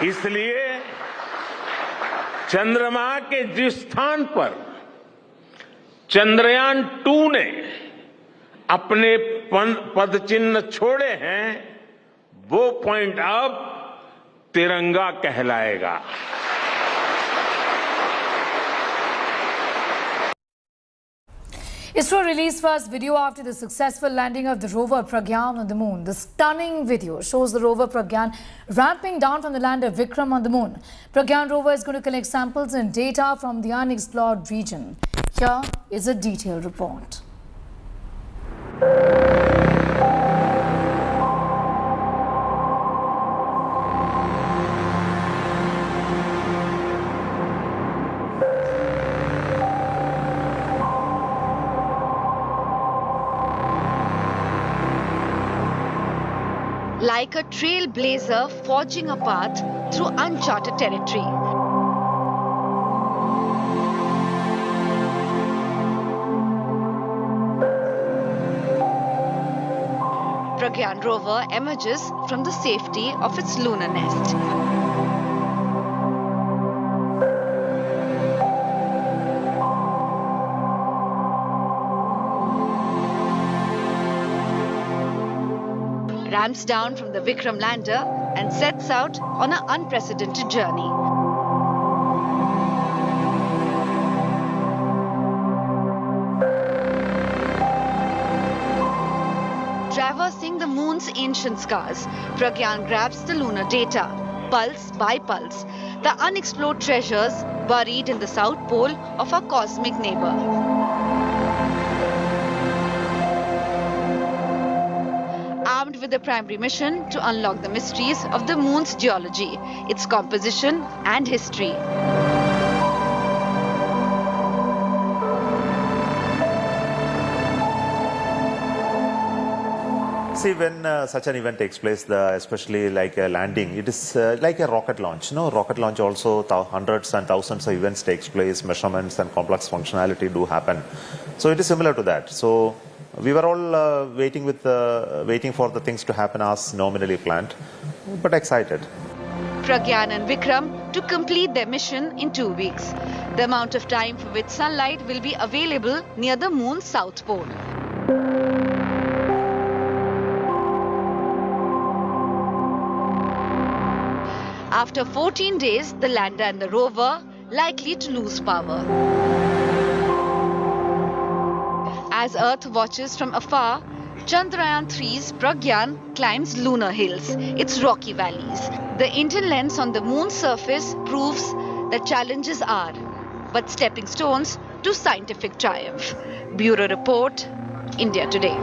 [SPEAKER 19] इसलिए चंद्रमा के जिस स्थान पर चंद्रयान-2 ने अपने पदचिन्ह छोड़े हैं, वो पॉइंट अब तिरंगा कहलाएगा।
[SPEAKER 22] ISRO released first video after the successful landing of the rover Pragyan on the moon. The stunning video shows the rover Pragyan ramping down from the lander Vikram on the moon. Pragyan rover is going to collect samples and data from the unexplored region. Here is a detailed report.
[SPEAKER 23] Like a trailblazer forging a path through uncharted territory. Pragyan rover emerges from the safety of its lunar nest. Ramps down from the Vikram lander and sets out on an unprecedented journey. Uncovering the moon's ancient scars, Pragyan grabs the lunar data, pulse by pulse, the unexplored treasures buried in the south pole of our cosmic neighbor. Armed with the primary mission to unlock the mysteries of the moon's geology, its composition and history.
[SPEAKER 3] See, when such an event takes place, especially like a landing, it is like a rocket launch. Rocket launch also hundreds and thousands of events takes place, measurements and complex functionality do happen. So it is similar to that. So we were all waiting for the things to happen as nominally planned, but excited.
[SPEAKER 23] Pragyan and Vikram to complete their mission in 2 weeks. The amount of time for which sunlight will be available near the moon's south pole. After 14 days, the lander and the rover likely to lose power. As Earth watches from afar, Chandrayaan-3's Pragyan climbs lunar hills, its rocky valleys. The Indian lens on the moon's surface proves that challenges are but stepping stones to scientific triumph. Bureau Report, India Today.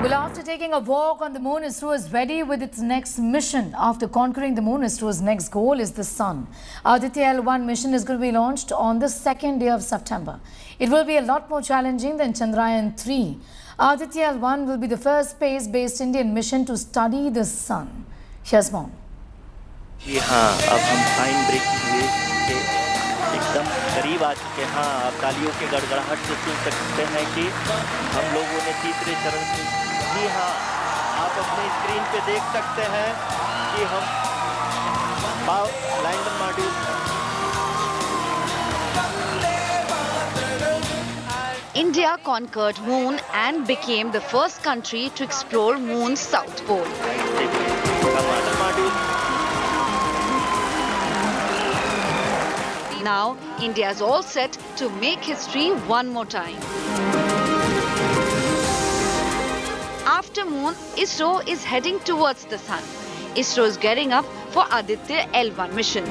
[SPEAKER 22] Well, after taking a walk on the moon, Isro is ready with its next mission. After conquering the moon, Isro's next goal is the sun. Aditya L1 mission is going to be launched on the 2nd day of September. It will be a lot more challenging than Chandrayaan-3. Aditya L1 will be the first space-based Indian mission to study the sun. Here's more.
[SPEAKER 7] जी हाँ, अब हम fine breaking wave के एकदम करीब आ चुके हैं। आप तालियों के गड़गड़ाहट से सुन सकते हैं कि हम लोगों ने तीसरे चरण में, जी हाँ, आप अपने स्क्रीन पे देख सकते हैं कि हम lander module
[SPEAKER 23] India conquered moon and became the first country to explore moon's south pole. Now, India is all set to make history one more time. After moon, Isro is heading towards the sun. Isro is gearing up for Aditya L1 mission.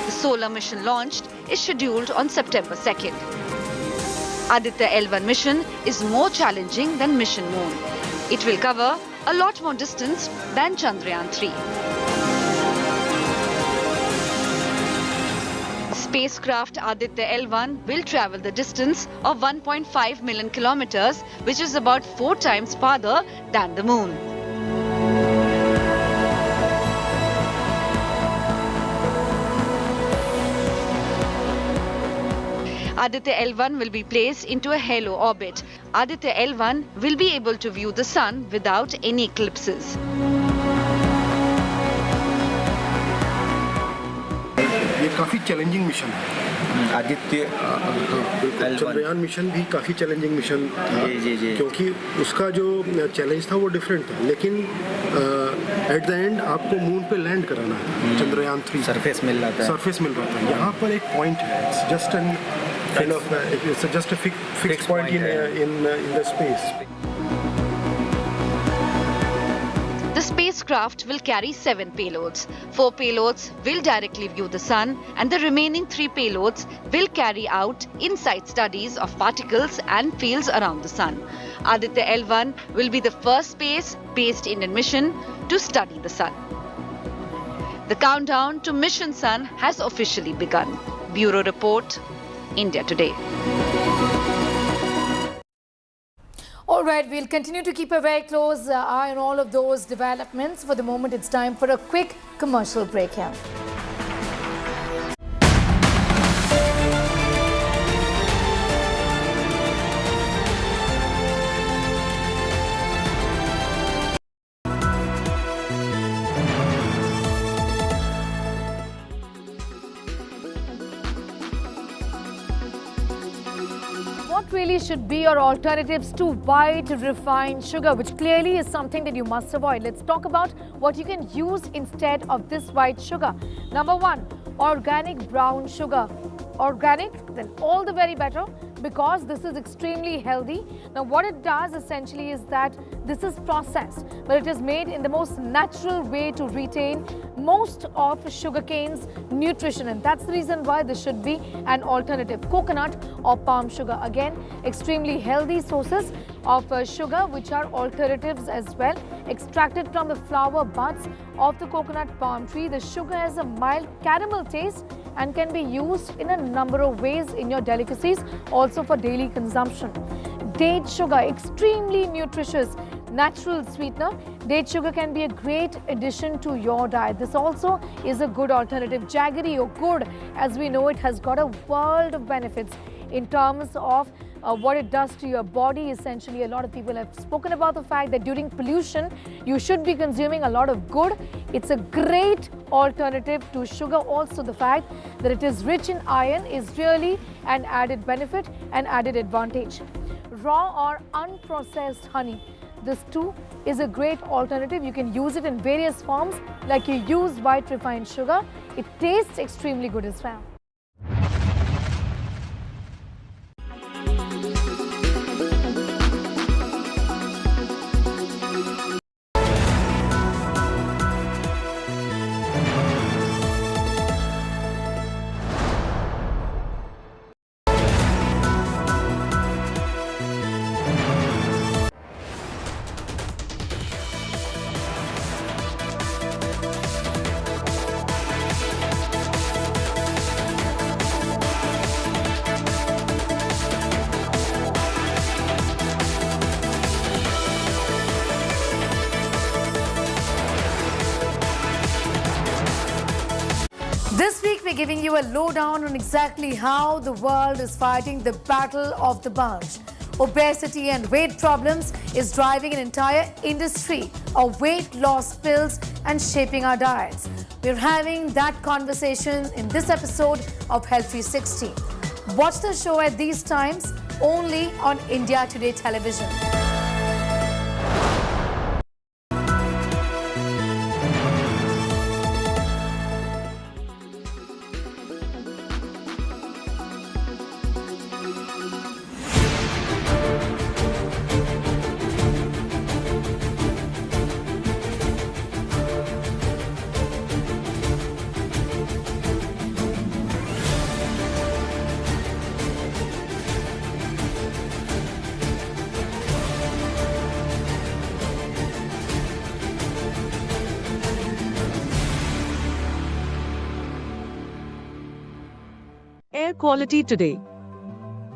[SPEAKER 23] The solar mission launched is scheduled on September 2nd. Aditya L1 mission is more challenging than mission moon. It will cover a lot more distance than Chandrayaan-3. Spacecraft Aditya L1 will travel the distance of 1.5 million kilometers, which is about 4 times farther than the moon. Aditya L1 will be placed into a halo orbit. Aditya L1 will be able to view the sun without any eclipses.
[SPEAKER 9] ये काफ़ी challenging mission है।
[SPEAKER 10] Aditya
[SPEAKER 9] Chandrayaan mission भी काफ़ी challenging mission था, क्योंकि उसका जो challenge था वो डिफरेंट था, लेकिन एट द एंड आपको मून पे लैंड कराना है। चंद्रयान-3
[SPEAKER 10] सरफेस मिल रहा था,
[SPEAKER 9] यहाँ पर एक पॉइंट है, it's just an kind of its just a fix point in the space.
[SPEAKER 23] The spacecraft will carry 7 payloads. 4 payloads will directly view the sun, and the remaining 3 payloads will carry out insight studies of particles and fields around the sun. Aditya L1 will be the first space-based Indian mission to study the sun. The countdown to Mission Sun has officially begun. Bureau Report, India Today.
[SPEAKER 22] All right, we'll continue to keep a very close eye on all of those developments. For the moment, it's time for a quick commercial break here. What really should be your alternatives to white refined sugar, which clearly is something that you must avoid? Let's talk about what you can use instead of this white sugar. Number 1, organic brown sugar. Organic, then all the very better, because this is extremely healthy. Now what it does essentially is that this is processed, but it is made in the most natural way to retain most of sugarcane's nutrition, and that's the reason why this should be an alternative. Coconut or palm sugar, again extremely healthy sources of sugar, which are alternatives as well, extracted from the flower buds of the coconut palm tree. The sugar has a mild caramel taste and can be used in a number of ways in your delicacies, also for daily consumption. Date sugar, extremely nutritious natural sweetener. Date sugar can be a great addition to your diet. This also is a good alternative. Jaggery or gur, as we know, it has got a world of benefits in terms of what it does to your body. Essentially, a lot of people have spoken about the fact that during pollution, you should be consuming a lot of gur. It's a great alternative to sugar. Also, the fact that it is rich in iron is really an added benefit and added advantage. Raw or unprocessed honey. This too is a great alternative. You can use it in various forms, like you use white refined sugar. It tastes extremely good as well. This week, we're giving you a lowdown on exactly how the world is fighting the battle of the bunch. Obesity and weight problems is driving an entire industry of weight loss pills and shaping our diets. We're having that conversation in this episode of Health 360. Watch the show at these times only on India Today television.
[SPEAKER 5] Air quality today.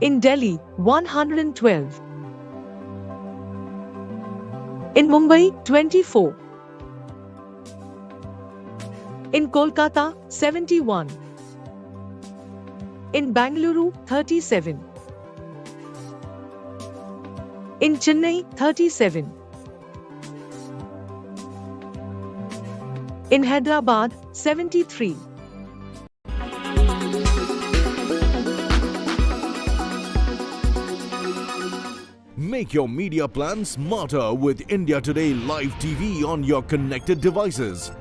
[SPEAKER 5] In Delhi, 112. In Mumbai, 24. In Kolkata, 71. In Bengaluru, 37. In Chennai, 37. In Hyderabad, 73.
[SPEAKER 24] Make your media plan smarter with India Today Live TV on your connected devices.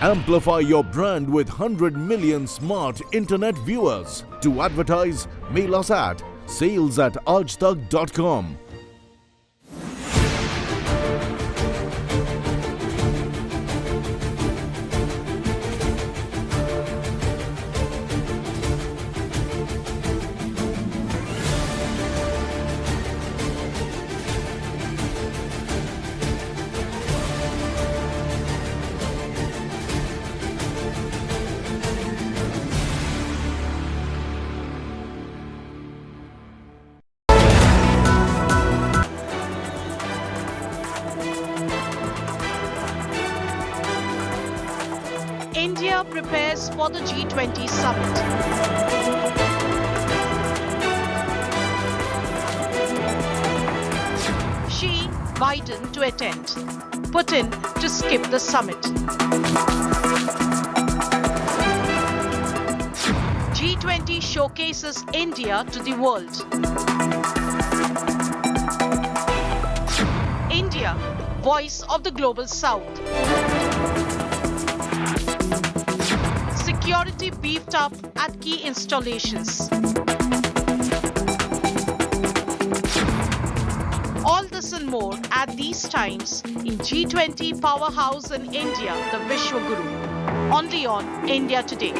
[SPEAKER 24] Amplify your brand with 100 million smart internet viewers. To advertise, mail us at sales@aajtak.com.
[SPEAKER 25] India prepares for the G20 summit. Xi, Biden to attend. Putin to skip the summit. G20 showcases India to the world. India, voice of the global south. security beefed up at key installations. All this and more at these times in G20 powerhouse in India, the Vishwa Guru. Only on India Today.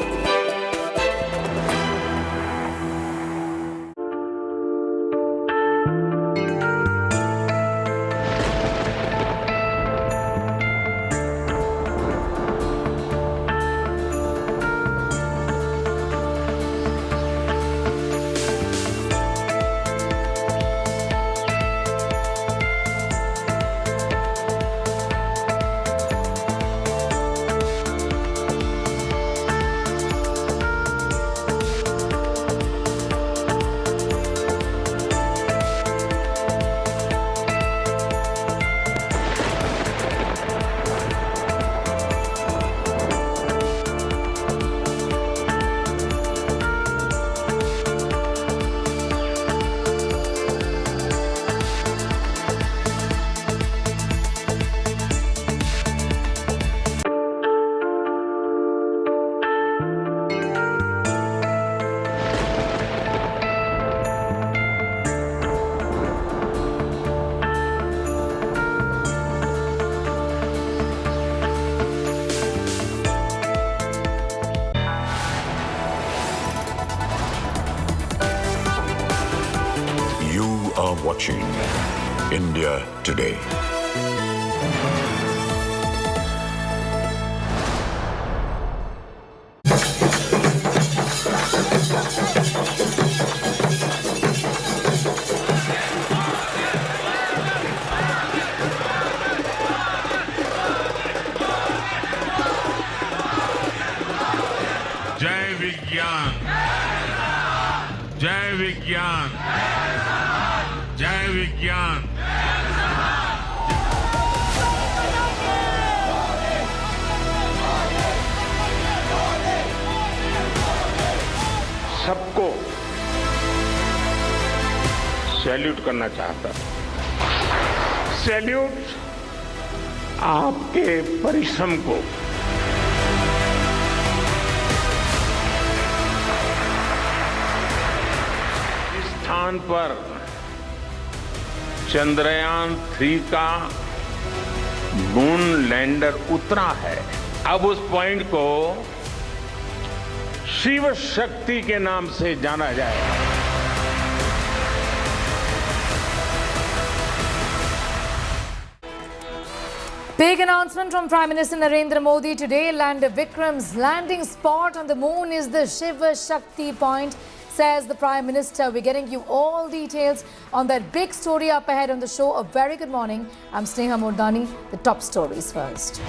[SPEAKER 8] Watching India Today.
[SPEAKER 14] जय विज्ञान, जय विज्ञान, जय विज्ञान।
[SPEAKER 19] सबको salute करना चाहता हूं। सैल्यूट आपके परिश्रम को, इस स्थान पर चंद्रयान-3 का मून लैंडर उतरा है। अब उस पॉइंट को शिव शक्ति के नाम से जाना जाएगा।
[SPEAKER 22] Big announcement from Prime Minister Narendra Modi today. Lander Vikram's landing spot on the moon is the Shiva Shakti point, says the Prime Minister. We're getting you all details on that big story up ahead on the show. A very good morning. I'm Sneha Mordani. The top stories first.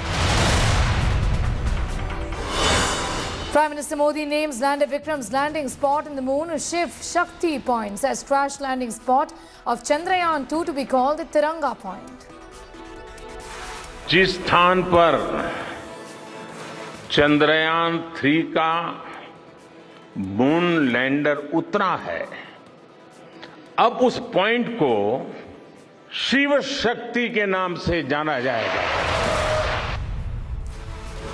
[SPEAKER 22] Prime Minister Modi names Lander Vikram's landing spot in the moon a Shiv Shakti point, says crash landing spot of Chandrayaan-3 to be called the Tiranga point.
[SPEAKER 19] जिस स्थान पर चंद्रयान-3 का moon lander उतरा है, अब उस point को शिव शक्ति के नाम से जाना जाएगा।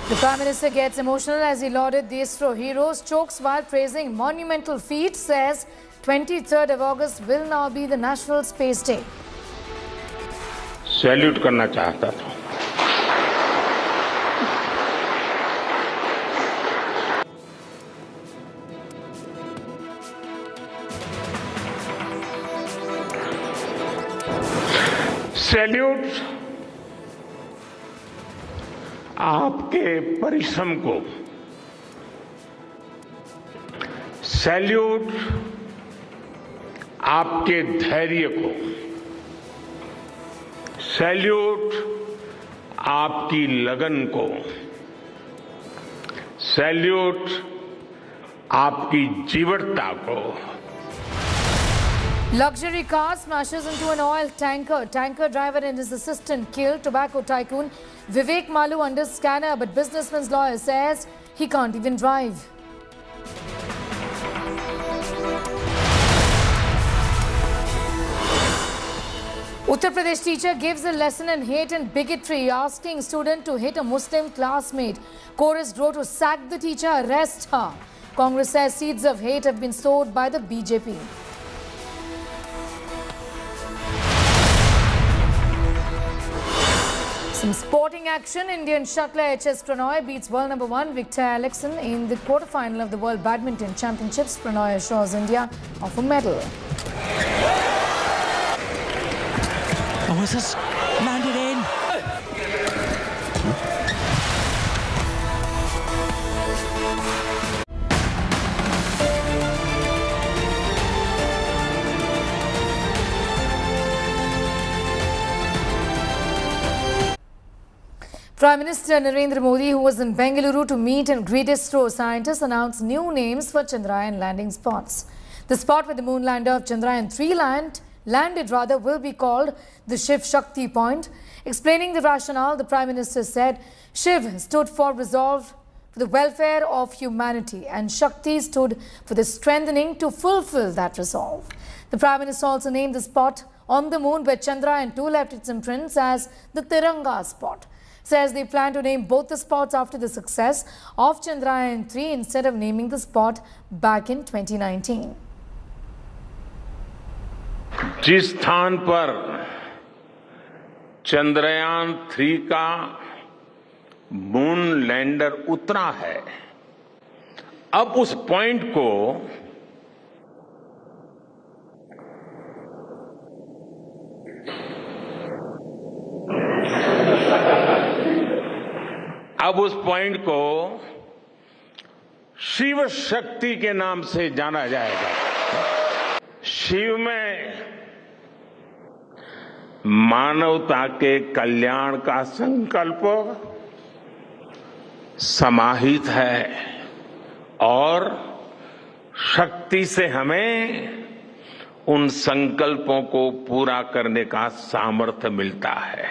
[SPEAKER 22] The Prime Minister gets emotional as he lauded the Isro heroes, chokes while praising monumental feat, says 23rd of August will now be the National Space Day.
[SPEAKER 19] Salute करना चाहता था। सैल्यूट आपके परिश्रम को, सैल्यूट आपके धैर्य को, सैल्यूट आपकी लगन को, सैल्यूट आपकी जीवटता को।
[SPEAKER 22] Luxury car smashes into an oil tanker. Tanker driver and his assistant killed. Tobacco tycoon Vivek Malu under scanner, but businessman's lawyer says he can't even drive. Uttar Pradesh teacher gives a lesson in hate and bigotry, asking student to hit a Muslim classmate. Chorus wrote to sack the teacher, arrest her. Congress says seeds of hate have been sowed by the BJP. Some sporting action. Indian shuttler HS Pranoy beats world number 1 Victor Alexson in the quarterfinal of the World Badminton Championships. Pranoy assures India of a medal.
[SPEAKER 10] Oh, this has landed in.
[SPEAKER 22] Prime Minister Narendra Modi, who was in Bengaluru to meet and greet Isro scientists, announced new names for Chandrayaan landing spots. The spot where the moon lander of Chandrayaan-3 landed will be called the Shiv Shakti point. Explaining the rationale, the Prime Minister said Shiv stood for resolve for the welfare of humanity and Shakti stood for the strengthening to fulfill that resolve. The Prime Minister also named the spot on the moon where Chandrayaan-2 left its imprints as the Tiranga spot. Says they plan to name both the spots after the success of Chandrayaan-3 instead of naming the spot back in 2019.
[SPEAKER 19] जिस स्थान पर चंद्रयान-3 का moon lander उतरा है, अब उस point को शिव शक्ति के नाम से जाना जाएगा। शिव में मानवता के कल्याण का संकल्प समाहित है और शक्ति से हमें उन संकल्पों को पूरा करने का सामर्थ्य मिलता है।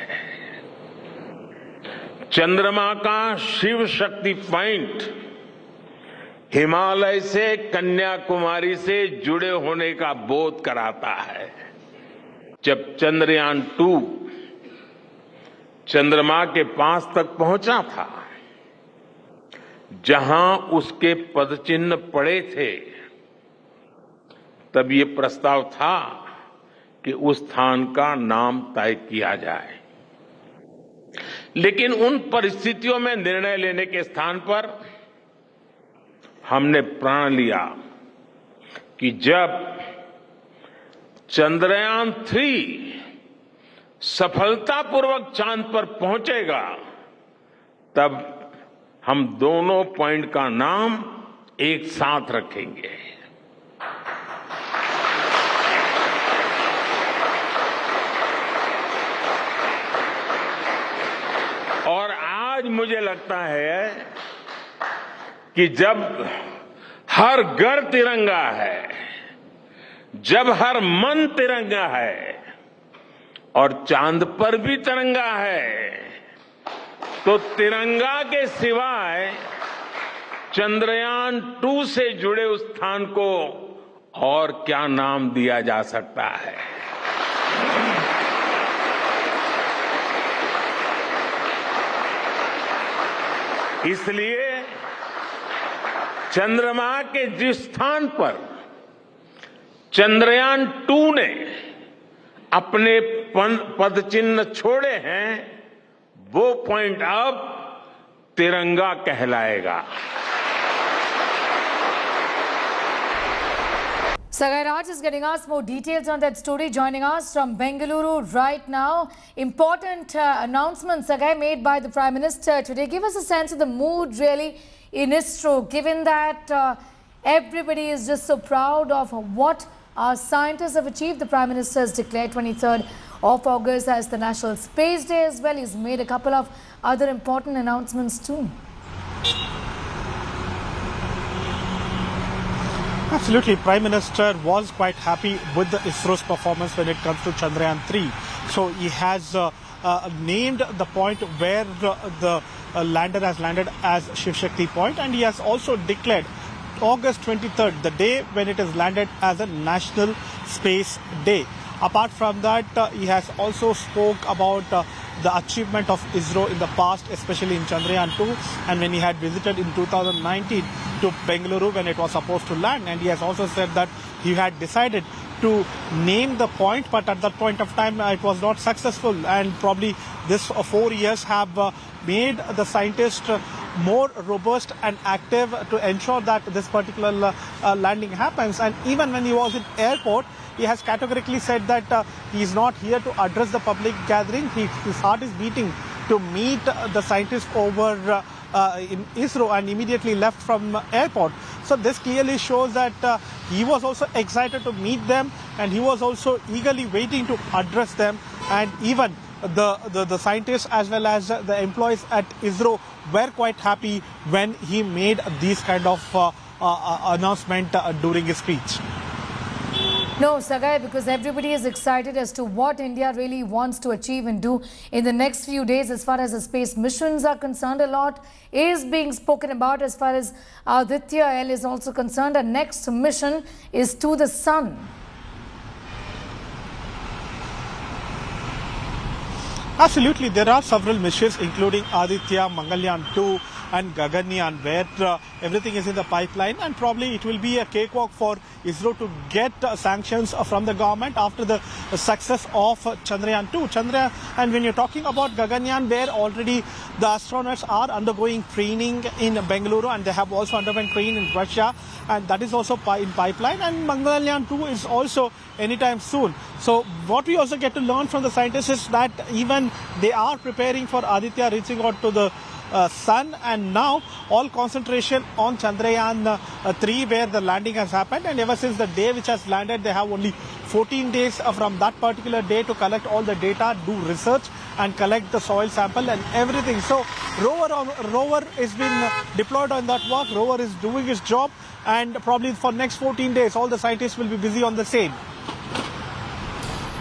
[SPEAKER 19] चंद्रमा का शिव शक्ति पॉइंट हिमालय से कन्याकुमारी से जुड़े होने का बोध कराता है। जब चंद्रयान-2 चंद्रमा के पास तक पहुंचा था, जहां उसके पदचिन्ह पड़े थे, तब ये प्रस्ताव था कि उस स्थान का नाम तय किया जाए। लेकिन उन परिस्थितियों में निर्णय लेने के स्थान पर हमने प्रण लिया कि जब चंद्रयान-3 सफलतापूर्वक चांद पर पहुंचेगा, तब हम दोनों पॉइंट का नाम एक साथ रखेंगे। और आज मुझे लगता है कि जब हर घर तिरंगा है, जब हर मन तिरंगा है और चांद पर भी तिरंगा है, तो तिरंगा के सिवाय चंद्रयान-2 से जुड़े उस स्थान को और क्या नाम दिया जा सकता है। इसलिए चंद्रमा के जिस स्थान पर चंद्रयान-2 ने अपने पदचिन्ह छोड़े हैं, वो पॉइंट अब तिरंगा कहलाएगा।
[SPEAKER 22] Sagai Raj is getting us more details on that story, joining us from Bengaluru right now. Important announcements, Sagai, made by the Prime Minister today. Give us a sense of the mood really in Isro, given that everybody is just so proud of what our scientists have achieved. The Prime Minister has declared 23rd of August as the National Space Day as well. He's made a couple of other important announcements too.
[SPEAKER 11] Absolutely. Prime Minister was quite happy with the ISRO's performance when it comes to Chandrayaan-3. So he has named the point where the lander has landed as Shiv Shakti point, and he has also declared August 23rd, the day when it is landed, as a National Space Day. Apart from that, he has also spoke about the achievement of Isro in the past, especially in Chandrayaan-2, and when he had visited in 2019 to Bengaluru when it was supposed to land. And he has also said that he had decided to name the point, but at that point of time it was not successful, and probably this 4 years have made the scientists more robust and active to ensure that this particular landing happens. And even when he was in airport, he has categorically said that he is not here to address the public gathering. His heart is beating to meet the scientists over in Isro, and immediately left from airport. So this clearly shows that he was also excited to meet them, and he was also eagerly waiting to address them. And even the scientists as well as the employees at Isro were quite happy when he made these kind of announcement during his speech.
[SPEAKER 22] No, Sagai, because everybody is excited as to what India really wants to achieve and do in the next few days as far as the space missions are concerned. A lot is being spoken about as far as Aditya L is also concerned. Our next mission is to the sun.
[SPEAKER 11] Absolutely, there are several missions including Aditya, Mangalyaan-2 and Gaganyaan, where everything is in the pipeline, and probably it will be a cakewalk for Isro to get sanctions from the government after the success of Chandrayaan-2. And when you're talking about Gaganyaan, where already the astronauts are undergoing training in Bengaluru, and they have also undergone training in Russia, and that is also in pipeline, and Mangalyaan-2 is also anytime soon. So what we also get to learn from the scientists is that even they are preparing for Aditya reaching out to the sun, and now all concentration on Chandrayaan-3 where the landing has happened. And ever since the day which has landed, they have only 14 days from that particular day to collect all the data, do research and collect the soil sample and everything. So rover has been deployed on that work. Rover is doing its job, and probably for next 14 days all the scientists will be busy on the same.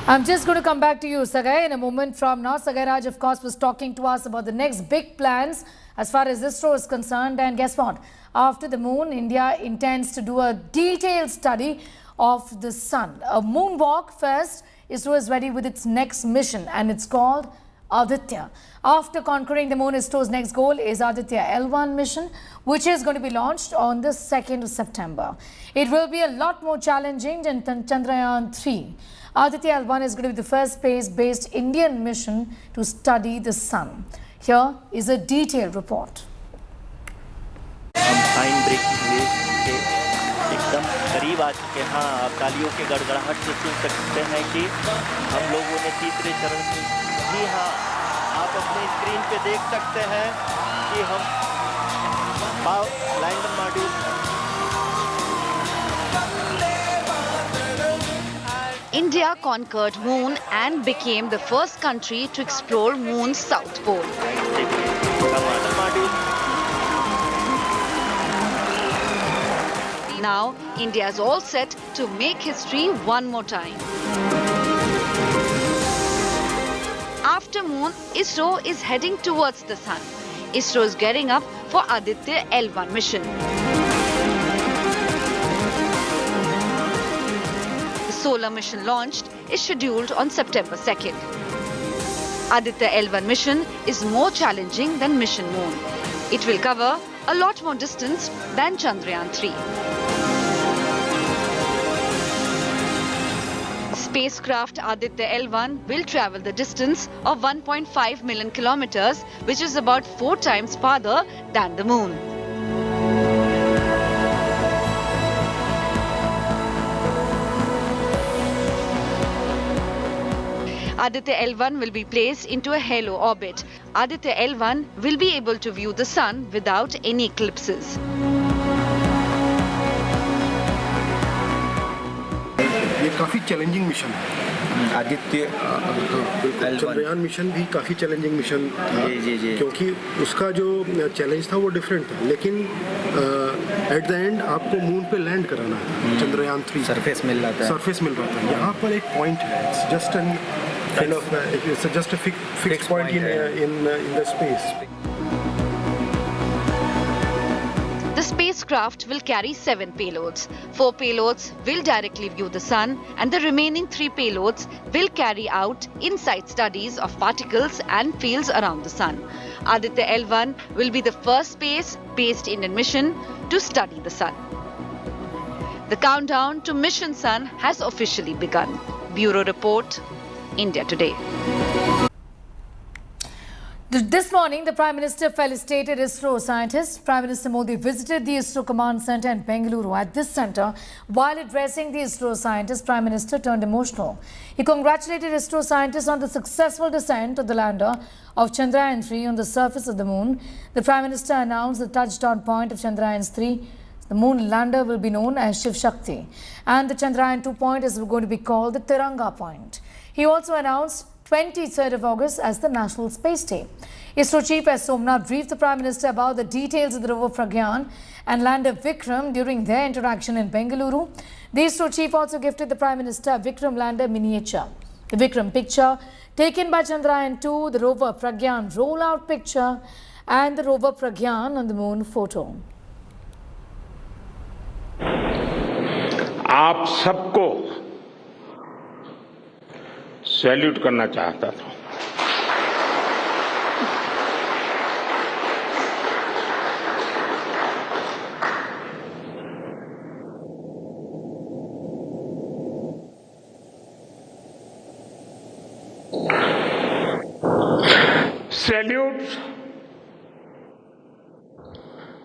[SPEAKER 22] I'm just going to come back to you, Sagai, in a moment from now. Sagai Raj, of course, was talking to us about the next big plans as far as Isro is concerned. And guess what? After the moon, India intends to do a detailed study of the sun. A moonwalk first. Isro is ready with its next mission, and it's called Aditya. After conquering the moon, Isro's next goal is Aditya L1 mission, which is going to be launched on the 2nd of September. It will be a lot more challenging than Chandrayaan-3. Aditya L1 is going to be the first space-based Indian mission to study the sun. Here is a detailed report.
[SPEAKER 7] हम sign breaking wave के एकदम करीब आ चुके हैं। तालियों के गड़गड़ाहट से सुन सकते हैं कि हम लोगों ने तीसरे चरण में, जी हाँ, आप अपने स्क्रीन पे देख सकते हैं कि हम lander module
[SPEAKER 23] India conquered moon and became the first country to explore moon's south pole. Now, India is all set to make history one more time. After moon, Isro is heading towards the sun. Isro is gearing up for Aditya L1 mission. Solar mission launched is scheduled on September 2nd. Aditya L1 mission is more challenging than mission moon. It will cover a lot more distance than Chandrayaan-3. Spacecraft Aditya L1 will travel the distance of 1.5 million kilometers, which is about 4 times farther than the moon. Aditya L1 will be placed into a halo orbit. Aditya L1 will be able to view the sun without any eclipses.
[SPEAKER 9] ये काफ़ी challenging mission है। Aditya Chandrayaan mission भी काफ़ी challenging mission था, क्योंकि उसका जो challenge था वो डिफरेंट था, लेकिन एट द एंड आपको मून पे लैंड कराना है। चंद्रयान-3 सरफेस मिल रहा था। यहाँ पर एक पॉइंट है, it's just an kind of it's just a fixed point in the space.
[SPEAKER 23] The space spacecraft will carry 7 payloads. 4 payloads will directly view the sun, and the remaining 3 payloads will carry out insight studies of particles and fields around the sun. Aditya L1 will be the first space-based Indian mission to study the sun. The countdown to Mission Sun has officially begun. Bureau Report, India Today.
[SPEAKER 22] This morning, the Prime Minister felicitated ISRO scientists. Prime Minister Modi visited the ISRO Command Centre in Bengaluru. At this centre, while addressing the ISRO scientists, Prime Minister turned emotional. He congratulated ISRO scientists on the successful descent of the lander of Chandrayaan-3 on the surface of the moon. The Prime Minister announced the touchdown point of Chandrayaan-3. The moon lander will be known as Shiv Shakti, and the Chandrayaan-2 point is going to be called the Tiranga point. He also announced 23rd of August as the National Space Day. ISRO Chief S. Somnath briefed the Prime Minister about the details of the rover Pragyan and lander Vikram during their interaction in Bengaluru. The ISRO Chief also gifted the Prime Minister a Vikram lander miniature. The Vikram picture taken by Chandrayaan-2, the rover Pragyan rollout picture, and the rover Pragyan on the moon photo.
[SPEAKER 19] आप सबको salute करना चाहता था। Salute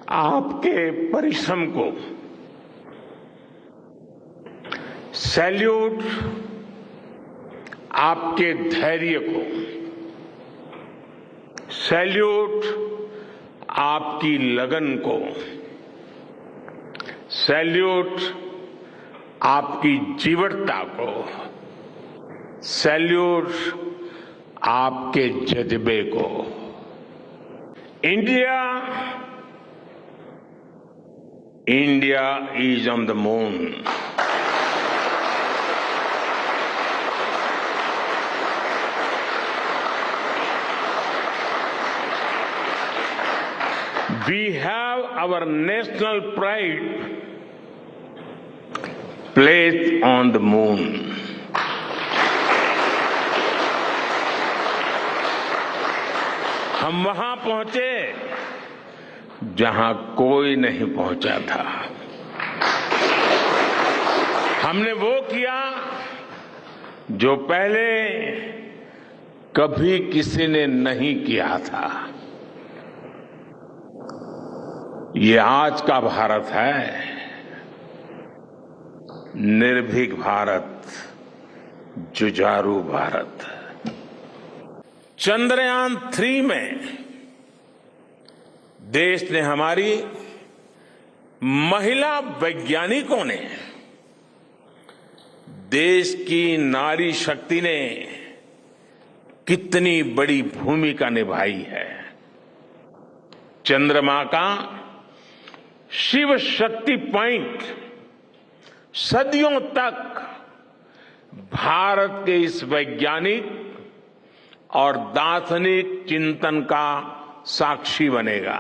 [SPEAKER 19] आपके परिश्रम को, salute आपके धैर्य को, सैल्यूट आपकी लगन को, सैल्यूट आपकी जीवटता को, सैल्यूट आपके जज्बे को। India is on the moon. We have our national pride placed on the moon. हम वहां पहुंचे जहां कोई नहीं पहुंचा था। हमने वो किया जो पहले कभी किसी ने नहीं किया था। ये आज का भारत है, निर्भीक भारत, जुझारू भारत। चंद्रयान-3 में देश ने, हमारी महिला वैज्ञानिकों ने, देश की नारी शक्ति ने कितनी बड़ी भूमिका निभाई है। चंद्रमा का शिव शक्ति पॉइंट सदियों तक भारत के इस वैज्ञानिक और दार्शनिक चिंतन का साक्षी बनेगा।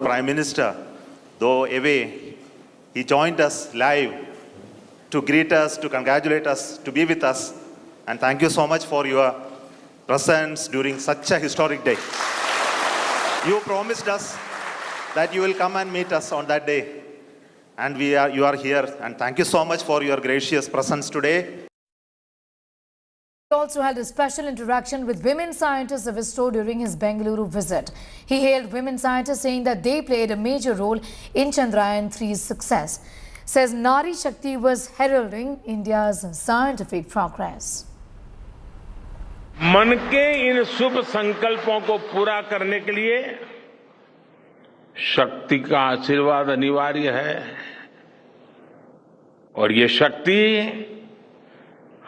[SPEAKER 18] Prime Minister, though away, he joined us live to greet us, to congratulate us, to be with us. And thank you so much for your presence during such a historic day. You promised us that you will come and meet us on that day. And you are here. And thank you so much for your gracious presence today.
[SPEAKER 22] He also held a special interaction with women scientists of ISRO during his Bengaluru visit. He hailed women scientists, saying that they played a major role in Chandrayaan-3's success. Says Nari Shakti was heralding India's scientific progress.
[SPEAKER 19] मन के इन शुभ संकल्पों को पूरा करने के लिए शक्ति का आशीर्वाद अनिवार्य है, और ये शक्ति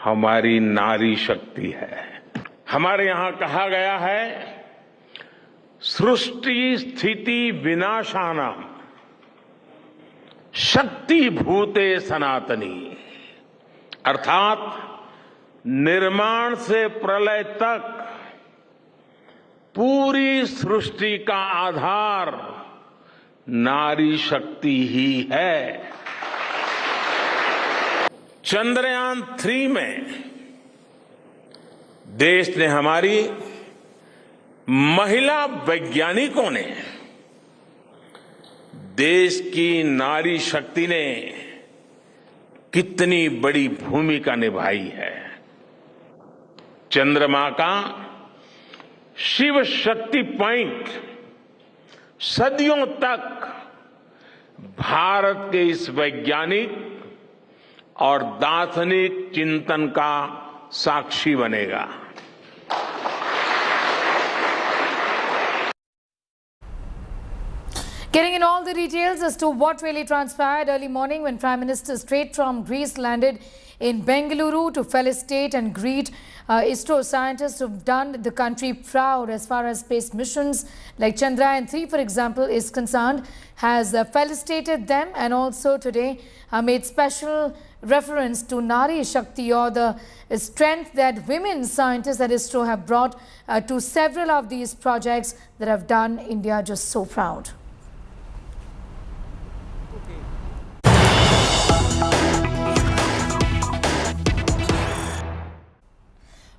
[SPEAKER 19] हमारी नारी शक्ति है। हमारे यहां कहा गया है, सृष्टि स्थिति विनाशानां शक्ति भूते सनातनी, अर्थात निर्माण से प्रलय तक पूरी सृष्टि का आधार नारी शक्ति ही है। चंद्रयान-3 में देश ने, हमारी महिला वैज्ञानिकों ने, देश की नारी शक्ति ने कितनी बड़ी भूमिका निभाई है। चंद्रमा का शिव शक्ति पॉइंट सदियों तक भारत के इस वैज्ञानिक और दार्शनिक चिंतन का साक्षी बनेगा।
[SPEAKER 22] Getting in all the details as to what really transpired early morning when Prime Minister straight from Greece landed in Bengaluru to felicitate and greet Isro scientists who've done the country proud as far as space missions like Chandrayaan-3, for example, is concerned, has felicitated them and also today made special reference to Nari Shakti, or the strength that women scientists at Isro have brought to several of these projects that have done India just so proud.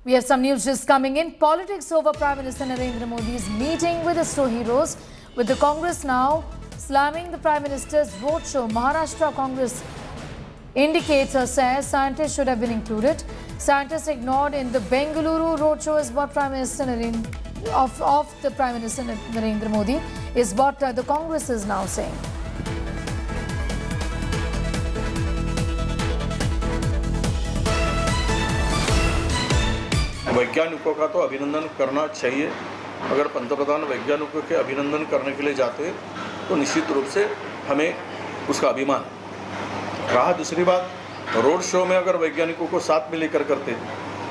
[SPEAKER 22] We have some news just coming in. Politics over Prime Minister Narendra Modi's meeting with Isro heroes, with the Congress now slamming the Prime Minister's roadshow. Maharashtra Congress indicates or says scientists should have been included. Scientists ignored in the Bengaluru Roadshow is what Prime Minister Narendra Modi is what the Congress is now saying.
[SPEAKER 12] वैज्ञानिकों का तो अभिनंदन करना चाहिए। अगर पंतप्रधान वैज्ञानिकों के अभिनंदन करने के लिए जाते तो निश्चित रूप से हमें उसका अभिमान रहा। दूसरी बात, रोड शो में अगर वैज्ञानिकों को साथ में लेकर करते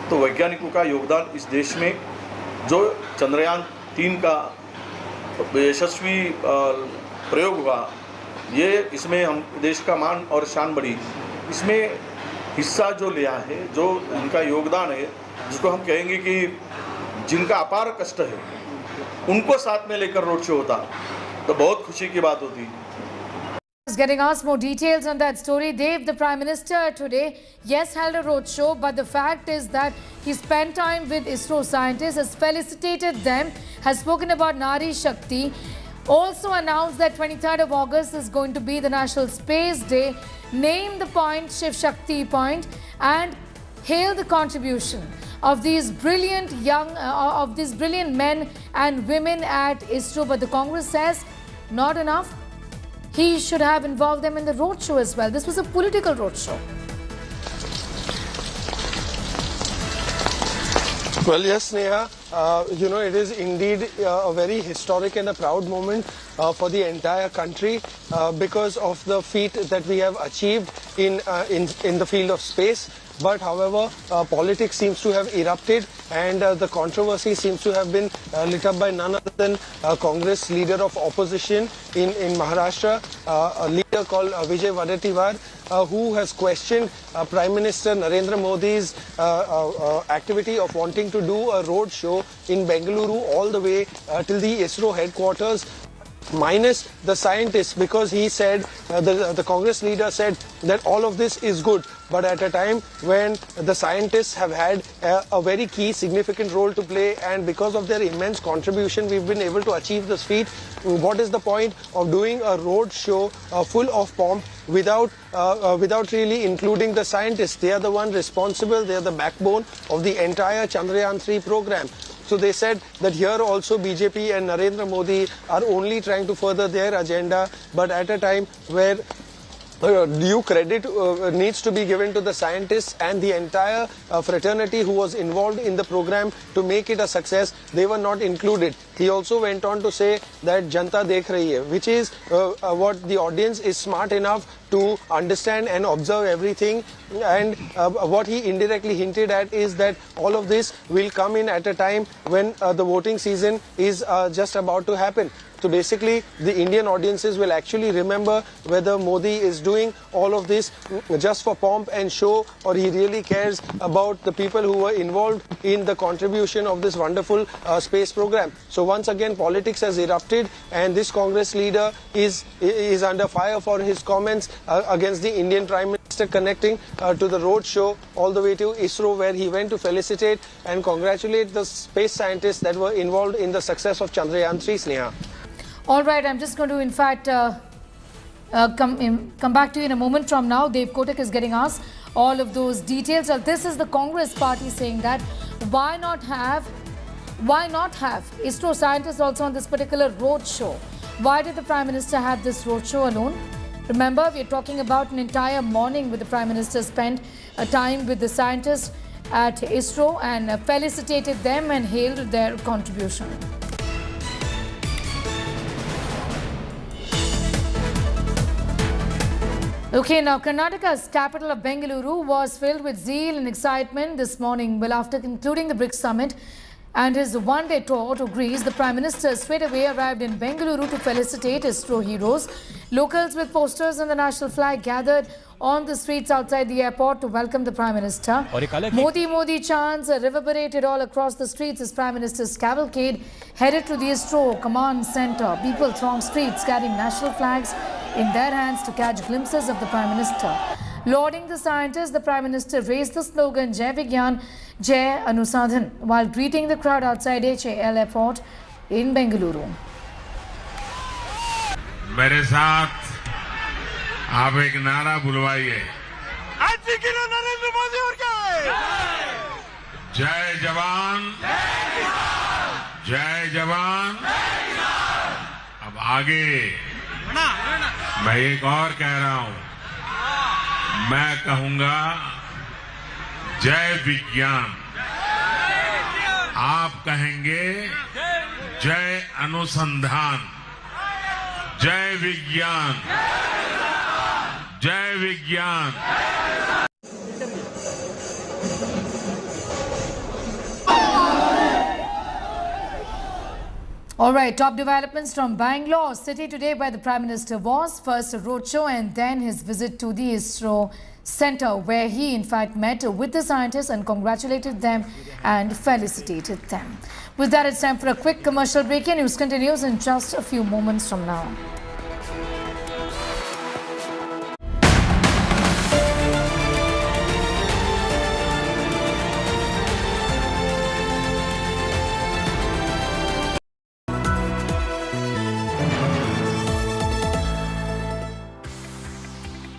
[SPEAKER 12] तो वैज्ञानिकों का योगदान इस देश में जो चंद्रयान-3 का यशस्वी प्रयोग हुआ, ये इसमें हम देश का मान और शान बढ़ी। इसमें हिस्सा जो लिया है, जो उनका योगदान है, जिसको हम कहेंगे कि जिनका अपार कष्ट है, उनको साथ में लेकर रोड शो होता तो बहुत खुशी की बात होती।
[SPEAKER 22] Getting us more details on that story. Dev, the Prime Minister today, yes, held a roadshow, but the fact is that he spent time with Isro scientists, has felicitated them, has spoken about Nari Shakti, also announced that 23rd of August is going to be the National Space Day, named the point Shiv Shakti Point, and hailed the contribution of these brilliant men and women at Isro. But the Congress says not enough. He should have involved them in the roadshow as well. This was a political roadshow.
[SPEAKER 13] Well, yes, Neha. It is indeed a very historic and a proud moment for the entire country because of the feat that we have achieved in the field of space. But however, politics seems to have erupted, and the controversy seems to have been lit up by none other than Congress leader of opposition in Maharashtra, a leader called Vijay Wadettiwar, who has questioned Prime Minister Narendra Modi's activity of wanting to do a road show in Bengaluru all the way till the Isro headquarters, minus the scientists, because he said, the Congress leader said that all of this is good, but at a time when the scientists have had a very key significant role to play, and because of their immense contribution we've been able to achieve this feat. What is the point of doing a road show full of pomp without really including the scientists? They are the one responsible, they are the backbone of the entire Chandrayaan-3 program. So they said that here also BJP and Narendra Modi are only trying to further their agenda, but at a time where due credit needs to be given to the scientists and the entire fraternity who was involved in the program to make it a success, they were not included. He also went on to say that Janta dekh rahi hai, which is what the audience is smart enough to understand and observe everything. And what he indirectly hinted at is that all of this will come in at a time when the voting season is just about to happen. So basically, the Indian audiences will actually remember whether Modi is doing all of this just for pomp and show, or he really cares about the people who were involved in the contribution of this wonderful space program. So once again, politics has erupted, and this Congress leader is under fire for his comments against the Indian Prime Minister, connecting to the Roadshow all the way to Isro, where he went to felicitate and congratulate the space scientists that were involved in the success of Chandrayaan-3, Sneha.
[SPEAKER 22] All right, I'm just going to, in fact, come back to you in a moment from now. Dev Kotak is getting asked all of those details. Well, this is the Congress party saying that why not have ISRO scientists also on this particular roadshow? Why did the Prime Minister have this roadshow alone? Remember, we're talking about an entire morning with the Prime Minister spent time with the scientists at ISRO and felicitated them and hailed their contribution. Okay, now Karnataka's capital of Bengaluru was filled with zeal and excitement this morning. Well, after concluding the BRICS summit and his one-day tour to Greece, the Prime Minister straight away arrived in Bengaluru to felicitate ISRO heroes. Locals with posters and the national flag gathered on the streets outside the airport to welcome the Prime Minister. Modi Modi chants reverberated all across the streets as Prime Minister's cavalcade headed to the ISRO command center. People thronged streets carrying national flags in their hands to catch glimpses of the Prime Minister. Lauding the scientists, the Prime Minister raised the slogan Jai Vigyan, Jai Anusadhan while greeting the crowd outside HAL airport in Bengaluru.
[SPEAKER 14] मेरे साथ आप एक नारा बुलवाइए, नरेंद्र मोदी और क्या जय जवान, जय जवान। अब आगे मैं एक और कह रहा हूं, मैं कहूंगा जय विज्ञान, आप कहेंगे जय अनुसंधान। जय विज्ञान, जय विज्ञान।
[SPEAKER 22] All right, top developments from Bangalore city today, where the Prime Minister was. First a roadshow and then his visit to the ISRO center, where he in fact met with the scientists and congratulated them and felicitated them. With that, it's time for a quick commercial break. News continues in just a few moments from now.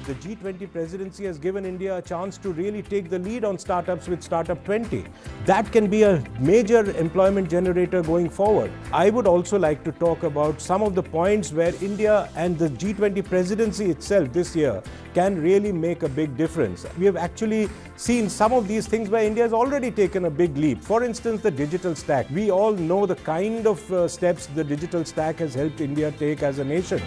[SPEAKER 2] The G20 presidency has given India a chance to really take the lead on startups with Startup 20. That can be a major employment generator going forward. I would also like to talk about some of the points where India and the G20 presidency itself this year can really make a big difference. We have actually seen some of these things where India has already taken a big leap. For instance, the digital stack. We all know the kind of steps the digital stack has helped India take as a nation.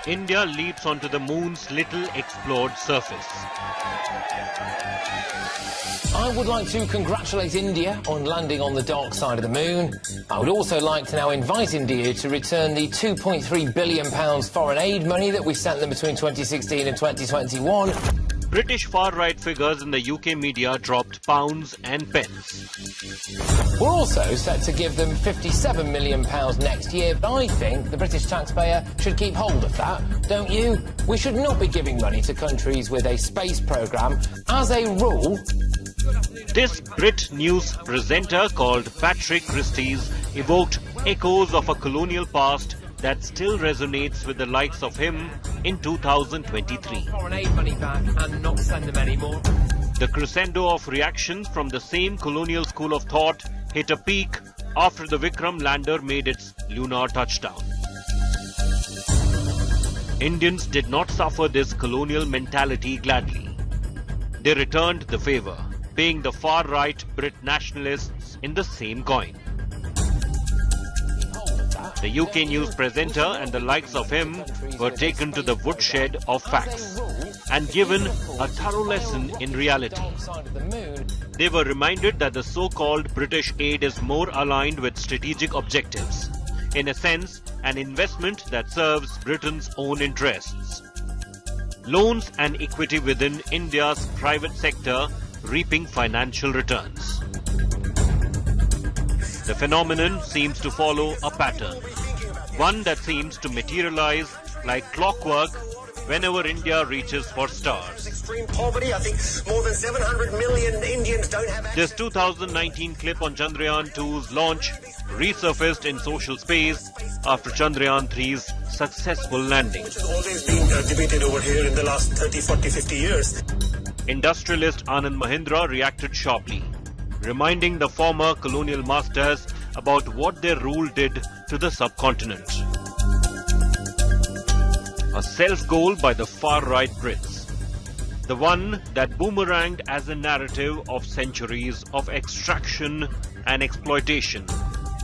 [SPEAKER 15] India leaps onto the moon's little explored surface.
[SPEAKER 16] I would like to congratulate India on landing on the dark side of the moon. I would also like to now invite India to return the £2.3 billion foreign aid money that we sent them between 2016 and 2021.
[SPEAKER 15] British far-right figures in the UK media dropped pounds and pence.
[SPEAKER 16] We're also set to give them £57 million next year, but I think the British taxpayer should keep hold of that, don't you? We should not be giving money to countries with a space programme. As a rule...
[SPEAKER 15] This Brit News presenter called Patrick Christie's evoked echoes of a colonial past that still resonates with the likes of him in 2023.
[SPEAKER 16] Foreign aid money back and not send them anymore.
[SPEAKER 15] The crescendo of reactions from the same colonial school of thought hit a peak after the Vikram lander made its lunar touchdown. Indians did not suffer this colonial mentality gladly. They returned the favor, paying the far-right Brit nationalists in the same coin. The UK news presenter and the likes of him were taken to the woodshed of facts and given a thorough lesson in reality. They were reminded that the so-called British aid is more aligned with strategic objectives, in a sense, an investment that serves Britain's own interests. Loans and equity within India's private sector reaping financial returns. The phenomenon seems to follow a pattern, one that seems to materialize like clockwork whenever India reaches for stars.
[SPEAKER 17] Extreme poverty, I think more than 700 million Indians don't have access.
[SPEAKER 15] This 2019 clip on Chandrayaan-2's launch resurfaced in social space after Chandrayaan-3's successful landing.
[SPEAKER 17] Which has always been debated over here in the last 30, 40, 50 years.
[SPEAKER 15] Industrialist Anand Mahindra reacted sharply, reminding the former colonial masters about what their rule did to the subcontinent. A self-goal by the far-right Brits, the one that boomeranged as a narrative of centuries of extraction and exploitation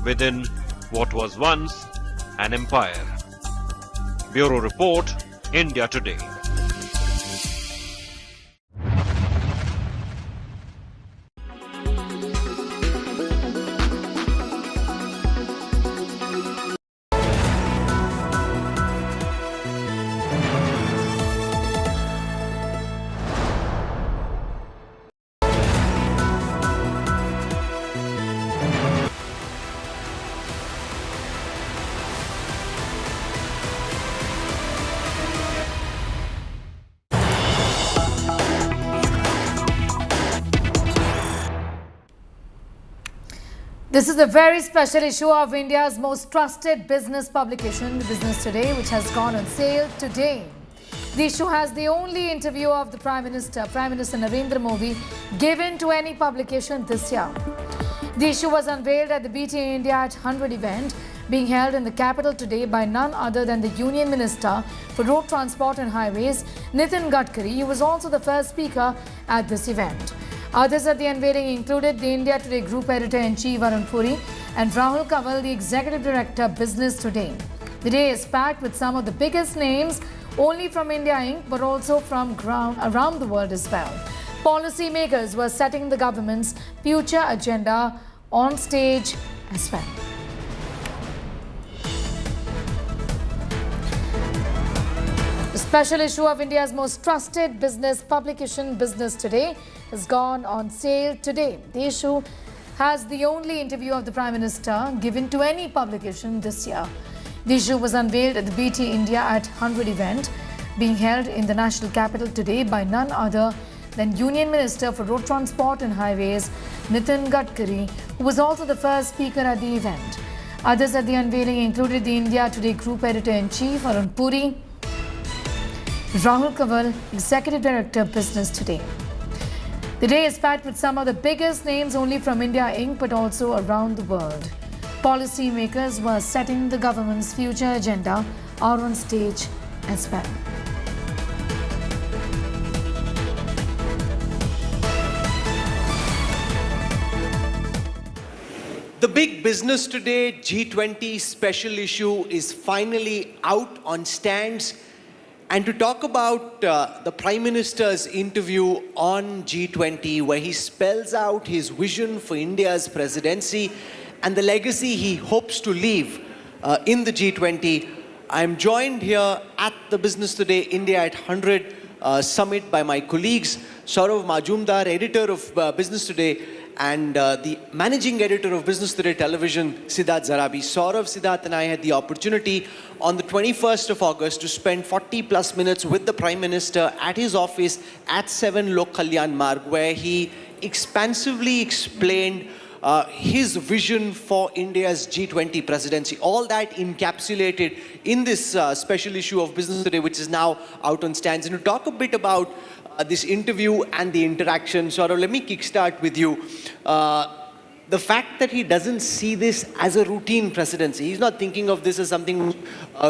[SPEAKER 15] within what was once an empire. Bureau Report, India Today.
[SPEAKER 22] This is a very special issue of India's most trusted business publication, Business Today, which has gone on sale today. The issue has the only interview of the Prime Minister Narendra Modi, given to any publication this year. The issue was unveiled at the BT India at 100 event being held in the capital today by none other than the Union Minister for Road Transport and Highways, Nitin Gadkari, who was also the first speaker at this event. Others at the unveiling included the India Today Group Editor-in-Chief Arun Puri and Rahul Kanwal, the Executive Director, Business Today. The day is packed with some of the biggest names, only from India Inc., but also from around the world as well. Policy makers were setting the government's future agenda on stage as well. The special issue of India's most trusted business publication, Business Today, has gone on sale today. The issue has the only interview of the Prime Minister given to any publication this year. The issue was unveiled at the BT India at 100 event being held in the national capital today by none other than Union Minister for Road Transport and Highways, Nitin Gadkari, who was also the first speaker at the event. Others at the unveiling included the India Today Group Editor-in-Chief Arun Puri, Rahul Kanwal, Executive Director, Business Today. The day is packed with some of the biggest names only from India Inc., but also around the world. Policy makers were setting the government's future agenda out on stage as well.
[SPEAKER 1] The big Business Today G20 special issue is finally out on stands. And to talk about the Prime Minister's interview on G20, where he spells out his vision for India's presidency and the legacy he hopes to leave in the G20, I'm joined here at the Business Today India at 100 summit by my colleagues, Saurav Majumdar, editor of Business Today, and the managing editor of Business Today Television, Siddharth Zarabi. Saurav, Siddharth and I had the opportunity on the 21st of August to spend 40 plus minutes with the Prime Minister at his office at 7 Lok Kalyan Marg, where he expansively explained his vision for India's G20 presidency. All that encapsulated in this special issue of Business Today, which is now out on stands. And to talk a bit about this interview and the interaction, Saurav, let me kickstart with you. The fact that he doesn't see this as a routine presidency, he's not thinking of this as something which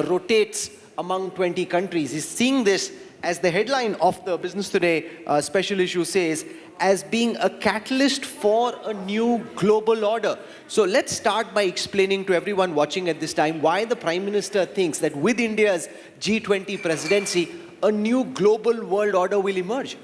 [SPEAKER 1] rotates among 20 countries. He's seeing this, as the headline of the Business Today special issue says, as being a catalyst for a new global order. So let's start by explaining to everyone watching at this time why the Prime Minister thinks that with India's G20 presidency, a new global world order will emerge.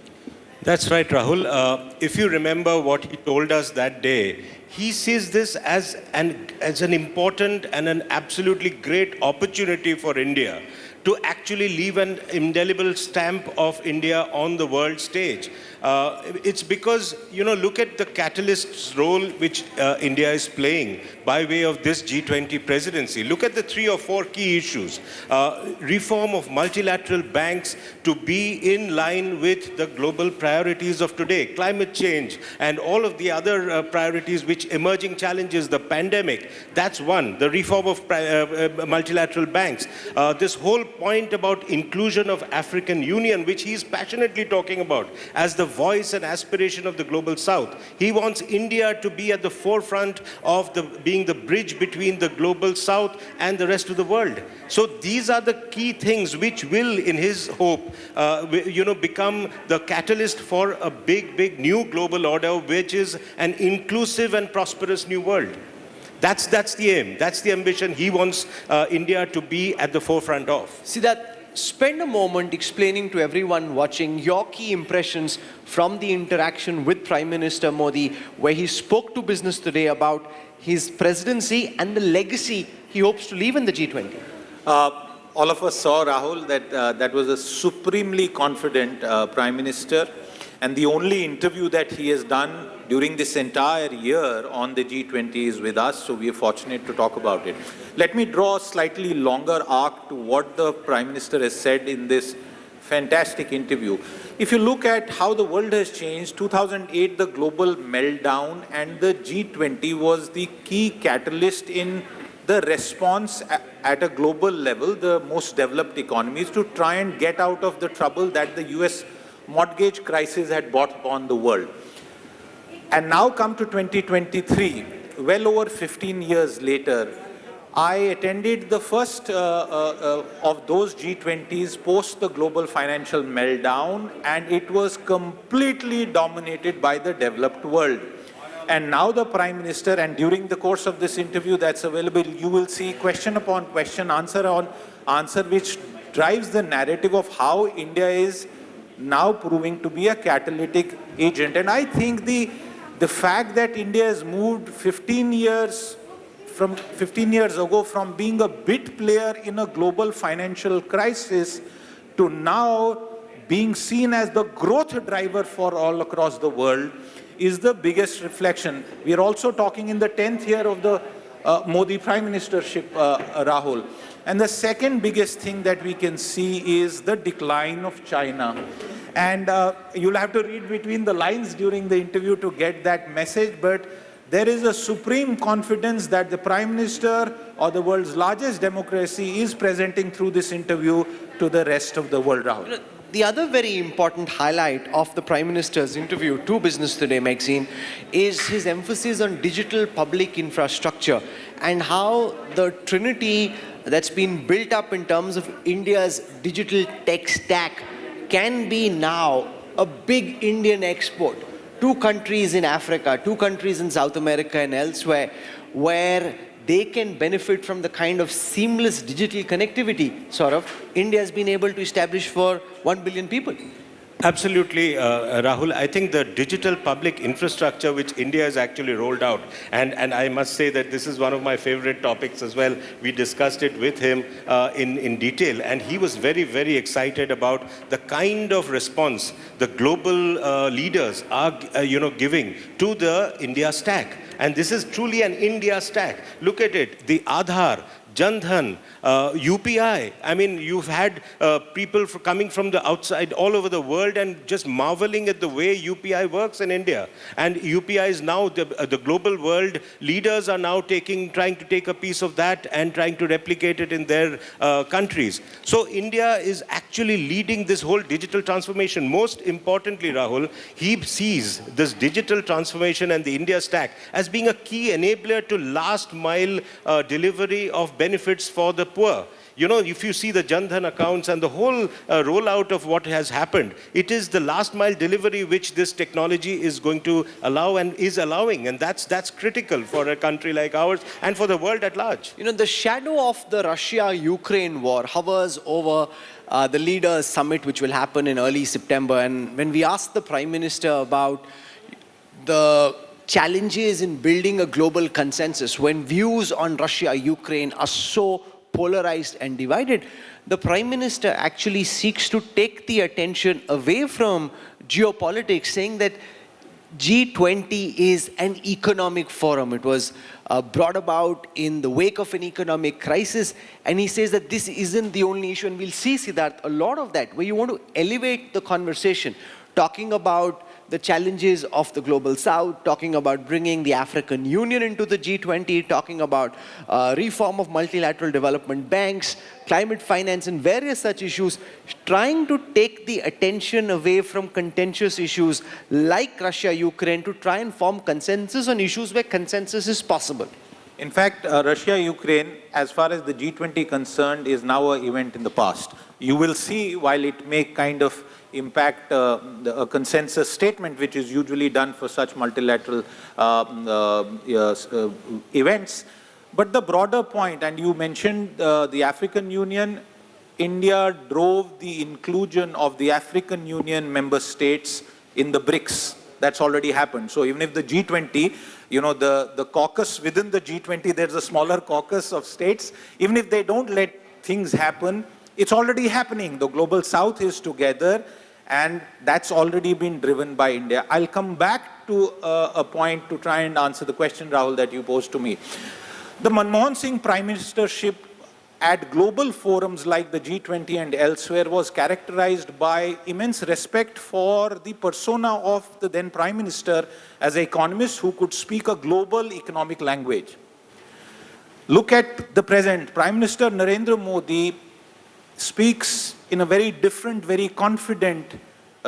[SPEAKER 4] That's right, Rahul. If you remember what he told us that day, he sees this as an important and an absolutely great opportunity for India to actually leave an indelible stamp of India on the world stage. It's because, look at the catalyst's role which India is playing by way of this G20 presidency. Look at the 3 or 4 key issues. Reform of multilateral banks to be in line with the global priorities of today, climate change, and all of the other priorities which emerging challenges, the pandemic. That's one, the reform of multilateral banks. This whole point about inclusion of African Union, which he's passionately talking about as the voice and aspiration of the global South. He wants India to be at the forefront of being the bridge between the global South and the rest of the world. So these are the key things which will, in his hope, become the catalyst for a big new global order, which is an inclusive and prosperous new world. That's the aim. That's the ambition he wants India to be at the forefront of.
[SPEAKER 1] Siddharth, spend a moment explaining to everyone watching your key impressions from the interaction with Prime Minister Modi, where he spoke to Business Today about his presidency and the legacy he hopes to leave in the G20.
[SPEAKER 6] All of us saw, Rahul, that was a supremely confident Prime Minister. And the only interview that he has done during this entire year on the G20 is with us, so we are fortunate to talk about it. Let me draw a slightly longer arc to what the Prime Minister has said in this fantastic interview. If you look at how the world has changed, 2008, the global meltdown, and the G20 was the key catalyst in the response at a global level, the most developed economies, to try and get out of the trouble that the US mortgage crisis had brought upon the world. And now come to 2023, well over 15 years later, I attended the first of those G20s post the global financial meltdown, and it was completely dominated by the developed world. And now the Prime Minister, and during the course of this interview that's available, you will see question upon question, answer on answer, which drives the narrative of how India is now proving to be a catalytic agent. And I think the fact that India has moved 15 years ago from being a bit player in a global financial crisis to now being seen as the growth driver for all across the world is the biggest reflection. We are also talking in the 10th year of the Modi Prime Ministership, Rahul. And the second biggest thing that we can see is the decline of China. And you'll have to read between the lines during the interview to get that message, but there is a supreme confidence that the Prime Minister or the world's largest democracy is presenting through this interview to the rest of the world, Rahul.
[SPEAKER 1] The other very important highlight of the Prime Minister's interview to Business Today magazine is his emphasis on digital public infrastructure and how the trinity that's been built up in terms of India's digital tech stack can be now a big Indian export two countries in Africa, two countries in South America and elsewhere, where they can benefit from the kind of seamless digital connectivity, sort of, India has been able to establish for 1 billion people.
[SPEAKER 4] Absolutely, Rahul. I think the digital public infrastructure which India has actually rolled out, and I must say that this is one of my favorite topics as well. We discussed it with him in detail, and he was very, very excited about the kind of response the global leaders are, giving to the India stack. And this is truly an India stack. Look at it, the Aadhaar, Jan Dhan, UPI. I mean, you've had people coming from the outside all over the world and just marveling at the way UPI works in India. And UPI is now, the global world leaders are now trying to take a piece of that and trying to replicate it in their countries. So India is actually leading this whole digital transformation. Most importantly, Rahul, he sees this digital transformation and the India stack as being a key enabler to last mile delivery of benefits for the poor. You know, if you see the Jan Dhan accounts and the whole rollout of what has happened, it is the last mile delivery which this technology is going to allow and is allowing. And that's critical for a country like ours and for the world at large.
[SPEAKER 1] You know, the shadow of the Russia-Ukraine war hovers over the leaders' summit, which will happen in early September. And when we asked the Prime Minister about the challenges in building a global consensus, when views on Russia-Ukraine are so polarized and divided, the Prime Minister actually seeks to take the attention away from geopolitics, saying that G20 is an economic forum. It was brought about in the wake of an economic crisis, and he says that this isn't the only issue, and we'll see, Siddharth, a lot of that, where you want to elevate the conversation, talking about the challenges of the global south, talking about bringing the African Union into the G20, talking about reform of multilateral development banks, climate finance and various such issues, trying to take the attention away from contentious issues like Russia-Ukraine to try and form consensus on issues where consensus is possible.
[SPEAKER 6] In fact, Russia-Ukraine, as far as the G20 concerned, is now an event in the past. You will see, while it may kind of impact a consensus statement, which is usually done for such multilateral events. But the broader point, and you mentioned the African Union, India drove the inclusion of the African Union member states in the BRICS. That's already happened. So even if the G20, you know, the caucus within the G20, there's a smaller caucus of states, even if they don't let things happen, it's already happening. The global south is together, and that's already been driven by India. I'll come back to a point to try and answer the question, Rahul, that you posed to me. The Manmohan Singh Prime Ministership at global forums like the G20 and elsewhere was characterized by immense respect for the persona of the then Prime Minister as an economist who could speak a global economic language. Look at the present. Prime Minister Narendra Modi speaks in a very different, very confident,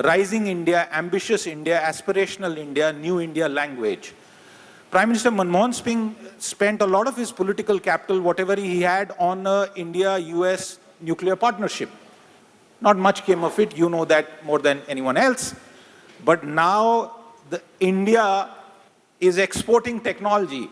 [SPEAKER 6] rising India, ambitious India, aspirational India, new India language. Prime Minister Manmohan Singh spent a lot of his political capital, whatever he had, on India-US nuclear partnership. Not much came of it, you know that more than anyone else. But now India is exporting technology.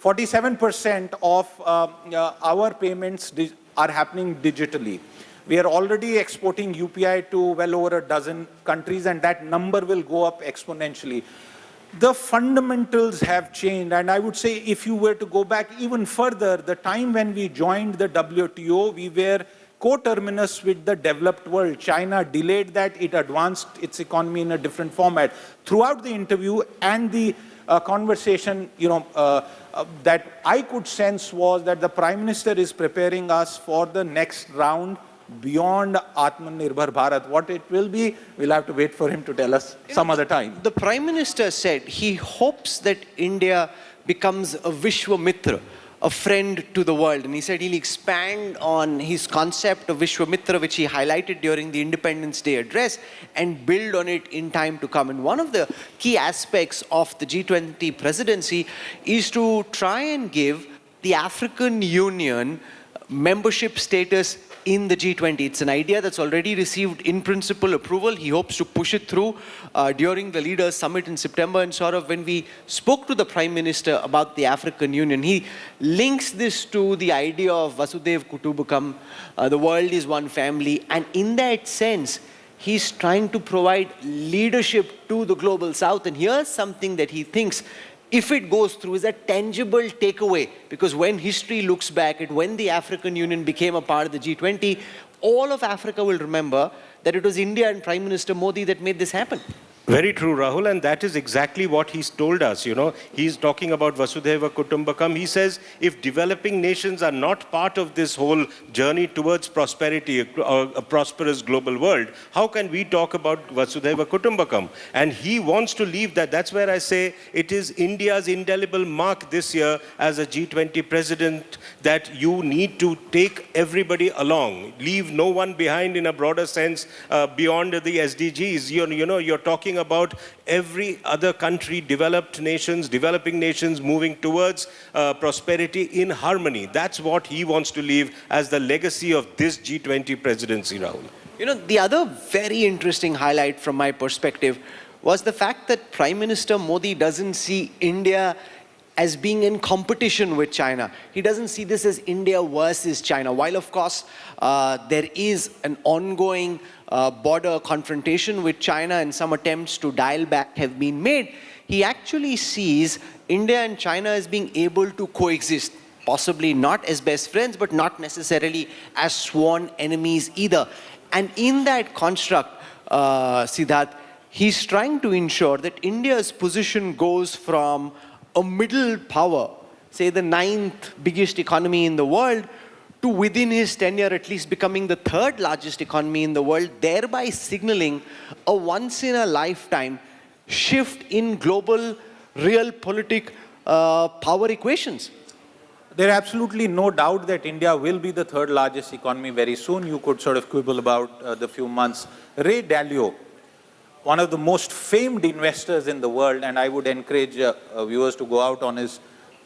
[SPEAKER 6] 47% of our payments are happening digitally. We are already exporting UPI to well over a dozen countries, and that number will go up exponentially. The fundamentals have changed, and I would say if you were to go back even further, the time when we joined the WTO, we were co-terminus with the developed world. China delayed that, it advanced its economy in a different format. Throughout the interview and the conversation, that I could sense was that the Prime Minister is preparing us for the next round beyond Atmanirbhar Bharat. What it will be, we'll have to wait for him to tell us some other time.
[SPEAKER 1] The Prime Minister said he hopes that India becomes a Vishwamitra, a friend to the world. And he said he'll expand on his concept of Vishwamitra, which he highlighted during the Independence Day address, and build on it in time to come. And one of the key aspects of the G20 presidency is to try and give the African Union membership status in the G20. It's an idea that's already received in principle approval. He hopes to push it through during the Leaders Summit in September. And sort of when we spoke to the Prime Minister about the African Union, he links this to the idea of Vasudhaiva Kutumbakam, the world is one family. And in that sense, he's trying to provide leadership to the global south. And here's something that he thinks, if it goes through, is a tangible takeaway. Because when history looks back at when the African Union became a part of the G20, all of Africa will remember that it was India and Prime Minister Modi that made this happen.
[SPEAKER 4] Very true, Rahul, and that is exactly what he's told us. You know, he's talking about Vasudhaiva Kutumbakam. He says if developing nations are not part of this whole journey towards prosperity, a prosperous global world, how can we talk about Vasudhaiva Kutumbakam? And he wants to leave that. That's where I say it is India's indelible mark this year as a G20 president that you need to take everybody along, leave no one behind in a broader sense beyond the SDGs. You're talking about every other country, developed nations, developing nations moving towards prosperity in harmony. That's what he wants to leave as the legacy of this G20 presidency, Rahul.
[SPEAKER 1] You know, the other very interesting highlight from my perspective was the fact that Prime Minister Modi doesn't see India as being in competition with China. He doesn't see this as India versus China. While, of course, there is an ongoing border confrontation with China and some attempts to dial back have been made, he actually sees India and China as being able to coexist. Possibly not as best friends, but not necessarily as sworn enemies either. And in that construct, Siddharth, he's trying to ensure that India's position goes from a middle power, say the 9th biggest economy in the world, to within his tenure at least becoming the 3rd largest economy in the world, thereby signaling a once-in-a-lifetime shift in global realpolitik power equations.
[SPEAKER 6] There is absolutely no doubt that India will be the 3rd largest economy very soon. You could sort of quibble about the few months. Ray Dalio, one of the most famed investors in the world, and I would encourage viewers to go out on his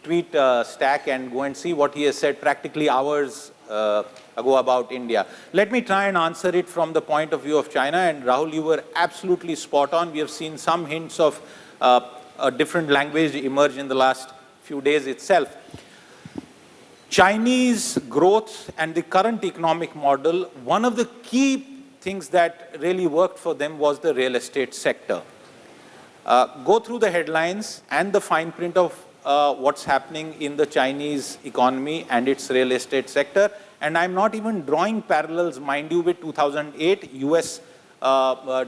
[SPEAKER 6] tweet stack and go and see what he has said practically hours ago about India. Let me try and answer it from the point of view of China. And Rahul, you were absolutely spot on. We have seen some hints of a different language emerge in the last few days itself. Chinese growth and the current economic model, one of the key things that really worked for them was the real estate sector. Go through the headlines and the fine print of what's happening in the Chinese economy and its real estate sector. And I'm not even drawing parallels, mind you, with 2008 US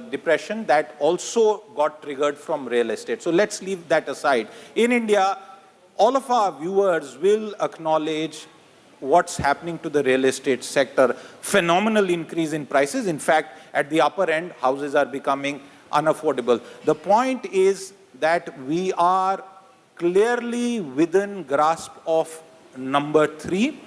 [SPEAKER 6] depression that also got triggered from real estate. So let's leave that aside. In India, all of our viewers will acknowledge what's happening to the real estate sector. Phenomenal increase in prices. In fact, at the upper end, houses are becoming unaffordable. The point is that we are clearly within grasp of number 3.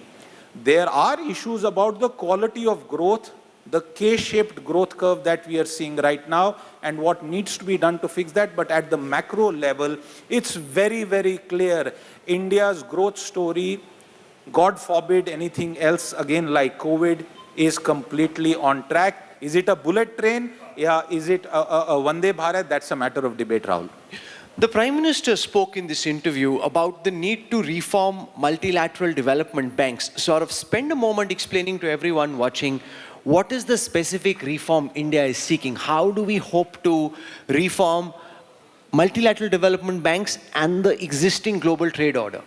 [SPEAKER 6] There are issues about the quality of growth, the K-shaped growth curve that we are seeing right now, and what needs to be done to fix that. But at the macro level, it's very, very clear. India's growth story, God forbid anything else again like COVID, is completely on track. Is it a bullet train? Yeah, is it a Vande Bharat? That's a matter of debate, Rahul.
[SPEAKER 1] The Prime Minister spoke in this interview about the need to reform multilateral development banks. Sort of spend a moment explaining to everyone watching what is the specific reform India is seeking. How do we hope to reform multilateral development banks and the existing global trade order?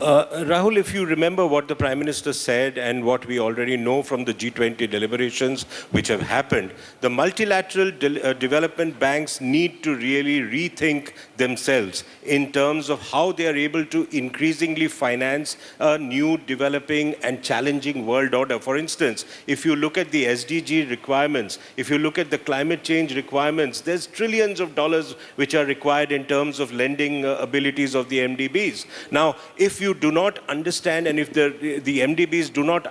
[SPEAKER 4] Rahul, if you remember what the Prime Minister said and what we already know from the G20 deliberations which have happened, the multilateral development banks need to really rethink themselves in terms of how they are able to increasingly finance a new, developing and challenging world order. For instance, if you look at the SDG requirements, if you look at the climate change requirements, there's trillions of dollars which are required in terms of lending abilities of the MDBs. Now, if you you do not understand, and if the MDBs do not,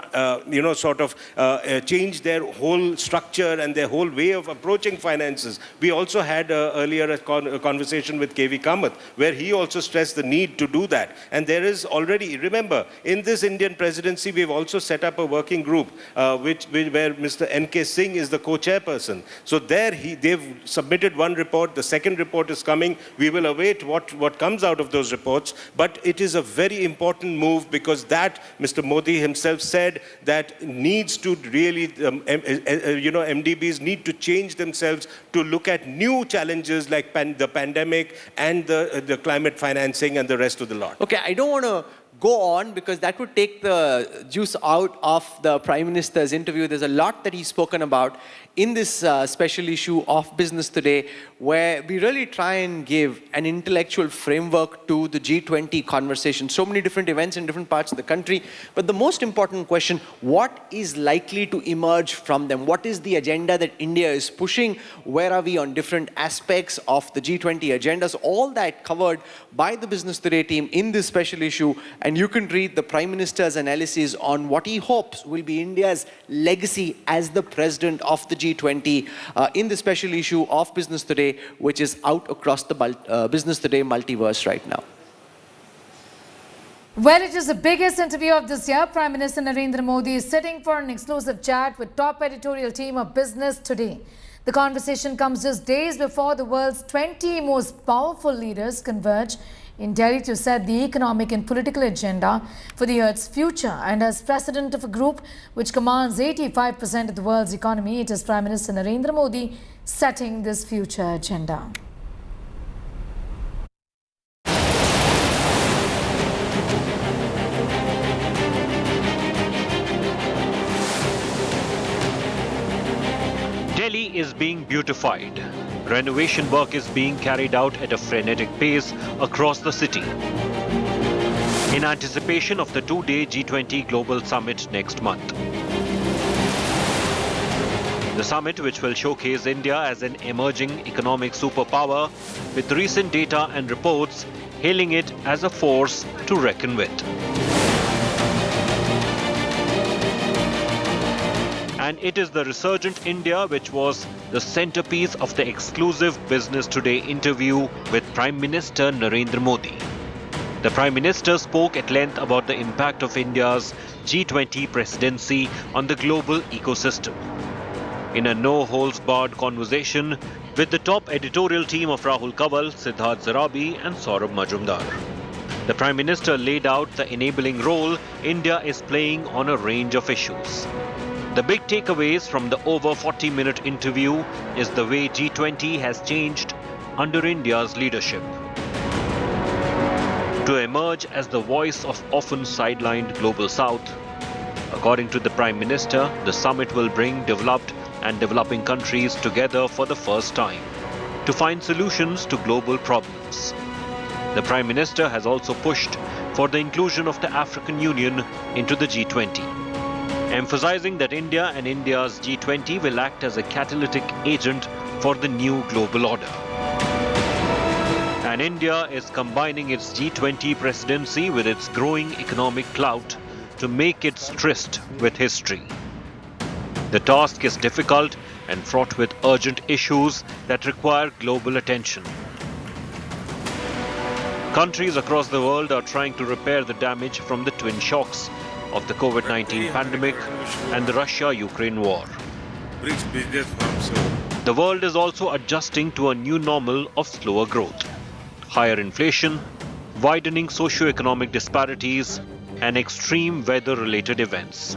[SPEAKER 4] change their whole structure and their whole way of approaching finances. We also had earlier a conversation with KV Kamath, where he also stressed the need to do that. And there is already, remember, in this Indian presidency, we've also set up a working group, where Mr. N.K. Singh is the co-chairperson. So there they've submitted one report. The second report is coming. We will await what comes out of those reports. But it is a very important move, because that Mr. Modi himself said that needs to really, MDBs need to change themselves to look at new challenges like the pandemic and the climate financing and the rest of the lot.
[SPEAKER 1] Okay, I don't want to go on because that would take the juice out of the Prime Minister's interview. There's a lot that he's spoken about in this special issue of Business Today, where we really try and give an intellectual framework to the G20 conversation. So many different events in different parts of the country. But the most important question, what is likely to emerge from them? What is the agenda that India is pushing? Where are we on different aspects of the G20 agendas? All that covered by the Business Today team in this special issue. And you can read the Prime Minister's analysis on what he hopes will be India's legacy as the president of the G20 in the special issue of Business Today, which is out across the Business Today multiverse right now.
[SPEAKER 22] Well, it is the biggest interview of this year. Prime Minister Narendra Modi is sitting for an exclusive chat with top editorial team of Business Today. The conversation comes just days before the world's 20 most powerful leaders converge in Delhi to set the economic and political agenda for the Earth's future. And as president of a group which commands 85% of the world's economy, it is Prime Minister Narendra Modi setting this future agenda.
[SPEAKER 15] Delhi is being beautified. Renovation work is being carried out at a frenetic pace across the city in anticipation of the two-day G20 Global Summit next month. The summit, which will showcase India as an emerging economic superpower, with recent data and reports hailing it as a force to reckon with. And it is the resurgent India which was the centerpiece of the exclusive Business Today interview with Prime Minister Narendra Modi. The Prime Minister spoke at length about the impact of India's G20 presidency on the global ecosystem. In a no-holds-barred conversation with the top editorial team of Rahul Kanwal, Siddharth Zarabi and Saurabh Majumdar, the Prime Minister laid out the enabling role India is playing on a range of issues. The big takeaways from the over 40-minute interview is the way G20 has changed under India's leadership. To emerge as the voice of often sidelined Global South, according to the Prime Minister, the summit will bring developed and developing countries together for the first time to find solutions to global problems. The Prime Minister has also pushed for the inclusion of the African Union into the G20. Emphasizing that India and India's G20 will act as a catalytic agent for the new global order. And India is combining its G20 presidency with its growing economic clout to make its tryst with history. The task is difficult and fraught with urgent issues that require global attention. Countries across the world are trying to repair the damage from the twin shocks of the COVID-19 pandemic and the Russia-Ukraine war. The world is also adjusting to a new normal of slower growth, higher inflation, widening socio-economic disparities, and extreme weather-related events.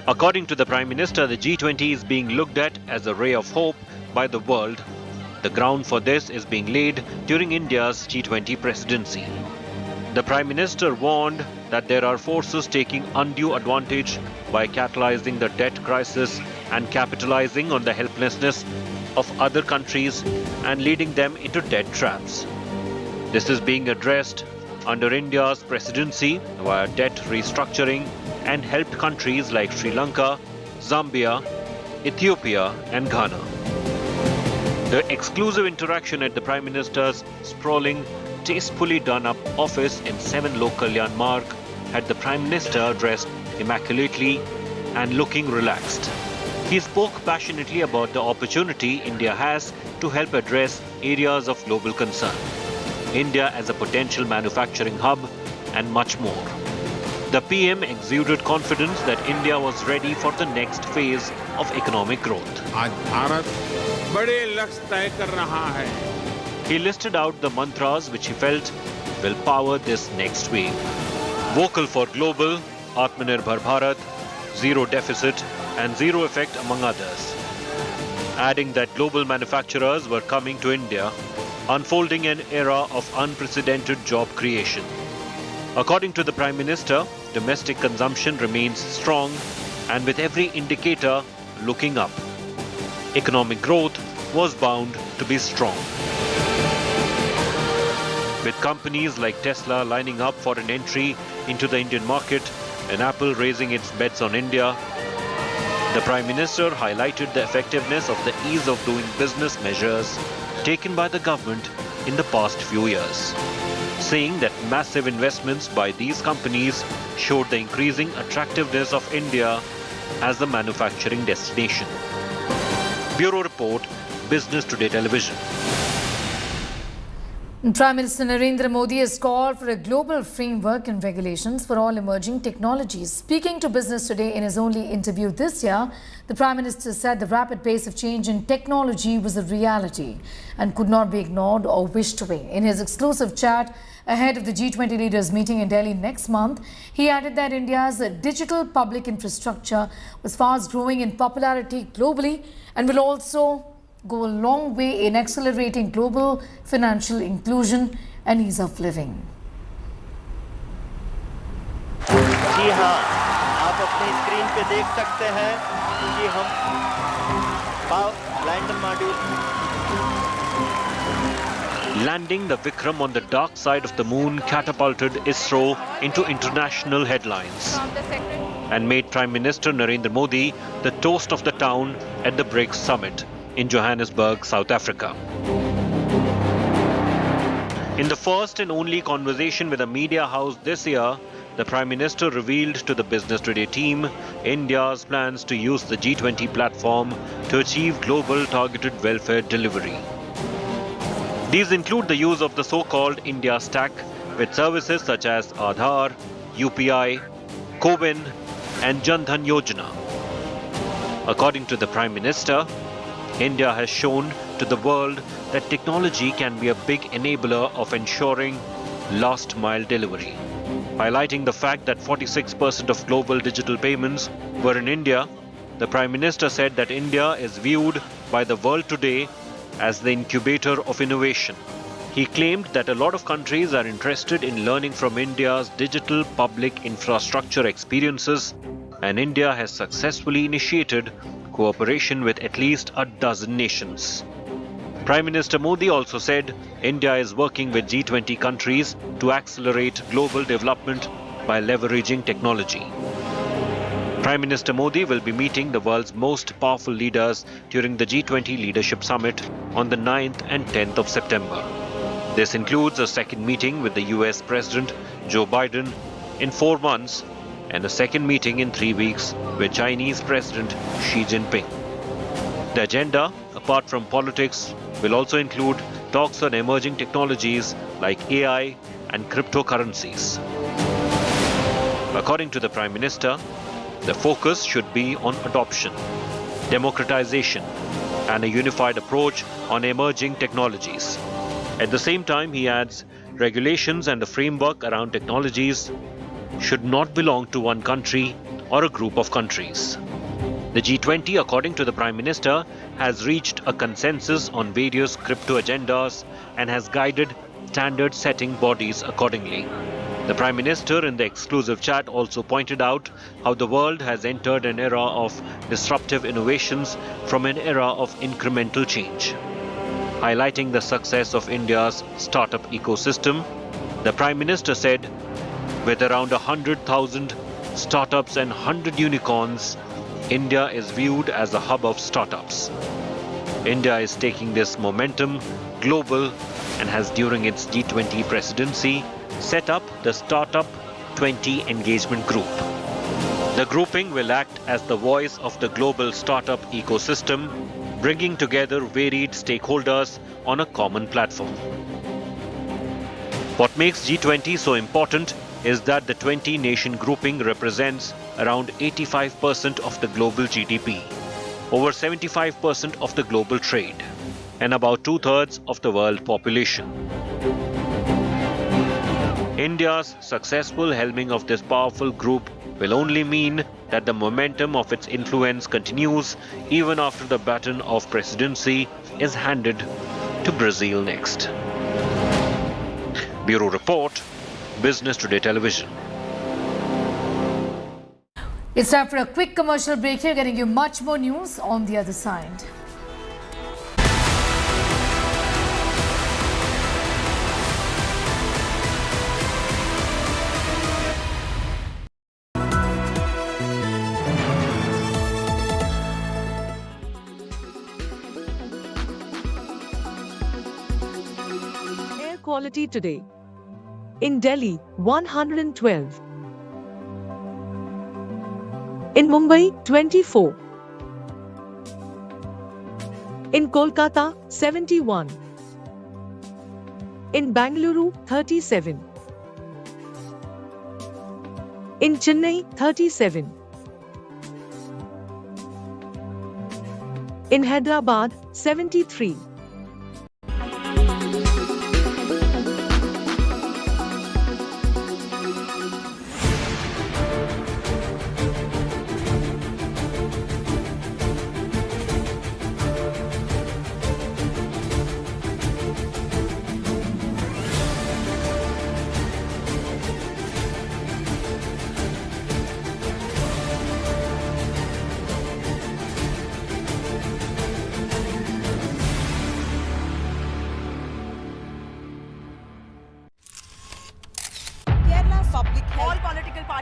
[SPEAKER 15] According to the Prime Minister, the G20 is being looked at as a ray of hope by the world. The ground for this is being laid during India's G20 presidency. The Prime Minister warned that there are forces taking undue advantage by catalyzing the debt crisis and capitalizing on the helplessness of other countries and leading them into debt traps. This is being addressed under India's presidency via debt restructuring and helped countries like Sri Lanka, Zambia, Ethiopia and Ghana. The exclusive interaction at the Prime Minister's sprawling tastefully done-up office in 7 Lok Kalyan Marg had the Prime Minister dressed immaculately and looking relaxed. He spoke passionately about the opportunity India has to help address areas of global concern, India as a potential manufacturing hub, and much more. The PM exuded confidence that India was ready for the next phase of economic growth.
[SPEAKER 14] आज भारत बड़े लक्ष्य तय कर रहा है.
[SPEAKER 15] He listed out the mantras which he felt will power this next wave. Vocal for global, Atmanirbhar Bharat, zero deficit and zero effect among others. Adding that global manufacturers were coming to India, unfolding an era of unprecedented job creation. According to the Prime Minister, domestic consumption remains strong and with every indicator looking up. Economic growth was bound to be strong. With companies like Tesla lining up for an entry into the Indian market and Apple raising its bets on India, the Prime Minister highlighted the effectiveness of the ease of doing business measures taken by the government in the past few years, saying that massive investments by these companies showed the increasing attractiveness of India as the manufacturing destination. Bureau Report, Business Today Television.
[SPEAKER 22] Prime Minister Narendra Modi has called for a global framework and regulations for all emerging technologies. Speaking to Business Today in his only interview this year, the Prime Minister said the rapid pace of change in technology was a reality and could not be ignored or wished away. In his exclusive chat ahead of the G20 leaders meeting in Delhi next month, he added that India's digital public infrastructure was fast growing in popularity globally and will also go a long way in accelerating global financial inclusion and ease of living.
[SPEAKER 7] जी हाँ, आप अपने screen पे देख सकते हैं कि हम lander module
[SPEAKER 15] Landing the Vikram on the dark side of the moon catapulted Isro into international headlines and made Prime Minister Narendra Modi the toast of the town at the BRICS summit in Johannesburg, South Africa. In the first and only conversation with a media house this year, the Prime Minister revealed to the Business Today team India's plans to use the G20 platform to achieve global targeted welfare delivery. These include the use of the so-called India Stack with services such as Aadhaar, UPI, CoWIN and Jan Dhan Yojana. According to the Prime Minister, India has shown to the world that technology can be a big enabler of ensuring last-mile delivery. Highlighting the fact that 46% of global digital payments were in India, the Prime Minister said that India is viewed by the world today as the incubator of innovation. He claimed that a lot of countries are interested in learning from India's digital public infrastructure experiences, and India has successfully initiated cooperation with at least a dozen nations. Prime Minister Modi also said India is working with G20 countries to accelerate global development by leveraging technology. Prime Minister Modi will be meeting the world's most powerful leaders during the G20 Leadership Summit on the 9th and 10th of September. This includes a second meeting with the US President Joe Biden in 4 months and a second meeting in 3 weeks with Chinese President Xi Jinping. The agenda, apart from politics, will also include talks on emerging technologies like AI and cryptocurrencies. According to the Prime Minister, the focus should be on adoption, democratization, and a unified approach on emerging technologies. At the same time, he adds, regulations and the framework around technologies should not belong to one country or a group of countries. The G20, according to the Prime Minister, has reached a consensus on various crypto agendas and has guided standard-setting bodies accordingly. The Prime Minister in the exclusive chat also pointed out how the world has entered an era of disruptive innovations from an era of incremental change. Highlighting the success of India's startup ecosystem, the Prime Minister said, with around 100,000 startups and 100 unicorns, India is viewed as a hub of startups. India is taking this momentum global and has during its G20 presidency set up the Startup 20 Engagement Group. The grouping will act as the voice of the global startup ecosystem, bringing together varied stakeholders on a common platform. What makes G20 so important is that the 20-nation grouping represents around 85% of the global GDP, over 75% of the global trade, and about 2/3 of the world population. India's successful helming of this powerful group will only mean that the momentum of its influence continues even after the baton of presidency is handed to Brazil next. Bureau Report, Business Today Television.
[SPEAKER 22] It's time for a quick commercial break here, getting you much more news on the other side.
[SPEAKER 3] Air quality today. In Delhi, 112. In Mumbai, 24. In Kolkata, 71. In Bengaluru, 37. In Chennai, 37. In Hyderabad, 73.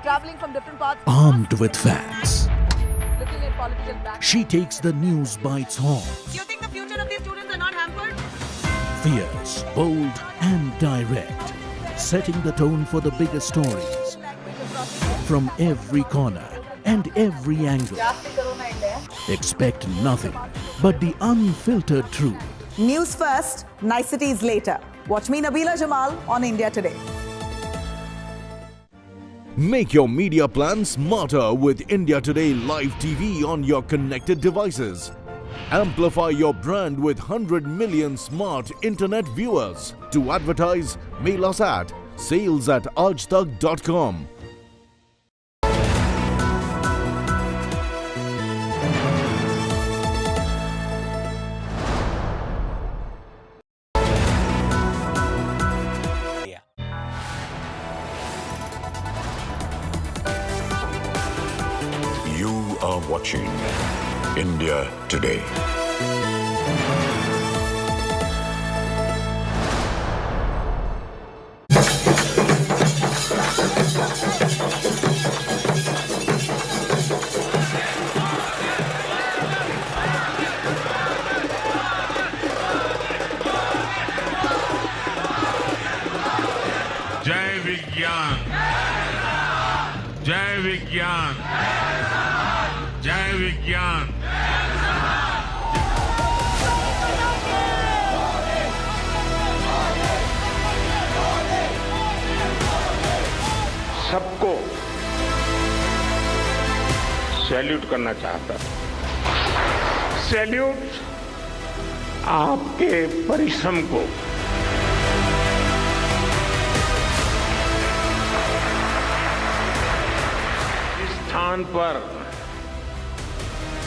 [SPEAKER 5] Traveling from different parts.
[SPEAKER 20] Armed with facts,
[SPEAKER 5] Looking at political back.
[SPEAKER 20] she takes the news by its horns.
[SPEAKER 5] Do you think the future of these students are not hampered?
[SPEAKER 20] Fierce, bold and direct, setting the tone for the biggest stories. From every corner and every angle. Expect nothing but the unfiltered truth.
[SPEAKER 5] News first, niceties later. Watch me, Nabila Jamal, on India Today.
[SPEAKER 21] Make your media plan smarter with India Today Live TV on your connected devices. Amplify your brand with 100 million smart internet viewers. To advertise, mail us at sales@aajtak.com.
[SPEAKER 8] You are watching India Today.
[SPEAKER 14] जय विज्ञान, जय विज्ञान, जय विज्ञान।
[SPEAKER 19] सबको salute करना चाहता हूं। सैल्यूट आपके परिश्रम को, इस स्थान पर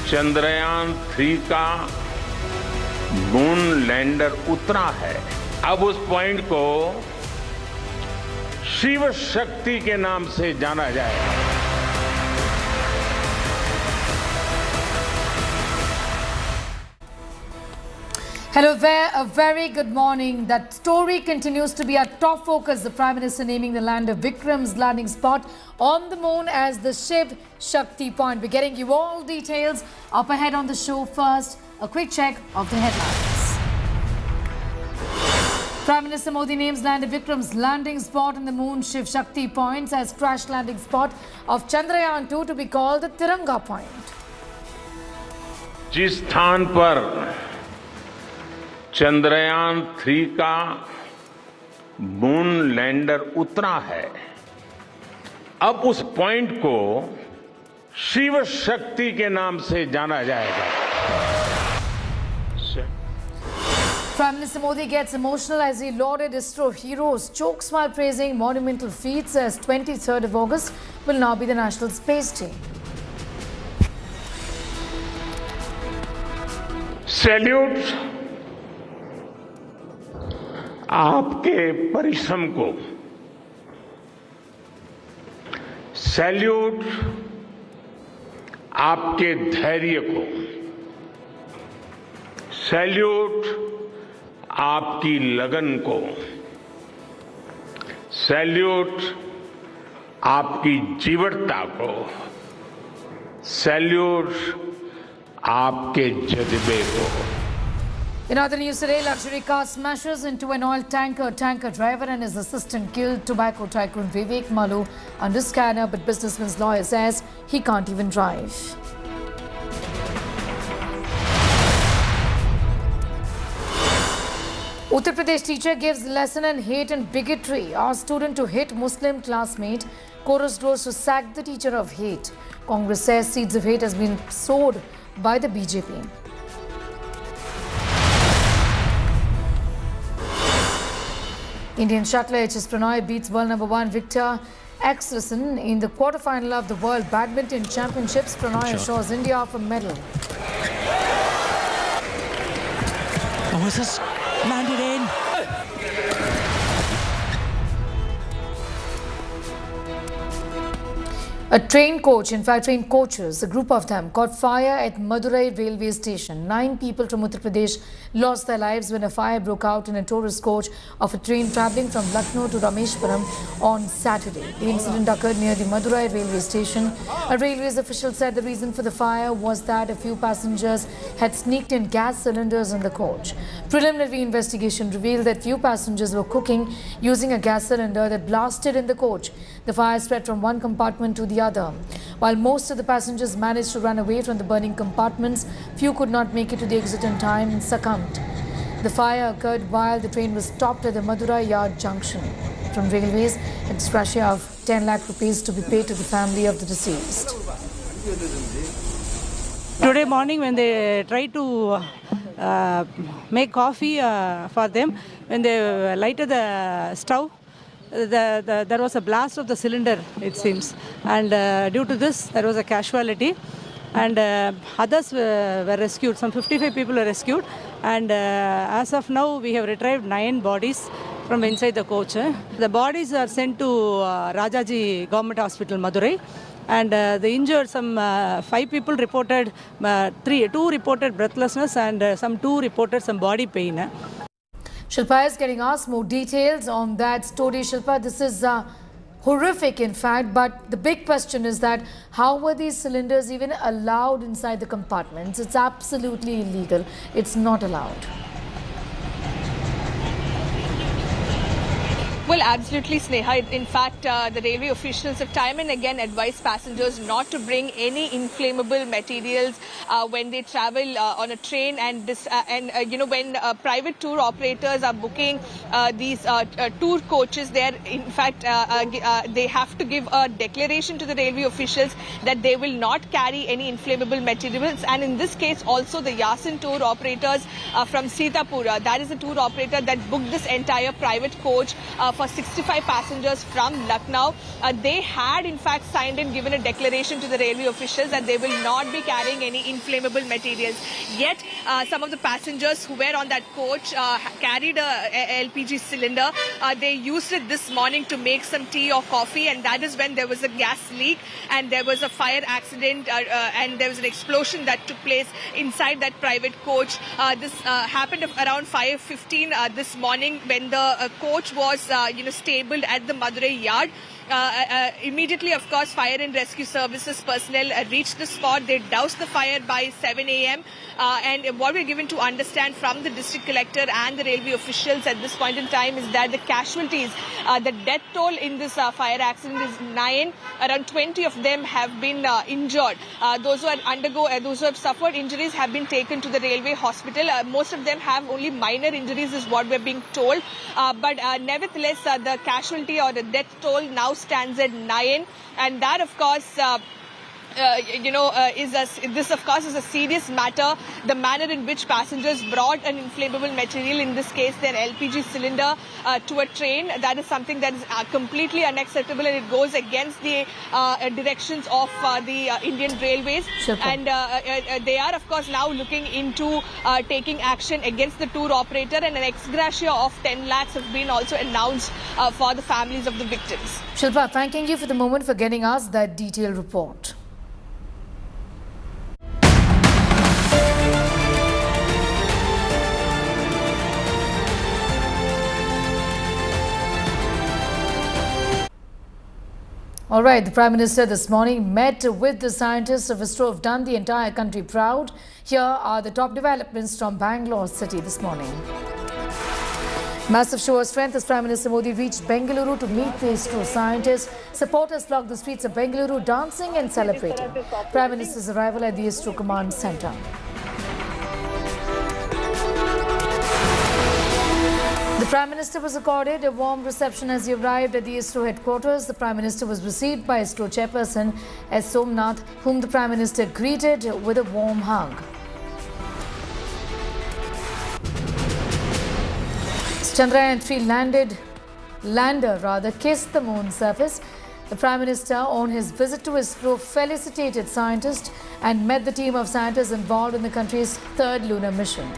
[SPEAKER 19] चंद्रयान-3 का मून लैंडर उतरा है। अब उस पॉइंट को शिव शक्ति के नाम से जाना जाएगा।
[SPEAKER 22] Hello there, a very good morning. That story continues to be our top focus. The Prime Minister naming the lander Vikram's landing spot on the moon as the Shiv Shakti point. We're getting you all details up ahead on the show. First, a quick check of the headlines. Prime Minister Modi names Lander Vikram's landing spot on the moon Shiv Shakti points as crash landing spot of Chandrayaan-2 to be called the Tiranga point.
[SPEAKER 19] जिस स्थान पर चंद्रयान-3 का moon lander उतरा है, अब उस point को शिव शक्ति के नाम से जाना जाएगा.
[SPEAKER 22] Prime Minister Modi gets emotional as he lauded Isro heroes, chokes while praising monumental feats as 23rd of August will now be the National Space Day.
[SPEAKER 19] Salute आपके परिश्रम को, सैल्यूट आपके धैर्य को, सैल्यूट आपकी लगन को, सैल्यूट आपकी जीवटता को, सैल्यूट आपके जज्बे को.
[SPEAKER 22] In other news today, luxury car smashes into an oil tanker. Tanker driver and his assistant killed. Tobacco tycoon Vivek Malu under scanner, but businessman's lawyer says he can't even drive. Uttar Pradesh teacher gives lesson in hate and bigotry. Asks student to hit Muslim classmate. Chorus grows to sack the teacher of hate. Congress says seeds of hate has been sowed by the BJP. Indian shuttler HS Prannoy beats world number 1 Victor Axelsen in the quarterfinal of the World Badminton Championships. Prannoy assures India of a medal.
[SPEAKER 9] Oh, this is landed in.
[SPEAKER 22] A train coach, in fact train coaches, a group of them, caught fire at Madurai railway station. 9 people from Uttar Pradesh lost their lives when a fire broke out in a tourist coach of a train travelling from Lucknow to Rameshwaram on Saturday. The incident occurred near the Madurai railway station. A railways official said the reason for the fire was that a few passengers had sneaked in gas cylinders in the coach. Preliminary investigation revealed that few passengers were cooking using a gas cylinder that blasted in the coach. The fire spread from one compartment to the other. While most of the passengers managed to run away from the burning compartments, few could not make it to the exit in time and succumbed. The fire occurred while the train was stopped at the Madurai Yard junction. From Railways, it's gratia of 10 lakh rupees to be paid to the family of the deceased.
[SPEAKER 9] Today morning when they tried to make coffee for them, when they lighted the stove, there was a blast of the cylinder, it seems, and due to this there was a casualty, and others were rescued. Some 55 people were rescued, and as of now we have retrieved 9 bodies from inside the coach. The bodies are sent to Rajaji Government Hospital, Madurai, and the injured, some 5 people reported, 2 reported breathlessness, and some 2 reported some body pain.
[SPEAKER 22] Shilpa is getting asked more details on that story. Shilpa, this is horrific in fact, but the big question is that how were these cylinders even allowed inside the compartments? It's absolutely illegal. It's not allowed.
[SPEAKER 10] Well, absolutely, Sneha. In fact, the railway officials have time and again advised passengers not to bring any inflammable materials when they travel on a train, and when private tour operators are booking these tour coaches, they have to give a declaration to the railway officials that they will not carry any inflammable materials. And in this case, also the Yasin tour operators from Sitapura, that is the tour operator that booked this entire private coach for 65 passengers from Lucknow. They had in fact signed and given a declaration to the railway officials that they will not be carrying any inflammable materials. Yet some of the passengers who were on that coach carried a LPG cylinder. They used it this morning to make some tea or coffee, and that is when there was a gas leak and there was a fire accident and there was an explosion that took place inside that private coach. This happened around 5:15 this morning when the coach was stabled at the Madurai yard. Immediately, of course, fire and rescue services personnel reached the spot. They doused the fire by 7 a.m. And what we're given to understand from the district collector and the railway officials at this point in time is that the casualties, the death toll in this fire accident is 9. Around 20 of them have been injured. Those who have suffered injuries have been taken to the railway hospital. Most of them have only minor injuries, is what we're being told. But nevertheless, the casualty or the death toll now stands at 9, and that, of course, this of course is a serious matter. The manner in which passengers brought an inflammable material, in this case their LPG cylinder, to a train, that is something that is completely unacceptable, and it goes against the directions of the Indian Railways. And they are, of course, now looking into taking action against the tour operator, and an ex gratia of 10 lakhs have been also announced for the families of the victims.
[SPEAKER 22] Shilpa, thanking you for the moment for getting us that detailed report. All right, the Prime Minister this morning met with the scientists of Isro, have done the entire country proud. Here are the top developments from Bangalore city this morning. Massive show of strength as Prime Minister Modi reached Bengaluru to meet the Isro scientists. Supporters flocked the streets of Bengaluru dancing and celebrating Prime Minister's arrival at the Isro Command Centre. The Prime Minister was accorded a warm reception as he arrived at the Isro headquarters. The Prime Minister was received by Isro chairperson S. Somnath, whom the Prime Minister greeted with a warm hug. Chandrayaan-3 lander kissed the moon surface. The Prime Minister, on his visit to Isro, felicitated scientists and met the team of scientists involved in the country's third lunar mission.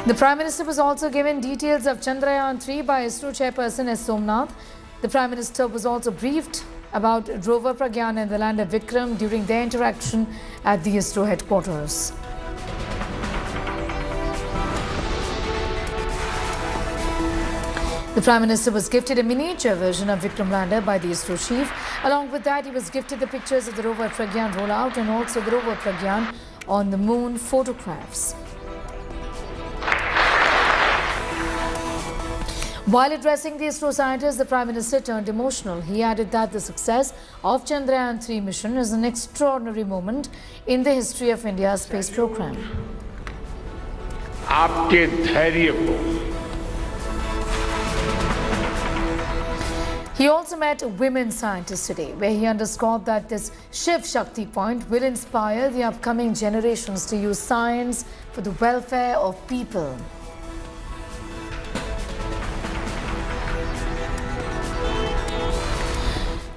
[SPEAKER 22] The Prime Minister was also given details of Chandrayaan-3 by Isro chairperson S. Somnath. The Prime Minister was also briefed about rover Pragyan and the lander Vikram during their interaction at the Isro headquarters. The Prime Minister was gifted a miniature version of Vikram lander by the Isro chief. Along with that, he was gifted the pictures of the rover Pragyan rollout and also the rover Pragyan on the moon photographs. While addressing the Isro scientists, the Prime Minister turned emotional. He added that the success of Chandrayaan-3 mission is an extraordinary moment in the history of India's space program.
[SPEAKER 19] आपके धैर्य को
[SPEAKER 22] He also met women scientists today, where he underscored that this Shiv Shakti point will inspire the upcoming generations to use science for the welfare of people.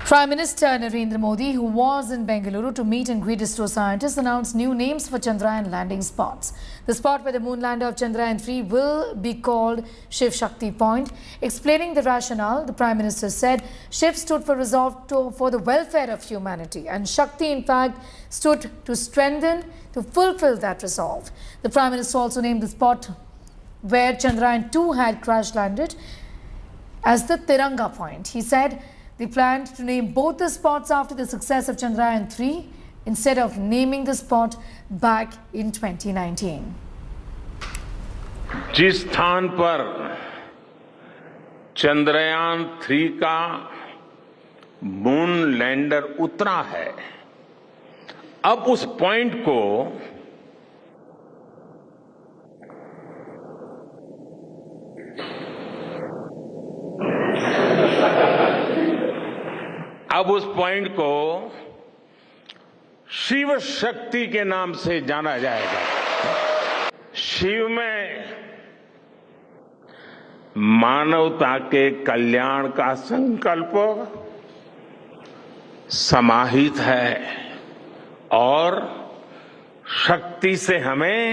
[SPEAKER 22] Prime Minister Narendra Modi, who was in Bengaluru to meet and greet Isro scientists, announced new names for Chandrayaan landing spots. The spot where the moon lander of Chandrayaan-3 will be called Shiv Shakti Point. Explaining the rationale, the Prime Minister said Shiv stood for resolve for the welfare of humanity, and Shakti, in fact, stood to strengthen, to fulfill that resolve. The Prime Minister also named the spot where Chandrayaan-2 had crash landed as the Tiranga Point. He said they planned to name both the spots after the success of Chandrayaan-3 instead of naming the spot back in 2019.
[SPEAKER 19] जिस स्थान पर चंद्रयान-3 का moon lander उतरा है, अब उस point को शिव शक्ति के नाम से जाना जाएगा। शिव में मानवता के कल्याण का संकल्प समाहित है और शक्ति से हमें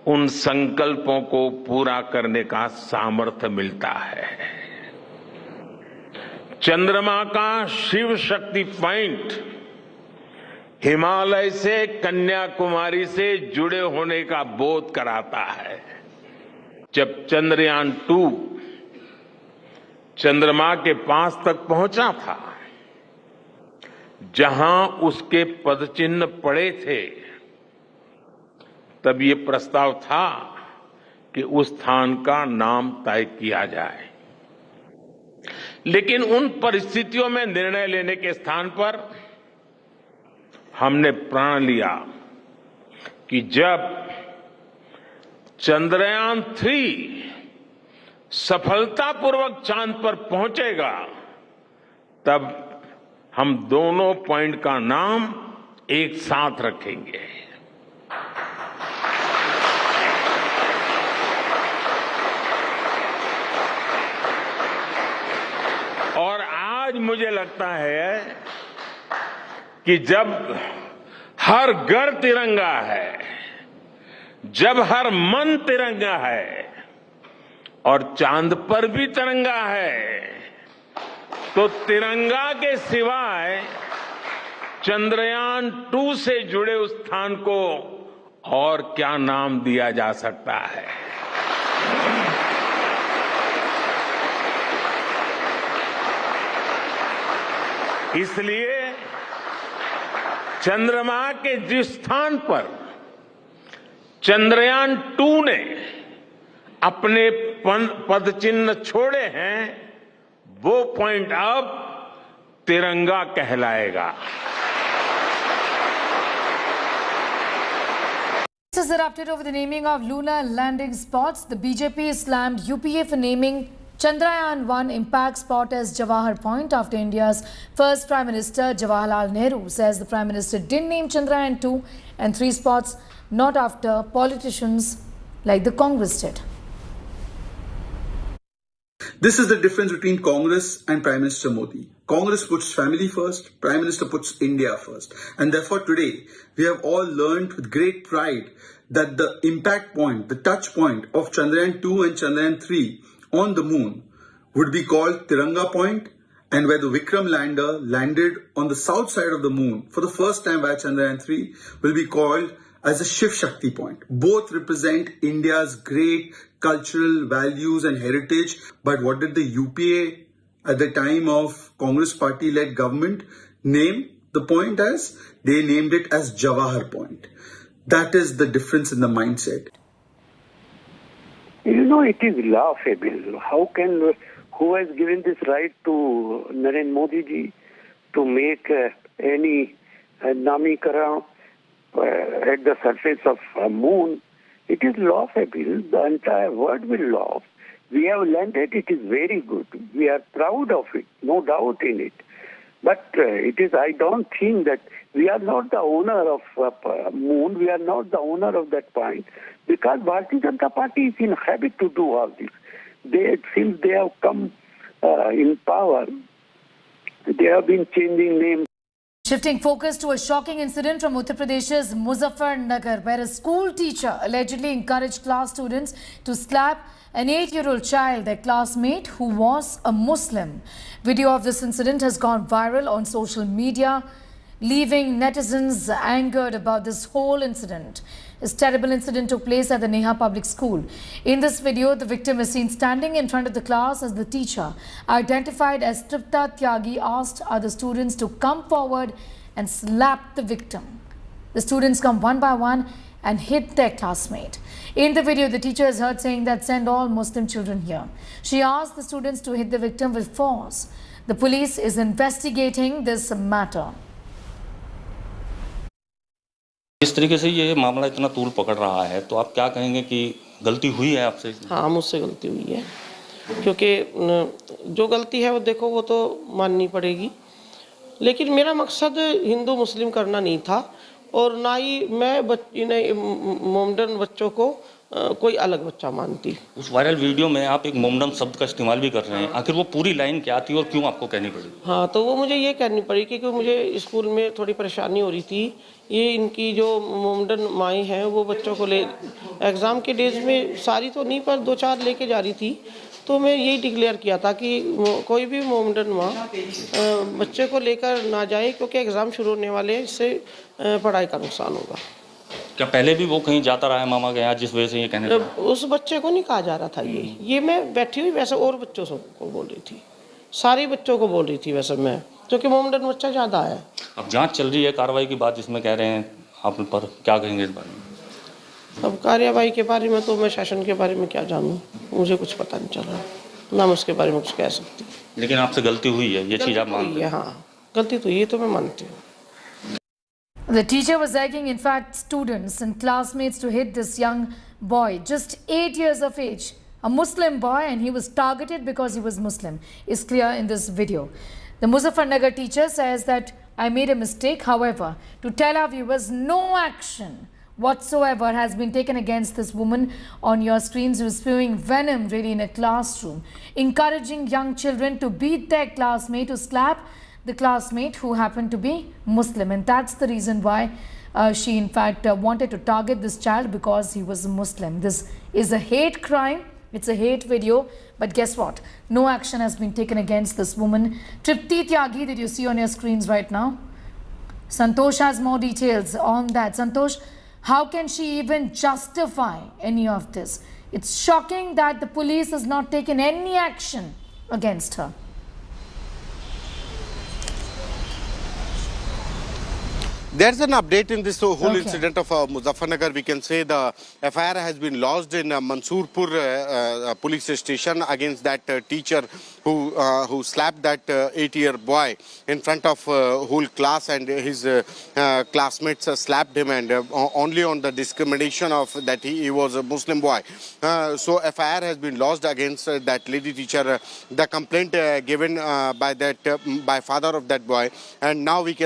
[SPEAKER 19] उन संकल्पों को पूरा करने का सामर्थ्य मिलता है। चंद्रमा का शिव शक्ति पॉइंट हिमालय से कन्याकुमारी से जुड़े होने का बोध कराता है। जब चंद्रयान-2 चंद्रमा के पास तक पहुंचा था, जहां उसके पदचिन्ह पड़े थे, तब ये प्रस्ताव था कि उस स्थान का नाम तय किया जाए। लेकिन उन परिस्थितियों में निर्णय लेने के स्थान पर हमने प्रण लिया कि जब चंद्रयान-3 सफलतापूर्वक चांद पर पहुंचेगा, तब हम दोनों पॉइंट का नाम एक साथ रखेंगे। और आज मुझे लगता है कि जब हर घर तिरंगा है, जब हर मन तिरंगा है और चांद पर भी तिरंगा है, तो तिरंगा के सिवाय चंद्रयान-2 से जुड़े उस स्थान को और क्या नाम दिया जा सकता है। इसलिए चंद्रमा के जिस स्थान पर चंद्रयान-2 ने अपने पदचिन्ह छोड़े हैं, वो पॉइंट अब तिरंगा कहलाएगा।
[SPEAKER 22] This is an update over the naming of lunar landing spots. The BJP slammed UPA for naming Chandrayaan-3 impact spot as Jawahar Point after India's first Prime Minister Jawaharlal Nehru says the Prime Minister didn't name Chandrayaan-2 and 3 spots, not after politicians like the Congress did.
[SPEAKER 11] This is the difference between Congress and Prime Minister Modi. Congress puts family first, Prime Minister puts India first. And therefore today, we have all learned with great pride that the impact point, the touch point of Chandrayaan-2 and Chandrayaan-3 on the moon would be called Tiranga Point, and where the Vikram lander landed on the south side of the moon for the first time via Chandrayaan-3 will be called as a Shiv Shakti Point. Both represent India's great cultural values and heritage. But what did the UPA at the time of Congress party-led government name the point as? They named it as Jawahar Point. That is the difference in the mindset.
[SPEAKER 18] You know, it is laughable. How can, who has given this right to Narendra Modi ji to make any namikaran at the surface of a moon? It is laughable. The entire world will laugh. We have landed. It is very good. We are proud of it, no doubt in it. But it is, I don't think that we are not the owner of moon. We are not the owner of that point. Because Bharatiya Janata Party is in habit to do all this. Since they have come in power, they have been changing names.
[SPEAKER 22] Shifting focus to a shocking incident from Uttar Pradesh's Muzaffarnagar, where a school teacher allegedly encouraged class students to slap an 8-year-old child, their classmate, who was a Muslim. Video of this incident has gone viral on social media, leaving netizens angered about this whole incident. This terrible incident took place at the Neha Public School. In this video, the victim is seen standing in front of the class as the teacher, identified as Tripta Tyagi, asked other students to come forward and slap the victim. The students come one by one and hit their classmate. In the video, the teacher is heard saying that send all Muslim children here. She asked the students to hit the victim with force. The police is investigating this matter.
[SPEAKER 23] इस तरीके से ये मामला इतना तूल पकड़ रहा है, तो आप क्या कहेंगे कि गलती हुई है आपसे?
[SPEAKER 24] हाँ, मुझसे गलती हुई है, क्योंकि जो गलती है वो देखो वो तो माननी पड़ेगी। लेकिन मेरा मकसद हिंदू मुस्लिम करना नहीं था, और ना ही मैं मोमडन बच्चों को कोई अलग बच्चा मानती।
[SPEAKER 23] उस वायरल वीडियो में आप एक मोमडन शब्द का इस्तेमाल भी कर रहे हैं, आखिर वो पूरी लाइन क्या थी और क्यों आपको कहनी पड़ी?
[SPEAKER 24] हाँ, तो वो मुझे ये कहनी पड़ी क्योंकि मुझे स्कूल में थोड़ी परेशानी हो रही थी। ये इनकी जो मोमडन माएँ हैं वो बच्चों को ले एग्ज़ाम के डेज में सारी तो नहीं पर 2-4 लेके जा रही थी, तो मैं यही डिक्लेयर किया था कि कोई भी मोमेडन माँ बच्चे को लेकर ना जाए, क्योंकि एग्ज़ाम शुरू होने वाले हैं, इससे पढ़ाई का नुकसान होगा।
[SPEAKER 23] क्या पहले भी वो कहीं जाता रहा है मामा के यहाँ, जिस वजह से ये कहने लगा?
[SPEAKER 24] उस बच्चे को नहीं कहा जा रहा था ये मैं बैठी हुई वैसे और बच्चों को बोल रही थी, सारे बच्चों को बोल रही थी वैसे मैं, क्योंकि मोमेडन बच्चा ज़्यादा है।
[SPEAKER 23] अब जांच चल रही है, कार्रवाई की बात जिसमें कह रहे हैं, आप पर क्या कहेंगे इस बारे में?
[SPEAKER 24] अब कार्यवाही के बारे में तो मैं शासन के बारे में क्या जानूँ, मुझे कुछ पता नहीं चल रहा, ना मैं उसके बारे में कुछ कह सकती।
[SPEAKER 23] लेकिन आपसे गलती हुई है, ये चीज़ आप मानते हैं?
[SPEAKER 24] हाँ, गलती तो ये तो मैं मानती हूँ।
[SPEAKER 22] The teacher was urging, in fact, students and classmates to hit this young boy, just 8 years of age, a Muslim boy, and he was targeted because he was Muslim, is clear in this video. The Muzaffarnagar teacher says that I made a mistake. However, to tell our viewers, no action whatsoever has been taken against this woman. On your screens, who is spewing venom really in a classroom, encouraging young children to beat their classmate, to slap the classmate who happened to be Muslim, and that's the reason why she in fact wanted to target this child, because he was a Muslim. This is a hate crime, it's a hate video, but guess what, no action has been taken against this woman. Tripti Tyagi, that you see on your screens right now. Santosh has more details on that. Santosh, how can she even justify any of this? It's shocking that the police has not taken any action against her.
[SPEAKER 2] There's an update in this whole incident of Muzaffarnagar. We can say the FIR has been lodged in Mansoorpur police station against that teacher who slapped that 8-year boy in front of whole class, and his classmates slapped him, and only on the discrimination of that he was a Muslim boy. So FIR has been lodged against that lady teacher. The complaint given by father of that boy, and now we can